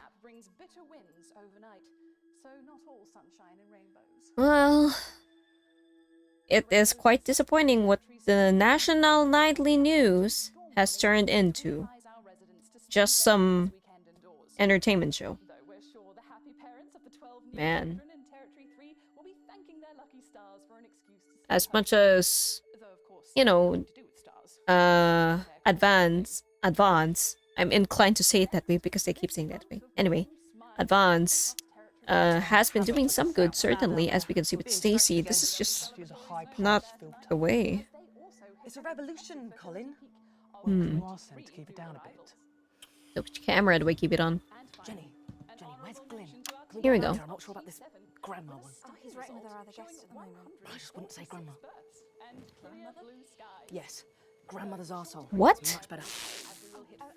Speaker 1: Well, it is quite disappointing what the national nightly news has turned into. Just some entertainment show. Man. As much as, you know, advance, I'm inclined to say it that way because they keep saying that way. Anyway, Advance has been doing some good, certainly, as we can see with Stacy. This is just not the way.
Speaker 10: It's a revolution, Colin.
Speaker 6: You are sent to keep it down a bit.
Speaker 1: So which camera do we keep it on?
Speaker 6: Jenny, where's Glyn?
Speaker 1: Here we go.
Speaker 6: I'm not sure about this grandma one.
Speaker 3: Oh, he's right with our other guests at the moment.
Speaker 6: I just wouldn't say grandma. Yes, grandmother's arsehole.
Speaker 1: What?
Speaker 6: Much better.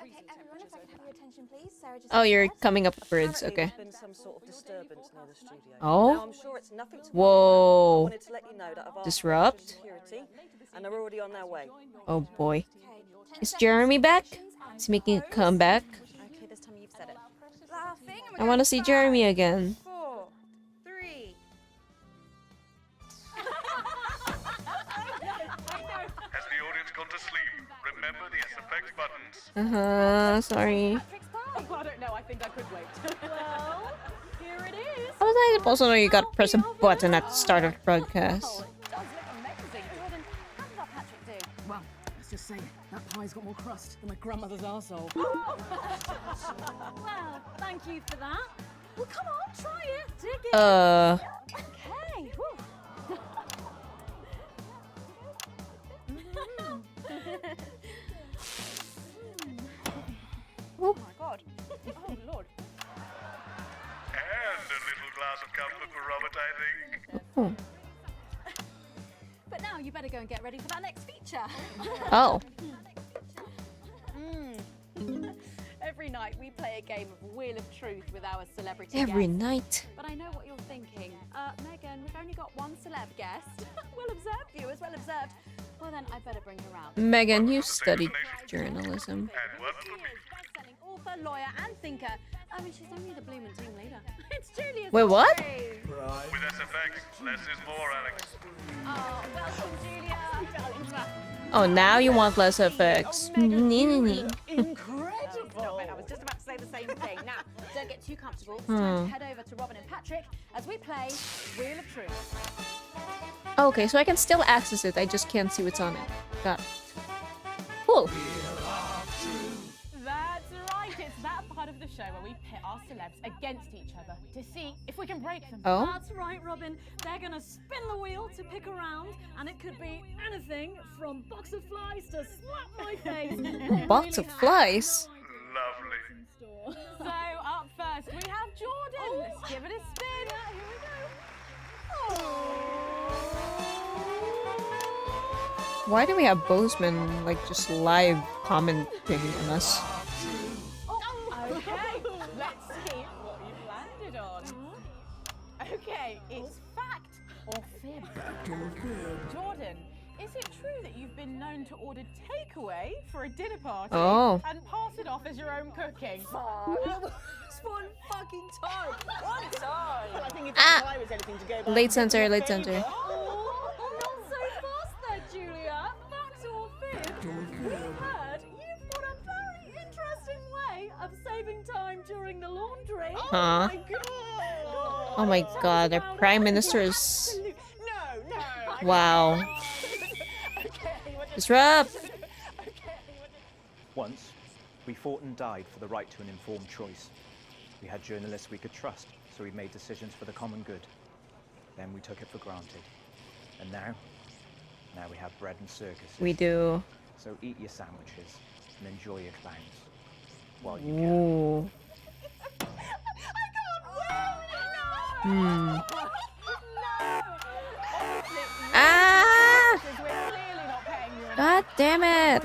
Speaker 3: Okay, everyone, if I could have your attention, please. Sarah just
Speaker 1: Oh, you're coming up with words, okay.
Speaker 10: There's been some sort of disturbance near the studio.
Speaker 1: Oh?
Speaker 10: Now, I'm sure it's nothing to
Speaker 1: Whoa.
Speaker 10: I wanted to let you know that I've asked
Speaker 1: Disrupt?
Speaker 10: security, and they're already on their way.
Speaker 1: Oh boy. Is Jeremy back? Is he making a comeback?
Speaker 3: Okay, this time you've said it.
Speaker 1: I want to see Jeremy again.
Speaker 3: 4, 3.
Speaker 7: Has the audience gone to sleep? Remember the SFX buttons.
Speaker 1: Sorry.
Speaker 15: Oh, I don't know. I think I could wait. Well, here it is.
Speaker 1: How was I supposed to know you got to press a button at the start of the broadcast?
Speaker 6: Well, let's just say that pie's got more crust than my grandmother's arsehole.
Speaker 21: Well, thank you for that. Well, come on, try it. Dig it. Okay.
Speaker 3: Oh my god.
Speaker 15: Oh, Lord.
Speaker 7: And a little glass of comfort for Robert, I think.
Speaker 1: Oh.
Speaker 3: But now you better go and get ready for that next feature.
Speaker 1: Oh.
Speaker 2: Every night we play a game of Wheel of Truth with our celebrity
Speaker 1: Every
Speaker 2: guests.
Speaker 1: night.
Speaker 2: But I know what you're thinking. Megan, we've only got one celeb guest. Well observed, viewers, well observed. Well then, I better bring her out.
Speaker 1: Megan, you studied journalism.
Speaker 2: Best-selling author, lawyer, and thinker. I mean, she's only the Bloomin' team leader. It's Julia.
Speaker 1: Wait, what?
Speaker 7: With SFX, less is more, Alex.
Speaker 2: Oh, welcome, Julia.
Speaker 1: Oh, now you want less effects.
Speaker 2: Incredible. I was just about to say the same thing. Now, don't get too comfortable. It's time to head over to Robin and Patrick as we play Wheel of Truth.
Speaker 1: Okay, so I can still access it. I just can't see what's on it. Got it. Cool.
Speaker 15: That's right. It's that part of the show where we pit our celebs against each other to see if we can break them.
Speaker 1: Oh?
Speaker 21: That's right, Robin. They're gonna spin the wheel to pick a round, and it could be anything from box of flies to slap my face.
Speaker 1: Box of flies?
Speaker 7: Lovely.
Speaker 15: So up first we have Jordan. Let's give it a spin. Here we go.
Speaker 1: Why do we have Bozeman, like, just live commenting on us?
Speaker 15: Okay, let's see what you've landed on. Okay, it's fact or fib. Jordan, is it true that you've been known to order takeaway for a dinner party and pass it off as your own cooking?
Speaker 10: It's one fucking time. One time. Well, I think if I was anything to go by.
Speaker 1: Late censor, late censor.
Speaker 21: Not so fast there, Julia. Fact or fib? We heard you've got a very interesting way of saving time during the laundry.
Speaker 1: Huh? Oh my god, our Prime Minister is... Wow.
Speaker 16: Once, We fought and died for the right to an informed choice. We had journalists we could trust, so we made decisions for the common good. Then we took it for granted. And now we have bread and circuses.
Speaker 1: We do.
Speaker 16: So eat your sandwiches and enjoy your clowns while you
Speaker 1: Ooh. Hmm. Ah! God damn it!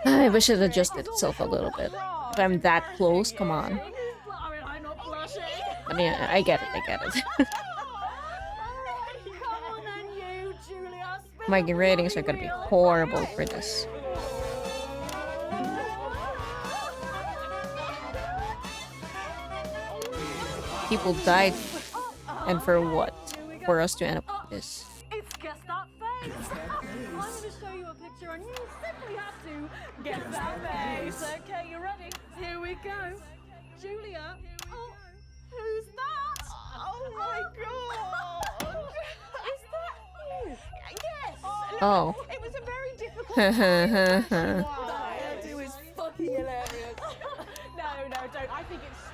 Speaker 1: I wish it adjusted itself a little bit. If I'm that close, come on. I mean, I get it. My ratings are gonna be horrible for this. People died, and for what? For us to end up with this.
Speaker 21: It's guess that face. I'm going to show you a picture, and you simply have to guess that face. Okay, you ready? Here we go. Julia. Oh, who's that?
Speaker 10: Oh my god!
Speaker 21: Is that you?
Speaker 10: Yes!
Speaker 1: Oh.
Speaker 10: It was a very difficult time.
Speaker 21: Wow. That hairdo is fucking hilarious. No, don't. I think it's sweet.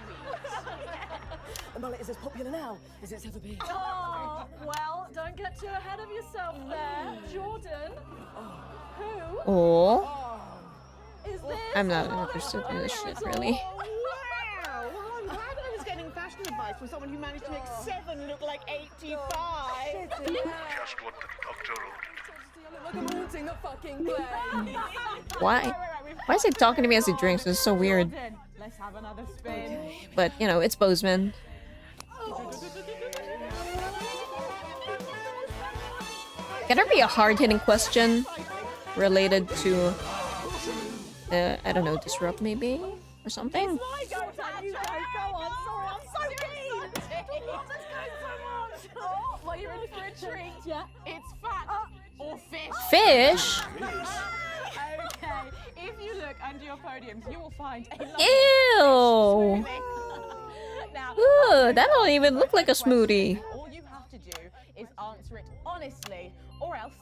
Speaker 6: The mullet is as popular now as it's ever been.
Speaker 21: Oh, well, don't get too ahead of yourself there. Jordan. Who?
Speaker 1: Oh.
Speaker 21: Is this?
Speaker 1: I'm not interested in this shit, really.
Speaker 10: Wow! Well, I'm glad I was getting fashion advice from someone who managed to make 7 look like 85.
Speaker 7: Just what the doctor ordered.
Speaker 6: Like I'm haunting the fucking play.
Speaker 1: Why? Why is he talking to me as he drinks? This is so weird.
Speaker 10: Let's have another spin.
Speaker 1: But, you know, it's Bozeman. Can there be a hard-hitting question related to, I don't know, disrupt maybe? Or something?
Speaker 21: Go on, sorry, I'm so keen. Let's go so much. Oh, well, you're in for a treat. Yeah.
Speaker 15: It's fat or fish.
Speaker 1: Fish?
Speaker 15: Okay, if you look under your podiums, you will find a
Speaker 1: Ew!
Speaker 15: Now,
Speaker 1: Ooh, that don't even look like a smoothie.
Speaker 15: all you have to do is answer it honestly, or else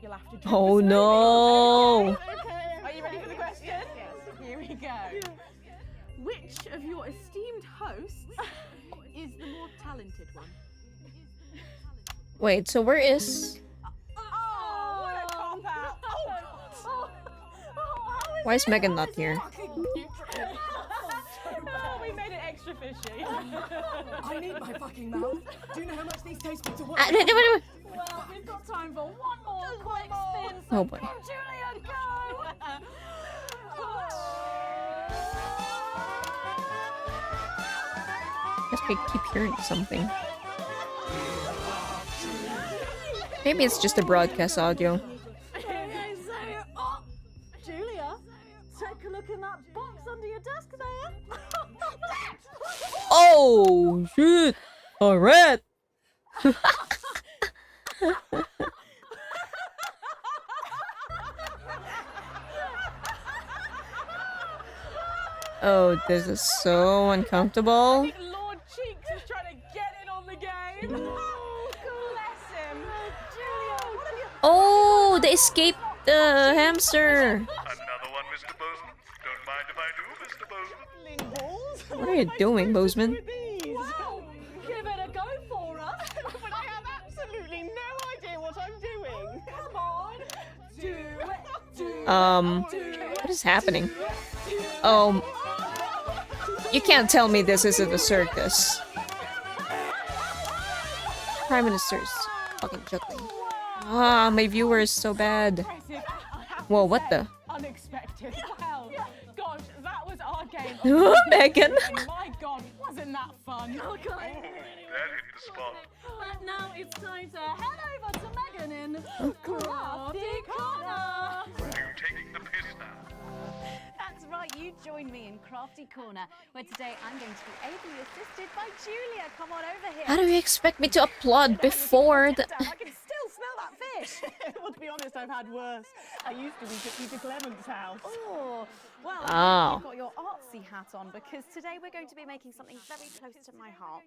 Speaker 15: you'll have to drink
Speaker 1: Oh
Speaker 15: the smoothie.
Speaker 1: no!
Speaker 15: Okay. Are you ready for the question? Yes. Here we go. Which of your esteemed hosts is the more talented one?
Speaker 1: Wait, so where is...
Speaker 15: Oh, what a cop-out.
Speaker 1: Why is Megan not here?
Speaker 15: Oh, we made it extra fishy.
Speaker 6: I need my fucking mouth. Do you know how much these taste buds are worth?
Speaker 21: Well, we've got time for one more quick spin. So
Speaker 1: Oh boy.
Speaker 21: come, Julia, go!
Speaker 1: Guess we keep hearing something. Maybe it's just a broadcast audio.
Speaker 21: Okay, so, oh, Julia, take a look in that box under your desk there.
Speaker 1: Oh shit! Alright! Oh, this is so uncomfortable.
Speaker 15: Lord Cheeks is trying to get in on the game. Oh, bless him. Julia, what have you...
Speaker 1: Oh, the escaped hamster.
Speaker 7: Another one, Mr. Bozeman. Don't mind if I do, Mr. Bozeman.
Speaker 1: What are you doing, Bozeman?
Speaker 21: Well, give it a go for us.
Speaker 10: But I have absolutely no idea what I'm doing.
Speaker 21: Come on, do it.
Speaker 1: What is happening? Oh, you can't tell me this isn't a circus. Prime Minister's fucking juggling. Ah, my viewer is so bad. Whoa, what the?
Speaker 15: Unexpected. Well, gosh, that was our game.
Speaker 1: Megan.
Speaker 15: And my God, wasn't that fun?
Speaker 7: That hit the spot.
Speaker 21: But now it's time to head over to Megan in Crafty Corner.
Speaker 7: You taking the piss now?
Speaker 2: That's right, you join me in Crafty Corner, where today I'm going to be ably assisted by Julia. Come on over here.
Speaker 1: How do you expect me to applaud before the...
Speaker 10: I can still smell that fish. Well, to be honest, I've had worse. I used to be at Peter Clement's house.
Speaker 2: Oh, well,
Speaker 1: Oh.
Speaker 2: you've got your artsy hat on because today we're going to be making something very close to my heart.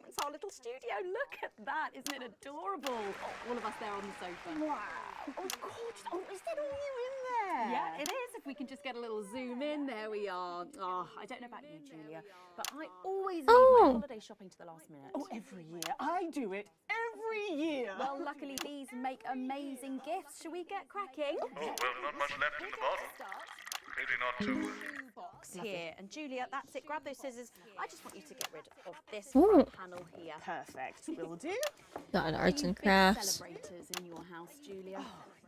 Speaker 2: It's our little studio. Look at that. Isn't it adorable? Oh, all of us there on the sofa.
Speaker 10: Wow. Oh, gorgeous. Oh, is that all you in
Speaker 4: Yeah, it is. If we can just get a little zoom in, there we are. Oh, I don't know about you, Julia, but I always leave my holiday shopping to the last minute.
Speaker 10: Oh, every year. I do it every year.
Speaker 4: Well, luckily these make amazing gifts. Shall we get cracking?
Speaker 7: Oh, well, not much left in the bottle. Clearly not too...
Speaker 4: Box here, and Julia, that's it. Grab those scissors. I just want you to get rid of this
Speaker 1: Ooh.
Speaker 4: front panel here.
Speaker 10: Perfect. Will do.
Speaker 1: Got arts and
Speaker 4: Big
Speaker 1: crafts.
Speaker 4: celebrators in your house, Julia.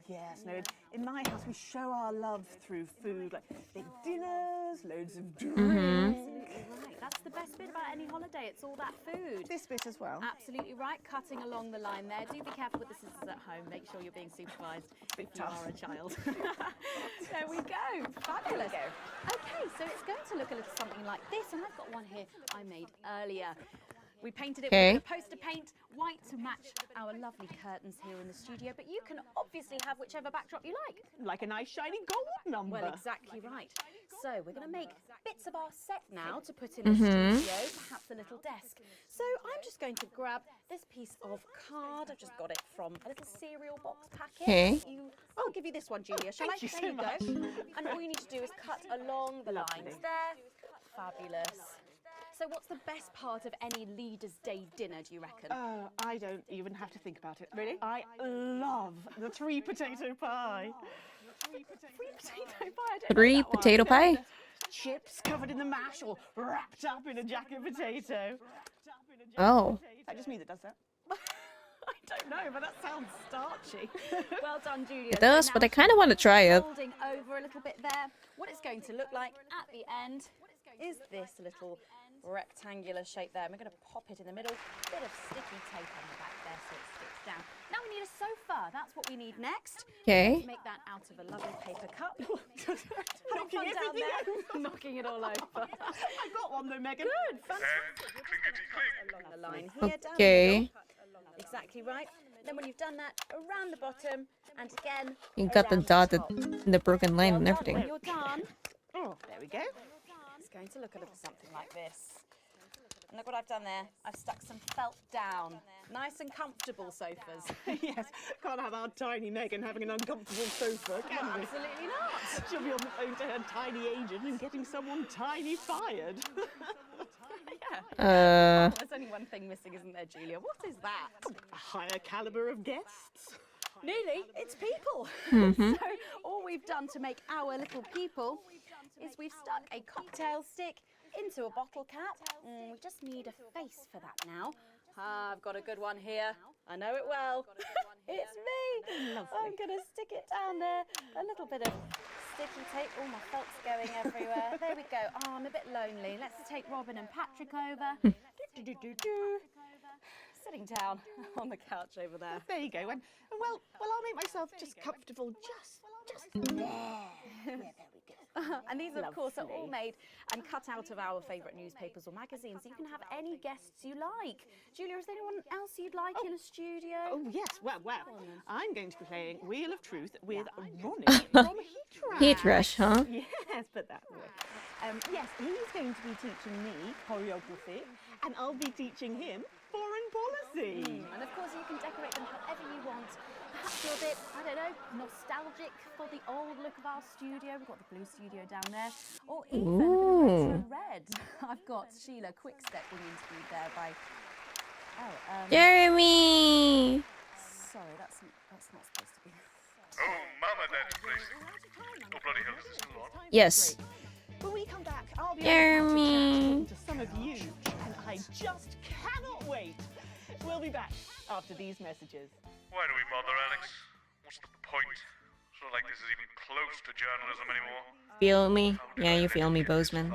Speaker 10: Yes, no, in my house we show our love through food, like big dinners, loads of drinks.
Speaker 4: Absolutely right. That's the best bit about any holiday. It's all that food.
Speaker 10: This bit as well.
Speaker 4: Absolutely right. Cutting along the line there. Do be careful with the scissors at home. Make sure you're being supervised if you are a child. There we go. Fabulous. Okay, so it's going to look a little something like this, and I've got one here I made earlier. We painted it with a poster paint, white to match our lovely curtains here in the studio, but you can obviously have whichever backdrop you like.
Speaker 10: Like a nice shiny gold number.
Speaker 4: Well, exactly right. So we're going to make bits of our set now to put in the studio, perhaps a little desk. So I'm just going to grab this piece of card. I've just got it from a little cereal box packet. I'll give you this one, Julia. Shall I? There you go. And all you need to do is cut along the lines there. Fabulous. So what's the best part of any Leaders' Day dinner, do you reckon?
Speaker 10: I don't even have to think about it. Really? I love the 3 potato pie.
Speaker 4: 3 potato pie? I don't
Speaker 1: Three
Speaker 4: know that one.
Speaker 1: potato pie?
Speaker 10: Chips covered in the mash or wrapped up in a jacket potato.
Speaker 1: Oh.
Speaker 10: That just me that does that.
Speaker 4: I don't know, but that sounds starchy. Well done, Julia.
Speaker 1: It does,
Speaker 4: So
Speaker 1: but
Speaker 4: now
Speaker 1: I kind of want to try it.
Speaker 4: Folding over a little bit there. What it's going to look like at the end is this little rectangular shape there. And we're going to pop it in the middle. Bit of sticky tape on the back there so it sticks down. Now we need a sofa. That's what we need next.
Speaker 1: Okay.
Speaker 4: Let's make that out of a lovely paper cup. Having fun down there. Knocking it all over.
Speaker 10: I got one though, Megan.
Speaker 4: Good. Fantastic. Along the line here, down the
Speaker 1: Okay.
Speaker 4: middle. Exactly right. Then when you've done that, around the bottom, and again,
Speaker 1: You got the
Speaker 4: around
Speaker 1: dotted,
Speaker 4: top.
Speaker 1: the broken line and
Speaker 4: When
Speaker 1: everything.
Speaker 4: you're done,
Speaker 10: oh, there we go.
Speaker 4: It's going to look a little something like this. And look what I've done there. I've stuck some felt down. Nice and comfortable sofas.
Speaker 10: Yes, can't have our tiny Megan having an uncomfortable sofa, can we?
Speaker 4: Absolutely not.
Speaker 10: She'll be on the phone to her tiny agent and getting someone tiny fired.
Speaker 4: Yeah. There's only one thing missing, isn't there, Julia? What is that?
Speaker 10: A higher caliber of guests.
Speaker 4: Nearly. It's people. So all we've done to make our little people is we've stuck a cocktail stick into a bottle cap. We just need a face for that now. I've got a good one here. I know it well. It's me. I'm going to stick it down there. A little bit of sticky tape. Oh, my felt's going everywhere. There we go. Oh, I'm a bit lonely. Let's take Robin and Patrick over. Sitting down on the couch over there.
Speaker 10: There you go. And well, I'll make myself just comfortable. Just there. Yeah, there we go.
Speaker 4: And these, of course, are all made and cut out of our favourite newspapers or magazines. You can have any guests you like. Julia, is there anyone else you'd like in a studio?
Speaker 10: Oh, yes. Well, I'm going to be playing Wheel of Truth with Ronnie from Heat Rush.
Speaker 1: Heat Rush, huh?
Speaker 10: Yes, but that way. Yes, he's going to be teaching me choreography, and I'll be teaching him foreign policy.
Speaker 4: And of course, you can decorate them however you want. Perhaps you're a bit, I don't know, nostalgic for the old look of our studio. We've got the blue studio down there. Or even a bit of retro red. I've got Sheila Quickstep being interviewed there by...
Speaker 1: Jeremy!
Speaker 4: Sorry, that's not supposed to be...
Speaker 7: Oh, Mama, that's racing. Oh, bloody hell, is this still on?
Speaker 1: Yes.
Speaker 10: When we come back, I'll be
Speaker 1: Jeremy!
Speaker 10: to some of you, and I just cannot wait. We'll be back after these messages.
Speaker 7: Why do we bother, Alex? What's the point? It's not like this is even close to journalism anymore.
Speaker 1: Feel me? Yeah, you feel me, Bozeman.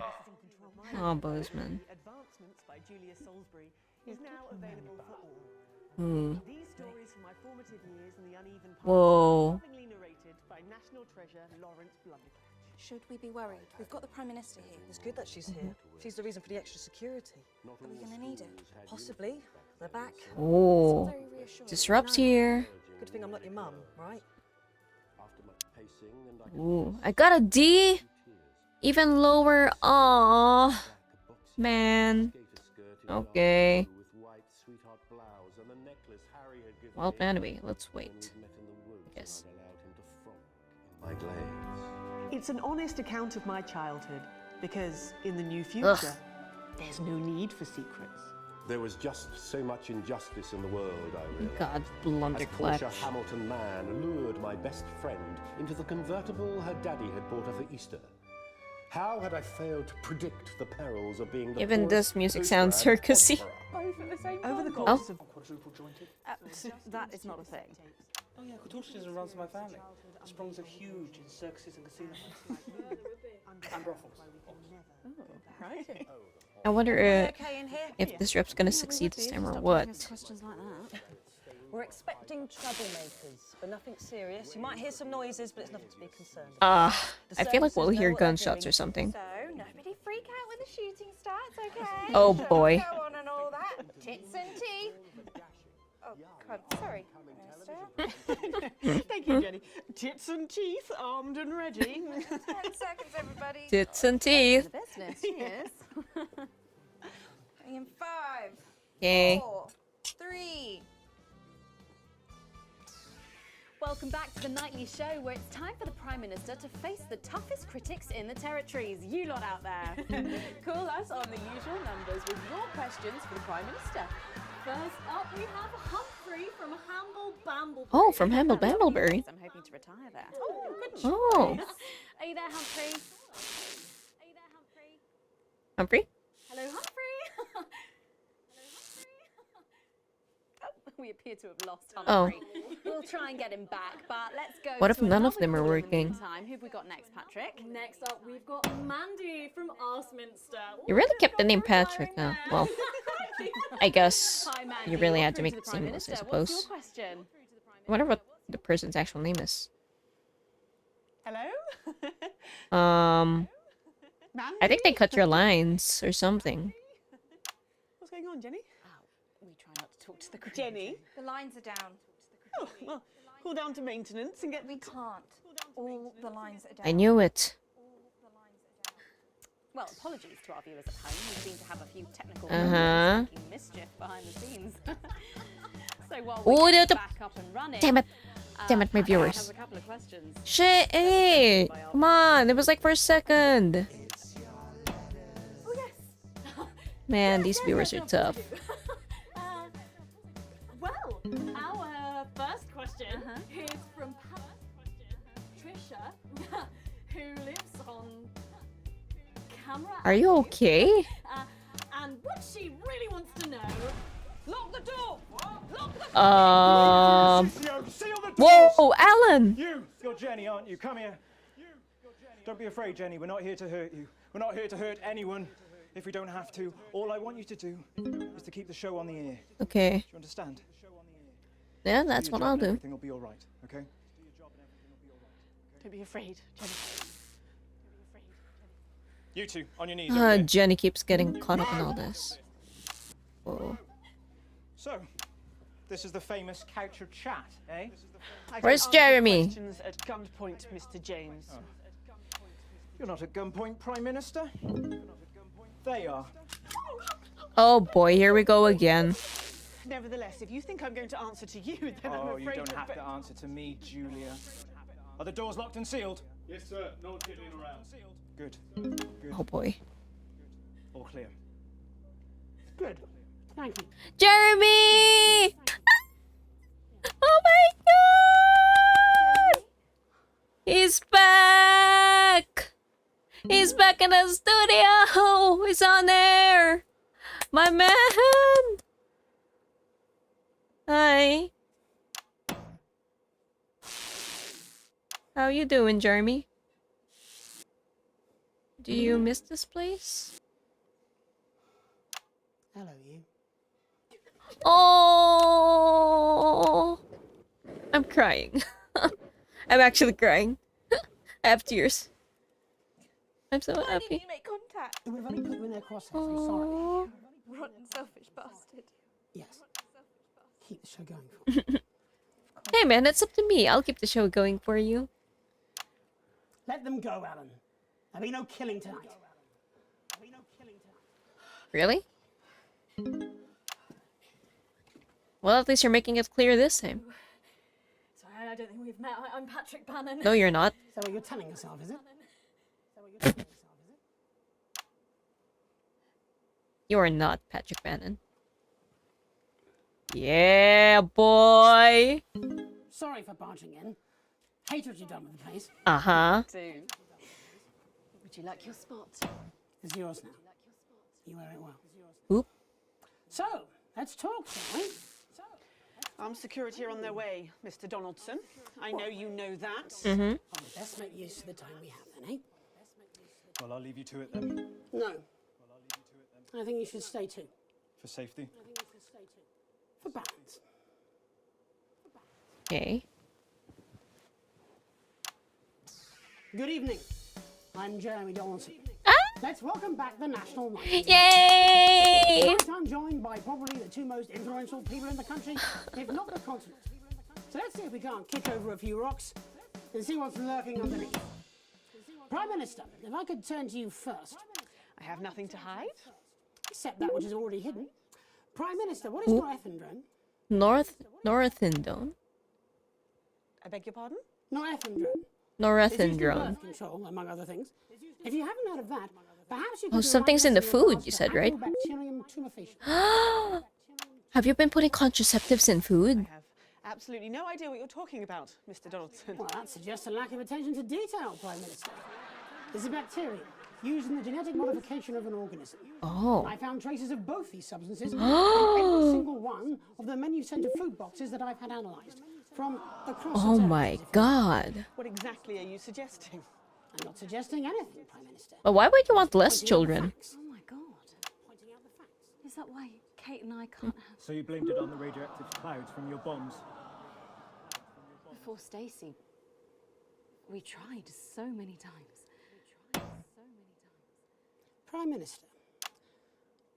Speaker 1: Oh, Bozeman.
Speaker 10: Advancements by Julia Salisbury is now available for all. These stories from my formative years in the uneven
Speaker 1: Whoa.
Speaker 10: lovingly narrated by national treasure Lawrence Blunderclatch.
Speaker 3: Should we be worried? We've got the Prime Minister here.
Speaker 6: It's good that she's here. She's the reason for the extra security.
Speaker 3: Are we going to need it?
Speaker 6: Possibly. They're back.
Speaker 1: Oh. Disrupts here.
Speaker 6: Good thing I'm not your mum, right?
Speaker 1: Ooh. I got a D? Even lower. Aww. Man. Okay. Well, anyway, let's wait. I guess.
Speaker 23: My glades.
Speaker 10: It's an honest account of my childhood, because in the new future, there's no need for secrets.
Speaker 23: There was just so much injustice in the world, I realized.
Speaker 1: God,
Speaker 23: As
Speaker 1: blunderclutch.
Speaker 23: Portia Hamilton Mann lured my best friend into the convertible her daddy had bought her for Easter. How had I failed to predict the perils of being the
Speaker 1: Even this
Speaker 23: poorest
Speaker 1: music sounds
Speaker 23: postgrad
Speaker 1: circusy.
Speaker 23: opera?
Speaker 4: Both at the same
Speaker 10: Over the
Speaker 4: time.
Speaker 10: course of
Speaker 24: Quadruple jointed?
Speaker 4: That is not a thing.
Speaker 24: Oh yeah, contortionism runs in my family. Sprungs are huge in circuses and casinos. And brothels.
Speaker 4: Right.
Speaker 1: I wonder
Speaker 4: Okay in here?
Speaker 1: if this rep's gonna succeed this time or what.
Speaker 4: Questions like that.
Speaker 6: We're expecting troublemakers, but nothing serious. You might hear some noises, but it's nothing to be concerned about.
Speaker 1: I feel like we'll hear gunshots or something.
Speaker 4: So, nobody freak out when the shooting starts, okay?
Speaker 1: Oh, boy.
Speaker 4: Go on and all that. Tits and teeth. Oh, God, sorry.
Speaker 10: Thank you, Jenny. Tits and teeth, armed and ready.
Speaker 4: 10 seconds, everybody.
Speaker 1: Tits and teeth.
Speaker 4: The business, cheers. In 5,
Speaker 1: Okay.
Speaker 4: 4, 3.
Speaker 2: Welcome back to the nightly show where it's time for the Prime Minister to face the toughest critics in the territories. You lot out there.
Speaker 4: Call us on the usual numbers with your questions for the Prime Minister.
Speaker 21: First up, we have Humphrey from Hamble Bamble.
Speaker 1: Oh, from Hamble Bambleberry.
Speaker 4: I'm hoping to retire there. Oh, good
Speaker 1: Oh.
Speaker 2: Are you there, Humphrey?
Speaker 1: Humphrey?
Speaker 2: Hello, Humphrey. We appear to have lost Humphrey. We'll try and get him back, but let's go.
Speaker 1: What if
Speaker 2: to
Speaker 1: none of
Speaker 2: another
Speaker 1: them are
Speaker 2: caller in the
Speaker 1: working?
Speaker 2: meantime. Who've we got next, Patrick?
Speaker 21: Next up, we've got Mandy from Arsminster.
Speaker 1: You really kept the name Patrick, huh? Well, I guess
Speaker 2: Hi, Mandy.
Speaker 1: you really
Speaker 2: You're
Speaker 1: had to
Speaker 2: through
Speaker 1: make
Speaker 2: the
Speaker 1: it
Speaker 2: Prime
Speaker 1: seamless, I
Speaker 2: Minister. What's your
Speaker 1: suppose.
Speaker 2: question?
Speaker 1: I wonder what the person's actual name is.
Speaker 10: Hello? Mandy?
Speaker 1: I think they cut your lines or something.
Speaker 10: What's going on, Jenny?
Speaker 4: We try not to talk to the crew.
Speaker 10: Jenny?
Speaker 3: The lines are down.
Speaker 10: Oh, well, call down to maintenance and get...
Speaker 3: We can't. All the lines are down.
Speaker 1: I knew it.
Speaker 2: Well, apologies to our viewers at home. We seem to have a few technical
Speaker 1: Uh-huh.
Speaker 2: problems making mischief behind the scenes. So while
Speaker 1: Oh,
Speaker 2: we get
Speaker 1: the-
Speaker 2: back up and running,
Speaker 1: Damn it. Damn it, my
Speaker 2: Patrick
Speaker 1: viewers.
Speaker 2: has a couple of questions.
Speaker 1: Shit, hey! Come on, it was like for a second.
Speaker 2: Oh yes.
Speaker 21: Yes,
Speaker 1: Man, these
Speaker 21: yes,
Speaker 1: viewers
Speaker 21: yes,
Speaker 1: are tough.
Speaker 21: Well, our first question is from Trisha, who lives on camera.
Speaker 1: Are you okay?
Speaker 21: And what she really wants to know... Lock the door! Lock the
Speaker 16: Seal the doors!
Speaker 1: Whoa, Alan!
Speaker 16: You're Jenny, aren't you? Come here. Don't be afraid, Jenny. We're not here to hurt you. We're not here to hurt anyone if we don't have to. All I want you to do is to keep the show on the air.
Speaker 1: Okay.
Speaker 16: Do you understand?
Speaker 1: Yeah, that's
Speaker 16: Do your
Speaker 1: what
Speaker 16: job
Speaker 1: I'll
Speaker 16: and
Speaker 1: do.
Speaker 16: Everything will be all right, okay?
Speaker 10: Don't be afraid, Jenny.
Speaker 16: You two, on your knees. over here.
Speaker 1: Jenny keeps getting caught up in all this. Whoa.
Speaker 16: So, this is the famous couch of chat, eh?
Speaker 10: I
Speaker 1: Where's
Speaker 10: don't answer
Speaker 1: Jeremy?
Speaker 10: questions at gunpoint, Mr. James.
Speaker 16: You're not at gunpoint, Prime Minister. They are.
Speaker 1: Oh boy, here we go again.
Speaker 10: Nevertheless, if you think I'm going to answer to you, then I'm
Speaker 16: Oh,
Speaker 10: afraid
Speaker 16: you don't
Speaker 10: that-
Speaker 16: have to answer to me, Julia. Are the doors locked and sealed?
Speaker 7: Yes, sir. No one kidding around.
Speaker 16: Good. Good.
Speaker 1: Oh boy.
Speaker 16: All clear.
Speaker 10: Good. Thank you.
Speaker 1: Jeremy! Oh my god! He's back! He's back in the studio! He's on air! My man! Hi. How you doing, Jeremy? Do you miss this place?
Speaker 10: Hello, you.
Speaker 1: Oh, I'm crying. I'm actually crying. I have tears. I'm so
Speaker 3: Why
Speaker 1: happy.
Speaker 3: didn't you make contact?
Speaker 14: We've only put you in their crosshairs. I'm sorry.
Speaker 3: Rotten, selfish bastard.
Speaker 14: Yes. Keep the show going for me.
Speaker 1: Hey man, it's up to me. I'll keep the show going for you.
Speaker 14: Let them go, Alan. There'll be no killing tonight.
Speaker 1: Really? Well, at least you're making it clear this time.
Speaker 2: Sorry,
Speaker 21: I don't think we've met. I'm Patrick Bannon.
Speaker 1: No, you're not.
Speaker 9: Is that what you're telling yourself, is it?
Speaker 1: You are not Patrick Bannon. Yeah, boy.
Speaker 9: Sorry for barging in. Hate what you've done with the place.
Speaker 1: Uh-huh.
Speaker 9: Would you like your spot? It's yours now. You wear it well.
Speaker 1: Oop.
Speaker 9: So, let's talk, shall we?
Speaker 10: Armed security are on their way, Mr. Donaldson. I know you know that.
Speaker 1: Mm-hmm.
Speaker 9: Well, let's make use of the time we have then, eh?
Speaker 16: Well, I'll leave you to it then.
Speaker 9: No. I think you should stay too.
Speaker 16: For safety?
Speaker 9: For balance.
Speaker 1: Okay.
Speaker 9: Good evening. I'm Jeremy Donaldson.
Speaker 1: Ah!
Speaker 9: Let's welcome back the National Night.
Speaker 1: Yay!
Speaker 9: Tonight I'm joined by probably the two most influential people in the country, if not the continent. So let's see if we can't kick over a few rocks and see what's lurking underneath. Prime Minister, if I could turn to you first.
Speaker 10: I have nothing to hide.
Speaker 9: Except that which is already hidden. Prime Minister, what is norethindrone?
Speaker 1: Norethindrone?
Speaker 10: I beg your pardon?
Speaker 9: Norethindrone.
Speaker 1: Norethindrone.
Speaker 9: Birth control, among other things. If you haven't heard of that, perhaps you could
Speaker 1: Oh, something's in the food, you said, right?
Speaker 9: Bacterium tumefacium.
Speaker 1: Have you been putting contraceptives in food?
Speaker 10: Absolutely no idea what you're talking about, Mr. Donaldson.
Speaker 9: Well, that suggests a lack of attention to detail, Prime Minister. It's a bacterium used in the genetic modification of an organism.
Speaker 1: Oh.
Speaker 9: I found traces of both these substances in every single one of the menu center food boxes that I've had analysed from across
Speaker 1: Oh
Speaker 9: the
Speaker 1: my god.
Speaker 10: What exactly are you suggesting?
Speaker 9: I'm not suggesting anything, Prime Minister.
Speaker 1: But why would you want less children?
Speaker 21: Oh my god. Is that why Kate and I can't have...
Speaker 16: So you blamed it on the radioactive clouds from your bombs?
Speaker 21: Before Stacey, we tried so many times.
Speaker 9: Prime Minister,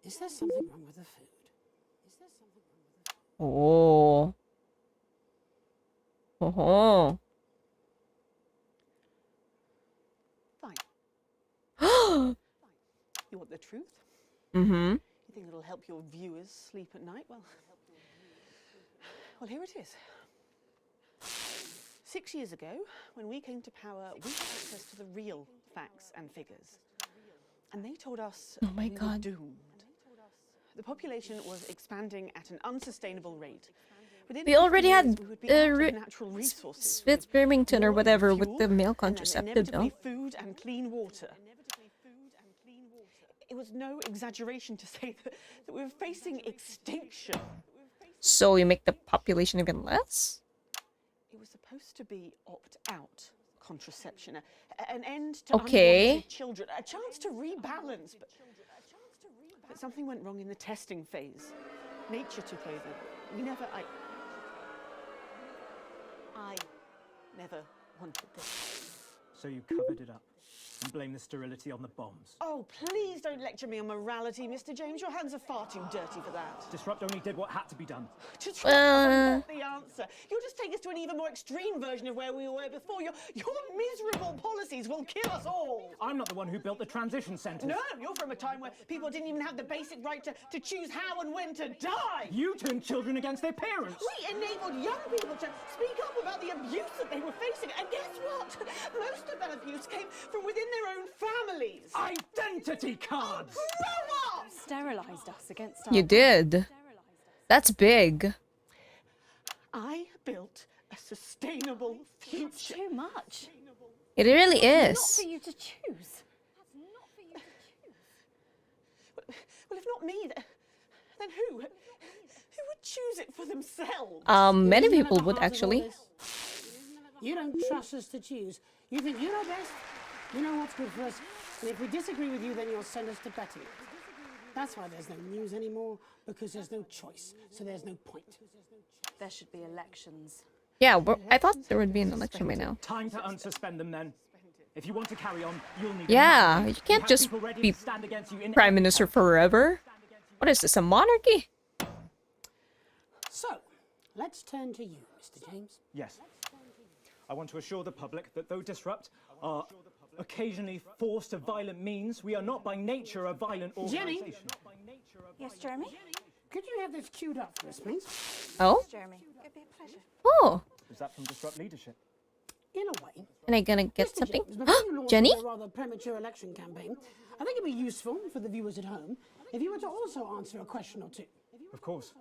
Speaker 9: is there something wrong with the food?
Speaker 1: Oh. Oh.
Speaker 10: Fine. You want the truth?
Speaker 1: Mm-hmm.
Speaker 10: You think it'll help your viewers sleep at night? Well, here it is. 6 years ago, when we came to power, we had access to the real facts and figures. And they told us
Speaker 1: Oh my
Speaker 10: we were
Speaker 1: god.
Speaker 10: doomed. The population was expanding at an unsustainable rate. Within
Speaker 1: We already
Speaker 10: 50
Speaker 1: had
Speaker 10: years, we would be out of natural resources.
Speaker 1: Fitzbirmington or whatever with
Speaker 10: fuel,
Speaker 1: the male
Speaker 10: and then
Speaker 1: contraceptive, though.
Speaker 10: inevitably food and clean water. It was no exaggeration to say that we were facing extinction.
Speaker 1: So you make the population even less?
Speaker 10: It was supposed to be opt-out contraception, an end to
Speaker 1: Okay.
Speaker 10: unwanted children, a chance to rebalance. But something went wrong in the testing phase. Nature took over. I never wanted this.
Speaker 16: So you covered it up and blamed the sterility on the bombs.
Speaker 10: Oh, please don't lecture me on morality, Mr. James. Your hands are far too dirty for that.
Speaker 16: Disrupt only did what had to be done.
Speaker 10: Disrupt is not the answer. You'll just take us to an even more extreme version of where we were before. Your miserable policies will kill us all.
Speaker 16: I'm not the one who built the transition centres.
Speaker 10: No, you're from a time where people didn't even have the basic right to choose how and when to die.
Speaker 16: You turned children against their parents.
Speaker 10: We enabled young people to speak up about the abuse that they were facing. And guess what? Most of that abuse came from within their own families.
Speaker 16: Identity cards!
Speaker 10: Grow up!
Speaker 21: Sterilised us against our...
Speaker 1: You did. That's big.
Speaker 10: I built a sustainable future.
Speaker 21: That's too much.
Speaker 1: It really
Speaker 21: Not
Speaker 1: is.
Speaker 21: for you to choose.
Speaker 10: Well, if not me, then who? Who would choose it for themselves?
Speaker 1: Many
Speaker 9: Isn't that
Speaker 1: people
Speaker 9: the
Speaker 1: would
Speaker 9: heart of all
Speaker 1: actually.
Speaker 9: this? You don't trust us to choose. You think you know best. You know what's good for us. And if we disagree with you, then you'll send us to betting. That's why there's no news anymore, because there's no choice. So there's no point.
Speaker 21: There should be elections.
Speaker 1: Yeah, I thought there would be an election by now.
Speaker 16: Time to unsuspend them then. If you want to carry on, you'll need
Speaker 1: Yeah,
Speaker 16: a
Speaker 1: you can't
Speaker 16: have
Speaker 1: just
Speaker 16: people ready
Speaker 1: be
Speaker 16: to stand against you in
Speaker 1: prime minister forever. What is this, a monarchy?
Speaker 9: So, let's turn to you, Mr. James.
Speaker 16: Yes. I want to assure the public that though disrupt are occasionally forced to violent means, we are not by nature a violent
Speaker 9: Jenny?
Speaker 16: organisation.
Speaker 3: Yes, Jeremy?
Speaker 9: Could you have this queued up for us, please?
Speaker 1: Oh?
Speaker 3: Jeremy, it'd be a pleasure.
Speaker 1: Oh.
Speaker 16: Is that from Disrupt Leadership?
Speaker 9: In a way.
Speaker 1: Am I gonna get something?
Speaker 9: James, before you launch
Speaker 1: Jenny?
Speaker 9: a rather premature election campaign, I think it'd be useful for the viewers at home if you were to also answer a question or two.
Speaker 16: Of course.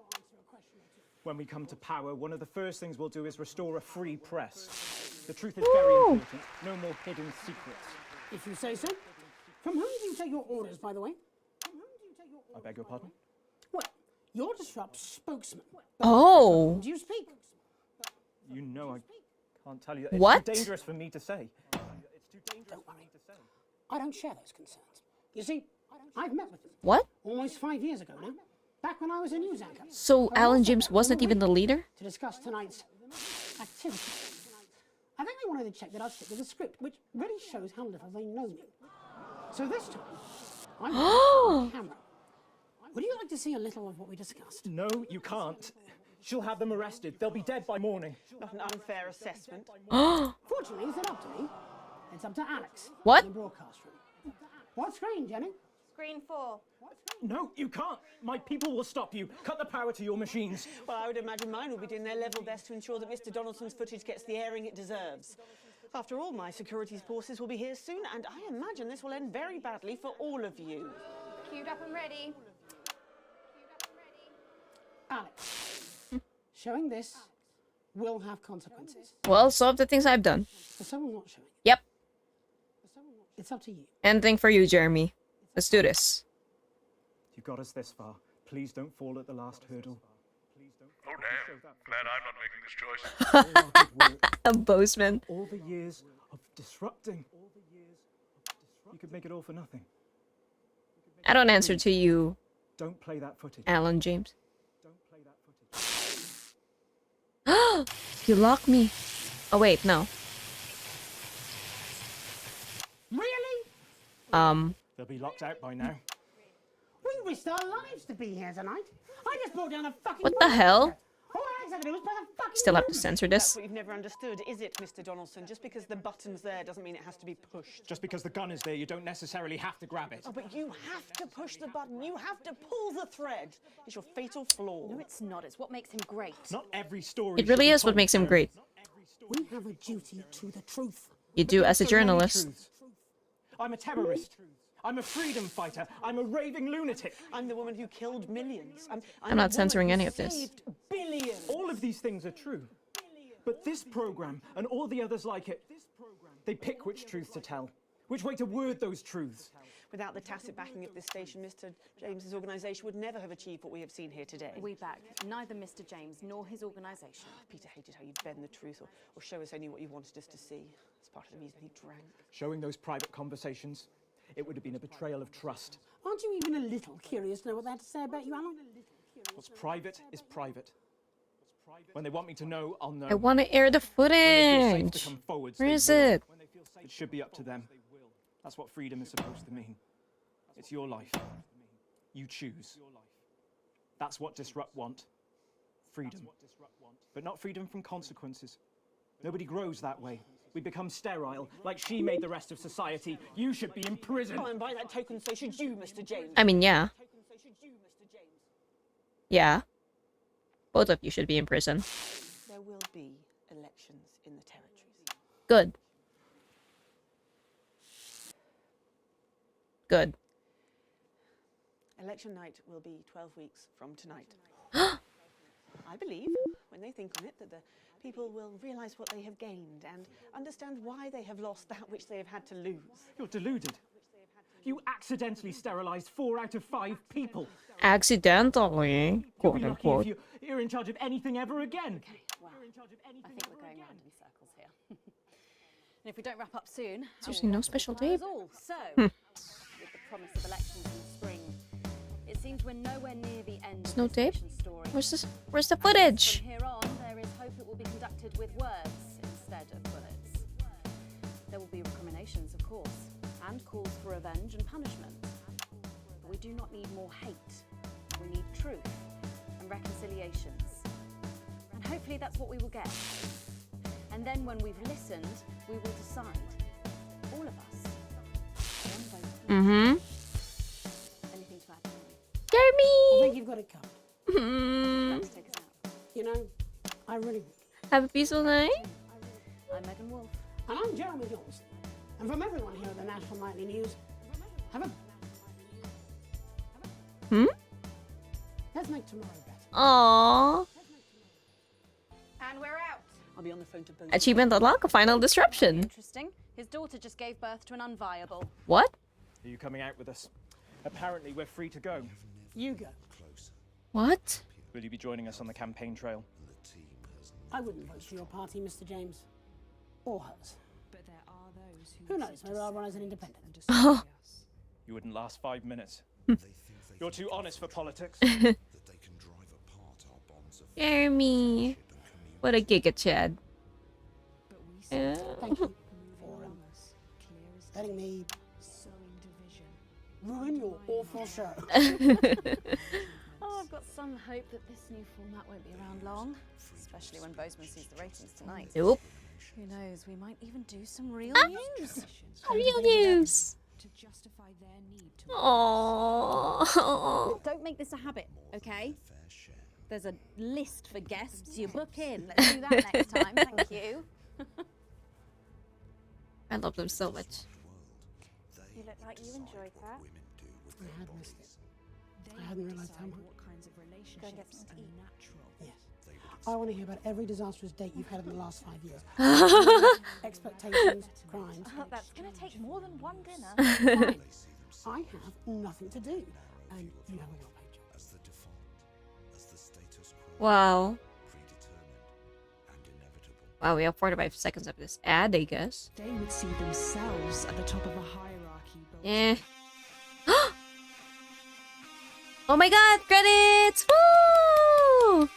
Speaker 16: When we come to power, one of the first things we'll do is restore a free press. The truth is very important. No more hidden secrets.
Speaker 9: If you say so. From whom do you take your orders, by the way?
Speaker 16: I beg your pardon?
Speaker 9: Well, you're Disrupt's spokesman.
Speaker 1: Oh.
Speaker 9: Do you speak?
Speaker 16: You know I can't tell you. It's
Speaker 1: What?
Speaker 16: too dangerous for me to say.
Speaker 9: Don't worry. I don't share those concerns. You see, I've met with them.
Speaker 1: What?
Speaker 9: Almost 5 years ago now. Back when I was a news anchor.
Speaker 1: So Alan James wasn't even the leader?
Speaker 9: To discuss tonight's activity. I think they wanted to check that I'd stick with the script, which really shows how little they know me. So this time, I'm on camera. Would you like to see a little of what we discussed?
Speaker 16: No, you can't. She'll have them arrested. They'll be dead by morning.
Speaker 10: Not an unfair assessment.
Speaker 9: Fortunately, it's not up to me. It's up to Alex.
Speaker 1: What?
Speaker 9: In the broadcast room. What screen, Jenny?
Speaker 3: Screen 4.
Speaker 16: No, you can't. My people will stop you. Cut the power to your machines.
Speaker 10: Well, I would imagine mine will be doing their level best to ensure that Mr. Donaldson's footage gets the airing it deserves. After all, my security forces will be here soon, and I imagine this will end very badly for all of you.
Speaker 3: Queued up and ready.
Speaker 9: Alex, showing this will have consequences.
Speaker 1: Well, some of the things I've done.
Speaker 9: For someone not showing.
Speaker 1: Yep.
Speaker 9: It's up to you.
Speaker 1: Anything for you, Jeremy. Let's do this.
Speaker 16: You got us this far. Please don't fall at the last hurdle.
Speaker 7: Oh damn, glad I'm not making this choice.
Speaker 1: A bozeman.
Speaker 16: All the years of disrupting. You could make it all for nothing.
Speaker 1: I don't answer to you,
Speaker 16: Don't play that footage.
Speaker 1: Alan James.
Speaker 16: Don't play that footage.
Speaker 1: You locked me. Oh wait, no.
Speaker 9: Really?
Speaker 16: They'll be locked out by now.
Speaker 9: We risked our lives to be here tonight. I just brought down a fucking...
Speaker 1: What the hell?
Speaker 9: All I had to do was press a fucking...
Speaker 1: Still have to censor
Speaker 10: That's
Speaker 1: this.
Speaker 10: what you've never understood, is it, Mr. Donaldson? Just because the button's there doesn't mean it has to be pushed.
Speaker 16: Just because the gun is there, you don't necessarily have to grab it.
Speaker 10: Oh, but you have to push the button. You have to pull the thread. It's your fatal flaw.
Speaker 2: No, it's not. It's what makes him great.
Speaker 16: Not every story.
Speaker 1: It really is what makes him great.
Speaker 9: We have a duty to the truth.
Speaker 1: You do as a journalist.
Speaker 16: I'm a terrorist. I'm a freedom fighter. I'm a raving lunatic.
Speaker 10: I'm the woman who killed millions.
Speaker 1: I'm not censoring any of this.
Speaker 10: Saved billions.
Speaker 16: All of these things are true. But this program and all the others like it, they pick which truth to tell, which way to word those truths.
Speaker 10: Without the tacit backing of this station, Mr. James's organisation would never have achieved what we have seen here today.
Speaker 2: We back neither Mr. James nor his organisation.
Speaker 10: Peter hated how you bend the truth or show us only what you wanted us to see. It's part of the reason he drank.
Speaker 16: Showing those private conversations, it would have been a betrayal of trust.
Speaker 9: Aren't you even a little curious to know what they had to say about you, Alan?
Speaker 16: What's private is private. When they want me to know, I'll know.
Speaker 1: I want to air the
Speaker 16: When they feel safe
Speaker 1: footage.
Speaker 16: to come forwards,
Speaker 1: Where
Speaker 16: they
Speaker 1: is
Speaker 16: will.
Speaker 1: it?
Speaker 16: It should be up to them. That's what freedom is supposed to mean. It's your life. You choose. That's what Disrupt want. Freedom. But not freedom from consequences. Nobody grows that way. We become sterile, like she made the rest of society. You should be in prison.
Speaker 10: Oh, and by that token, so should you, Mr. James.
Speaker 1: I mean, yeah. Yeah. Both of you should be in prison.
Speaker 10: There will be elections in the territories.
Speaker 1: Good. Good.
Speaker 10: Election night will be 12 weeks from tonight. I believe, when they think on it, that the people will realise what they have gained and understand why they have lost that which they have had to lose.
Speaker 16: You're deluded. You accidentally sterilised 4 out of 5 people.
Speaker 1: Accidentally,
Speaker 16: You'll
Speaker 1: quote
Speaker 16: be lucky
Speaker 1: unquote.
Speaker 16: if you're in charge of anything ever again.
Speaker 2: Well, I think we're going round in circles here. And if we don't wrap up soon,
Speaker 1: Seriously, no special tape?
Speaker 2: all. So,
Speaker 1: Hmm.
Speaker 2: with the promise of elections in the spring, it seems we're nowhere near the end
Speaker 1: There's
Speaker 2: of
Speaker 1: no
Speaker 2: this
Speaker 1: tape?
Speaker 2: nation's story.
Speaker 1: Where's the footage?
Speaker 2: From here on, there is hope it will be conducted with words instead of bullets. There will be recriminations, of course, and calls for revenge and punishment. But we do not need more hate. We need truth and reconciliations. And hopefully that's what we will get. And then when we've listened, we will decide. All of us. One vote.
Speaker 1: Mm-hmm.
Speaker 2: Anything to add?
Speaker 9: I
Speaker 1: Jeremy!
Speaker 9: think you've got it covered.
Speaker 2: Let's take us out.
Speaker 9: You know, I really would.
Speaker 1: Have a peaceful night.
Speaker 9: I'm Megan Wolf. And I'm Jeremy Jones. And from everyone here at the National Nightly News, have a... Let's make tomorrow better.
Speaker 1: Aww.
Speaker 2: And we're out.
Speaker 10: I'll be on the phone to both.
Speaker 1: Achievement unlock, a final disruption.
Speaker 2: Interesting. His daughter just gave birth to an unviable.
Speaker 1: What?
Speaker 16: Are you coming out with us? Apparently, we're free to go.
Speaker 9: You go.
Speaker 1: What?
Speaker 16: Will you be joining us on the campaign trail?
Speaker 9: I wouldn't vote for your party, Mr. James. Or hers.
Speaker 11: But there are those
Speaker 9: Who knows? Maybe I'll run as an independent.
Speaker 16: You wouldn't last 5 minutes. You're too honest for politics.
Speaker 1: Jeremy. What a giga Chad.
Speaker 9: Thank you for letting me ruin your awful show.
Speaker 2: Oh, I've got some hope that this new format won't be around long, especially when Bozeman sees the ratings tonight.
Speaker 1: Nope.
Speaker 2: Who knows? We might even do some real news.
Speaker 1: Real news.
Speaker 11: To justify their need to.
Speaker 1: Aww.
Speaker 2: Don't make this a habit, okay? There's a list for guests you book in. Let's do that next time. Thank you.
Speaker 1: I love them so much.
Speaker 12: You look like you enjoyed that.
Speaker 9: I had missed it. I hadn't realised how much.
Speaker 12: Go and get some to eat.
Speaker 9: Yes. I want to hear about every disastrous date you've had in the last 5 years. Expectations, crimes.
Speaker 12: Oh, that's going to take more than one dinner.
Speaker 9: Fine. I have nothing to do. And you have a well-paid job.
Speaker 1: Wow. Wow, we have 45 seconds of this ad, I guess.
Speaker 11: They would see themselves at the top of a hierarchy.
Speaker 1: Yeah. Oh my god, credits! Woo!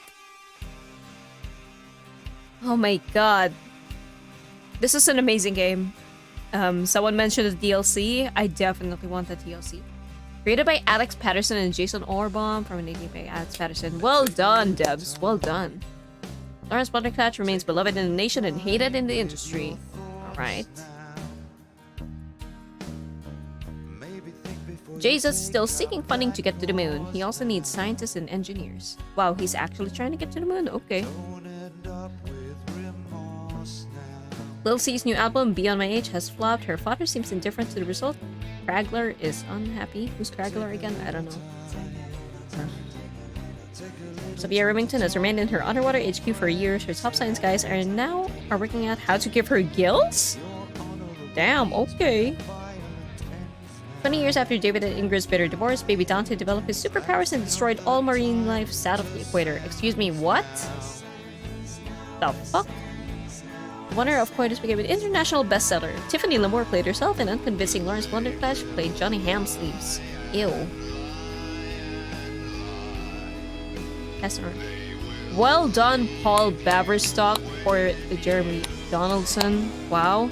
Speaker 1: Oh my god. This is an amazing game. Someone mentioned the DLC. I definitely want the DLC. Created by Alex Patterson and Jason Orbaum, terminated by Alex Patterson. Well done, devs. Well done. Lawrence Butterclatch remains beloved in the nation and hated in the industry. Alright. Jesus is still seeking funding to get to the moon. He also needs scientists and engineers. Wow, he's actually trying to get to the moon? Okay. Lil C's new album, Beyond My Age, has flopped. Her father seems indifferent to the result. Cragler is unhappy. Who's Cragler again? I don't know. Sophia Remington has remained in her underwater HQ for years. Her top science guys are working out how to give her gills? Damn, okay. 20 years after David and Ingrid's bitter divorce, baby Dante developed his superpowers and destroyed all marine life south of the equator. Excuse me, what? The fuck? The winner of Coitus became an international bestseller. Tiffany Lamore played herself, and unconvincing Lawrence Blunderclash played Johnny Hamsleeves. Ew. Well done, Paul Baverstock, or Jeremy Donaldson. Wow.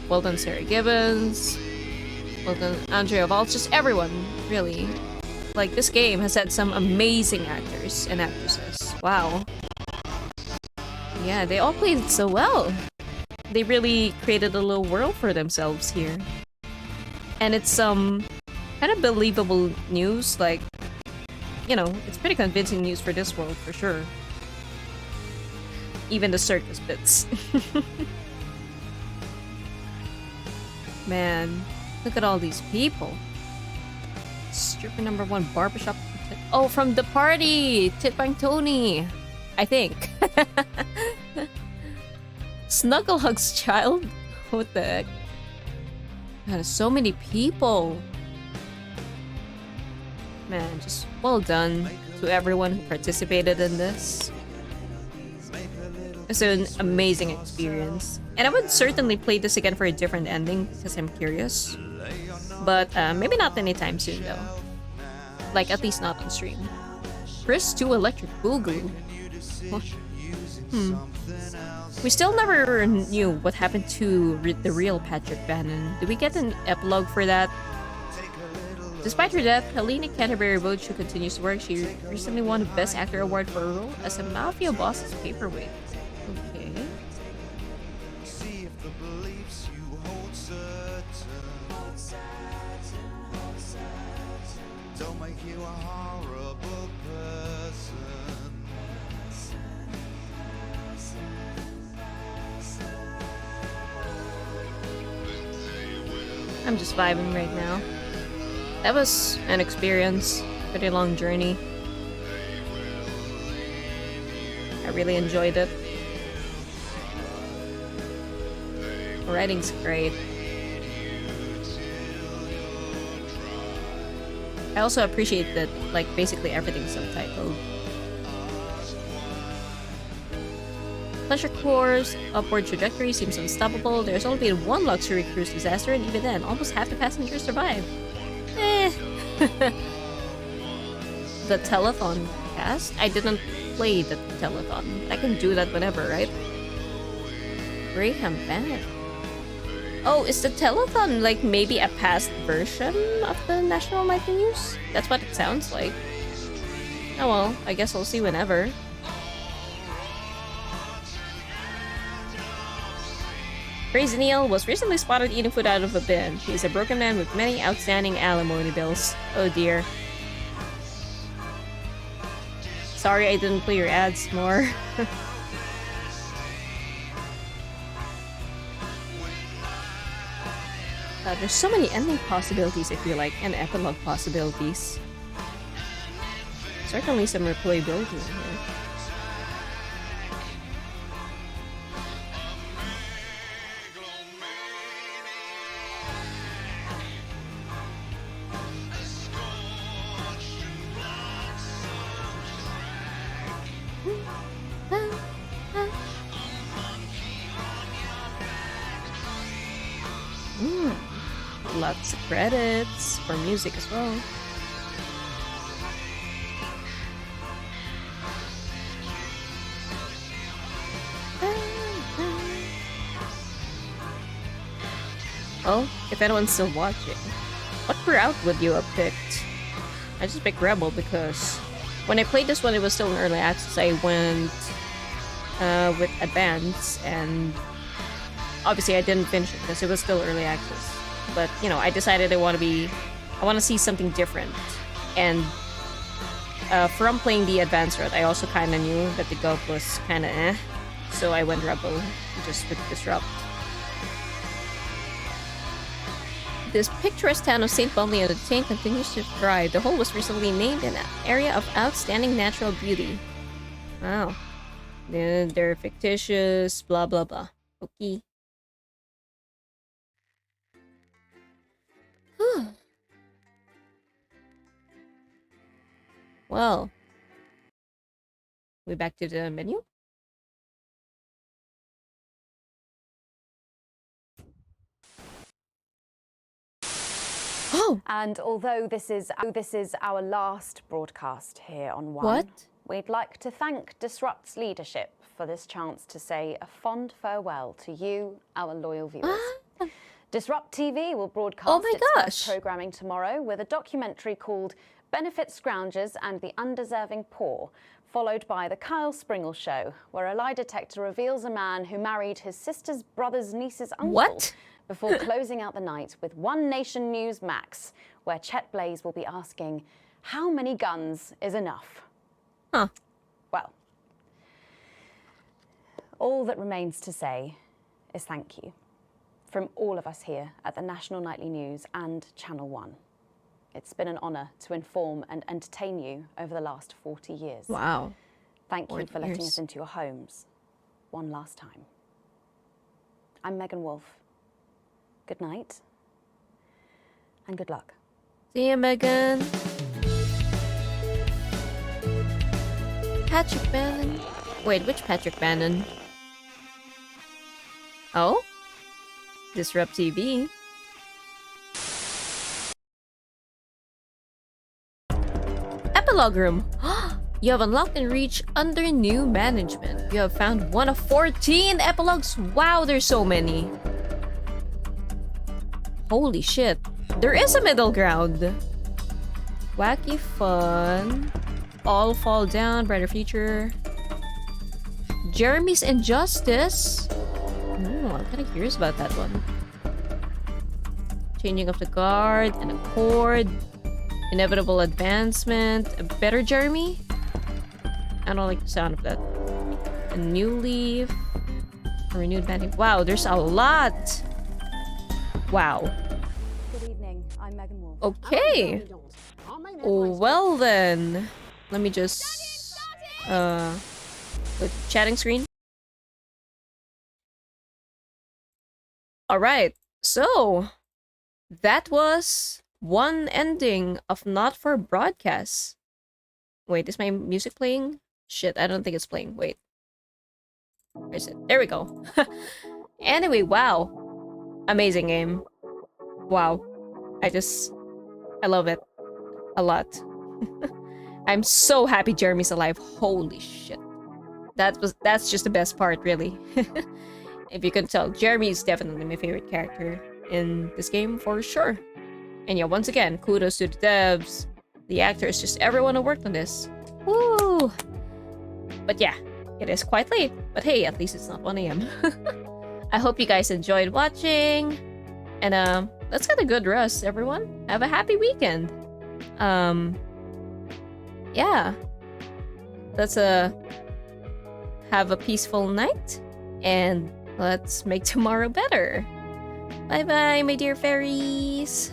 Speaker 1: Well done, Sarah Gibbons. Well done, Andrea Valls. Just everyone, really. Like, this game has had some amazing actors and actresses. Wow. Yeah, they all played it so well. They really created a little world for themselves here. And it's kind of believable news, like, you know, it's pretty convincing news for this world, for sure. Even the circus bits. Man, look at all these people. Stripper #1 barbershop. Oh, from The Party! Titbang Tony! I think. Snugglehugs child? What the heck? Man, so many people. Man, just well done to everyone who participated in this. It's an amazing experience. And I would certainly play this again for a different ending because I'm curious. But maybe not anytime soon though. Like, at least not on stream. Chris 2 Electric Boogaloo. We still never knew what happened to the real Patrick Bannon. Did we get an epilogue for that? Despite her death, Helena Canterbury Roach, who continues to work, she recently won the Best Actor award for her role as a mafia boss's paperweight. Okay.
Speaker 5: Don't make you a horrible person.
Speaker 1: I'm just vibing right now. That was an experience. Pretty long journey. I really enjoyed it. Writing's great. I also appreciate that, like, basically everything's subtitled. Pleasure course, upward trajectory seems unstoppable. There's only been one luxury cruise disaster, and even then, almost half the passengers survived. The telethon cast? I didn't play the telethon. I can do that whenever, right? Graham Bennett. Oh, is the telethon like maybe a past version of the National Nightly News? That's what it sounds like. Oh well, I guess I'll see whenever. Crazy Neil was recently spotted eating food out of a bin. He's a broken man with many outstanding alimony bills. Oh dear. Sorry I didn't play your ads more. There's so many ending possibilities, I feel like, and epilogue possibilities. Certainly some replayability in here. Lots of credits for music as well. Well, if anyone's still watching, what route would you have picked? I just picked Rebel because when I played this one, it was still in early access. I went with Advance, and obviously I didn't finish it because it was still early access. But, you know, I decided I want to see something different. And from playing the Advanced route, I also kind of knew that the Gulf was kind of eh. So I went Rebel, just with Disrupt. This picturesque town of St. Bunley on the Thain continues to thrive. The whole was recently named an area of outstanding natural beauty. Wow. They're fictitious, blah blah blah. Okay. Well, we back to the menu. Oh!
Speaker 2: And although this is our last broadcast here on One,
Speaker 1: What?
Speaker 2: We'd like to thank Disrupt's leadership for this chance to say a fond farewell to you, our loyal viewers. Disrupt TV will broadcast its first programming tomorrow with a documentary called Benefit Scroungers and the Undeserving Poor, followed by The Kyle Springle Show, where a lie detector reveals a man who married his sister's brother's niece's uncle before closing out the night with One Nation News Max, where Chet Blaze will be asking, how many guns is enough?
Speaker 1: Huh.
Speaker 2: Well, all that remains to say is thank you from all of us here at the National Nightly News and Channel 1. It's been an honour to inform and entertain you over the last 40 years.
Speaker 1: Wow.
Speaker 2: Thank you for letting us into your homes one last time. I'm Megan Wolfe. Good night and good luck.
Speaker 1: See you, Megan. Patrick Bannon. Wait, which Patrick Bannon? Oh? Disrupt TV. Epilogue room. You have unlocked and reached under new management. You have found one of 14 epilogues. Wow, there's so many. Holy shit. There is a middle ground. Wacky fun. All fall down. Brighter future. Jeremy's Injustice. Ooh, I'm kind of curious about that one. Changing of the guard. An accord. Inevitable advancement. A better Jeremy? I don't like the sound of that. A new leaf. A renewed banding. Wow, there's a lot. Wow.
Speaker 2: Megan Wolf.
Speaker 1: Okay. Well then, let me just go to chatting screen. All right. So that was one ending of Not For Broadcast. Wait, is my music playing? Shit, I don't think it's playing. Wait. Where is it? There we go. Anyway, wow. Amazing game. Wow. I love it. A lot. I'm so happy Jeremy's alive. Holy shit. That's just the best part, really. If you can tell, Jeremy is definitely my favorite character in this game for sure. And yeah, once again, kudos to the devs, the actors, just everyone who worked on this. Woo! But yeah, it is quite late. But hey, at least it's not 1 AM. I hope you guys enjoyed watching. And let's get a good rest, everyone. Have a happy weekend. Yeah. Let's have a peaceful night. And let's make tomorrow better. Bye-bye, my dear fairies.